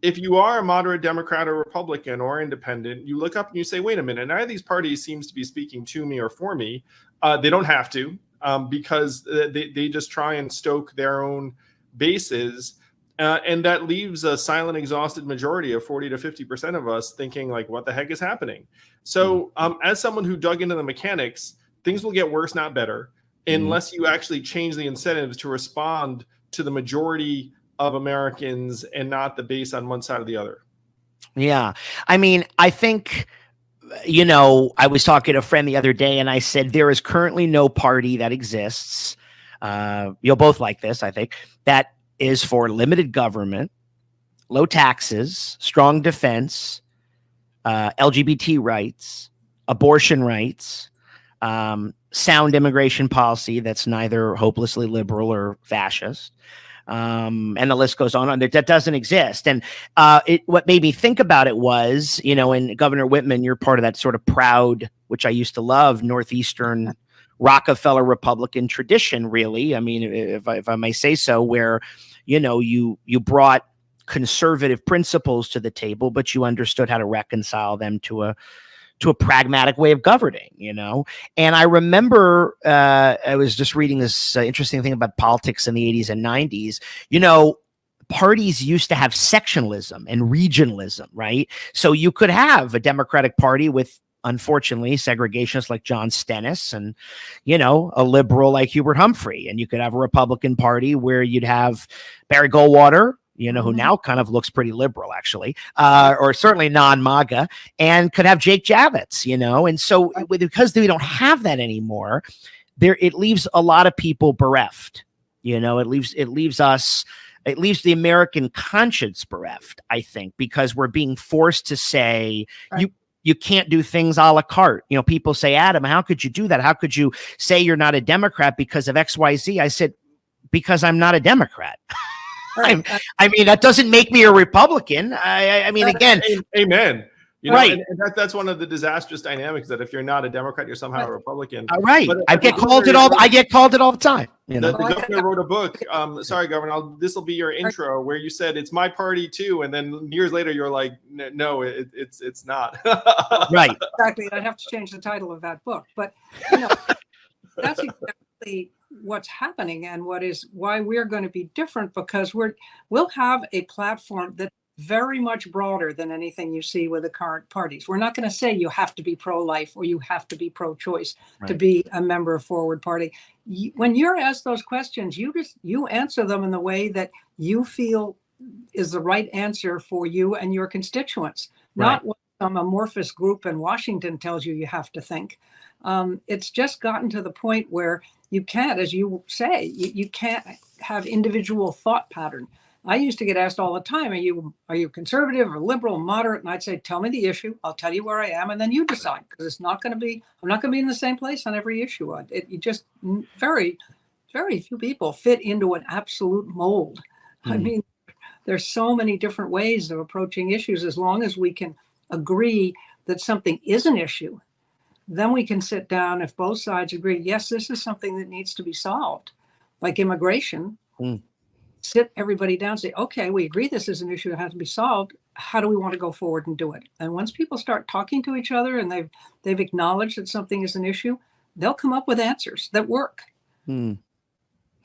if you are a moderate Democrat or Republican or independent, you look up and you say, wait a minute, neither of these parties seems to be speaking to me or for me. They don't have to because they just try and stoke their own bases. And that leaves a silent, exhausted majority of 40 to 50% of us thinking, like, what the heck is happening? So as someone who dug into the mechanics, things will get worse, not better, unless you actually change the incentives to respond to the majority of Americans and not the base on one side or the other. Yeah. I mean, I think, you know, I was talking to a friend the other day and I said, there is currently no party that exists. You'll both like this, I think, that is for limited government, low taxes, strong defense, LGBT rights, abortion rights, sound immigration policy that's neither hopelessly liberal or fascist. And the list goes on. That doesn't exist. And what made me think about it was, you know, and Governor Whitman, you're part of that sort of proud, which I used to love, Northeastern Rockefeller Republican tradition, really. I mean, if I may say so, where, you know, you brought conservative principles to the table, but you understood how to reconcile them to a pragmatic way of governing, you know? And I remember I was just reading this interesting thing about politics in the 80s and 90s. You know, parties used to have sectionalism and regionalism, right? So you could have a Democratic Party with, unfortunately, segregationists like John Stennis and, you know, a liberal like Hubert Humphrey. And you could have a Republican Party where you'd have Barry Goldwater, you know, who now kind of looks pretty liberal, actually, or certainly non-MAGA, and could have Jake Javits, you know. And so because we don't have that anymore, it leaves a lot of people bereft, you know. It leaves the American conscience bereft, I think, because we're being forced to say, you can't do things a la carte. You know, people say, Adam, how could you do that? How could you say you're not a Democrat because of XYZ? I said, because I'm not a Democrat. I mean, that doesn't make me a Republican. I mean, again, amen. You know, right. And that's one of the disastrous dynamics, that if you're not a Democrat, you're somehow a Republican. Right. I get called it all the time. You know? The governor wrote a book. Sorry, Governor, this will be your intro, where you said it's my party too, and then years later you're like, no, it's not. Right. Exactly. I'd have to change the title of that book, but you know, that's exactly what's happening, and why we're going to be different, because we'll have a platform that's very much broader than anything you see with the current parties. We're not going to say you have to be pro-life or you have to be pro-choice to be a member of Forward Party. When you're asked those questions, you answer them in the way that you feel is the right answer for you and your constituents, not what some amorphous group in Washington tells you have to think. It's just gotten to the point where you can't, as you say, you can't have individual thought pattern. I used to get asked all the time, are you conservative or liberal, moderate? And I'd say, tell me the issue. I'll tell you where I am, and then you decide, because I'm not going to be in the same place on every issue. Very, very few people fit into an absolute mold. I mean, there's so many different ways of approaching issues. As long as we can agree that something is an issue, then we can sit down, if both sides agree, yes, this is something that needs to be solved, like immigration. Sit everybody down, say, okay, we agree this is an issue that has to be solved. How do we want to go forward and do it? And once people start talking to each other and they've acknowledged that something is an issue, they'll come up with answers that work.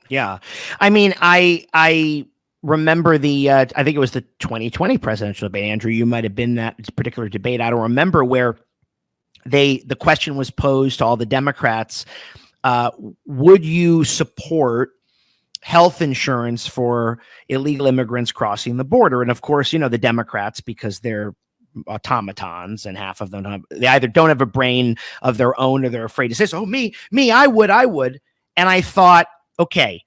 Yeah. I mean, I remember I think it was the 2020 presidential debate. Andrew, you might have been that particular debate. I don't remember, where the question was posed to all the Democrats. Would you support health insurance for illegal immigrants crossing the border? And of course, you know, the Democrats, because they're automatons and half of them they either don't have a brain of their own or they're afraid to say, oh, me, I would. And I thought, okay,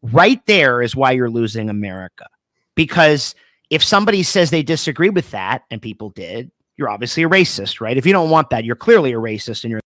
right there is why you're losing America. Because if somebody says they disagree with that, and people did, you're obviously a racist, right? If you don't want that, you're clearly a racist, and you're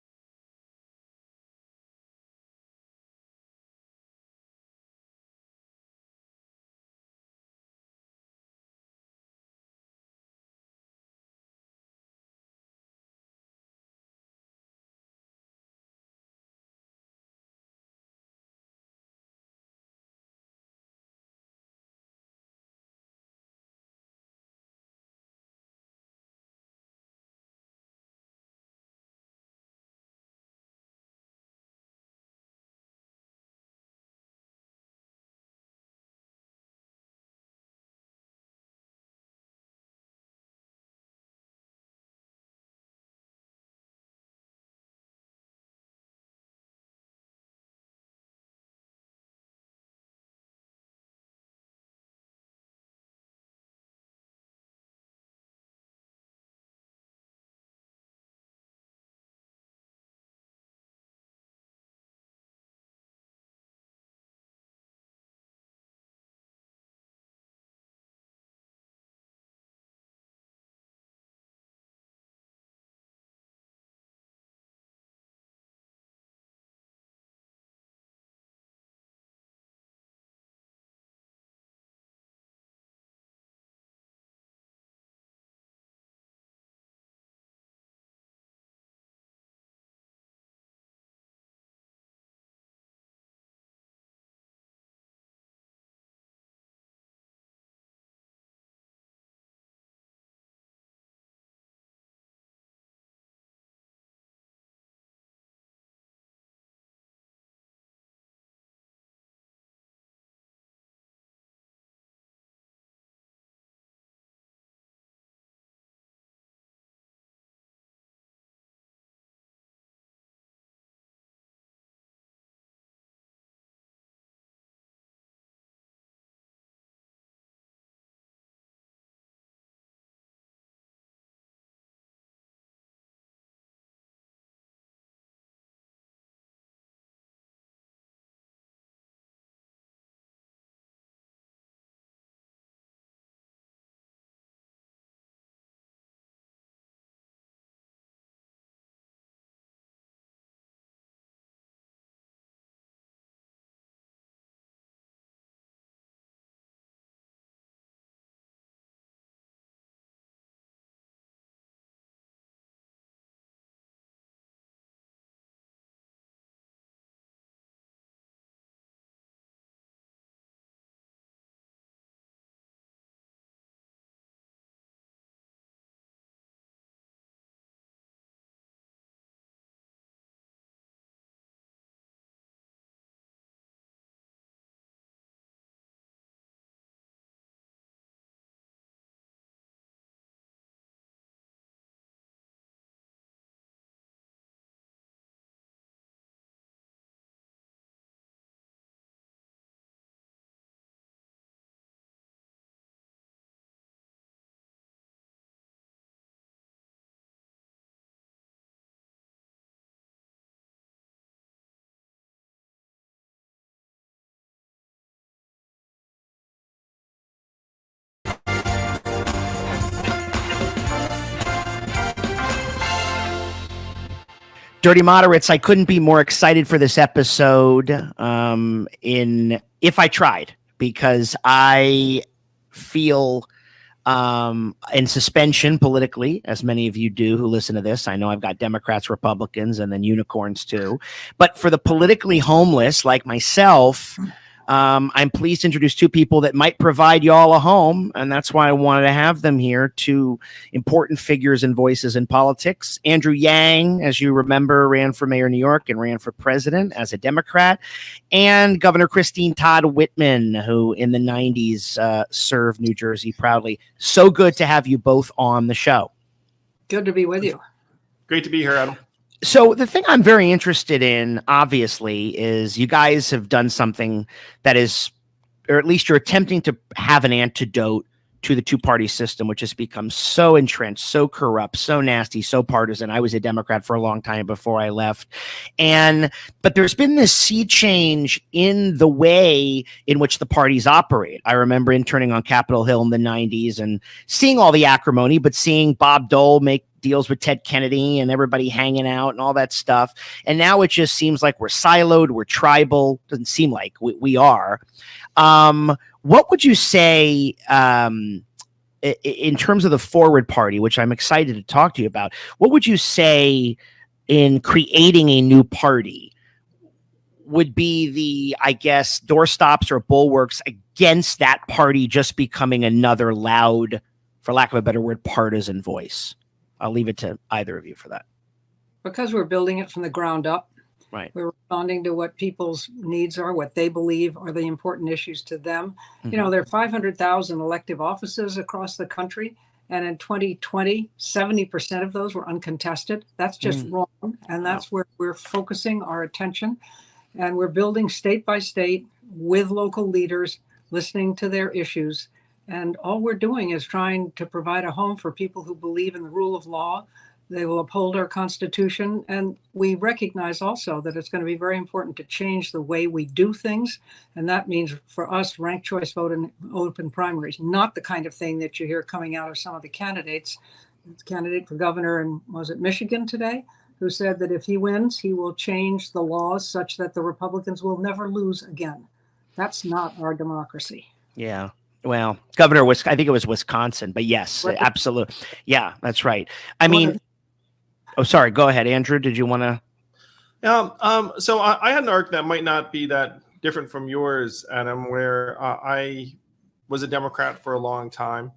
Dirty Moderates, I couldn't be more excited for this episode if I tried, because I feel in suspension politically, as many of you do who listen to this. I know I've got Democrats, Republicans, and then unicorns too. But for the politically homeless like myself, I'm pleased to introduce two people that might provide y'all a home, and that's why I wanted to have them here. Two important figures and voices in politics. Andrew Yang, as you remember, ran for mayor of New York and ran for president as a Democrat, and Governor Christine Todd Whitman, who in the 90s served New Jersey proudly. So good to have you both on the show. Good to be with you. Great to be here, Adam. So the thing I'm very interested in, obviously, is you guys have done something that is, or at least you're attempting to have an antidote to the two-party system, which has become so entrenched, so corrupt, so nasty, so partisan. I was a Democrat for a long time before I left. But there's been this sea change in the way in which the parties operate. I remember interning on Capitol Hill in the 90s and seeing all the acrimony, but seeing Bob Dole make deals with Ted Kennedy and everybody hanging out and all that stuff. And now it just seems like we're siloed, we're tribal. Doesn't seem like we are. What would you say in terms of the Forward Party, which I'm excited to talk to you about? What would you say in creating a new party would be the, I guess, doorstops or bulwarks against that party just becoming another loud, for lack of a better word, partisan voice? I'll leave it to either of you for that. Because we're building it from the ground up. Right. We're responding to what people's needs are, what they believe are the important issues to them. You know, there are 500,000 elective offices across the country. And in 2020, 70% of those were uncontested. That's just wrong. And that's where we're focusing our attention. And we're building state by state with local leaders, listening to their issues. And all we're doing is trying to provide a home for people who believe in the rule of law. They will uphold our Constitution. And we recognize also that it's going to be very important to change the way we do things. And that means for us, ranked choice vote and open primaries, not the kind of thing that you hear coming out of some of the candidates. The candidate for governor in, was it Michigan today, who said that if he wins, he will change the laws such that the Republicans will never lose again. That's not our democracy. Yeah. Well, governor was, I think it was Wisconsin, but yes, absolutely. Yeah, that's right. I mean, oh, sorry. Go ahead, Andrew. Did you want to? So I had an arc that might not be that different from yours, Adam, where I was a Democrat for a long time.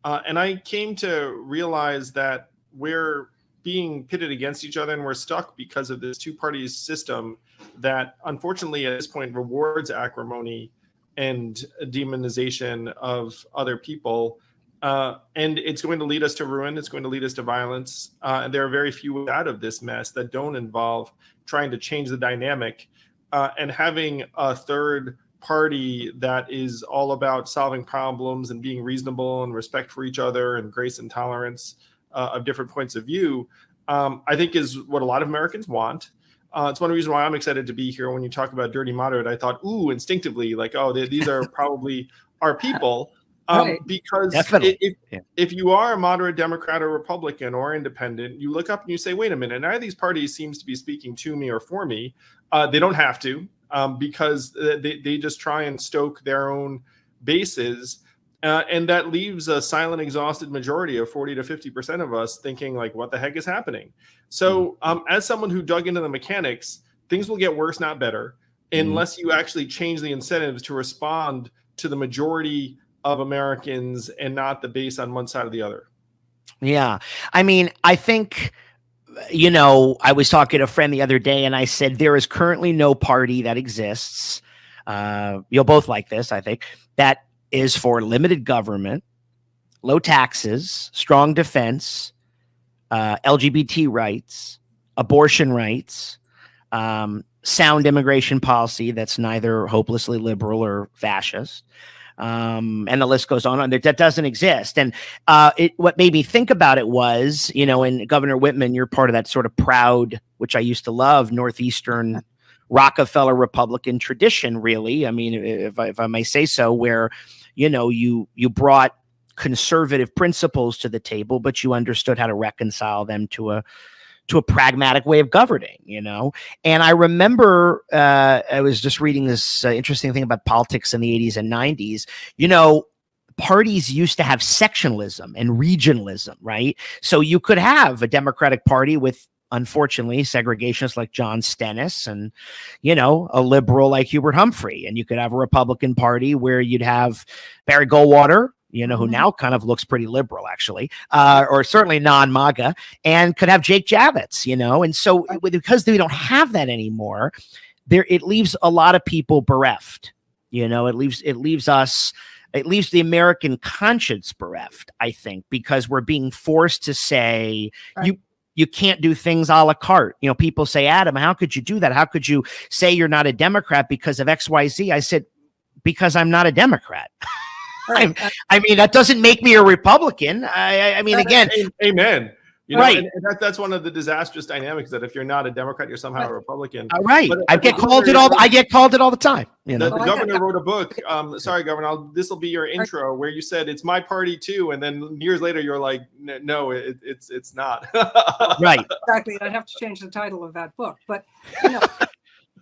And I came to realize that we're being pitted against each other and we're stuck because of this two-party system that unfortunately at this point rewards acrimony and demonization of other people. And it's going to lead us to ruin. It's going to lead us to violence. And there are very few out of this mess that don't involve trying to change the dynamic and having a third party that is all about solving problems and being reasonable and respect for each other and grace and tolerance of different points of view, I think is what a lot of Americans want. It's one reason why I'm excited to be here. When you talk about Dirty Moderate, I thought, ooh, instinctively, like, oh, these are probably our people. Right. Because if you are a moderate Democrat or Republican or independent, you look up and you say, wait a minute, neither of these parties seems to be speaking to me or for me. They don't have to because they just try and stoke their own bases. And that leaves a silent, exhausted majority of 40 to 50% of us thinking like, what the heck is happening? So as someone who dug into the mechanics, things will get worse, not better, unless you actually change the incentives to respond to the majority of Americans and not the base on one side or the other. Yeah. I mean, I think, you know, I was talking to a friend the other day and I said, there is currently no party that exists. You'll both like this, I think, that is for limited government, low taxes, strong defense, LGBT rights, abortion rights, sound immigration policy that's neither hopelessly liberal or fascist. And the list goes on. That doesn't exist. And what made me think about it was, you know, and Governor Whitman, you're part of that sort of proud, which I used to love, Northeastern Rockefeller Republican tradition, really. I mean, if I may say so, where, you know, you brought conservative principles to the table, but you understood how to reconcile them to to a pragmatic way of governing, And I remember I was just reading this interesting thing about politics in the 80s and 90s. Parties used to have sectionalism and regionalism, right? So you could have a Democratic Party with, unfortunately, segregationists like John Stennis and, a liberal like Hubert Humphrey. And you could have a Republican Party where you'd have Barry Goldwater, who now kind of looks pretty liberal, actually, or certainly non-MAGA, and could have Jake Javits, And so because we don't have that anymore, it leaves a lot of people bereft. It leaves the American conscience bereft, I think, because we're being forced to say, you can't do things a la carte. People say, Adam, how could you do that? How could you say you're not a Democrat because of XYZ? I said, because I'm not a Democrat. I mean, that doesn't make me a Republican. I mean, again. Amen. Right. And that's one of the disastrous dynamics, that if you're not a Democrat, you're somehow a Republican. Right. I get called it all the time. The governor wrote a book. Sorry, Governor, this will be your intro, where you said it's my party too, and then years later you're like, no, it's not. Right. Exactly. I'd have to change the title of that book, but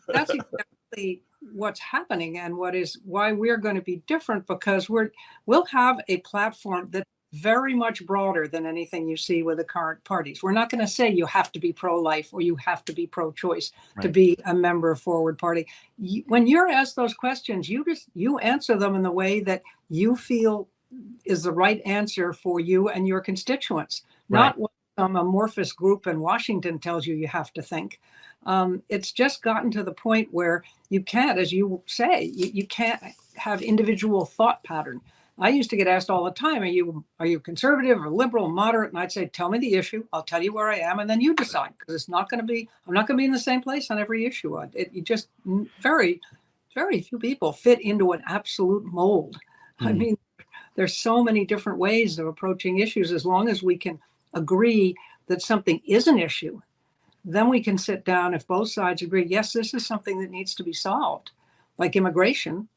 that's exactly what's happening, and why we're going to be different, because we'll have a platform that very much broader than anything you see with the current parties. We're not going to say you have to be pro-life or you have to be pro-choice to be a member of Forward Party. When you're asked those questions, you answer them in the way that you feel is the right answer for you and your constituents, not what some amorphous group in Washington tells you have to think. It's just gotten to the point where you can't, as you say, you can't have individual thought pattern. I used to get asked all the time, are you conservative or liberal, moderate? And I'd say, tell me the issue. I'll tell you where I am, and then you decide, because I'm not going to be in the same place on every issue. Very, very few people fit into an absolute mold. I mean, there's so many different ways of approaching issues. As long as we can agree that something is an issue, then we can sit down. If both sides agree, yes, this is something that needs to be solved, like immigration.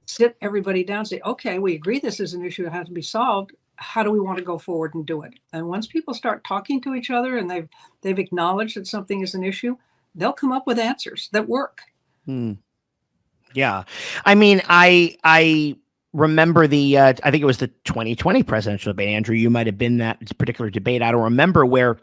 Sit everybody down and say, okay, we agree this is an issue that has to be solved. How do we want to go forward and do it? And once people start talking to each other and they've acknowledged that something is an issue, they'll come up with answers that work. Yeah. I mean, I remember I think it was the 2020 presidential debate. Andrew, you might have been that particular debate. I don't remember, where